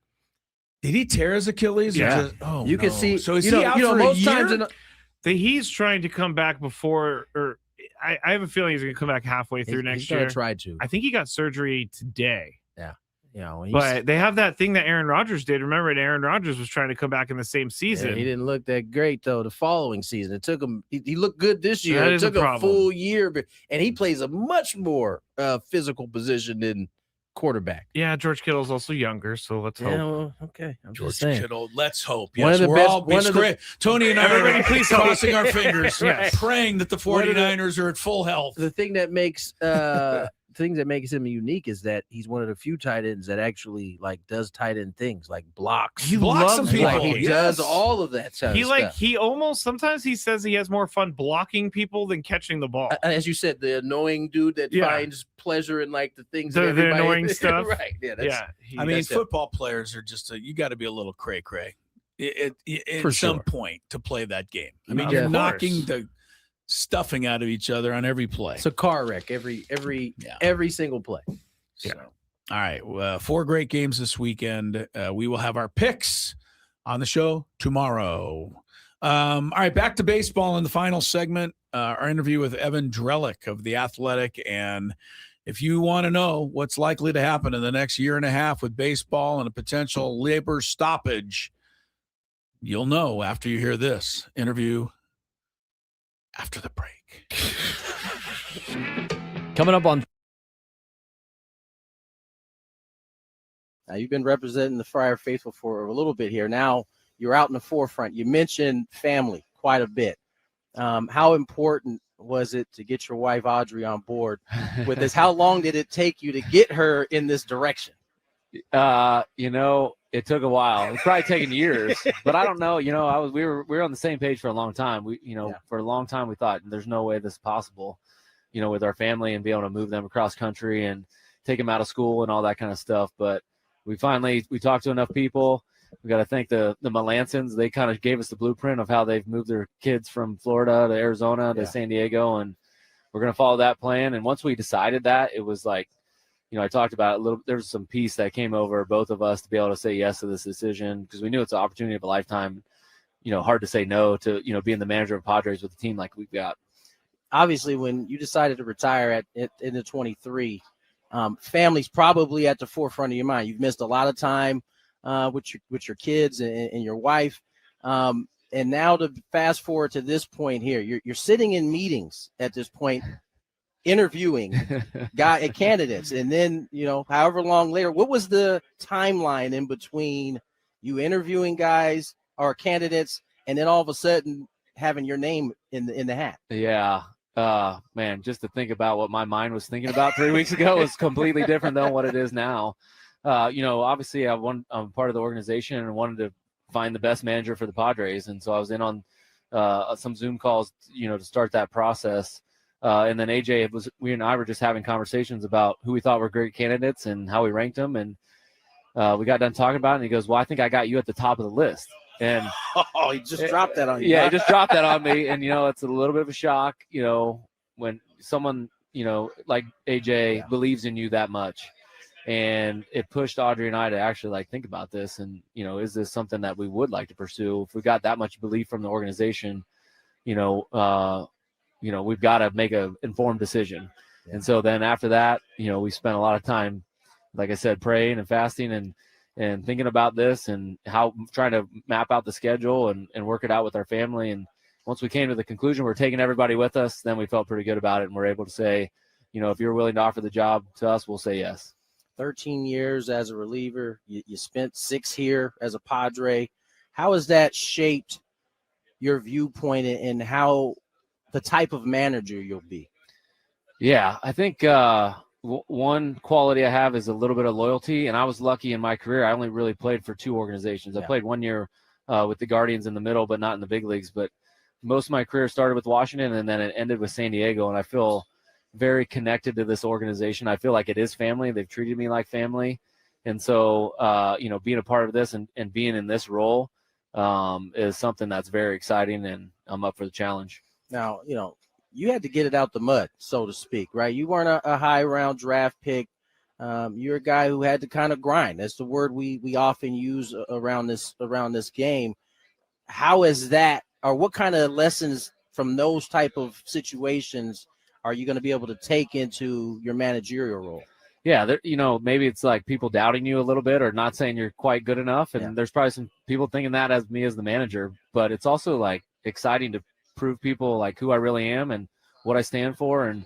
[SPEAKER 1] did he tear his Achilles?
[SPEAKER 3] Yeah.
[SPEAKER 5] You can see.
[SPEAKER 1] So is he out for
[SPEAKER 5] most
[SPEAKER 1] a
[SPEAKER 5] times
[SPEAKER 1] year?
[SPEAKER 3] He's trying to come back before, or I have a feeling he's going to come back halfway through next year.
[SPEAKER 5] Try to.
[SPEAKER 3] I think he got surgery today.
[SPEAKER 5] Yeah.
[SPEAKER 3] But they have that thing that Aaron Rodgers did. Remember, Aaron Rodgers was trying to come back in the same season.
[SPEAKER 5] Yeah, he didn't look that great, though, the following season. It took him – he looked good this year.
[SPEAKER 3] That
[SPEAKER 5] it
[SPEAKER 3] is
[SPEAKER 5] took
[SPEAKER 3] a
[SPEAKER 5] a
[SPEAKER 3] problem.
[SPEAKER 5] full year, and he plays a much more physical position than quarterback.
[SPEAKER 3] Yeah, George Kittle's also younger, so let's hope.
[SPEAKER 5] Yeah, well, okay. I'm
[SPEAKER 1] George
[SPEAKER 5] just saying.
[SPEAKER 1] Kittle, let's hope.
[SPEAKER 5] One
[SPEAKER 1] Yes,
[SPEAKER 5] of the
[SPEAKER 1] we're
[SPEAKER 5] best-
[SPEAKER 1] all
[SPEAKER 5] one of the-
[SPEAKER 1] Tony and I
[SPEAKER 3] Everybody
[SPEAKER 1] are
[SPEAKER 3] please hope.
[SPEAKER 1] crossing our fingers,
[SPEAKER 3] Yes.
[SPEAKER 1] praying that the 49ers are at full health.
[SPEAKER 5] The thing that makes things that makes him unique is that he's one of the few tight ends that actually like does tight end things like blocks.
[SPEAKER 1] He blocks some people.
[SPEAKER 5] Like, he does all of that stuff.
[SPEAKER 3] He almost sometimes he says he has more fun blocking people than catching the ball.
[SPEAKER 5] As you said, the annoying dude that finds pleasure in like the things
[SPEAKER 3] the annoying stuff.
[SPEAKER 5] Right. Yeah.
[SPEAKER 1] Football players are just you got to be a little cray cray at some point to play that game. I mean, you're knocking the stuffing out of each other on every play.
[SPEAKER 5] It's a car wreck every single play.
[SPEAKER 1] So, all right, 4 great games this weekend. We will have our picks on the show tomorrow. All right, back to baseball in the final segment. Our interview with Evan Drellich of The Athletic. And if you want to know what's likely to happen in the next year and a half with baseball and a potential labor stoppage, you'll know after you hear this interview after the break.
[SPEAKER 11] Coming up on.
[SPEAKER 5] Now, you've been representing the Friar Faithful for a little bit here. Now you're out in the forefront. You mentioned family quite a bit. How important was it to get your wife Audrey on board with this? How long did it take you to get her in this direction?
[SPEAKER 19] It took a while. It's probably taken years, but I don't know. We were on the same page for a long time. For a long time we thought there's no way this is possible, with our family and be able to move them across country and take them out of school and all that kind of stuff. But we talked to enough people. We got to thank the Melancons. They kind of gave us the blueprint of how they've moved their kids from Florida to Arizona to San Diego, and we're going to follow that plan. And once we decided that, it was like, I talked about it a little. There was some peace that came over both of us to be able to say yes to this decision because we knew it's an opportunity of a lifetime. Hard to say no to, being the manager of Padres with a team like we've got.
[SPEAKER 5] Obviously, when you decided to retire in the 23, family's probably at the forefront of your mind. You've missed a lot of time with your kids and your wife. And now to fast forward to this point here, you're sitting in meetings at this point, interviewing candidates, and then however long later, what was the timeline in between you interviewing guys or candidates and then all of a sudden having your name in the hat?
[SPEAKER 19] Yeah, man, just to think about what my mind was thinking about 3 weeks ago was completely different than what it is now. Obviously I'm part of the organization and wanted to find the best manager for the Padres, and so I was in on some Zoom calls to start that process. And then AJ we and I were just having conversations about who we thought were great candidates and how we ranked them. And we got done talking about it, and he goes, well, I think I got you at the top of the list. And
[SPEAKER 5] he just dropped that on you.
[SPEAKER 19] Yeah, he just dropped that on me. And, it's a little bit of a shock, when someone, like AJ believes in you that much. And it pushed Audrey and I to actually think about this. And, is this something that we would like to pursue? If we got that much belief from the organization, we've got to make an informed decision. Yeah. And so then after that, we spent a lot of time, like I said, praying and fasting and thinking about this and how trying to map out the schedule and work it out with our family. And once we came to the conclusion we're taking everybody with us, then we felt pretty good about it. And we're able to say, if you're willing to offer the job to us, we'll say yes.
[SPEAKER 5] 13 years as a reliever. You spent 6 here as a Padre. How has that shaped your viewpoint and how the type of manager you'll be?
[SPEAKER 19] Yeah, I think one quality I have is a little bit of loyalty, and I was lucky in my career. I only really played for 2 organizations. I played 1 year with the Guardians in the middle, but not in the big leagues. But most of my career started with Washington, and then it ended with San Diego, and I feel very connected to this organization. I feel like it is family. They've treated me like family. And so, being a part of this and being in this role is something that's very exciting, and I'm up for the challenge.
[SPEAKER 5] Now, you had to get it out the mud, so to speak, right? You weren't a high round draft pick. You're a guy who had to kind of grind. That's the word we often use around this game. How is that, or what kind of lessons from those type of situations are you going to be able to take into your managerial role?
[SPEAKER 19] Yeah, maybe it's like people doubting you a little bit or not saying you're quite good enough. And there's probably some people thinking that as me as the manager. But it's also exciting to prove people who I really am and what I stand for, and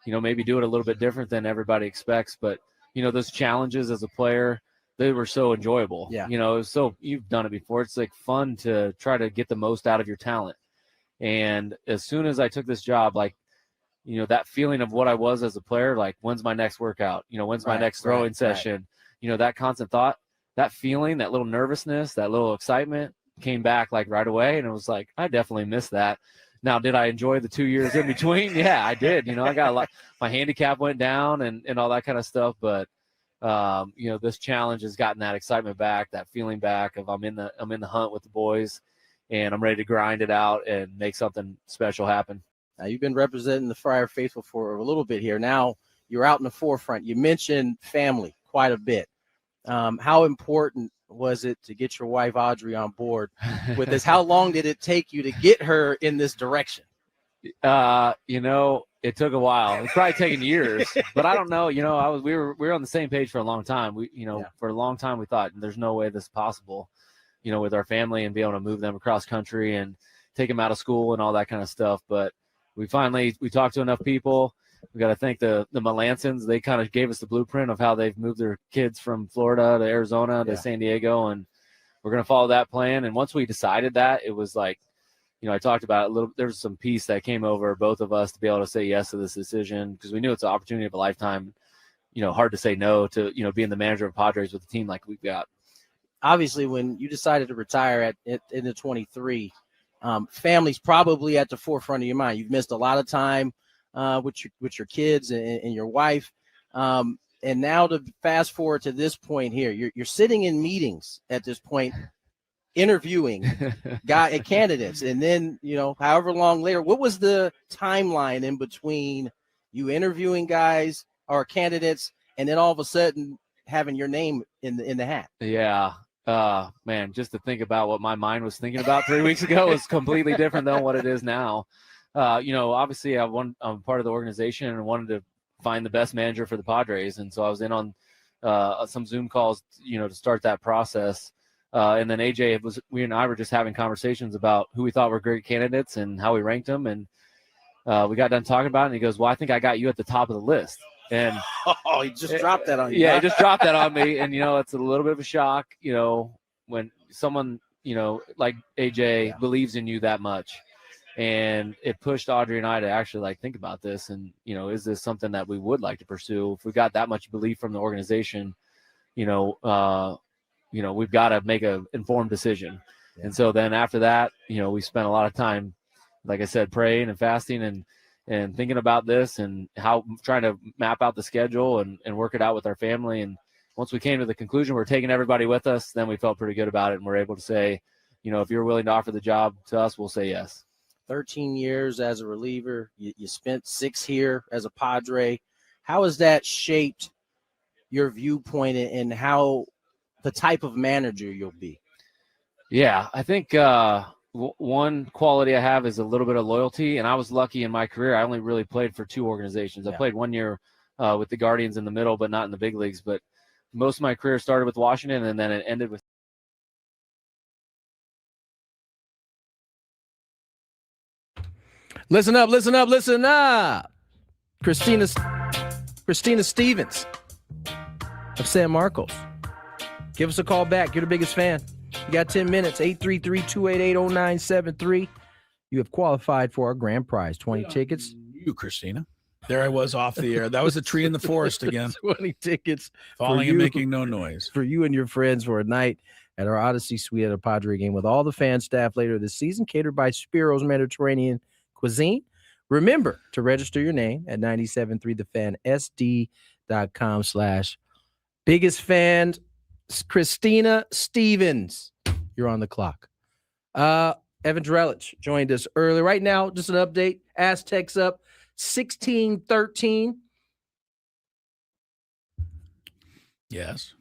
[SPEAKER 19] maybe do it a little bit different than everybody expects. But those challenges as a player, they were so enjoyable. It was so, you've done it before. It's fun to try to get the most out of your talent. And as soon as I took this job, you know, that feeling of what I was as a player, like when's my next workout? You know, when's my next throwing session? You know, that constant thought, that feeling, that little nervousness, that little excitement came back like right away. And it was like, I definitely missed that. Now, did I enjoy the 2 years in between? Yeah, I did. You know, I got a lot, my handicap went down and all that kind of stuff. But, you know, this challenge has gotten that excitement back, that feeling back of I'm in the hunt with the boys and I'm ready to grind it out and make something special happen.
[SPEAKER 5] Now, you've been representing the Friar Faithful for a little bit here. Now you're out in the forefront. You mentioned family quite a bit. How important was it to get your wife Audrey on board with this? How long did it take you to get her in this direction?
[SPEAKER 19] You know, it took a while. It's probably taken years, but I don't know. You know, we were on the same page for a long time. For a long time we thought there's no way this is possible, you know, with our family and be able to move them across country and take them out of school and all that kind of stuff. But we talked to enough people. We got to thank the Melancons. They kind of gave us the blueprint of how they've moved their kids from Florida to Arizona to San Diego, and we're going to follow that plan. And once we decided that, it was like, you know, I talked about it a little. There was some peace that came over both of us to be able to say yes to this decision because we knew it's an opportunity of a lifetime. You know, hard to say no to, you know, being the manager of Padres with a team like we've got.
[SPEAKER 5] Obviously, when you decided to retire in the 23, family's probably at the forefront of your mind. You've missed a lot of time with your kids and your wife. And now to fast forward to this point here, you're sitting in meetings at this point, interviewing candidates. And then, you know, however long later, what was the timeline in between you interviewing guys or candidates and then all of a sudden having your name in the hat?
[SPEAKER 19] Yeah. Man, just to think about what my mind was thinking about 3 weeks ago is completely different than what it is now. You know, obviously I'm part of the organization and wanted to find the best manager for the Padres. And so I was in on some Zoom calls, you know, to start that process. And then we and I were just having conversations about who we thought were great candidates and how we ranked them. And we got done talking about it. And he goes, well, I think I got you at the top of the list. And
[SPEAKER 5] he just dropped that on you.
[SPEAKER 19] Yeah, he just dropped that on me. And, you know, it's a little bit of a shock, you know, when someone, you know, like AJ believes in you that much. And it pushed Audrey and I to actually like think about this. And, you know, is this something that we would like to pursue? If we got that much belief from the organization, you know, we've got to make an informed decision. Yeah. And so then after that, you know, we spent a lot of time, like I said, praying and fasting and thinking about this and how trying to map out the schedule and work it out with our family. And once we came to the conclusion we're taking everybody with us, then we felt pretty good about it. And we're able to say, you know, if you're willing to offer the job to us, we'll say yes.
[SPEAKER 5] 13 years as a reliever. You spent 6 here as a Padre. How has that shaped your viewpoint and how the type of manager you'll be?
[SPEAKER 19] Yeah, I think one quality I have is a little bit of loyalty, and I was lucky in my career. I only really played for 2 organizations. Yeah. I played 1 year with the Guardians in the middle, but not in the big leagues. But most of my career started with Washington, and then it ended with
[SPEAKER 5] Listen up, listen up, listen up. Christina Stevens of San Marcos. Give us a call back. You're the biggest fan. You got 10 minutes, 833-288-0973. You have qualified for our grand prize, 20 tickets.
[SPEAKER 1] You, Christina. There I was off the air. That was a tree in the forest again.
[SPEAKER 5] 20 tickets.
[SPEAKER 1] Falling and making no noise.
[SPEAKER 5] For you and your friends for a night at our Odyssey Suite at a Padre game with all the fan staff later this season, catered by Spiro's Mediterranean Cuisine. Remember to register your name at 973thefansd.com/biggest fan. Christina Stevens, you're on the clock. Evan Drellich joined us early. Right now, just an update. Aztecs up 16-13.
[SPEAKER 1] Yes.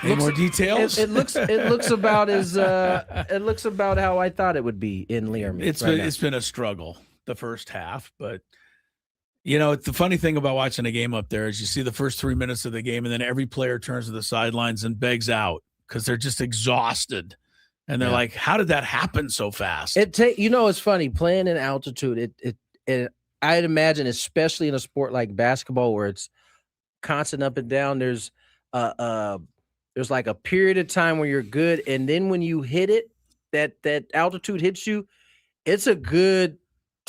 [SPEAKER 5] Any
[SPEAKER 1] more details?
[SPEAKER 5] It looks about as it looks about how I thought it would be in Learmonth.
[SPEAKER 1] It's been a struggle the first half, but you know, the funny thing about watching a game up there is you see the first 3 minutes of the game, and then every player turns to the sidelines and begs out because they're just exhausted, and they're like, "How did that happen so fast?"
[SPEAKER 5] It's funny playing in altitude. It I'd imagine, especially in a sport like basketball where it's constant up and down. There's like a period of time where you're good, and then when you hit it, that altitude hits you, it's a good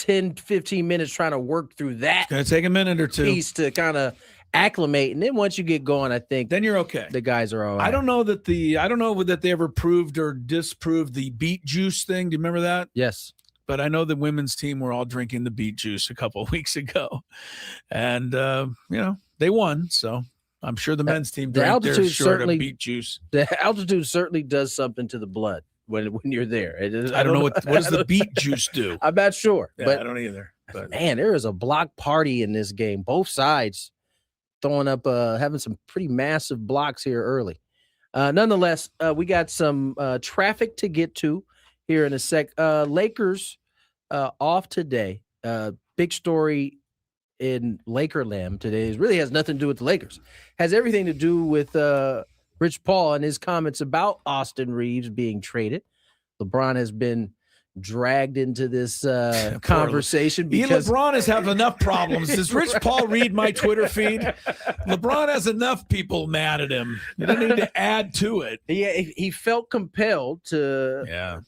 [SPEAKER 5] 10, 15 minutes trying to work through that.
[SPEAKER 1] It's going to take a minute or two.
[SPEAKER 5] Piece to kind of acclimate, and then once you get going, I think
[SPEAKER 1] then you're okay.
[SPEAKER 5] The guys are all right.
[SPEAKER 1] I don't know that they ever proved or disproved the beet juice thing. Do you remember that?
[SPEAKER 5] Yes.
[SPEAKER 1] But I know the women's team were all drinking the beet juice a couple of weeks ago, and they won. So I'm sure the men's team drank their short of beet juice.
[SPEAKER 5] The altitude certainly does something to the blood when you're there.
[SPEAKER 1] I don't know what does the beet juice do.
[SPEAKER 5] I'm not sure.
[SPEAKER 1] Yeah,
[SPEAKER 5] but
[SPEAKER 1] I don't either. But
[SPEAKER 5] man, there is a block party in this game. Both sides throwing up, having some pretty massive blocks here early. Nonetheless, we got some traffic to get to here in a sec. Lakers off today. Big story in Lakerland today really has nothing to do with the Lakers. Has everything to do with Rich Paul and his comments about Austin Reeves being traded. LeBron has been dragged into this conversation because
[SPEAKER 1] LeBron has had enough problems. Does Rich Paul read my Twitter feed? LeBron has enough people mad at him. You don't need to add to it.
[SPEAKER 5] Yeah, he felt compelled to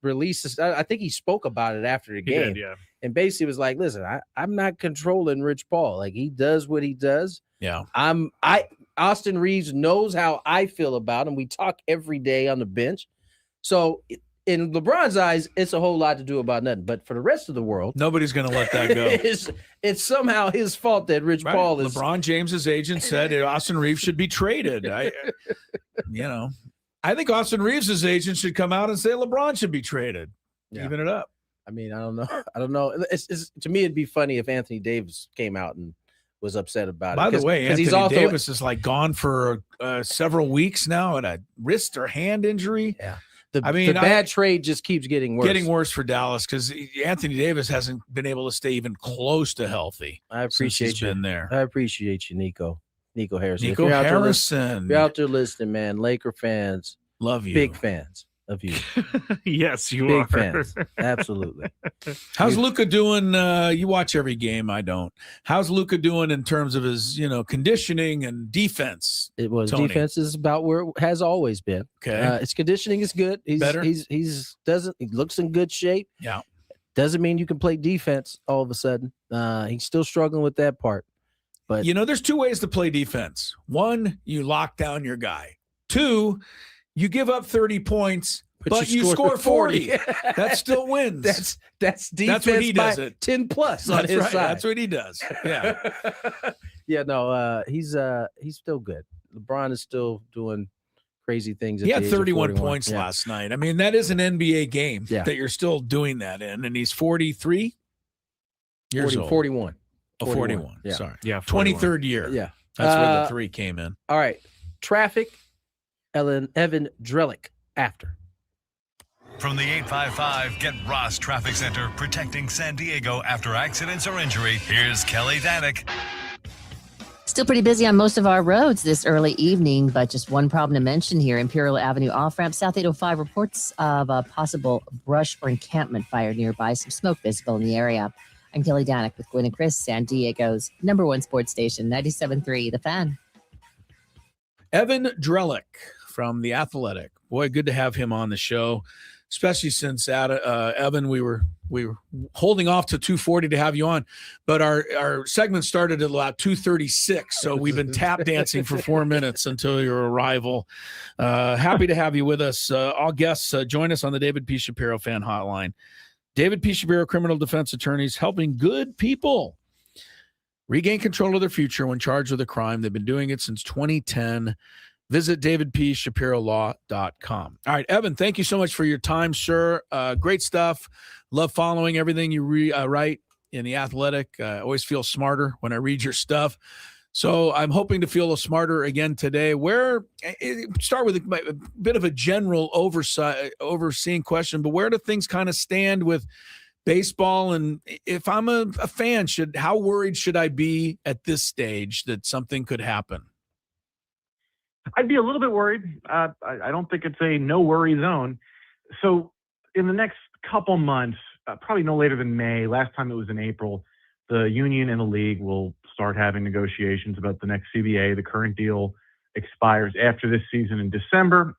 [SPEAKER 5] release this. I think he spoke about it after the game.
[SPEAKER 3] He did,
[SPEAKER 5] and basically was like, "Listen, I'm not controlling Rich Paul. Like, he does what he does.
[SPEAKER 1] Yeah,
[SPEAKER 5] Austin Reeves knows how I feel about him. We talk every day on the bench. So." In LeBron's eyes, it's a whole lot to do about nothing. But for the rest of the world,
[SPEAKER 1] nobody's going to let that go.
[SPEAKER 5] It's somehow his fault that Rich Paul is.
[SPEAKER 1] LeBron James's agent said Austin Reeves should be traded. I think Austin Reeves's agent should come out and say LeBron should be traded.
[SPEAKER 5] Yeah.
[SPEAKER 1] Even it up.
[SPEAKER 5] I mean, I don't know. It's to me, it'd be funny if Anthony Davis came out and was upset about it.
[SPEAKER 1] By the way, Anthony Davis is like gone for several weeks now at a wrist or hand injury.
[SPEAKER 5] Yeah. The bad trade just keeps getting worse.
[SPEAKER 1] Getting worse for Dallas because Anthony Davis hasn't been able to stay even close to healthy.
[SPEAKER 5] I appreciate you.
[SPEAKER 1] Been there.
[SPEAKER 5] I appreciate you, Nico Harrison.
[SPEAKER 1] Nico Harrison.
[SPEAKER 5] You're out there listening, man. Laker fans.
[SPEAKER 1] Love you.
[SPEAKER 5] Big fans of you.
[SPEAKER 3] Yes, you
[SPEAKER 5] Big
[SPEAKER 3] are.
[SPEAKER 5] fans. Absolutely.
[SPEAKER 1] How's Luka doing? You watch every game. I don't. How's Luka doing in terms of his, conditioning and defense?
[SPEAKER 5] Defense is about where it has always been.
[SPEAKER 1] Okay.
[SPEAKER 5] His conditioning is good. He's better. He looks in good shape.
[SPEAKER 1] Yeah.
[SPEAKER 5] Doesn't mean you can play defense all of a sudden. He's still struggling with that part. But
[SPEAKER 1] there's two ways to play defense. One, you lock down your guy. Two, you give up 30 points, but you score 40. That still wins.
[SPEAKER 5] That's defense.
[SPEAKER 1] That's what he does.
[SPEAKER 5] 10 plus on his side.
[SPEAKER 1] That's what he does. Yeah.
[SPEAKER 5] Yeah. No. He's still good. LeBron is still doing crazy things.
[SPEAKER 1] He had 31 points last night. I mean, that is an NBA game that you're still doing that in, and he's 43 years old.
[SPEAKER 5] 41.
[SPEAKER 1] Oh, 41.
[SPEAKER 5] Yeah.
[SPEAKER 1] Sorry.
[SPEAKER 3] Yeah. 41.
[SPEAKER 1] 23rd year.
[SPEAKER 5] Yeah.
[SPEAKER 1] That's where the 3 came in.
[SPEAKER 5] All right. Traffic. Evan Drellich after.
[SPEAKER 2] From the 855 Get Ross Traffic Center, protecting San Diego after accidents or injury, here's Kelly Danick.
[SPEAKER 12] Still pretty busy on most of our roads this early evening, but just one problem to mention here. Imperial Avenue off-ramp, South 805 reports of a possible brush or encampment fire nearby. Some smoke visible in the area. I'm Kelly Danick with Gwynn and Chris, San Diego's #1 sports station, 97.3 The Fan.
[SPEAKER 1] Evan Drellich from The Athletic. Boy, good to have him on the show, especially since Evan, we were holding off to 2:40 to have you on, but our segment started at about 2:36, so we've been tap dancing for 4 minutes until your arrival. Happy to have you with us. All guests join us on the David P. Shapiro Fan Hotline. David P. Shapiro criminal defense attorneys helping good people regain control of their future when charged with a crime. They've been doing it since 2010. Visit davidpshapirolaw.com. All right, Evan, thank you so much for your time, sir. Great stuff. Love following everything you write in The Athletic. I always feel smarter when I read your stuff. So I'm hoping to feel smarter again today. Start with a bit of a general overseeing question, but where do things kind of stand with baseball? And if I'm a fan, how worried should I be at this stage that something could happen?
[SPEAKER 6] I'd be a little bit worried. I don't think it's a no worry zone. So in the next couple months, probably no later than May, last time it was in April, the union and the league will start having negotiations about the next CBA. The current deal expires after this season in December.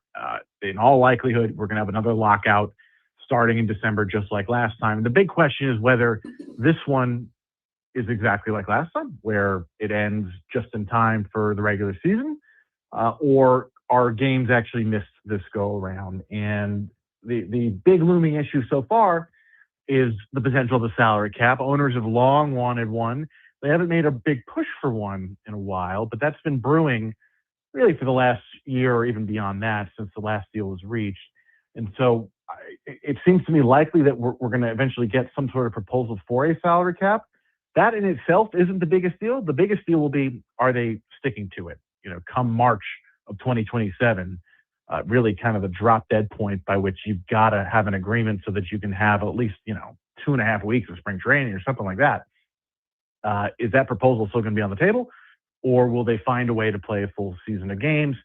[SPEAKER 6] In all likelihood, we're going to have another lockout starting in December, just like last time. And the big question is whether this one is exactly like last time, where it ends just in time for the regular season, or are games actually missed this go around? And the big looming issue so far is the potential of the salary cap. Owners have long wanted one. They haven't made a big push for one in a while, but that's been brewing really for the last year or even beyond that since the last deal was reached. And so it seems to me likely that we're going to eventually get some sort of proposal for a salary cap. That in itself isn't the biggest deal. The biggest deal will be, are they sticking to it? Come March of 2027, really kind of the drop dead point by which you've got to have an agreement so that you can have at least, 2.5 weeks of spring training or something like that. Is that proposal still going to be on the table, or will they find a way to play a full season of games?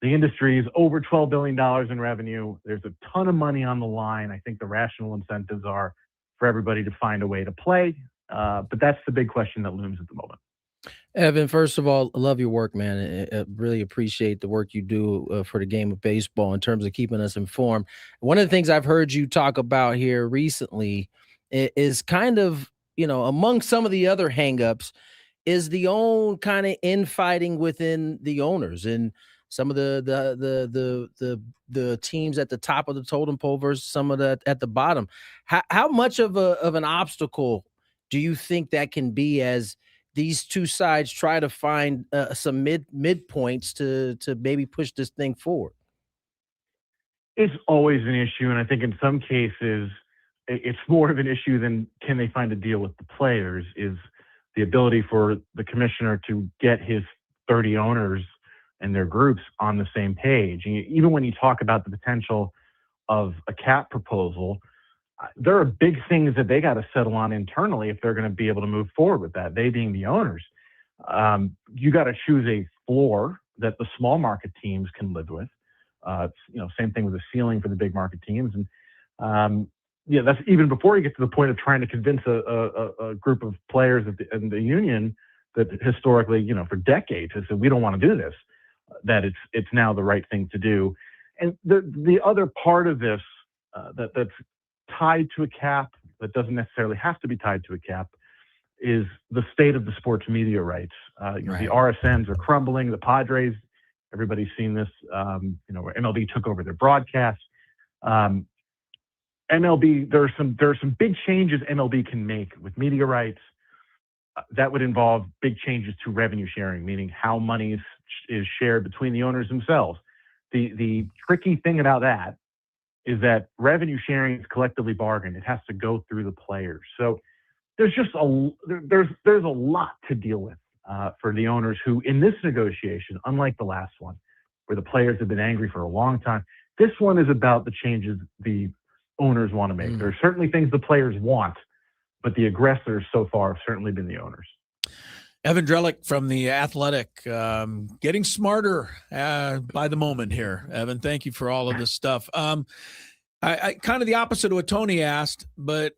[SPEAKER 6] The industry is over $12 billion in revenue. There's a ton of money on the line. I think the rational incentives are for everybody to find a way to play. But that's the big question that looms at the moment.
[SPEAKER 5] Evan, first of all, I love your work, man. I really appreciate the work you do for the game of baseball in terms of keeping us informed. One of the things I've heard you talk about here recently is kind of, among some of the other hangups, is the own kind of infighting within the owners and some of the teams at the top of the totem pole versus some of the at the bottom. How much of an obstacle do you think that can be as these two sides try to find some midpoints to maybe push this thing forward?
[SPEAKER 6] It's always an issue, and I think in some cases it's more of an issue than can they find a deal with the players, is the ability for the commissioner to get his 30 owners and their groups on the same page. And even when you talk about the potential of a cap proposal, there are big things that they got to settle on internally if they're going to be able to move forward with that, they being the owners. You got to choose a floor that the small market teams can live with. Same thing with the ceiling for the big market teams. And that's even before you get to the point of trying to convince a group of players in the union that historically, for decades, has said, we don't want to do this, that it's now the right thing to do. And the other part of this that's tied to a cap, that doesn't necessarily have to be tied to a cap, is the state of the sports media rights. Right. The RSNs are crumbling. The Padres, everybody's seen this, where MLB took over their broadcast. MLB, there are some big changes MLB can make with media rights. That would involve big changes to revenue sharing, meaning how money is shared between the owners themselves. The tricky thing about that is that revenue sharing is collectively bargained. It has to go through the players. So there's just there's a lot to deal with for the owners who, in this negotiation, unlike the last one, where the players have been angry for a long time, this one is about the changes the owners want to make. There are certainly things the players want, but the aggressors so far have certainly been the owners.
[SPEAKER 1] Evan Drellich from The Athletic, getting smarter by the moment here. Evan, thank you for all of this stuff. I kind of the opposite of what Tony asked, but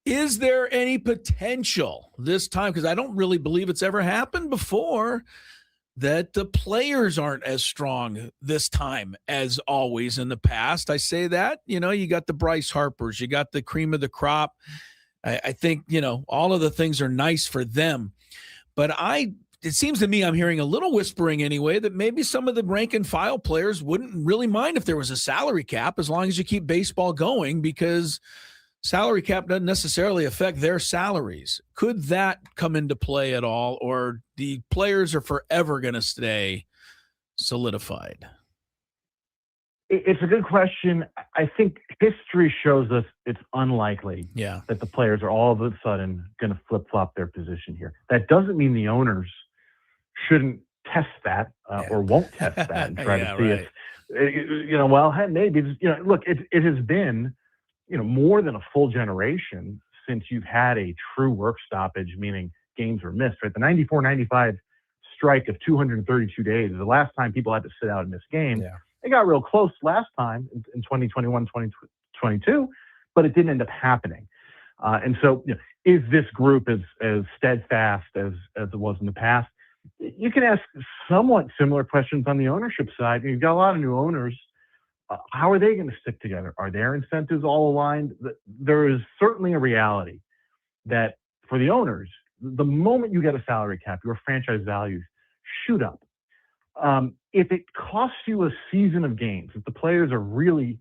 [SPEAKER 1] is there any potential this time, because I don't really believe it's ever happened before, that the players aren't as strong this time as always in the past? I say that, you got the Bryce Harpers, you got the cream of the crop. I think, all of the things are nice for them. But it seems to me I'm hearing a little whispering anyway that maybe some of the rank and file players wouldn't really mind if there was a salary cap as long as you keep baseball going, because salary cap doesn't necessarily affect their salaries. Could that come into play at all, or the players are forever going to stay solidified?
[SPEAKER 6] It's a good question. I think history shows us it's unlikely that the players are all of a sudden going to flip-flop their position here. That doesn't mean the owners shouldn't test that or won't test that and try to see it. Well, maybe, look, it has been, more than a full generation since you've had a true work stoppage, meaning games were missed, right? The 94-95 strike of 232 days is the last time people had to sit out and miss games. Yeah. It got real close last time in 2021, 2022, but it didn't end up happening. And so, is this group as steadfast as it was in the past? You can ask somewhat similar questions on the ownership side. You've got a lot of new owners. how are they going to stick together? Are their incentives all aligned? There is certainly a reality that for the owners, the moment you get a salary cap, your franchise values shoot up. If it costs you a season of games, if the players are really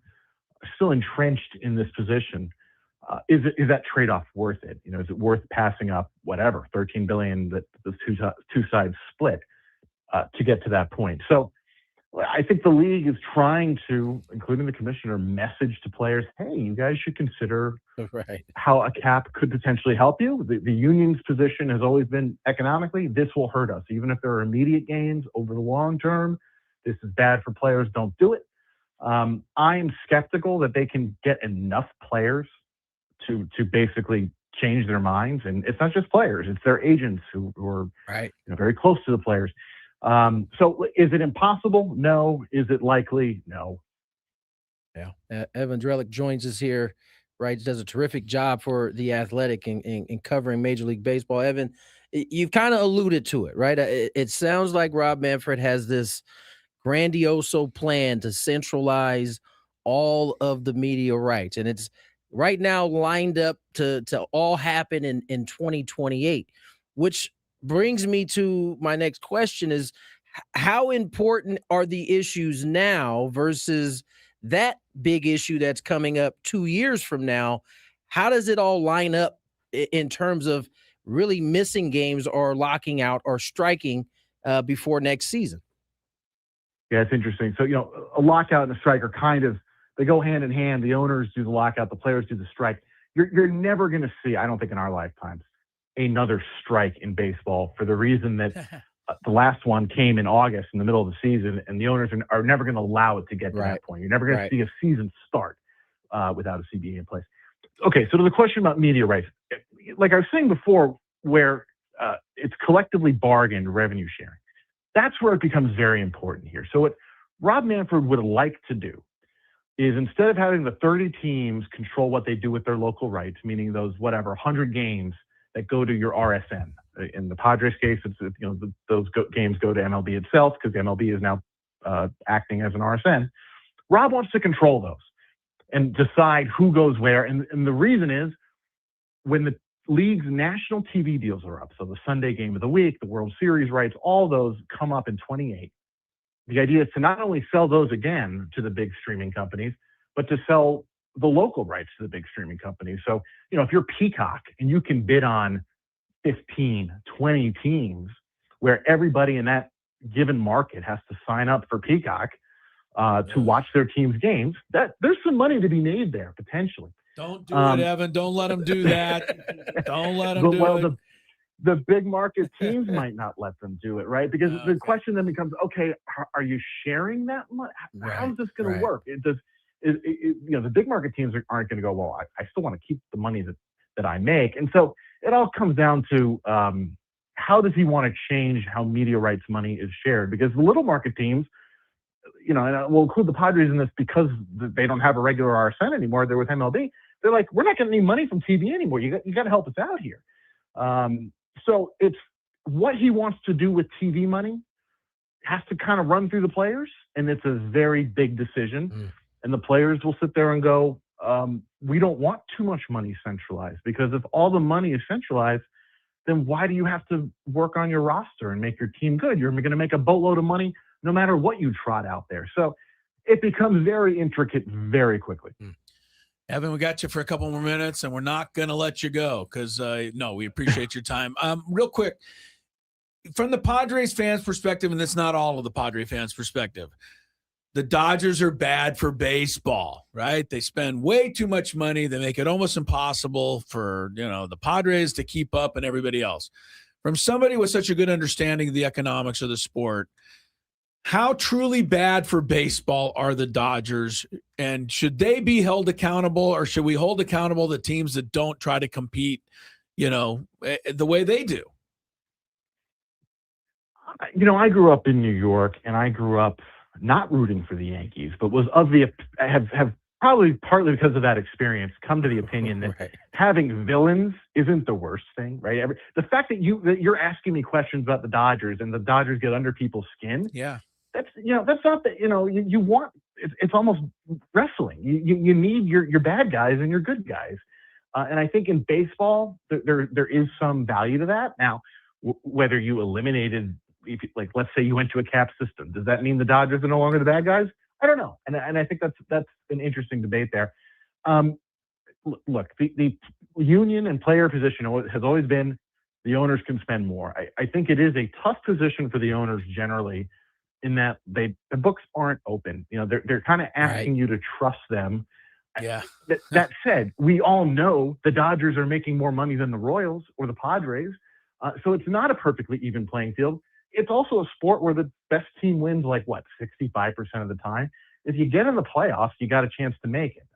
[SPEAKER 6] still entrenched in this position, is that trade-off worth it? Is it worth passing up whatever $13 billion that the two sides split to get to that point? So I think the league is trying to, including the commissioner, message to players, hey, you guys should consider how a cap could potentially help you. The union's position has always been economically, this will hurt us. Even if there are immediate gains over the long term, this is bad for players, don't do it. I am skeptical that they can get enough players to basically change their minds. And it's not just players, it's their agents who are very close to the players. So is it impossible? No. Is it likely? No.
[SPEAKER 5] Yeah. Evan Drellich joins us here, right? Does a terrific job for The Athletic in covering Major League Baseball. Evan, you've kind of alluded to it, right? It sounds like Rob Manfred has this grandioso plan to centralize all of the media rights. And it's right now lined up to all happen in 2028, which brings me to my next question is how important are the issues now versus that big issue that's coming up 2 years from now? How does it all line up in terms of really missing games or locking out or striking before next season?
[SPEAKER 6] Yeah, it's interesting. So, a lockout and a strike are they go hand in hand. The owners do the lockout, the players do the strike. You're never going to see, I don't think in our lifetimes, another strike in baseball for the reason that the last one came in August in the middle of the season, and the owners are never going to allow it to get to that point. You're never going to see a season start without a CBA in place. Okay, so to the question about media rights, like I was saying before, where it's collectively bargained revenue sharing, that's where it becomes very important here. So what Rob Manfred would like to do is instead of having the 30 teams control what they do with their local rights, meaning those 100 games that go to your RSN. In the Padres case, it's those games go to MLB itself because MLB is now acting as an RSN. Rob wants to control those and decide who goes where. And the reason is when the league's national TV deals are up, so the Sunday game of the week, the World Series rights, all those come up in 28. The idea is to not only sell those again to the big streaming companies, but to sell the local rights to the big streaming companies. So, if you're Peacock and you can bid on 15, 20 teams where everybody in that given market has to sign up for Peacock to watch their team's games, there's some money to be made there potentially.
[SPEAKER 1] Don't do it, Evan. Don't let them do that. Don't let them do it.
[SPEAKER 6] The big market teams might not let them do it, right? Because the question then becomes, okay, are you sharing that money? How is this going to work? The big market teams aren't going to go, well, I still want to keep the money that I make. And so it all comes down to how does he want to change how media rights money is shared? Because the little market teams, and we'll include the Padres in this because they don't have a regular RSN anymore. They're with MLB. They're like, we're not getting any money from TV anymore. You got to help us out here. So it's what he wants to do with TV money has to kind of run through the players, and it's a very big decision. And the players will sit there and go, we don't want too much money centralized, because if all the money is centralized, then why do you have to work on your roster and make your team good? You're going to make a boatload of money no matter what you trot out there. So it becomes very intricate very quickly.
[SPEAKER 1] Evan, we got you for a couple more minutes, and we're not going to let you go because, we appreciate your time. Real quick, from the Padres fans' perspective, and that's not all of the Padre fans' perspective, the Dodgers are bad for baseball, right? They spend way too much money. They make it almost impossible for, the Padres to keep up and everybody else. From somebody with such a good understanding of the economics of the sport, how truly bad for baseball are the Dodgers, and should they be held accountable, or should we hold accountable the teams that don't try to compete, the way they do?
[SPEAKER 6] I grew up in New York, and I grew up not rooting for the Yankees, but have probably partly because of that experience come to the opinion that having villains isn't the worst thing, right? The fact that you're asking me questions about the Dodgers and the Dodgers get under people's skin.
[SPEAKER 1] Yeah.
[SPEAKER 6] That's not you want it's almost wrestling. You need your bad guys and your good guys. And I think in baseball, there is some value to that. Now, whether you eliminated, like, let's say you went to a cap system, does that mean the Dodgers are no longer the bad guys? I don't know. And I think that's an interesting debate there. Look, the union and player position has always been the owners can spend more. I think it is a tough position for the owners generally in that the books aren't open. They're kind of asking you to trust them.
[SPEAKER 1] Yeah.
[SPEAKER 6] That said, we all know the Dodgers are making more money than the Royals or the Padres. So it's not a perfectly even playing field. It's also a sport where the best team wins 65% of the time. If you get in the playoffs, you got a chance to make it.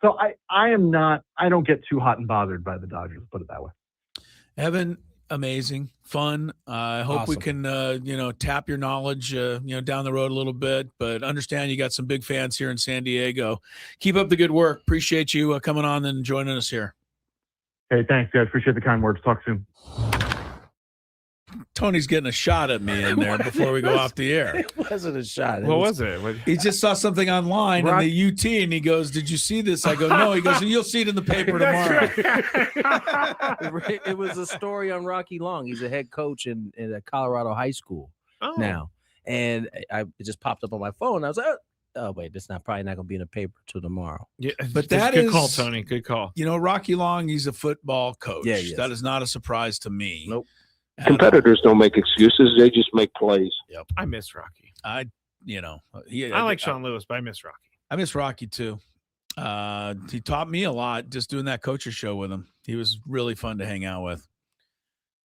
[SPEAKER 6] So I don't get too hot and bothered by the Dodgers, put it that way.
[SPEAKER 1] Evan, amazing, fun. I hope we can, tap your knowledge, down the road a little bit, but understand you got some big fans here in San Diego. Keep up the good work. Appreciate you coming on and joining us here.
[SPEAKER 6] Hey, thanks, guys. Appreciate the kind words. Talk soon.
[SPEAKER 1] Tony's getting a shot at me in there before we go off the air.
[SPEAKER 5] It wasn't a shot.
[SPEAKER 3] What was it?
[SPEAKER 1] He just saw something online in the UT, and he goes, "Did you see this?" I go, "No." He goes, "You'll see it in the paper tomorrow."
[SPEAKER 5] It was a story on Rocky Long. He's a head coach in a Colorado high school now, and it just popped up on my phone. I was like, "Oh wait, that's probably not going to be in the paper till tomorrow."
[SPEAKER 1] Yeah, but that
[SPEAKER 3] good
[SPEAKER 1] is
[SPEAKER 3] call, Tony. Good call.
[SPEAKER 1] Rocky Long, he's a football coach.
[SPEAKER 5] Yeah,
[SPEAKER 1] that is not a surprise to me.
[SPEAKER 5] Nope.
[SPEAKER 10] Competitors don't make excuses; they just make plays.
[SPEAKER 1] Yep.
[SPEAKER 3] I miss Rocky.
[SPEAKER 1] I
[SPEAKER 3] like Sean Lewis, but I miss Rocky.
[SPEAKER 1] I miss Rocky too. He taught me a lot just doing that coaches show with him. He was really fun to hang out with.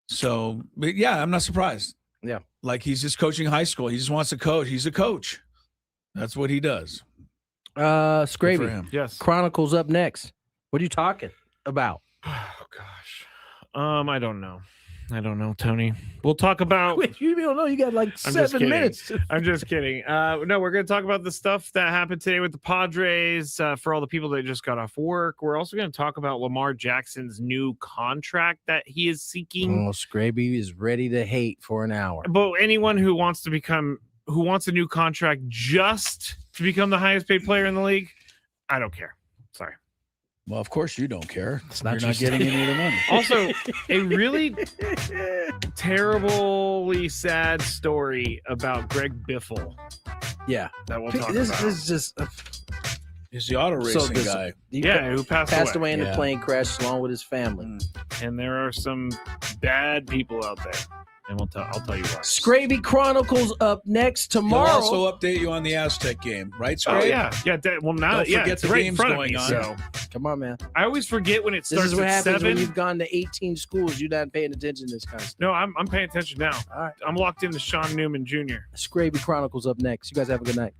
[SPEAKER 1] So, but yeah, I'm not surprised.
[SPEAKER 5] Yeah.
[SPEAKER 1] Like he's just coaching high school. He just wants to coach. He's a coach. That's what he does.
[SPEAKER 5] Scraby.
[SPEAKER 3] Yes.
[SPEAKER 5] Chronicles up next. What are you talking about?
[SPEAKER 3] Oh gosh. I don't know. Tony. We'll talk about.
[SPEAKER 5] Wait, you don't know? You got like 7 minutes.
[SPEAKER 3] I'm just kidding. No, we're going to talk about the stuff that happened today with the Padres. For all the people that just got off work, we're also going to talk about Lamar Jackson's new contract that he is seeking.
[SPEAKER 5] Oh, Scraby is ready to hate for an hour.
[SPEAKER 3] But anyone who wants a new contract just to become the highest paid player in the league, I don't care. Sorry.
[SPEAKER 1] Well, of course you don't care.
[SPEAKER 5] You're
[SPEAKER 1] not getting any of the money.
[SPEAKER 3] Also, a really terribly sad story about Greg Biffle.
[SPEAKER 5] Yeah.
[SPEAKER 3] That we'll talk about.
[SPEAKER 5] This is just...
[SPEAKER 1] He's the auto racing guy.
[SPEAKER 3] Who passed away
[SPEAKER 5] in a plane crash along with his family.
[SPEAKER 3] And there are some bad people out there. And I'll tell you what.
[SPEAKER 5] Scraby Chronicles up next tomorrow.
[SPEAKER 1] He'll also update you on the Aztec game, right, Scraby?
[SPEAKER 3] Oh, yeah. Well, now
[SPEAKER 1] don't forget the
[SPEAKER 3] right
[SPEAKER 1] games
[SPEAKER 3] in front
[SPEAKER 1] going
[SPEAKER 3] of me,
[SPEAKER 1] on.
[SPEAKER 3] So.
[SPEAKER 5] Come on, man.
[SPEAKER 3] I always forget when it starts
[SPEAKER 5] This is what
[SPEAKER 3] at
[SPEAKER 5] happens
[SPEAKER 3] 7.
[SPEAKER 5] when you've gone to 18 schools. You're not paying attention to this kind of stuff.
[SPEAKER 3] No, I'm paying attention now.
[SPEAKER 5] All right.
[SPEAKER 3] I'm locked into Sean Newman Jr.
[SPEAKER 5] Scraby Chronicles up next. You guys have a good night.